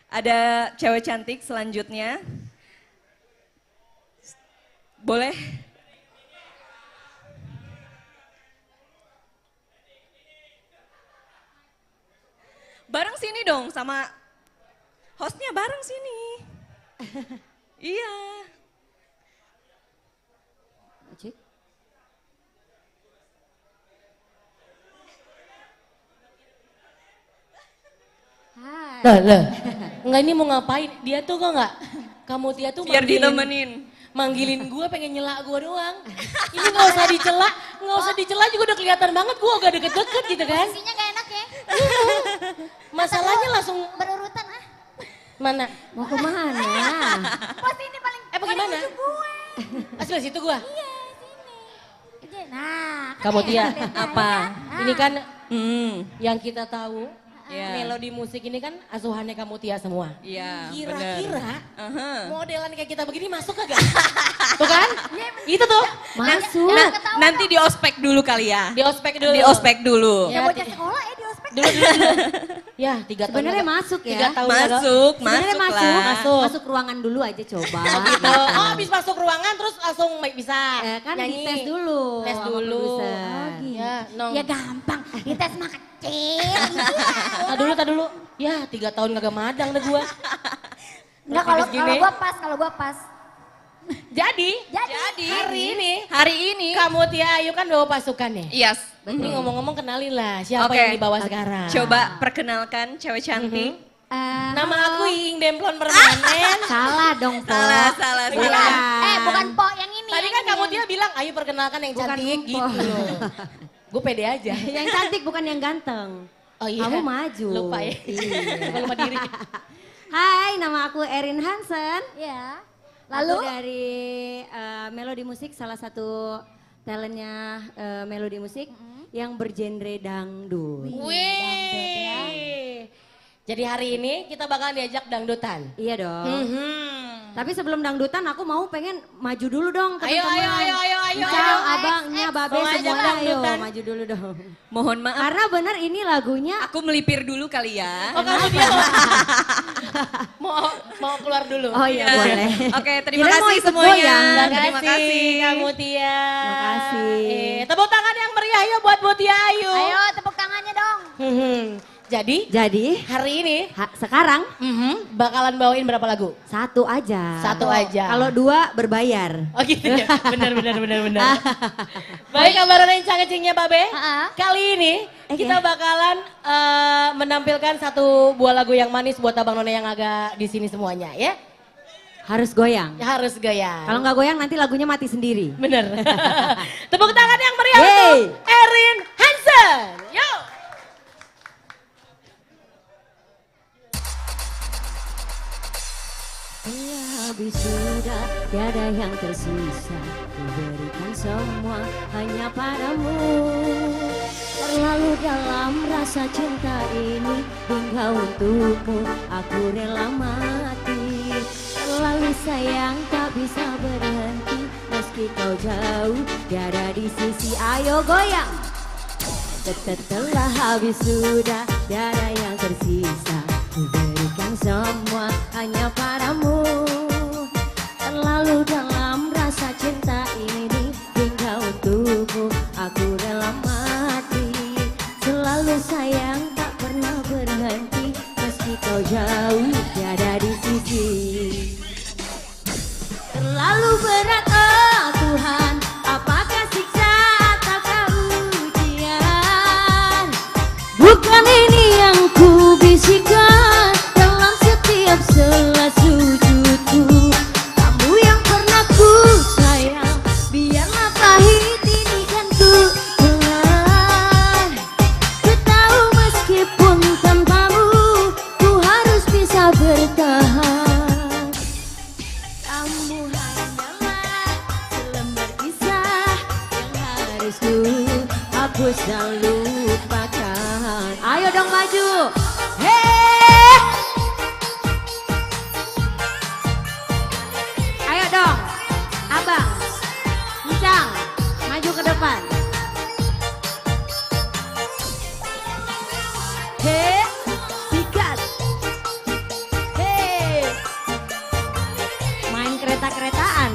Ada cewek cantik selanjutnya. Boleh? Bareng sini dong sama hostnya, bareng sini. Iya. Lah, enggak, ini mau ngapain? Dia tuh kok enggak? Kamu dia tuh biar manggilin, ditemenin. manggilin gue pengen nyela gue doang. Ini gak usah dicela juga udah kelihatan banget gue gak deket-deket gitu kan. Posisinya gak enak ya. Masalahnya langsung berurutan ah. mana? Mau kemana? Pos ini paling bagaimana? gue. Sebelah situ gue. Iya sini. Nah. Kamu Tia, apa? Ah. Ini kan yang kita tahu. Melodi musik ini kan asuhannya kamu Tia semua. Iya, Kira-kira modelan kayak kita begini masuk kagak? Tuh kan? Itu tuh. Masuk. Nanti di ospek dulu kali ya. Di ospek dulu. Di ospek dulu. Ya bocah sekolah ya di ospek. Dulu. Ya 3 tahun. Sebenarnya masuk ya. 3 tahun Masuk, Sebenarnya masuk lah. Masuk ruangan dulu aja coba. Gitu. Oh habis masuk ruangan terus langsung bisa Kan nyanyi. dites dulu. Tes sama dulu. produser. Ya, Ya gampang. Dites mah kecil. Tak dulu. Ya 3 tahun kagak madang deh gua. Enggak kalau gua pas. Jadi hari ini kamu Tia Ayu kan bawa pasukan ya? Yes. Ini ngomong-ngomong kenalin lah siapa yang dibawa sekarang. Coba perkenalkan cewek cantik. Nama aku Iing Demplon Permanen. Salah dong, Po. Salah. Bukan Po yang ini. Tadi kan kamu Tia bilang ayo perkenalkan yang cantik gitu loh. Gue pede aja. Yang cantik bukan yang ganteng. Oh iya. Kamu maju. Lupa ya. Lupa diri. Hai, nama aku Erin Hansen. Ya. Lalu dari Melodi Musik, salah satu talentnya Melodi Musik yang bergenre dangdut. Wih. Jadi hari ini kita bakal diajak dangdutan. Iya dong. Tapi sebelum dangdutan aku mau pengen maju dulu dong ke Ayo. abangnya, babe Mau ajak semuanya ayo dangdutan. maju dulu dong. Mohon maaf. Karena bener ini lagunya. Aku melipir dulu kali ya. Oh kamu dia mau keluar dulu. Oh iya boleh. Oke, terima Kirain mau kasih ikut semuanya. goyang. Terima kasih kamu Tia. Makasih. Tepuk tangan yang meriah ya buat Bu Tia Ayu. Ayo tepuk tangannya dong. Jadi hari ini sekarang bakalan bawain berapa lagu? Satu aja. Kalau 2 berbayar. Oh gitu ya. Benar. Baik kabar yang cangcingnya Babe. Kali ini kita bakalan menampilkan satu buah lagu yang manis buat abang none yang agak di sini semuanya ya. Harus goyang. Harus goyang. Kalau nggak goyang nanti lagunya mati sendiri. Bener. Tepuk tangan yang meriah untuk Erin Hansen. Yo. Habis sudah tiada yang tersisa, ku berikan semua hanya padamu. Terlalu dalam rasa cinta ini, hingga untukmu aku rela mati. Terlalu sayang tak bisa berhenti, meski kau jauh tiada di sisi. Ayo goyang. Telah habis sudah tiada yang tersisa, ku berikan semua hanya padamu. Terlalu dalam rasa cinta ini, hingga untukmu aku rela mati. Selalu sayang tak pernah berhenti, meski kau jauh tiada di sisi. Terlalu berat oh Tuhan, apakah siksa ataukah ujian? Bukan ini yang ku bisikan dalam setiap sela sujudku. Kamu yang pernah ku sayang, biarlah pahit ini kan ku telan. Ku tahu meskipun tanpamu ku harus bisa bertahan. Kamu hanyalah selembar kisah yang harus ku hapus dan lupakan. Ayo dong maju. Hey! Ayo dong. Abang. Encang. Maju ke depan. Hey. Sikat. Hey. Main kereta-keretaan.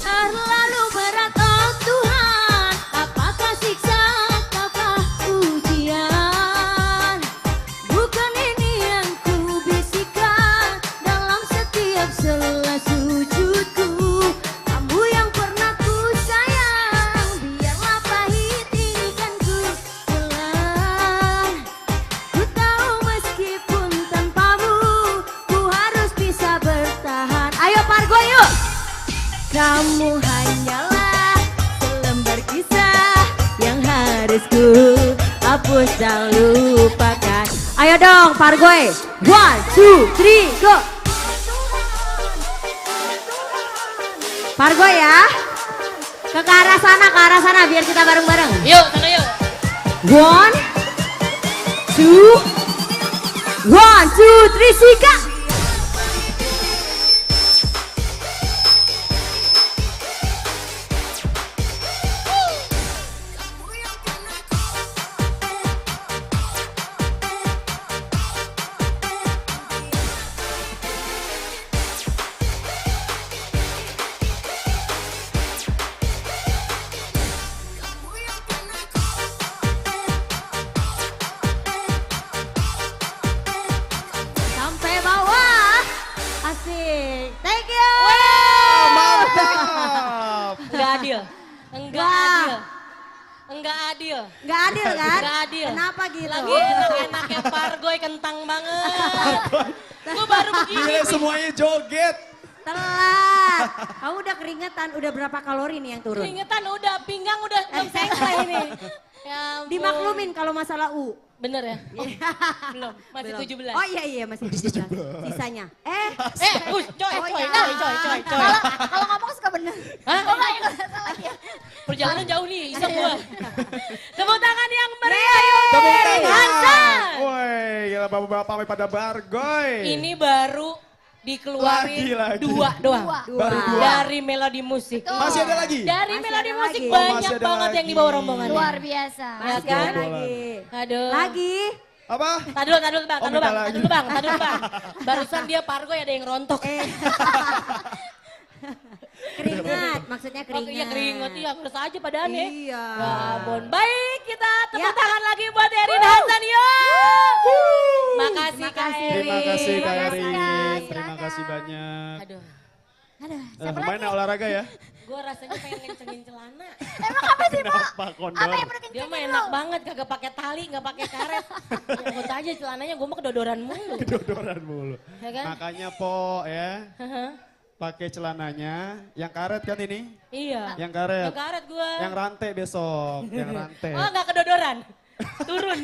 Terlalu berat oh Tuhan, apakah siksa ataukah ujian? Bukan ini yang ku bisikan dalam setiap sela sujud. Kamu hanyalah selembar kisah yang harus ku hapus dan lupakan. Ayo dong Pargoy, 1, 2, 3, go. Pargoy ya, ke arah sana biar kita bareng-bareng. Yuk, sana yuk. 1, 2, 1, 2, 3, sikat. Sampai bawah. Asik. Thank you. Mantap. Enggak adil. Enggak Wah. adil. Enggak adil. Enggak adil kan? Enggak adil. Kenapa gitu? Lagi enak-enaknya Pargoy kentang banget. Gue baru begini. Gila, semuanya joget. Telat. Kamu udah keringetan, udah berapa kalori nih yang turun? Keringetan udah, pinggang udah sengkleh ini. Ya ampun. Dimaklumin kalau masalah U. Bener ya? Belum, masih Belum. 17. Oh iya masih 17. Sisanya. Coy. Kalau ngomong suka bener. Hah? Oh enggak, salah ya. Perjalanan jauh nih, iseng gua. Tepuk tangan yang meriah yuk. Tepuk Erin tangan. Hansen. Woi, gila bapak-bapak pada Bargoy. Ini baru dikeluarin Lagi. dua doang. Baru dua. Dari melodi musik. Masih ada lagi? Dari Masih melodi ada musik lagi. banyak masih ada banget yang lagi. dibawa rombongan. Luar biasa. Ya kan? Lagi. Aduh. Lagi. Apa? Tadi dulu bang, Oh, tadi dulu minta lagi. bang. Barusan dia Pargoy ada yang rontok. Keringat, maksudnya Oh, keringat. iya keringet, iya harus aja padahalnya. Iya. Ya ampun. Baik, kita tepuk Ya. tangan lagi buat Erin Hansen yuk. Makasih Kak Erin. Terima kasih Kak Terima Erin. kasih, Terima kasih banyak. Aduh, Lumayan olahraga ya. gue rasanya pengen kencengin celana. Emang apa sih, Pak? Kenapa kondor? Apa yang perlu Dia kencengin mah lu? enak banget, kagak pakai tali, nggak pakai karet. Ikut aja celananya, gue mah kedodoran mulu. Kedodoran mulu. Ya kan? Makanya Po ya, pakai celananya yang karet kan ini? Iya. Yang karet. Yang karet gue. Yang rantai besok, yang rantai. Oh nggak kedodoran, turun.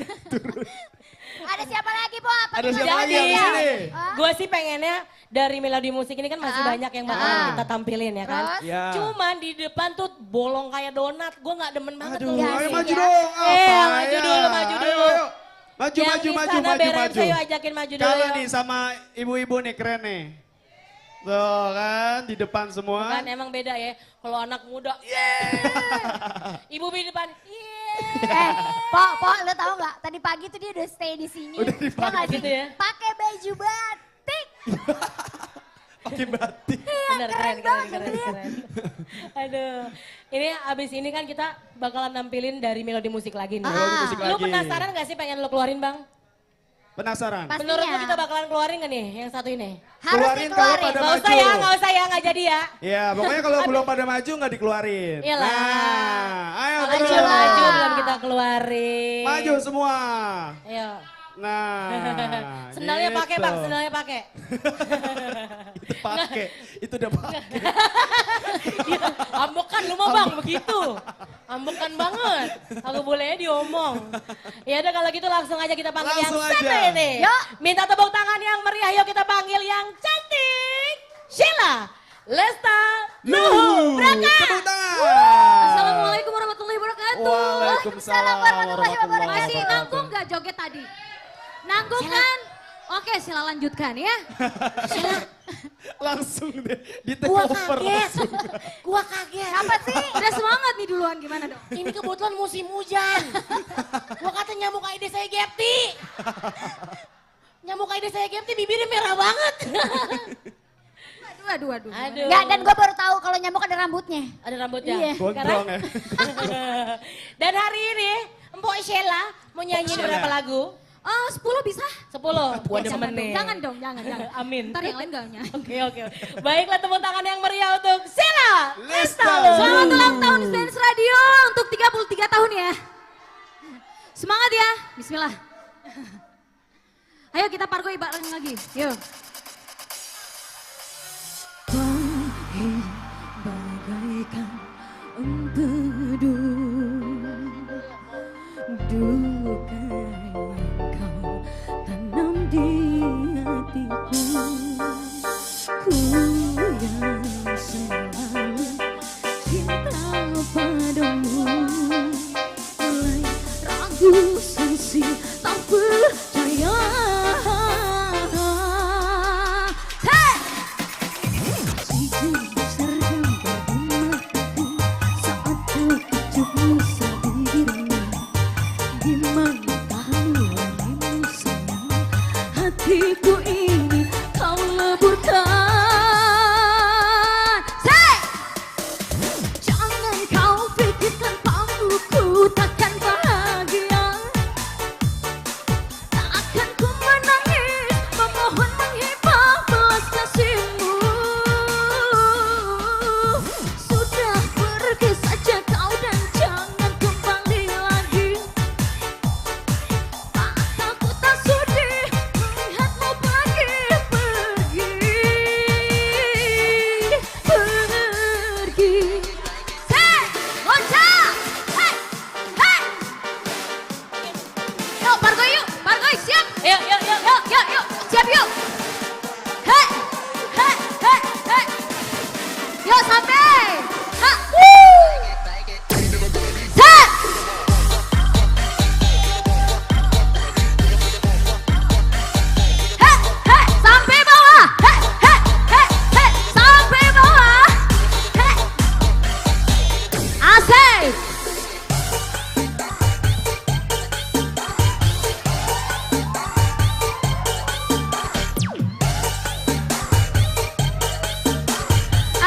Ada siapa lagi, Po? Apa Ada gimana? siapa lagi Jadi, habis ini? gue sih pengennya dari melodi musik ini kan masih banyak yang bakal kita tampilin ya kan. Terus? Ya. Cuman di depan tuh bolong kayak donat, gue nggak demen banget Aduh, tuh. ayo sih, maju ya. dong. Maju ya? dulu, maju Ayo, dulu. ayo. Maju, Yang maju, di maju, sana maju, Berens, maju. ayo ajakin maju dulu. Kalian nih sama ibu-ibu nih keren nih. Tuh kan di depan semua. Kan emang beda ya, kalau anak muda, ibu di depan, Po, lu tahu nggak? Tadi pagi tuh dia udah stay di sini. Udah di Ya nggak sih? gitu ya? Pakai baju batik. Pakai batik. bener keren. Aduh, ini abis ini kan kita bakalan nampilin dari melodi musik lagi nih. Melodi musik Lu lagi. penasaran gak sih pengen lu keluarin bang? Penasaran? Pastinya. Menurut lu kita bakalan keluarin gak nih yang satu ini? Harus Keluarin kalau dikeluarin. pada Gak usah maju. ya, nggak jadi ya. Ya, pokoknya kalau belum pada maju nggak dikeluarin. Iyalah. Nah, ayo Maju terus. belum kita keluarin. Maju semua. Ayo. Nah, Sendalnya pakai gitu. bang, sendalnya pakai. Itu pakai, itu udah pakai. Ambekan lu mah bang, begitu. Ambekan banget. Aku bolehnya diomong. Ya udah kalau gitu langsung aja kita panggil Langsung yang aja. satu ini. Yuk. Minta tepuk tangan yang meriah, yuk kita panggil yang cantik. Sheila Lestaluhu. Tepuk tangan. Assalamualaikum warahmatullahi wabarakatuh. Waalaikumsalam warahmatullahi Masih wabarakatuh. nanggung gak joget tadi? Nanggung kan? Oke, Sila lanjutkan ya. Langsung deh, di take Gua over kaget. langsung. Gua kaget. Apa sih? Udah semangat nih duluan, gimana dong? Ini kebetulan musim hujan. Gua kata nyamuk Aedes aegypti. Nyamuk Aedes aegypti bibirnya merah banget. Aduh. Enggak, dan gue baru tahu kalau nyamuk ada rambutnya. Ada rambutnya. Iya. Gondrong ya. Dan hari ini Mpok Sheila mau nyanyi Sheila. berapa lagu? 10 bisa? 10. Gua Jangan demen dong, nih. jangan dong. Amin. Ntar yang lain gak nyanyi. Oke. Baiklah tepuk tangan yang meriah untuk Sheila Lestaluhu. Selamat ulang tahun Dance Radio untuk 33 tahun ya. Semangat ya, bismillah. Ayo kita Pargoy bareng lagi, yuk.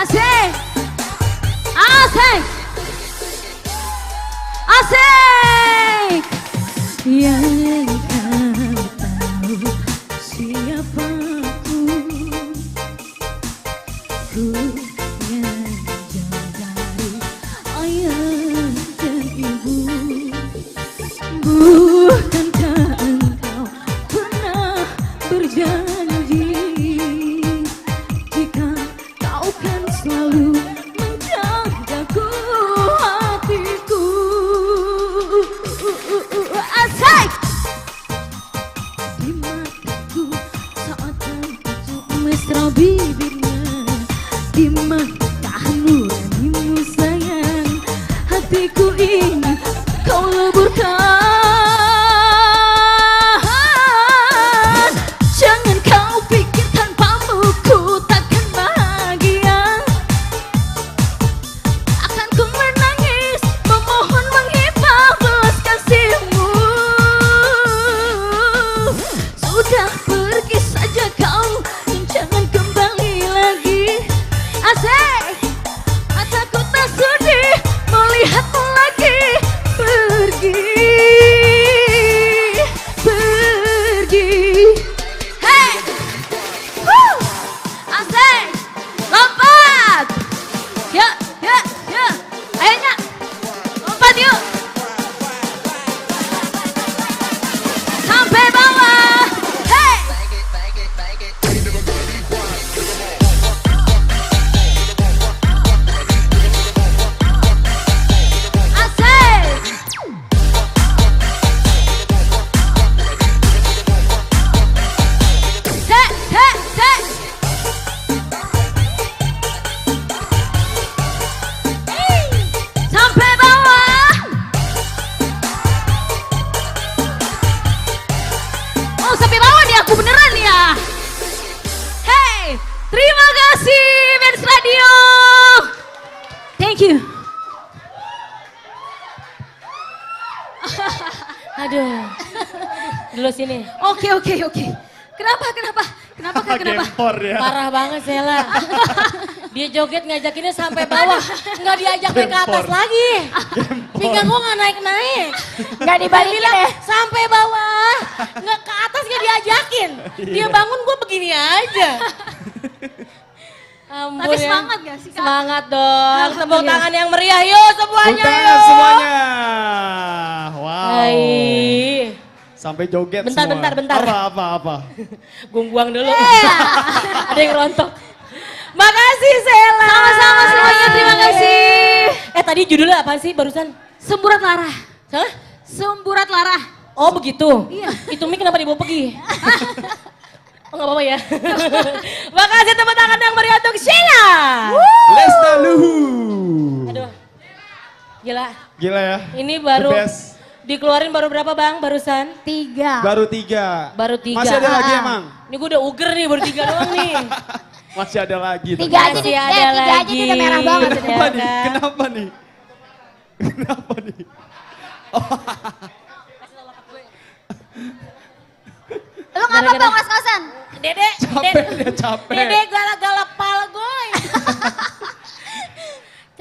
Asik. Asik. Asik. Yang kau tahu siapa ku yang jauh dari ayah dan ibu. Bukankah engkau pernah berjanji jika kau kan selalu menjagaku hatiku. Asik! Di mataku saat tertuju mesra bibirnya, di matamu ranimu sayang, hatiku ingin kau leburkan. Jangan kau pikir tanpamu ku takkan bahagia. Akan ku menangis, memohon menghibah belas kasihmu. Sudah pergi saja kau, jangan kembali lagi. Asik! Mataku tak sudi melihatmu lagi. Pergi, pergi. Hey! Woo! Asik! Lompat! Yuk, yuk, yuk. Ayo Nyak, lompat yuk. Sampai bawah. Hey! Asik! Cek, cek, cek. Sampai bawah. Oh, sampai bawah nih aku beneran ya. Hey, terima kasih Benz Radio. Thank you. Aduh. Dulu sini. Oke. Kenapa? Gempor ya. Parah banget Sela. Dia joget ngajakinnya sampai bawah. Nggak diajak naik ke atas lagi. Pinggang gua nggak naik-naik. Nggak dibalikin Bilang, ya? sampai bawah. Nggak ke atas nggak diajakin. Dia bangun gua begini aja. Ampun, Tapi ya. semangat gak sih Kak? Semangat dong. Tepuk Alhamdulillah. tangan yang meriah yuk semuanya Tepuk tangan yuk. semuanya. Wow. Hai. Sampai joget Bentar, semua. bentar. Apa? Gue buang dulu. Ada yang rontok. Makasih Sela. Sama-sama semuanya, terima kasih. Tadi judulnya apa sih barusan? Semburat Lara. Hah? Semburat Lara. Oh begitu? Iya. Itu mic kenapa dibawa pergi? Oh gak apa-apa ya. Makasih tepuk tangan yang meriah untuk Sheila. Lestaluhu. Aduh. Gila. Gila ya. Ini baru The best. dikeluarin baru berapa bang barusan? 3. Baru 3. Baru 3. Masih ada lagi emang? Ini gue udah uger nih baru 3 doang nih. Masih ada lagi. 3 aja Masih nih, ada 3 aja lagi. udah merah banget. Kenapa nih? kan? Kenapa nih? Kenapa nih? Lu ngapa Gara-gara- bang ngos-ngosan? Dedek, Capek. Dedek galak-galak pala gue.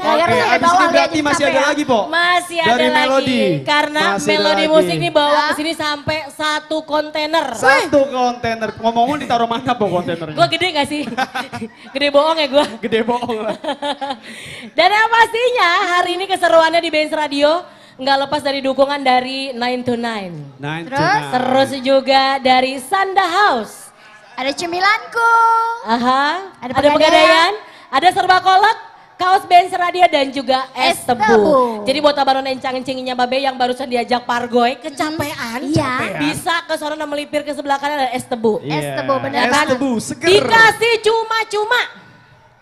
Oke, abis ini berarti masih ada lagi, Po? Masih ada Dari lagi. Melodi. Karena Masih ada melodi lagi. musik ini bawa ke sini sampai 1 kontainer. 1 kontainer. Ngomong-ngomong ditaruh mana, Po, kontainernya? Gue gede gak sih? Gede bohong ya gue. Gede bohong lah. Dan yang pastinya hari ini keseruannya di Benz Radio nggak lepas dari dukungan dari 9 to 9. Terus juga dari Sanda House. Ada cemilanku. Aha. Ada Ada Pegadaian. Ada Serba Kolak. Kaos Benz Radio dan juga es tebu. tebu. Jadi buat abang nona encang-encingnya Babe yang barusan diajak Pargoy kecapean. Iya. Bisa ke sono melipir ke sebelah kanan ada es tebu. Es tebu, bener Ya Es kan? tebu, seger. Dikasih cuma-cuma.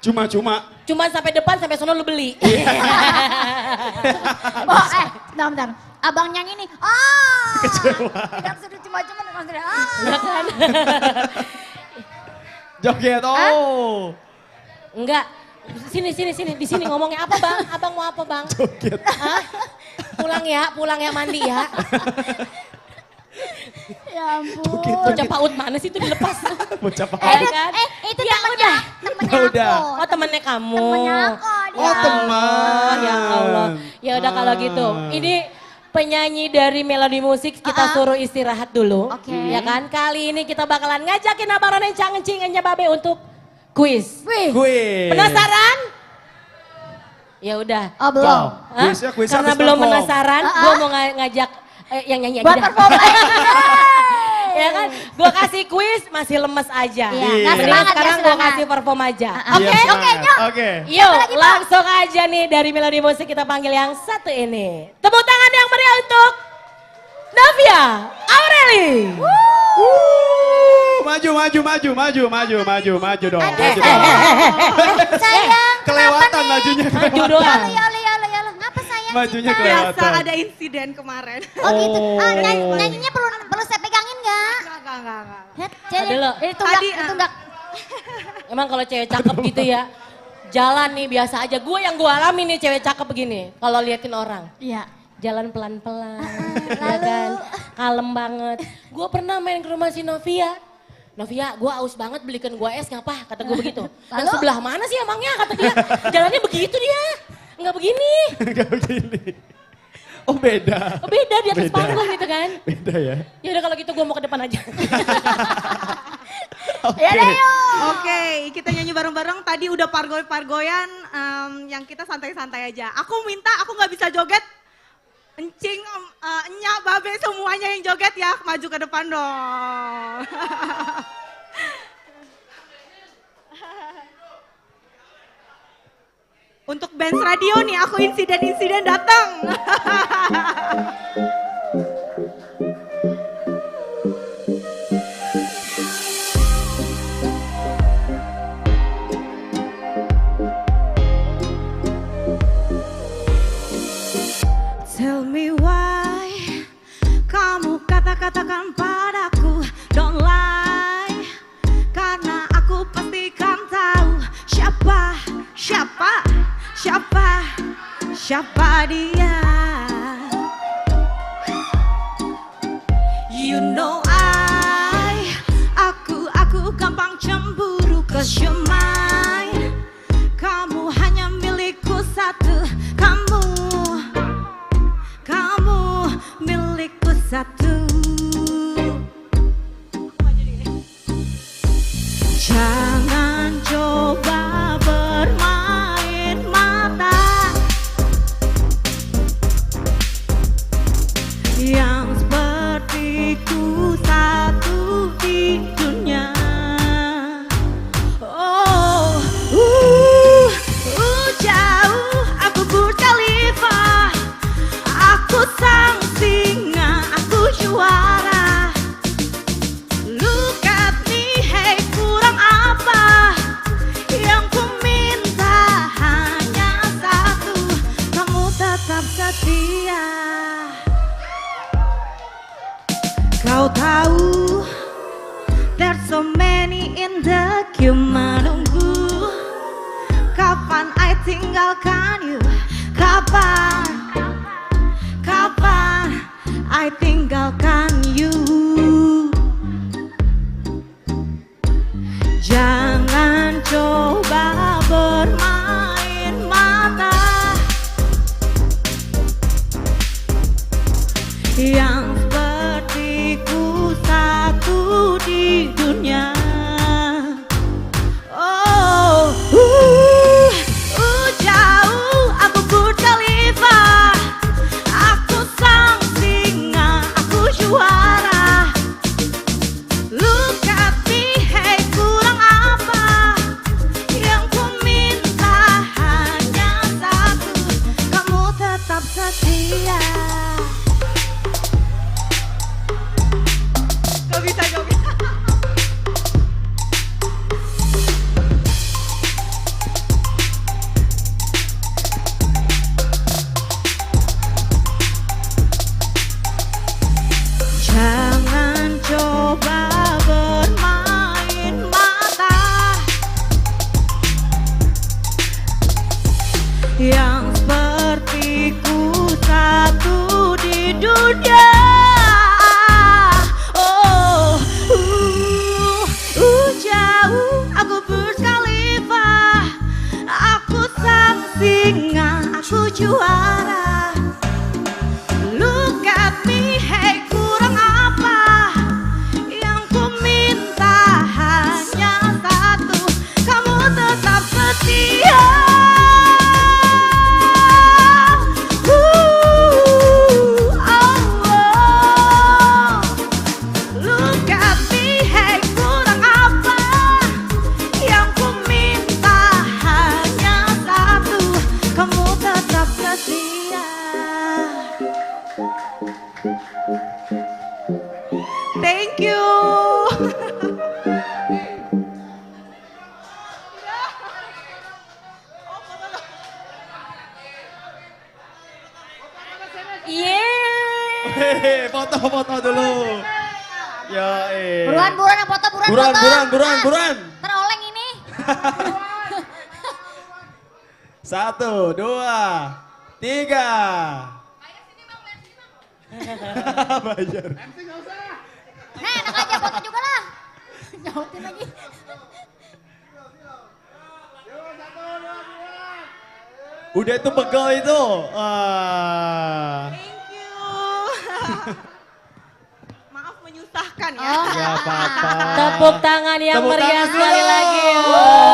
Cuma-cuma. Cuman sampai depan sampai sono lu beli. Oh, bentar. Abang yang ini. Kecewa. Tidak sudah cuma-cuma. Ya kan? Joget, oh. Enggak. Sini, di sini ngomongnya apa bang? Abang mau apa bang? Joget. Hah? Pulang ya mandi ya. Ya ampun. Bocah PAUD mana sih itu dilepas? Bocah PAUD. Kan? Itu Ya temennya, temennya aku. udah. Oh temennya kamu. Temennya aku. dia. Oh teman. Ya Allah. Ya udah kalau gitu. Ini penyanyi dari Melodi Musik kita suruh istirahat dulu. Oke. Ya kan? Kali ini kita bakalan ngajakin Abang Rone Cangencingnya Babe untuk kuis. Kuis. Penasaran? Ya udah. Oh belum. Hah? Kuisnya Karena habis belum perform. penasaran, gue mau ngajak yang nyanyi aja. Buat dah. perform. Ya kan? Gue kasih kuis masih lemes aja. Iya, nggak Mendingan semangat, sekarang nggak gue semangat. kasih perform aja. Iya, Oke? semangat. nyok. Oke. Yuk langsung aja nih dari Melodi Musik kita panggil yang satu ini. Tepuk tangan yang meriah untuk Novia Aureli. Maju dong. Sayang. Kelewatan majunya. Maju doang. Ya Allah. Ngapa sayang? Majunya Cinta? kelewatan. Biasa ada insiden kemarin. Oh gitu. Nyanyinya perlu saya pegangin nggak? Enggak. Jadi Dulu. tunggak. Emang kalau cewek cakep gitu ya, jalan nih biasa aja. Gue yang gue alami nih cewek cakep begini. Kalau liatin orang, Iya. jalan pelan-pelan, ya kan, kalem banget. Gue pernah main ke rumah si Novia. Novia, gue aus banget belikan gue es ngapa? Kata gue begitu. Yang Lalu? sebelah mana sih emangnya? Kata dia, jalannya begitu dia. Enggak begini. Enggak begini. Oh beda. Oh, beda di atas Beda. panggung gitu kan. Beda ya. Ya udah kalau gitu gue mau ke depan aja. Ya deh yuk. Oke, kita nyanyi bareng-bareng. Tadi udah pargoy-pargoyan, yang kita santai-santai aja. Aku minta, aku nggak bisa joget. Encing, Enya, Babe, semuanya yang joget ya. Maju ke depan dong. Untuk Benz Radio nih, aku insiden datang. Tell me why kamu katakan padaku don't lie, karena aku pastikan tahu siapa dia. You know aku gampang cemburu 'cause you're mine. Kamu hanya milikku satu, kamu milikku satu. Jangan coba bermain mata yang sepertiku satu di dunia. Jauh aku Burj Khalifa, aku sang singa, aku juara. Look at me, hey kurang apa? Yang ku minta hanya satu, kamu tetap setia. Kau tahu, there's so many in the queue menunggu. Kapan I tinggalkan you? Kapan I tinggalkan you? Jangan coba bermain mata yang sepertiku satu di dunia. Jauh aku Burj Khalifa, aku sang singa, aku juara. Look at me, hey kurang apa? Yang ku minta hanya satu, kamu tetap setia. Gak bisa joget. Jangan coba bermain mata yang sepertiku satu di dunia. telinga aku juara. Look at me, hey kurang apa? Yang ku minta hanya satu, kamu tetap setia. Look at me, hey kurang apa? Yang ku minta hanya satu, kamu tetap setia. Thank you. Hehehe, foto-foto dulu. Ya, Buruan yang foto, Buruan. Teroleng ini. 1, 2, 3. Bayar. Nah, enak aja foto juga lah. Nyautin lagi. Udah itu pegel itu. Maaf menyusahkan ya. Gak apa-apa. Tepuk tangan yang Tepuk meriah tangan sekali dulu. lagi.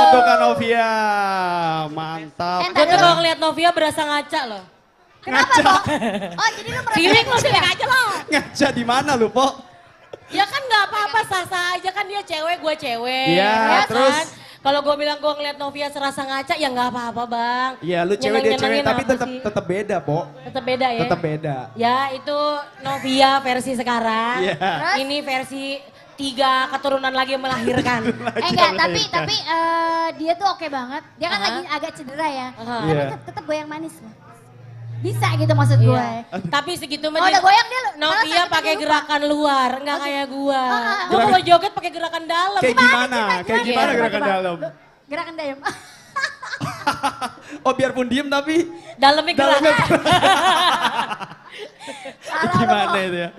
Untuk Kak Novia. Mantap. Gue tuh kalau ngeliat Novia berasa ngaca loh. Kenapa, Bo? Oh, jadi lu merasa Feeling lo, feeling aja lo. Ngaca di mana lu, Po? Ya kan gak apa-apa, sah-sah aja kan dia cewek, gue cewek. Iya, ya terus? Kan? Kalau gue bilang gue ngeliat Novia serasa ngaca, ya gak apa-apa bang. Iya, lu cewek dia cewek, Nyenengin tapi apa tetap sih? tetap beda, Po. Tetap beda ya? Tetap beda. Ya itu Novia versi sekarang. Iya. Terus? Ini versi 3 keturunan lagi yang melahirkan. Enggak, tapi dia tuh oke banget. Dia kan lagi agak cedera ya. Tapi Iya. tetap goyang manis. Bisa gitu maksud gue. Iya. Tapi segitu Oh, udah goyang dia. Novia pakai gerakan luar, nggak kayak gua. Ah. Gua kalau joget pakai gerakan dalam. Kayak gimana? Kayak gimana Coba, gerakan coba. dalam? Gerakan dayem. Oh biarpun diem tapi dalamnya gerak. Gimana itu ya?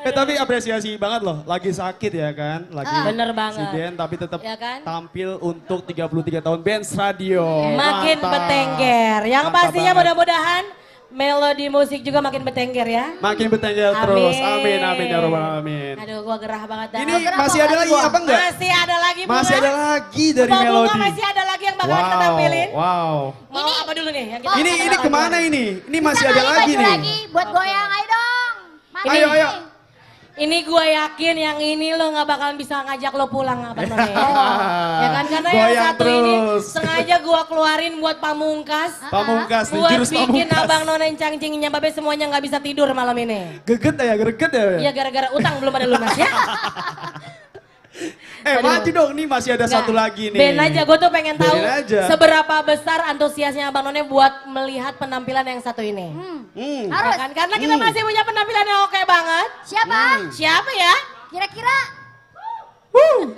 Tapi apresiasi banget loh, lagi sakit ya kan, lagi Bener banget. insiden tapi tetap Ya kan? tampil untuk 33 tahun Benz Radio. Makin Mantap. betengger. Yang Mantap pastinya banget. mudah-mudahan melodi musik juga makin betengger ya. Makin betengger terus, Amin. amin ya robbal alamin. Aduh gua gerah banget dah. Ini masih ada lagi apa enggak? Masih ada lagi Bunga. Masih ada lagi dari Bunga melodi. masih ada lagi yang bakal kita tampilin. Wow. Mau apa dulu nih? Yang kita Ini kemana ini? Ini masih ada lagi nih. Lagi buat goyang, ayo dong. Ayo, ayo. Ini gue yakin yang ini lo gak bakalan bisa ngajak lo pulang Abang None. Ya kan karena yang Goyang satu ini terus. sengaja gue keluarin buat pamungkas. Pamungkas nih, Buat jurus bikin pamungkas. Abang None cangcingnya Babe semuanya gak bisa tidur malam ini. Greget ya. Iya gara-gara utang belum ada lunas ya. Maju dong, nih masih ada satu lagi nih. Ben aja, gue tuh pengen tahu Biarin aja. seberapa besar antusiasnya Abang None buat melihat penampilan yang satu ini. Harus. Ya kan? Karena kita masih punya penampilan yang oke banget. Siapa? Siapa ya? Kira-kira?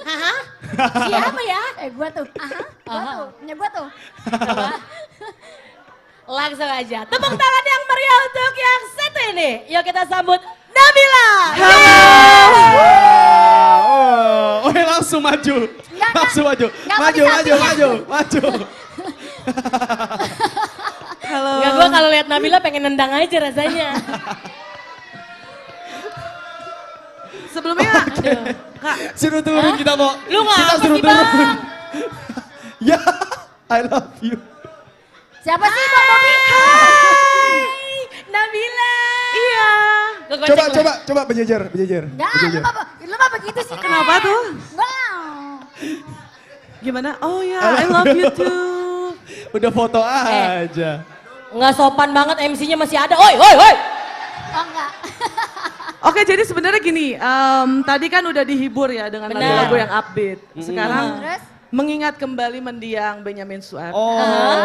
Haha. Siapa ya? Gua tuh. Punya gua tuh. Langsung aja. Tepuk tangan yang meriah untuk yang satu ini. Yuk kita sambut Nabila. Oh, langsung maju. Langsung maju. Maju. Halo. Enggak, gue kalau lihat Nabila pengen nendang aja rasanya. Sebelumnya, Kak. Suruh turun kita, Bo. Lu Kita ngapa suruh sih, turun. Bang? Ya, I love you. Siapa sih Bang Bobi? Nabila. Iya. Coba berjejer. Enggak, lu mah begitu sih. Kenapa tuh? Enggak. Gimana? Oh ya, I love you too. Udah foto aja. Nggak sopan banget MC-nya masih ada. Oi. Oh enggak. Oke, jadi sebenarnya gini, tadi kan udah dihibur ya dengan Benar. lagu-lagu yang upbeat. Sekarang Terus? mengingat kembali mendiang Benyamin Sueb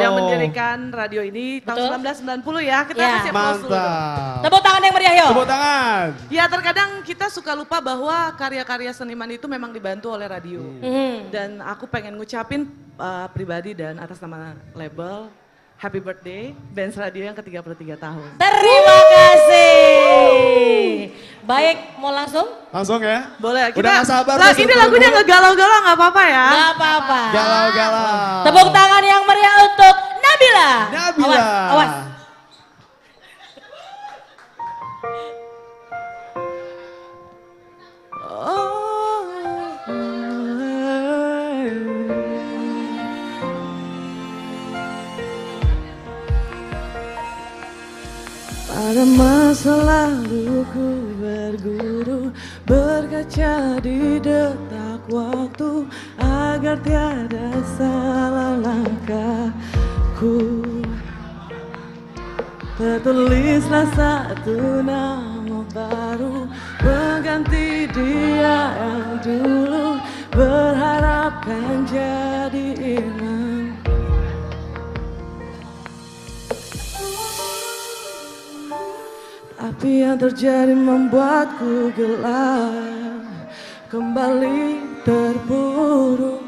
yang mendirikan radio ini tahun 1990 ya. Kita kasih applause dulu dong. Mantap. Tepuk tangan yang meriah yuk. Tepuk tangan. Ya terkadang kita suka lupa bahwa karya-karya seniman itu memang dibantu oleh radio. Dan aku pengen ngucapin pribadi dan atas nama label, happy birthday Benz Radio yang ke-33 tahun. Terima kasih. Baik, mau langsung? Langsung ya? Boleh, kita, Udah gak sabar lah, tuh, ini suruh lagunya turun. ngegalau-galau gak apa-apa ya. Gak apa-apa. Galau-galau. Tepuk tangan yang meriah untuk Nabila. Nabila. Awas. Pada masa lalu ku berguru, berkaca di detak waktu agar tiada salah langkahku. Tertulislah satu nama baru mengganti dia yang dulu berharapkan jadi imam. Tapi yang terjadi membuatku gelap, kembali terpuruk.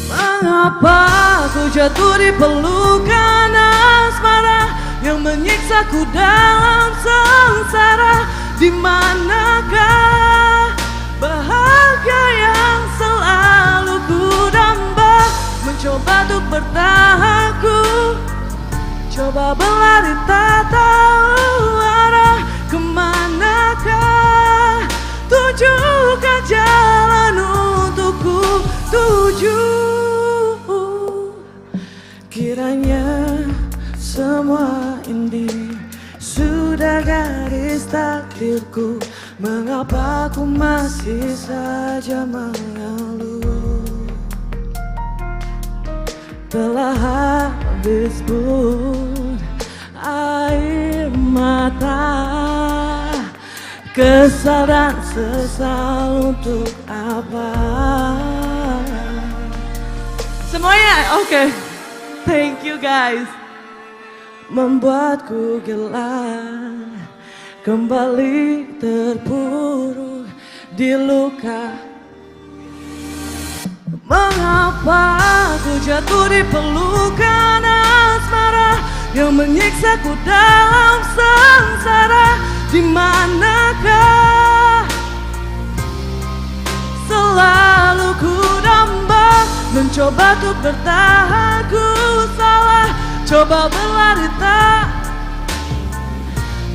Mengapa aku jatuh di pelukan asmara yang menyiksaku dalam sengsara? Di manakah bahagia yang selalu ku damba? Mencoba untuk bertahanku, coba berlari tak tahu arah kemanakah. Tunjukkan jalan untukku tuju. Kiranya semua ini sudah garis takdirku. Mengapa ku masih saja mengeluh? Telah habis pun air mata, kesal dan sesal untuk apa? Semuanya oke. Thank you guys. Membuatku gelap, kembali terpuruk di luka. Mengapa aku jatuh di pelukan asmara yang menyiksaku dalam sengsara? Di manakah selalu ku damba? Mencoba untuk bertahan ku salah, coba berlari tak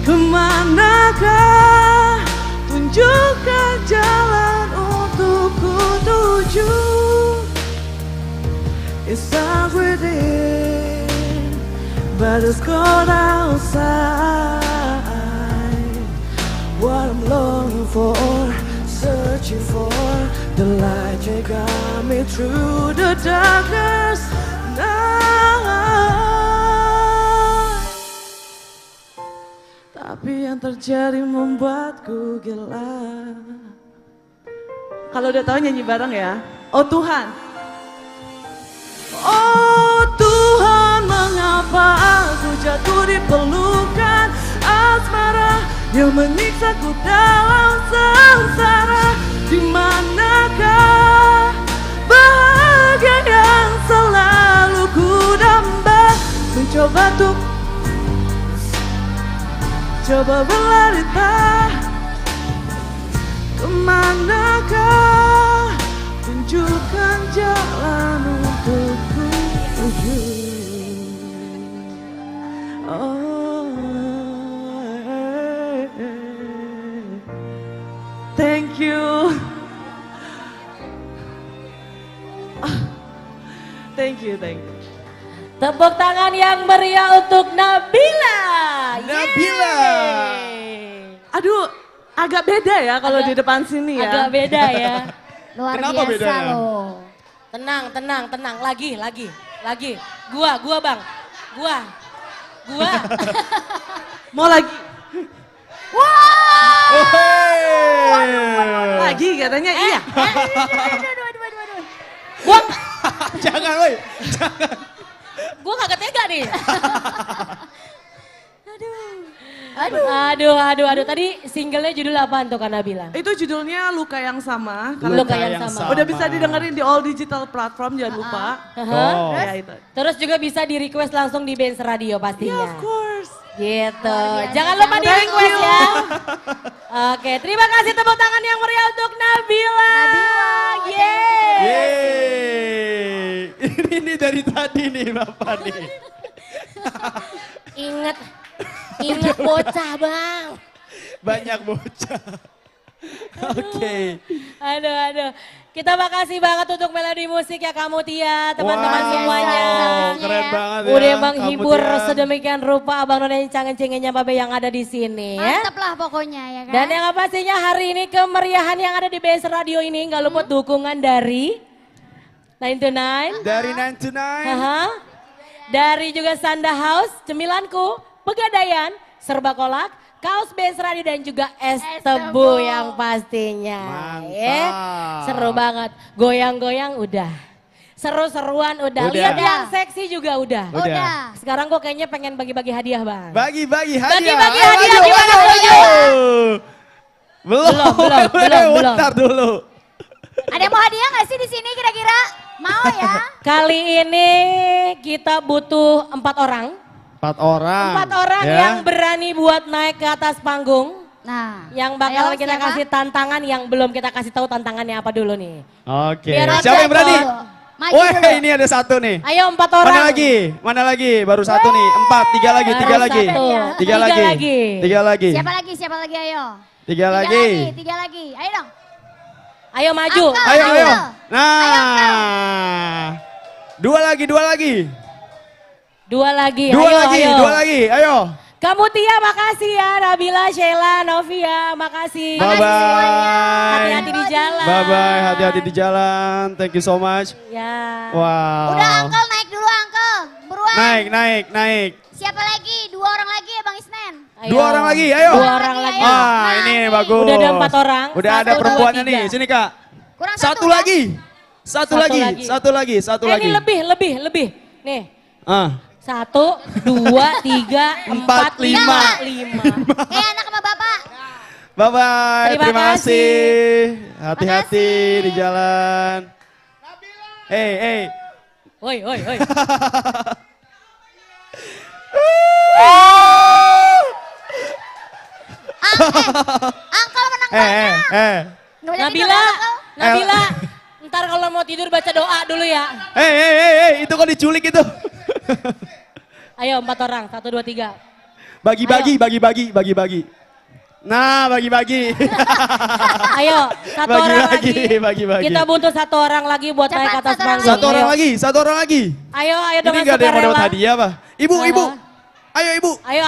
kemanakah. Tunjukkan jalan untukku tuju. It's dark within, but it's cold outside. What I'm longing for, searching for the light that got me through the darkest night. Tapi yang terjadi membuatku gelap. Kalau udah tahu nyanyi bareng ya. Oh Tuhan. Oh Tuhan, mengapa aku jatuh di pelukan asmara yang menyiksaku dalam sengsara? Di manakah bahagia yang selalu ku damba? Mencoba untuk coba berlari tak kemanakah. Tunjukkan jalan untukku tuju. Oh, thank you. Thank you, thank you. Tepuk tangan yang meriah untuk Nabila. Nabila. Aduh, agak beda ya kalau di depan sini ya. Agak beda ya. Luar Kenapa biasa bedanya? loh. Tenang, tenang, tenang. Lagi. Gua bang. Gua. Mau lagi? Wow. Lagi katanya iya. Aduh. Gua Jangan woi. gua kagak tega nih. Aduh. Aduh. Tadi singlenya judul apaan tuh Kak Nabila? Itu judulnya Luka Yang Sama. Luka yang sama. Udah bisa didengerin di all digital platform, jangan lupa. Oh. Ya itu. Terus juga bisa di request langsung di Benz Radio pastinya. Yeah, of course. Gitu. Jangan lupa di request ya. Oke, terima kasih tepuk tangan yang meriah untuk Nabila. Nabila. Yeay. Yeay. ini dari tadi nih Bapak nih. Ingat bocah bang. Banyak bocah. Oke. Aduh. Kita makasih banget untuk melodi musik ya kamu Tia, teman-teman semuanya. Keren banget ya. Udah menghibur Kamu, Tia. sedemikian rupa Abang None cangen-cengennya Babe yang ada di sini ya. Mantap lah pokoknya ya kan. Dan yang pastinya hari ini kemeriahan yang ada di BS Radio ini nggak luput dukungan dari 929. Dari 929. Dari juga Sanda House, Cemilanku, Pegadaian, Serba Kolak, Kaos BS Radio dan juga es tebu yang pastinya. Mantap. Seru banget. Goyang-goyang udah. Seru-seruan udah. Lihat yang seksi juga udah. Sekarang gue kayaknya pengen bagi-bagi hadiah bang. Bagi-bagi hadiah. Bagi-bagi hadiah gimana dulu? Belum. Bentar dulu. Ada yang mau hadiah nggak sih di sini kira-kira? Mau ya? Kali ini kita butuh 4 orang. 4 orang. 4 orang ya. yang berani buat naik ke atas panggung. Nah, yang bakal ayo, kita siapa? kasih tantangan yang belum kita kasih tahu tantangannya apa dulu nih. Oke. Biar Siapa yang berani? Maju Woi, dulu. ini ada 1 nih. Ayo 4 orang. Mana lagi? Baru 1 nih. 4, 3 lagi, 3 lagi. 3 lagi. 3 lagi. Siapa lagi ayo? 3 lagi. 3 lagi, ayo dong. Ayo maju. Ayo. Nah. 2 lagi. 2 lagi. Ayo. Kamu Tia makasih ya, Nabila, Sheila, Novia, makasih. Bye-bye. Hati-hati di jalan. Bye-bye, hati-hati di jalan. Thank you so much. Ya. Wow. Udah Uncle naik dulu Uncle, buruan. Naik. Siapa lagi? 2 orang lagi ya Bang Isnen. 2 orang lagi, ayo. 2 orang lagi. Ah, ini bagus. Udah ada 4 orang. Udah ada 1, 2, perempuannya 3. nih, sini Kak. Kurang 1 lagi. 1 lagi. Ini lebih. Nih. 1, 2, 3, 4, 5. Anak sama Bapak. Bye-bye, Terima kasih. Hati-hati di jalan. Hey. Woi. Uncle menang banyak. Nabila, ntar kalau mau tidur baca doa dulu ya. Hey, itu kok diculik itu. Ayo 4 orang, 1, 2, 3. Bagi-bagi. Nah, bagi-bagi. Ayo, 1 orang lagi. Bagi-bagi. Kita butuh 1 orang lagi buat naik ke atas panggung. 1 orang lagi. Ayo Ini dengan gak ada yang mau dapat sukarela. hadiah apa? Ibu. Ayo ibu. Ayo.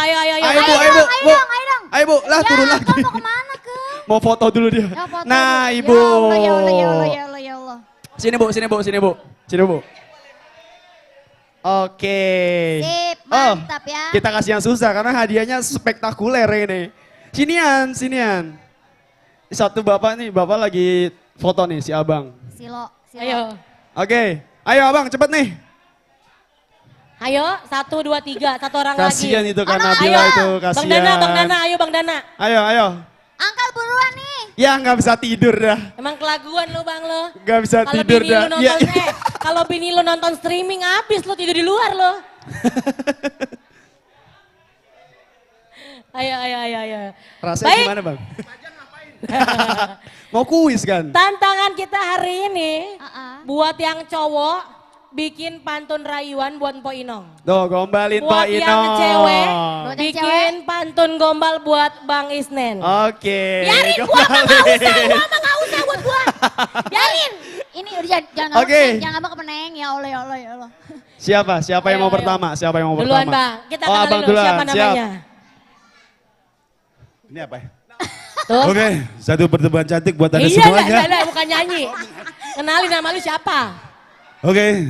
Ayo bu, lah turun lagi. Mau kemana ke? Mau foto dulu dia. Ya, foto Nah dulu. ibu. Ya Allah. Sini bu. Oke. Sip, mantap ya. Kita kasih yang susah karena hadiahnya spektakuler ini. Sinian. Satu bapak lagi foto nih si abang. Silo. Ayo. Oke, ayo abang cepet nih. Ayo, 1, 2, 3, 1 orang Kasian lagi. itu kan Nabila itu, kasian. Bang Dana, ayo Bang Dana. Ayo. Uncle buruan nih. Ya nggak bisa tidur dah. Emang kelaguan lu Bang lo. Nggak bisa Kalau tidur bini dah. lu nonton, kalau bini lu nonton streaming habis lu tidur di luar lo. Ayo. Rasanya Baik. gimana bang? Mau kuis kan? Tantangan kita hari ini buat yang cowok bikin pantun rayuan buat Mpo Inong. Tuh gombalin Pak Buat Ino. yang cewek bikin pantun gombal buat Bang Isnen. Oke. Biarin gua mah gak usah buat gua. Biarin. Ini udah jangan ngambek ke Peneng. Ya Allah. Siapa yang mau pertama? Duluan Bang, kita kenalin abang dulu duluan, siapa namanya. Ini apa ya? Tuh. Oke, satu pertemuan cantik buat Anda Iya, semuanya. bukan nyanyi. Kenalin nama lu siapa? Oke.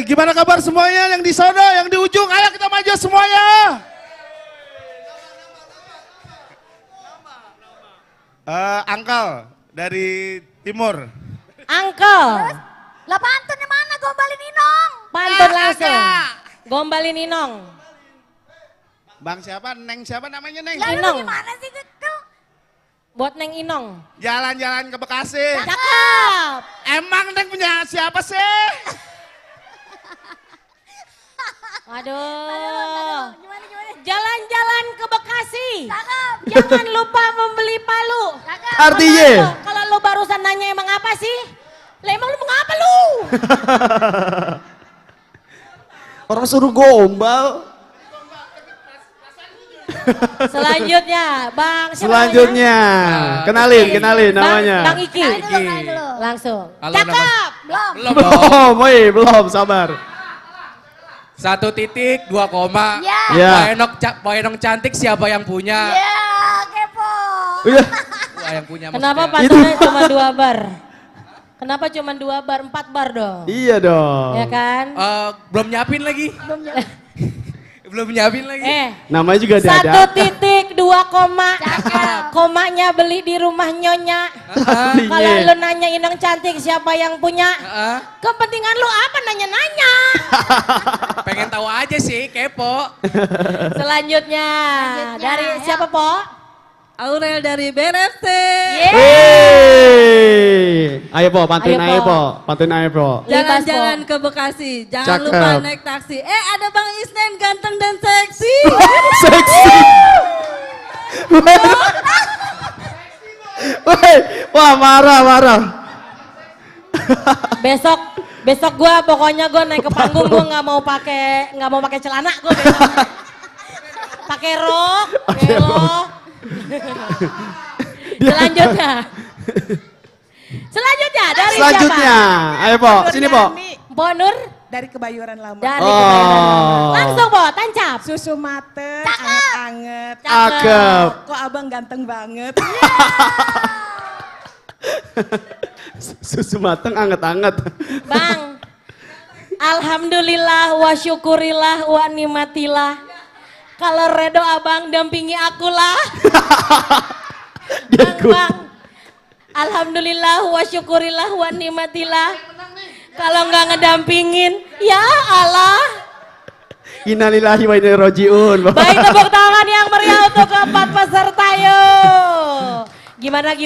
Gimana kabar semuanya yang di sana, yang di ujung? Ayo kita maju semuanya. Angkal dari timur. Angkel. Lah pantunnya mana gombalin Inong? Pantun langsung. Gombalin Inong. Bang siapa? Neng siapa namanya Neng? Lah lu Inong. gimana sih Gekel? Buat Neng Inong. Jalan-jalan ke Bekasi. Cakep. Emang Neng punya siapa sih? Aduh. Jalan-jalan ke Bekasi. Jangan lupa membeli palu. Artinya? Kalau lu barusan nanya emang apa sih? Lah emang lu mau ngapa lu? Orang suruh gombal. Selanjutnya, Bang. siapa Selanjutnya, kenalin namanya. Bang Iki. Langsung. Halo, Cakep. Belum. Belum, sabar. 1.2 koma. Ya. Poenong cantik siapa yang punya? Udah. Wah, yang punya Kenapa maksudnya. pantunnya cuma 2 bar? Kenapa cuma 2 bar, 4 bar dong? Iya dong. Ya kan? Belum nyiapin lagi. Belum nyiapin lagi. Namanya juga ada. 1.2 koma. Komanya beli di rumah nyonya. Kalau lu nanya Inang cantik siapa yang punya? Kepentingan lu apa nanya-nanya? Pengen tahu aja sih, kepo. Selanjutnya. Dari siapa, Po? Aurel dari BNFC. Ayo Po, bantuin ayo Po. Jalan-jalan ke Bekasi, jangan Cakep. lupa naik taksi. Ada Bang Isnen ganteng dan seksi. Seksi. Wah, marah. Besok gua pokoknya gua naik ke panggung gua nggak mau pakai celana gua besok. Pakai rok. Selanjutnya dari Selanjutnya, siapa? ayo Po, sini Po. Po Nur Dari Kebayoran Lama. dari Kebayoran Lama. Langsung Po, tancap. Susu mateng, anget-anget. Cakep. Kok abang ganteng banget. Susu mateng anget-anget. Bang, alhamdulillah wa syukurillah wa nikmatillah. Kalau Redo abang dampingi akulah. Bang, alhamdulillah wa syukurillah wa nikmatillah. Kalau nggak ngedampingin, ya Allah. Innalillahi wa inna ilaihi raji'un. Baik, tepuk tangan yang meriah untuk keempat peserta yuk. Gimana?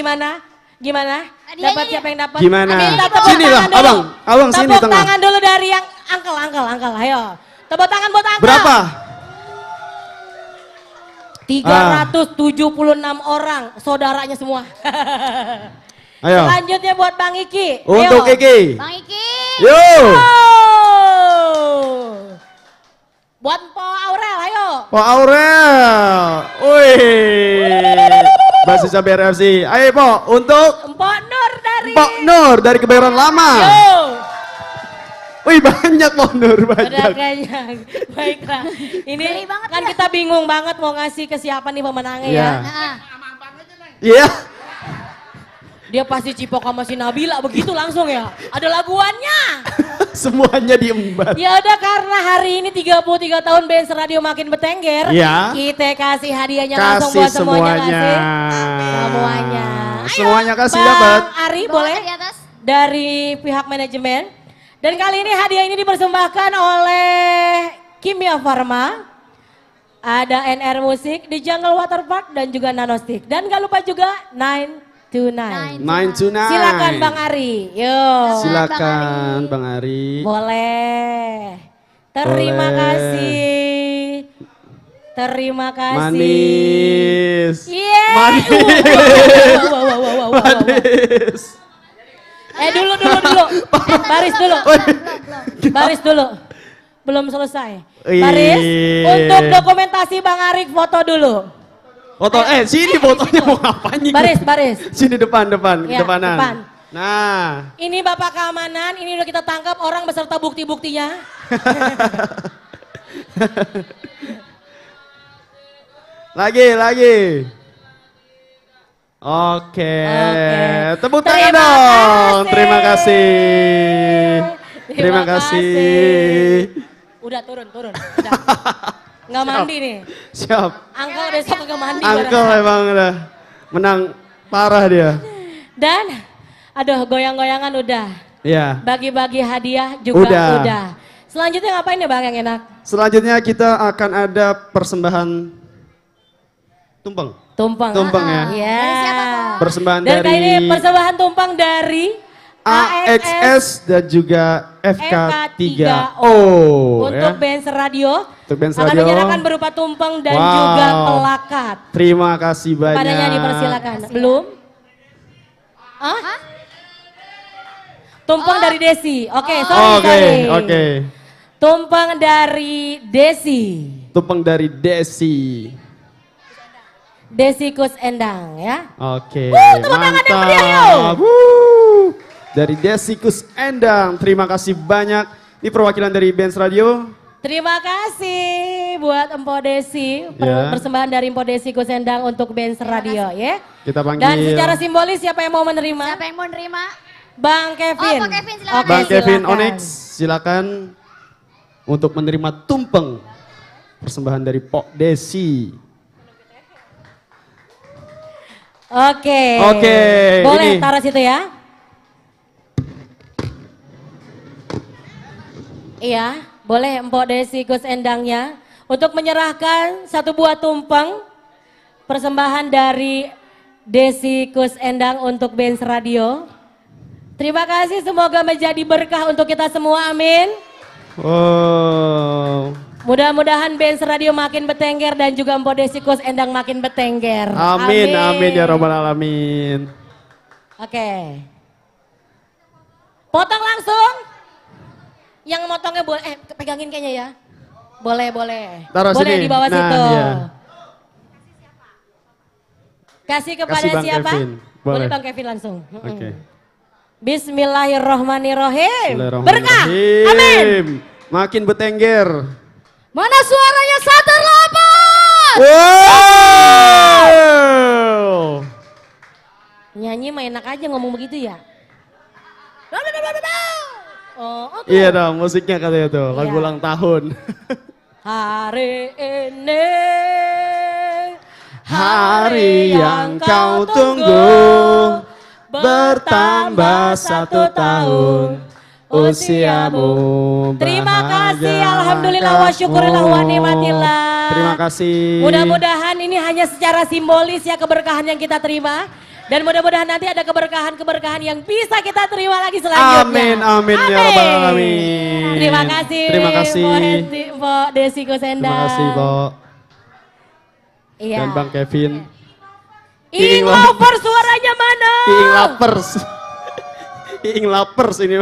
Dapat siapa yang dapat? Gimana? Tepuk Sini lah, tangan dulu. abang sini Tepuk tengah. tangan dulu dari yang angkel, ayo. Tepuk tangan buat angkel. Berapa? 376 orang, saudaranya semua. Ayo. Selanjutnya buat Bang Iki. Untuk Ayo. Iki. Bang Iki. Yo. Buat Po Aurel, ayo. Po Aurel. Wih. Basis BRFC. Ayo Po, untuk Mpok Nur dari Kebayoran Lama. Yo. Wih, banyak Po Nur, Udah banyak. kayaknya. Baiklah. Ini kan kita bingung banget mau ngasih ke siapa nih pemenangnya Iya. ya. Iya. Dia pasti cipok sama si Nabila begitu langsung ya. Ada laguannya. Semuanya diembat. Ya udah karena hari ini 33 tahun Benz Radio makin bertengger. Iya. Kita kasih hadiahnya langsung buat semuanya. Semuanya. Ayo, Semuanya kasih Bang dapat. Ari boleh dari pihak manajemen. Dan kali ini hadiah ini dipersembahkan oleh Kimia Farma. Ada NR Musik, di Jungle Water Park dan juga Nanostik. Dan gak lupa juga 9 to 9. 9 to 9. Silakan Bang Ari. Yo. Silakan Bang Ari. Boleh. Terima Boleh. kasih. Terima kasih. Manis. Yeay. Manis. Wow. Manis. Dulu. Baris dulu. Belum selesai. Baris, untuk dokumentasi Bang Arik foto dulu. Foto, sini fotonya mau ngapain? Baris. Sini depan, Ya, depanan. depan. Nah. Ini Bapak Keamanan, ini udah kita tangkap orang beserta bukti-buktinya. Lagi. Oke. Tepuk tangan dong. Terima kasih. Terima kasih. Udah turun. Udah. Nggak mandi nih. Siap. Angkel besok nggak mandi. Angkel emang udah menang parah dia. Dan, aduh goyang-goyangan udah. Iya. Bagi-bagi hadiah juga udah. Selanjutnya ngapain ya Bang yang enak? Selanjutnya kita akan ada persembahan tumpeng. Tumpeng ya. Iya. Persembahan Dan kali ini dari persembahan tumpeng dari AXS dan juga FK3O. untuk Benz Radio. Untuk Benz Akan Radio. menyerahkan berupa tumpeng dan juga pelakat. Terima kasih banyak. Kepadanya dipersilakan. Belum? Tumpeng dari Desi. Oke, sorry. Oke. Tumpeng dari Desi. Tumpeng dari Desi. Desi Kus Endang ya. Oke, Tepuk tangan yang meriah yuk. Dari Desi Kus Endang, terima kasih banyak. Ini perwakilan dari Benz Radio. Terima kasih buat Empo Desi, Ya. persembahan dari Empo Desi Kus Endang untuk Benz Radio ya. Kita panggil. Dan secara simbolis siapa yang mau menerima? Siapa yang mau nerima? Bang Kevin. Oh, Pak Kevin silakan. Oke, Bang Kevin silakan. Onyx, silakan untuk menerima tumpeng persembahan dari Pok Desi. Oke. Oke, Boleh ini. taruh situ ya. Iya, boleh Empok Desi Kus Endangnya untuk menyerahkan satu buah tumpeng persembahan dari Desi Kus Endang untuk Benz Radio. Terima kasih, semoga menjadi berkah untuk kita semua, amin. Wow. Mudah-mudahan Benz Radio makin bertengger dan juga Empok Desi Kus Endang makin bertengger. Amin, amin ya Rabbal Alamin. Oke. Potong langsung. Yang motongnya boleh, pegangin kayaknya ya. Boleh, boleh. Taruh boleh sini. di bawah Nah, situ. iya. Kasih kepada Kasih Bang siapa? Kevin. Boleh Boleh. Bang Kevin langsung. Oke. Bismillahirrohmanirrohim. Berkah. Bismillahirrahmanirrahim. Amin. Makin bertengger. Mana suaranya Sater 8? Wow. Nyanyi mah enak aja ngomong begitu ya. Oh, oke. Iya dong, musiknya katanya tuh, lagu Iya. ulang tahun. Hari ini Hari yang kau tunggu bertambah 1 tahun usiamu. Terima kasih, bahagia alhamdulillah wa syukurillah wa nikmatillah. Terima kasih. Mudah-mudahan ini hanya secara simbolis ya keberkahan yang kita terima. Dan mudah-mudahan nanti ada keberkahan-keberkahan yang bisa kita terima lagi selanjutnya. Amin, amin, ya Rabbal Alamin. Terima kasih. Terima kasih. Mbak Desi Kusendang. Terima kasih, Mbak. Iya. Dan Bang Kevin. Iing lover suaranya mana? Iing lapers. Iing lapers ini.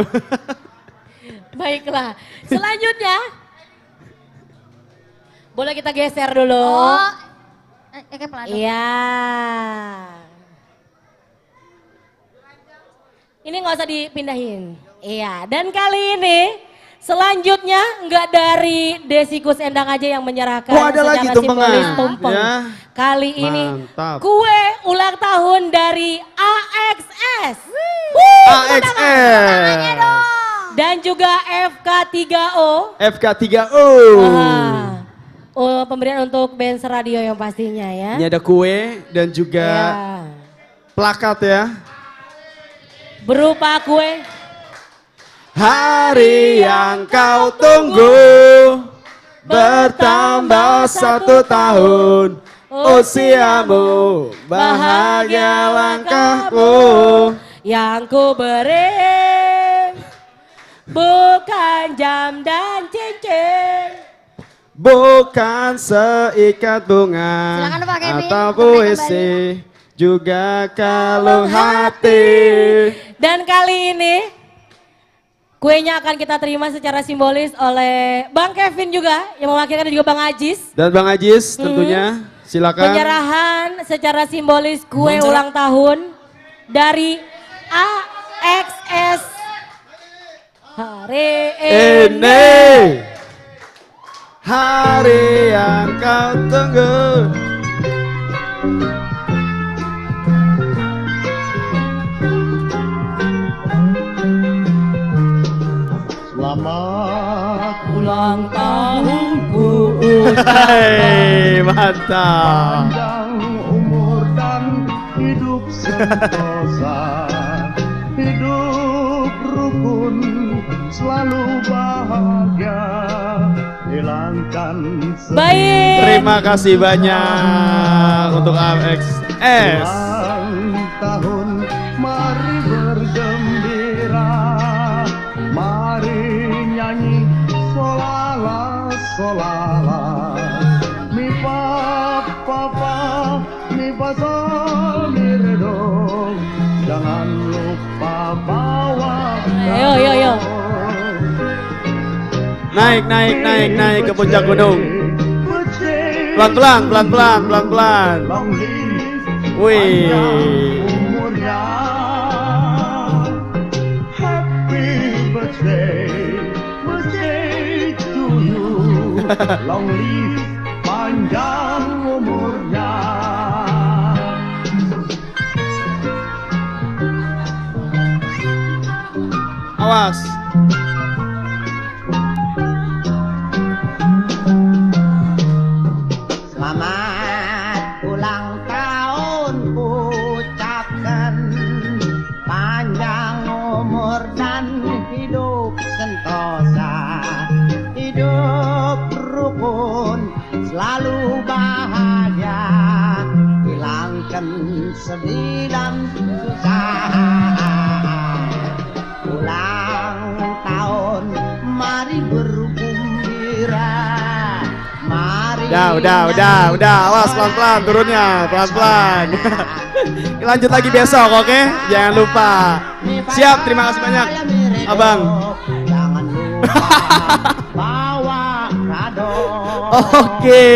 Baiklah. Selanjutnya. Boleh kita geser dulu. Oh. Pelan. Iya. Ini nggak usah dipindahin. Iya, dan kali ini selanjutnya nggak dari Desi Kus Endang aja yang menyerahkan Oh, ada lagi tumpengan. tumpeng. Ya. Kali ini Mantap. kue ulang tahun dari AXS. AXS. Dan juga FK3O. FK3O. Pemberian untuk Benz Radio yang pastinya ya. Ini ada kue dan juga plakat ya. Berupa kue. Hari yang kau tunggu bertambah 1 tahun usiamu, bahagia langkahmu. Yang ku beri bukan jam dan cincin, bukan seikat bunga Silakan, Pak Kevin, atau untuk naik puisi, juga kalung hati. dan kali ini kuenya akan kita terima secara simbolis oleh Bang Kevin juga yang mewakilkan, dan juga Bang Ajis. Dan Bang Ajis tentunya silakan. Penyerahan secara simbolis kue ulang tahun dari AXS hari Ini hari yang kau tunggu. Selamat ulang tahunku. Hei, mantap. panjang umur dan hidup sentosa, hidup rukun selalu bahagia, hilangkan Baik. Terima kasih banyak untuk AXS. ulang tahun, mari bergembira, mari nyanyi solala solala, mi fa fa fa mi fa sol mi re do, jangan lupa bawa Yo yo yo. Naik ke puncak gunung. Pelan-pelan. Wih. Long live panjang umurnya. Awas. Selamat ulang tahun ucapkan, panjang umur dan hidup sentosa, hidup rukun, selalu bahagia, hilangkan sedih dan susah. Ulang tahun, mari bergembira, mari. Udah, awas pelan-pelan turunnya, pelan-pelan. Lanjut lagi besok, oke? Jangan lupa. Siap, terima kasih banyak, Abang. Bawa kado. Oke.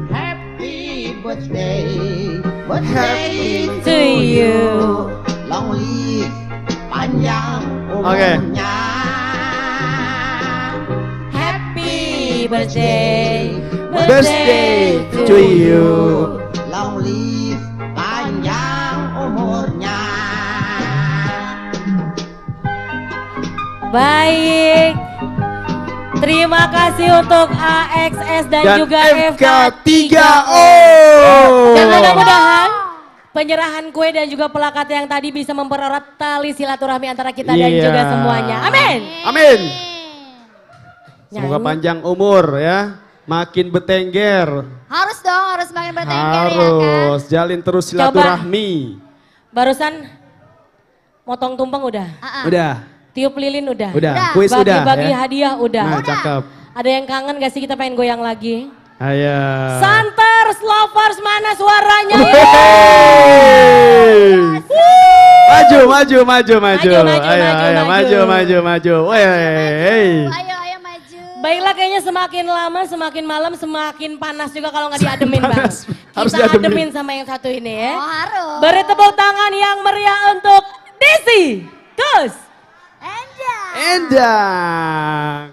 Happy birthday to you. Long live panjang umurnya. Happy birthday To you. Long live panjang umurnya. Baik. Terima kasih untuk AXS dan juga FK3O. Dan mudah-mudahan penyerahan kue dan juga plakat yang tadi bisa mempererat tali silaturahmi antara kita dan juga semuanya. Amin. Amin. Semoga panjang umur ya, makin bertengger. Harus dong, harus makin bertengger ya kan. Harus jalin terus silaturahmi. Barusan motong tumpeng udah. Udah. Tiup lilin udah. Kuis udah. Bagi-bagi Ya? hadiah udah. Nah, cakep. Ada yang kangen gak sih, kita pengen goyang lagi? Ayo. Santers, lovers, mana suaranya? Maju. Ayo, maju. Wey. Baiklah, kayaknya semakin lama, semakin malam, semakin panas juga kalau nggak diademin bang. Harus Kita diademin. ademin sama yang satu ini ya. Oh harus. Beri tepuk tangan yang meriah untuk Desi Kus Endang.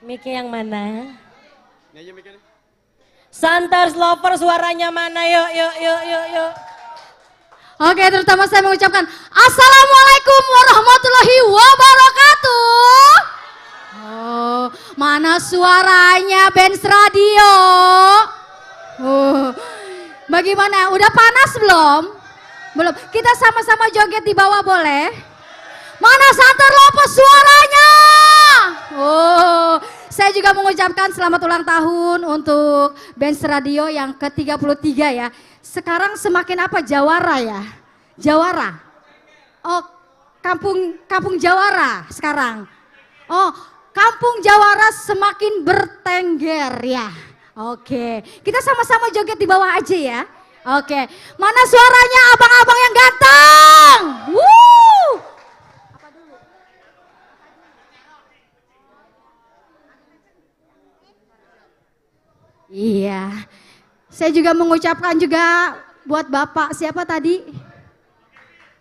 Mike yang mana? Santers lover suaranya mana? Yuk. Oke, terutama saya mengucapkan Assalamualaikum warahmatullahi wabarakatuh. Oh, mana suaranya Benz Radio? Bagaimana? Udah panas belum? Belum. Kita sama-sama joget di bawah boleh? Mana Santer Lopez suaranya? Saya juga mengucapkan selamat ulang tahun untuk Benz Radio yang ke-33 ya. Sekarang semakin apa? Jawara ya? Jawara. Oh, kampung Jawara sekarang. Oh, kampung Jawara semakin bertengger ya. Oke, kita sama-sama joget di bawah aja ya. Oke, mana suaranya abang-abang yang ganteng? Woo! Iya, saya juga mengucapkan juga buat Bapak, siapa tadi?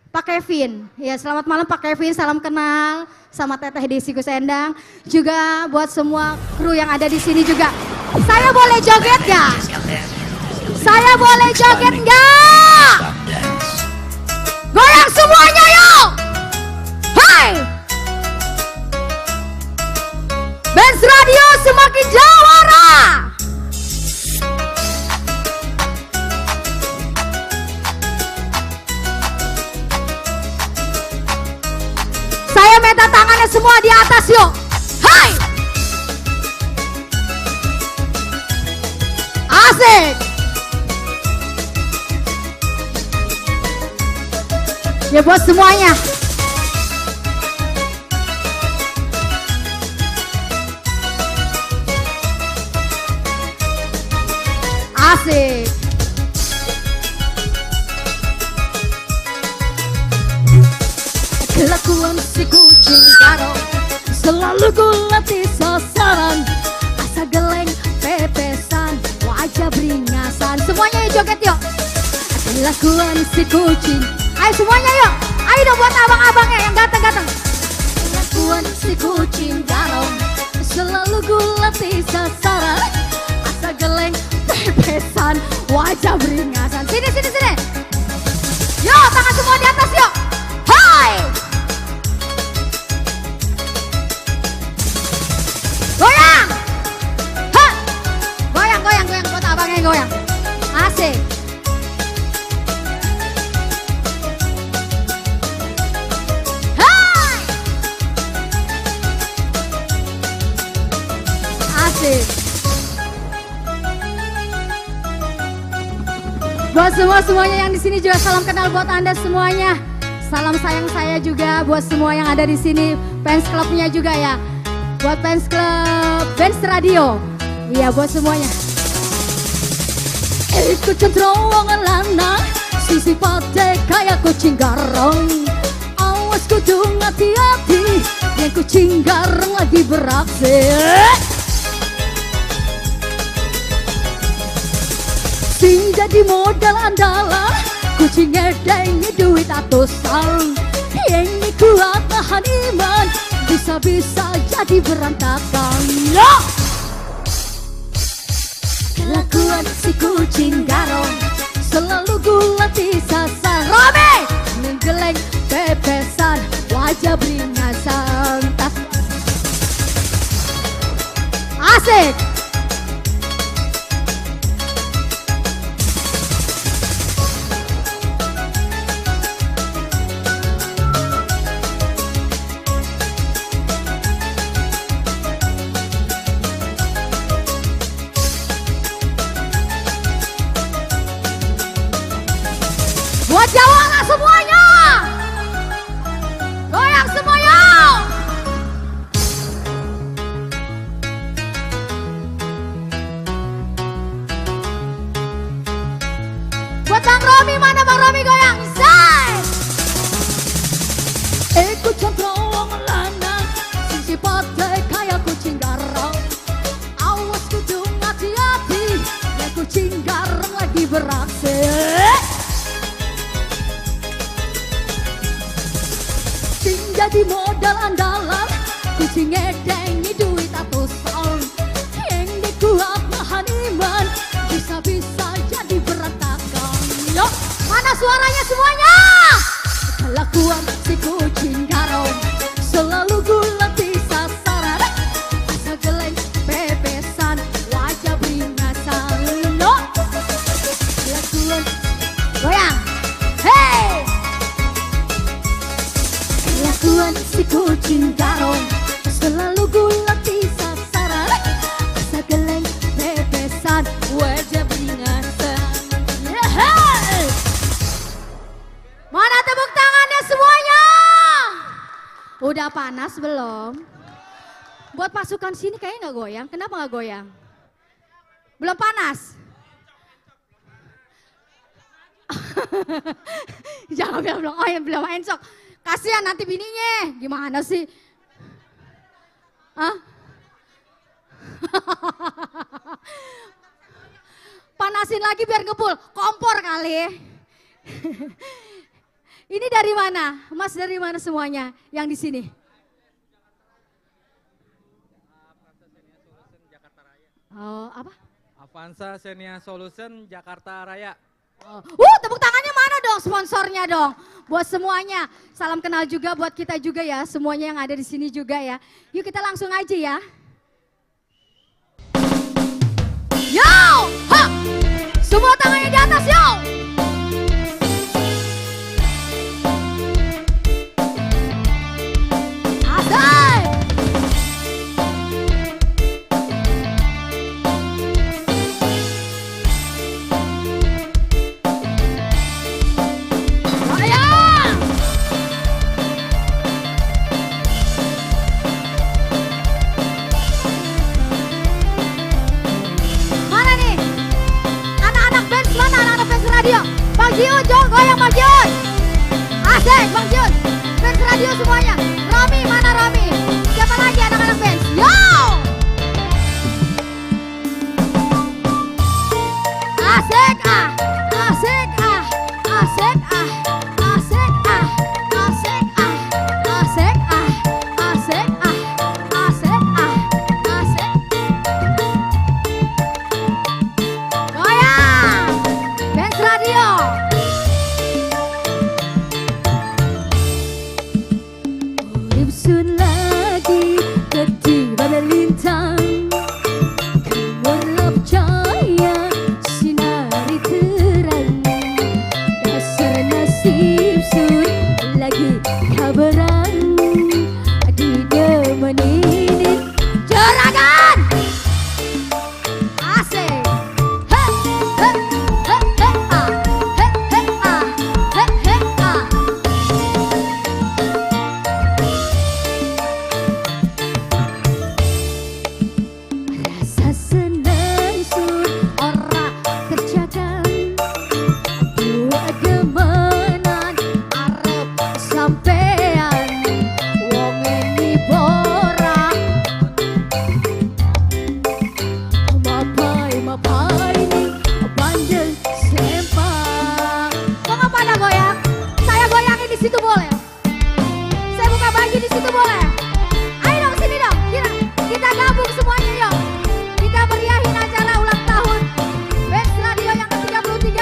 Pak Kevin, ya selamat malam Pak Kevin, salam kenal sama Teteh Desi Kusendang. Juga buat semua kru yang ada di sini juga. Saya boleh joget gak? Saya boleh joget gak? Goyang semuanya yuk! Hai! Benz Radio semakin jawara! Saya minta tangannya semua di atas yuk. Hai. Asik. Ya buat semuanya. Asik. Kelakuan si kucing garong selalu ku latih sasaran. Asa geleng pepesan, wajah beringasan. Semuanya yuk joget yuk. Kelakuan si kucing. Ayo semuanya yuk. Ayo dong buat abang-abangnya yang ganteng-ganteng. Kelakuan si kucing garong selalu ku latih sasaran. Asa geleng pepesan, wajah beringasan. Sini, sini, sini. Yuk, tangan semua di atas yuk. Hai. Goyang. Ha. Goyang, goyang, goyang. Buat abangnya goyang. Asik. Hai. Asik. Buat semuanya yang di sini juga salam kenal buat Anda semuanya. Salam sayang saya juga buat semua yang ada di sini, fans clubnya juga ya. Buat fans club Benz Radio. Iya buat semuanya. Ikut cenderung lanang, sisi pate kayak kucing garong. Awas kudu hati-hati, yang kucing garong lagi beraksi. Sing jadi modal andalan, kucing ngedengi duit atusan. Yang kuat tahan iman, bisa-bisa jadi berantakan. Yo! Kelakuan si kucing garong selalu latih sasar. Rame! Menggeleng pepesan, wajah beringasan. Asik! Buat Jawara semuanya. Goyang semuanya. Buat Bang Romi, mana Bang Romi goyang? Say. Ikut cenderung lanang, sisi pate kayak kucing garong. Awas kudu hati-hati, ya kucing garong lagi beraksi. Jadi modal andalan, kucing ngedengi duit atusan. Yang dikuat nahan iman, bisa-bisa jadi berantakan. Yuk, mana suaranya semuanya? Kelakuan si kucing garong selalu latih sasaran. Asa geleng pepesan, wajah beringasan. Yuk, kelakuan goyang. Hey! Kelakuan si kucing garong selalu latih sasaran. Asa geleng pepesan, wajah beringasan. Yeah. Mana tepuk tangannya semuanya? Udah panas belum? Buat pasukan sini kayaknya nggak goyang. Kenapa nggak goyang? Belum panas? Jangan bilang oh ya belum main sok. Kasihan nanti bininya, gimana sih? Hah? Panasin lagi biar ngebul, kompor kali. Ini dari mana? Mas dari mana semuanya yang di sini? Oh, apa? Avanza Xenia Solution Jakarta Raya. Tepuk tangannya mana dong sponsornya dong. Buat semuanya, salam kenal juga buat kita juga ya, semuanya yang ada di sini juga ya. Yuk kita langsung aja ya. Yo, ha! Semua tangannya di atas yo. Asik. Radio. semuanya. Romi, mana Romi? Siapa lagi anak-anak band? Yo! Asik ah, asik ah, asik ah, asik ah, asik ah, asik ah, asik ah, asik ah, asik. Goyang, Benz Radio. Urip sun lagi ketiban lintang, gemerlap cahaya sinari terang. Dasar nasib sun lagi kabaran, didemenin juragan. Asik. He, he, he, he, ah. He, he, ah. He, he, ah. Rasa senang sun ora terjaga, dua demenan arep sampean. Wong ini borak mapai nih bandel sempak. Mau pada goyang? Saya goyangin di situ boleh? Saya buka baju di situ boleh? Ayo dong sini dong, kita gabung semuanya yuk. Kita meriahin acara ulang tahun Benz Radio yang ke-33.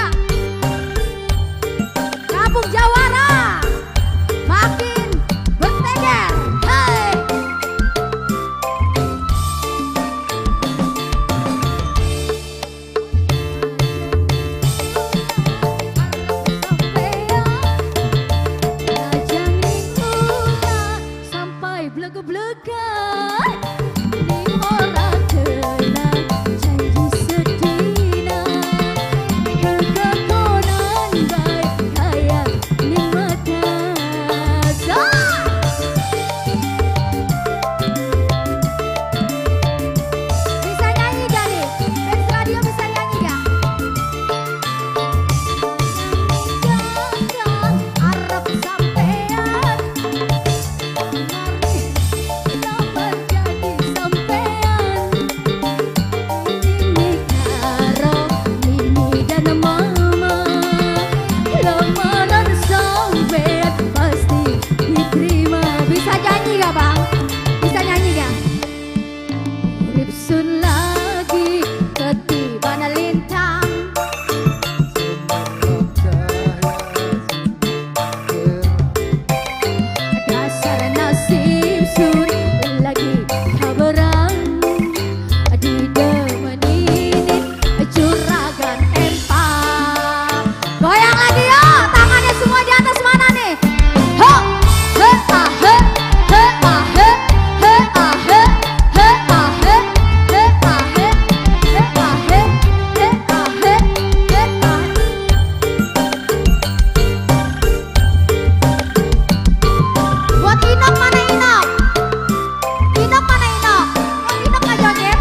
Gabung Jawara, makin bertengger. Hai. Sampai blega-blegan ning ora kenal janji sedina, kegakonan baik kaya ning mata. Bisa nyanyi gak nih? Benz Radio bisa nyanyi gak? Arep sampean lamar jadi sampean. Ini karo Mimi dan Mama, lamaran sampean pasti diterima. Bisa nyanyi gak bang? Bisa nyanyi gak? Urip sun lagi ketiban lintang, dasar nasib sun lagi kabarang, didemenin juragan empat. Goyang lagi yuk, tangannya semua di atas mana nih? Ho, he ah he, he ah he, he ah he, he ah he, he ah he, he ah he, he ah he, he ah. Buat Inok mana Inok? Inok mana Inok? Oh, Inok nggak joget?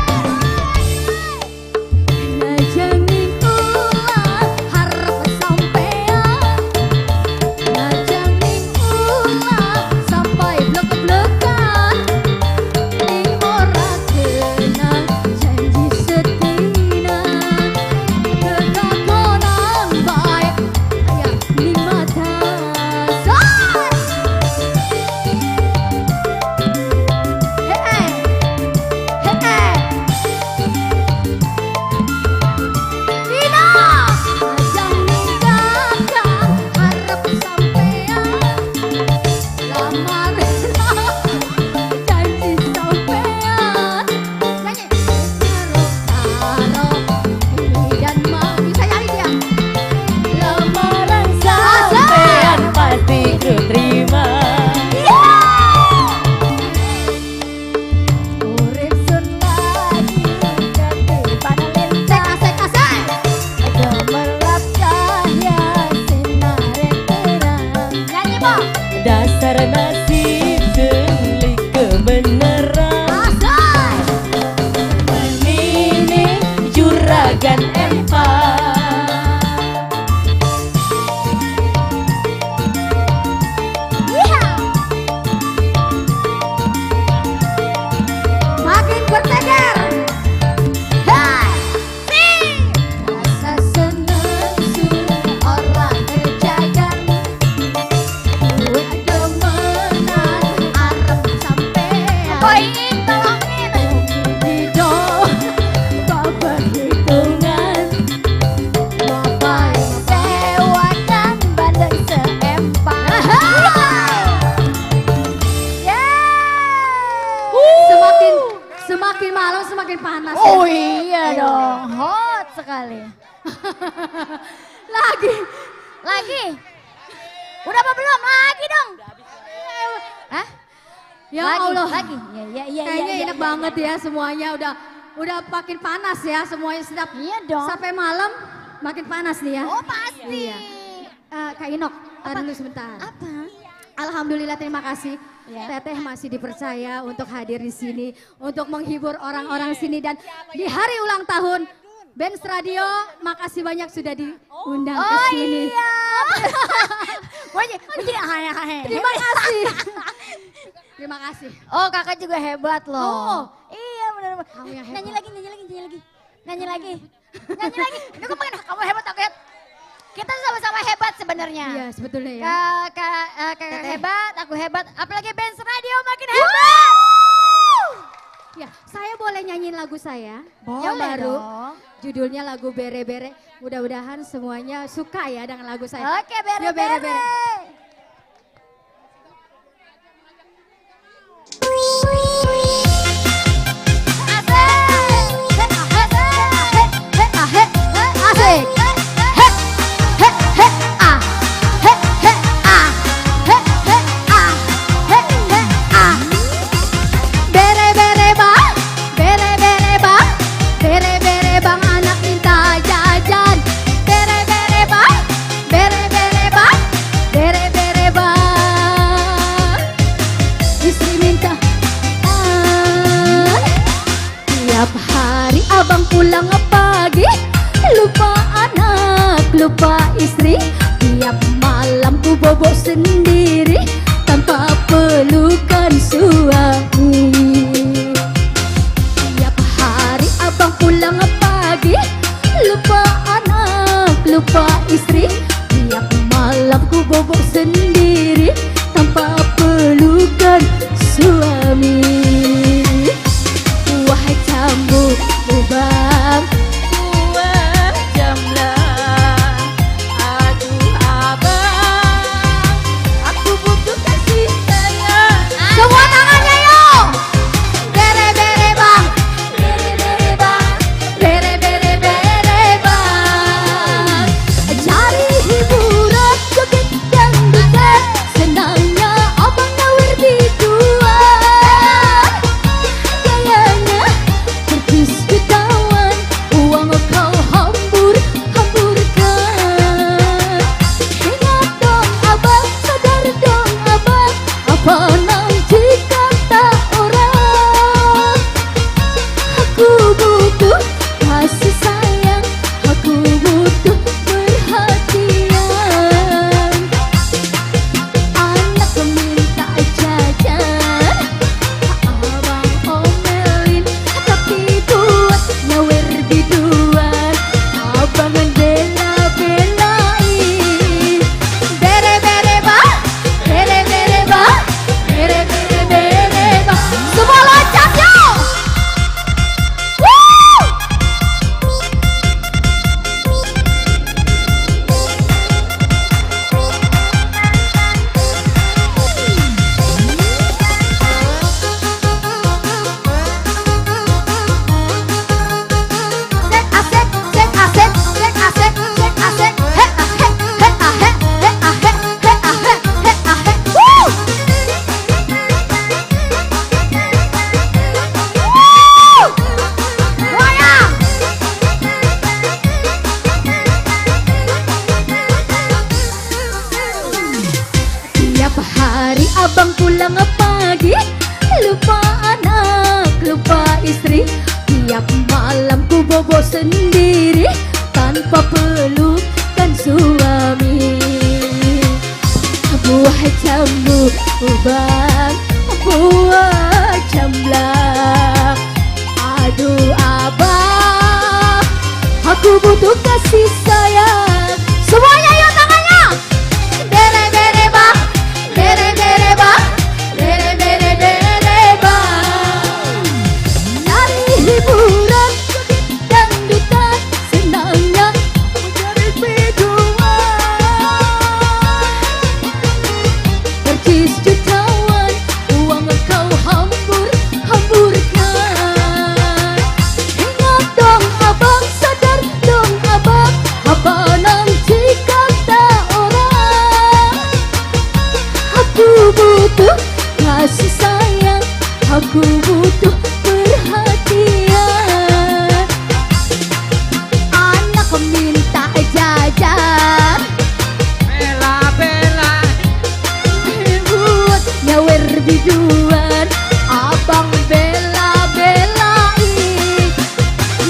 Najangin ulah harap sampean, najangin ulah sampai blek-blekan, ning ora kenal janji setina, kegakonan baik aya ning mata. Lamaran sampean pasti diterima. Urip sun lagi ketiban lintang, gemerlap cahaya sinare terang. Nyanyi Bo. Dasar nasib delik kebenaran, ini juragan empar. Lagi. Udah apa belum? Lagi dong. Hah? Ya lagi, Allah. Lagi. Iya. Kayaknya enak banget ya semuanya udah makin panas ya semuanya setiap. Iya dong. Sampai malam makin panas nih ya. Oh pasti. Iya. Kak Inok, tahan dulu sebentar. Apa? Alhamdulillah terima kasih. Ya. Teteh masih dipercaya untuk hadir di sini, untuk menghibur orang-orang sini dan di hari ulang tahun Benz Radio, makasih banyak sudah diundang ke sini. Iya. Terima kasih. Terima kasih. Oh kakak juga hebat loh. Oh. Iya benar. Kamu yang hebat. Nyanyi lagi. Nyanyi lagi. Ini gue pengen kamu hebat aku hebat. Kita sama-sama hebat sebenarnya. Iya sebetulnya ya. Kakak hebat, aku hebat. Apalagi Benz Radio makin hebat. Ya, saya boleh nyanyiin lagu saya Boleh yang baru. dong. Judulnya lagu Bere Bere. Mudah-mudahan semuanya suka ya dengan lagu saya. Oke, Bere Yuk, Bere Bere. Bere. Asik. Bere bang anak minta jajan. Bere bang, bere bang, bere bang. Istri minta tiap hari abang pulang pagi, lupa anak, lupa istri. Tiap malam ku bobok sendiri tanpa pelukan suami. Tiap hari abang pulang pagi, lupa anak, lupa istri. Tiap malam ku bobok sendiri tanpa pelukan suami. Wahai cambuk bang, Wah jamlah, aduh abang, aku butuh kasih sayang. Semua tangannya yuk. Bere bere bang. bere bang. Cari hiburan, joget dangdutan, senangnya abang nawar di luar. Gayanya terus ketahuan, uang kau hamburkan. Ingat dong abang, sadar dong abang, apa nanti kata orang. Aku butuh kasih sayang, aku butuh perhatian. Anak minta jajan, abang omelin, tapi buat nyawer biduan, abang bela-belain. Bere bang, bere bang, bere bang. Semua loncat yuk. Woo! Tiap hari abang pulang pagi, lupa anak, lupa istri. Tiap malam ku bobo sendiri tanpa pelukan suami. Buah jambu bang, buah jamblang. Aduh abang, aku butuh kasih sayang. Semuanya yuk tangannya. Bere bang, bere bang, bere bang. Cari hiburan, joget dangdutan, senangnya mencari biduan. Percis jutawan, uang kau hamburkan. Ingat dong abang, sadar dong abang, butuh kasih sayang, aku butuh perhatian. Anak minta jajan, Bela-bela buat nyawer biduan, abang bela-belain.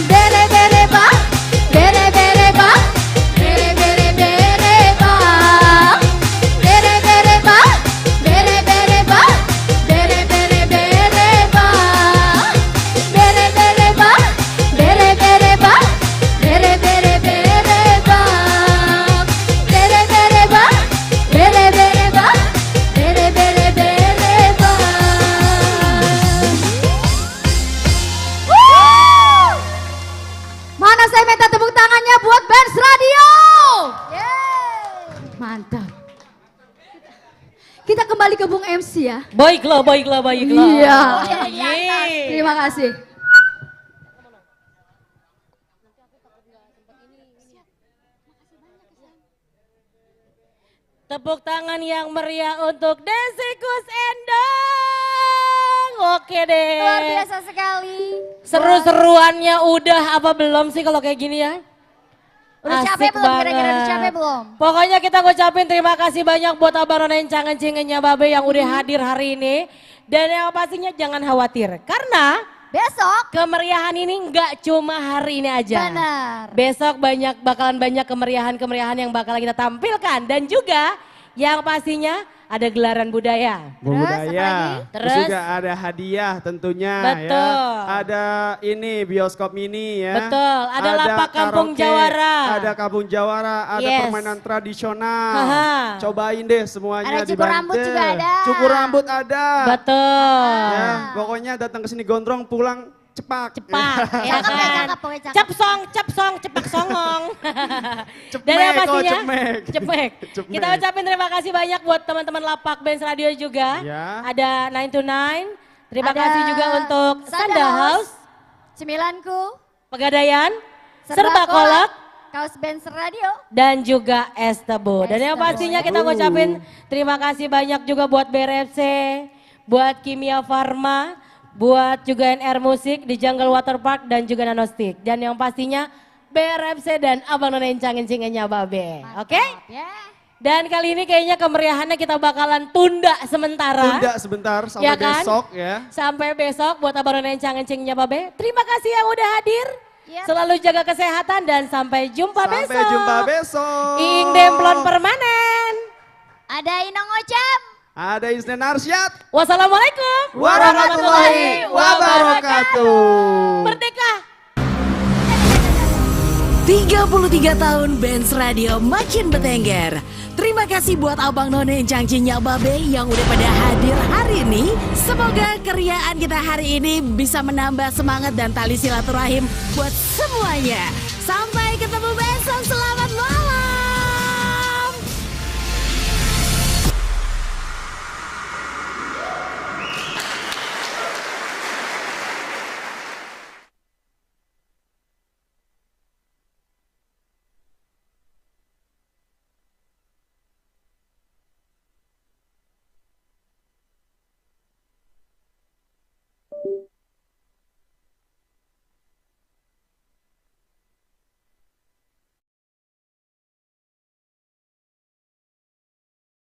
Bere-bere bang, bere-bere bang, bere-bere bere bang, bere-bere bang, bere-bere bang, bere-bere bere bang, bere-bere bang, bere-bere bang, bere-bere bere bang, bere-bere bang, bere-bere bang, bere-bere bere bang. Mana saya minta tepuk tangannya buat Benz Radio. Mantap. Kita kembali ke Bung MC ya. Baiklah, baiklah, baiklah. Iya. Yeay. Terima kasih. Tepuk tangan yang meriah untuk Desikus Endang. Oke deh. Luar biasa sekali. Seru-seruannya udah apa belum sih kalau kayak gini ya? Udah Asik capek belum? Kira-kira udah banget. capek belum? Pokoknya kita ngucapin terima kasih banyak buat Abang Nona yang cangen-cengennya Babe yang udah hadir hari ini. Dan yang pastinya jangan khawatir. Karena besok kemeriahan ini nggak cuma hari ini aja. Benar. Besok bakalan banyak kemeriahan-kemeriahan yang bakal kita tampilkan. Dan juga yang pastinya ada gelaran budaya. Budaya. Terus? juga ada hadiah tentunya Betul. ya. Ada ini bioskop mini ya. Betul, ada lapak kampung karaoke, Jawara. Ada kampung Jawara, ada Yes. permainan tradisional. Haha. Cobain deh semuanya Ada cukur di rambut Banten. juga ada. Cukur rambut ada. Betul. Ya, pokoknya datang ke sini gondrong, pulang cepak. Cepak, ya Cakep ya, kan? cakep, pokoknya cakep. Cap song, cepak songong. Cepmek, Dan yang oh, pastinya, cepmek. cepmek. Cepmek. Kita ucapin terima kasih banyak buat teman-teman lapak Benz Radio juga. Ya. Ada 9 to 9. Terima Ada kasih juga untuk Sanda House, Cemilanku, Pegadaian, Serba Serba Kolak, Kaos Benz Radio. dan juga Es Tebu. Dan yang Tebu. pastinya kita ngucapin terima kasih banyak juga buat BRFC, buat Kimia Farma, buat juga NR Musik di Jungle Water Park dan juga Nanostik. Dan yang pastinya BRFC dan Abang Nona yang cangen-cengennya Babe. Oke? Ya. Dan kali ini kayaknya kemeriahannya kita bakalan tunda sementara. Tunda sebentar sampai Ya kan? besok ya. Sampai besok buat Abang Nona yang cangen-cengennya Babe. Terima kasih yang udah hadir. Yep. Selalu jaga kesehatan dan sampai jumpa besok. Sampai jumpa besok. Ing Demplon Permanen. Ada Inong Ocam. Ada Isnen Arsyad. Wassalamualaikum Warahmatullahi wabarakatuh. Merdeka. 33 tahun Benz Radio makin bertengger. Terima kasih buat Abang None Cangcinya Babe yang udah pada hadir hari ini. Semoga keriaan kita hari ini bisa menambah semangat dan tali silaturahim buat semuanya. Sampai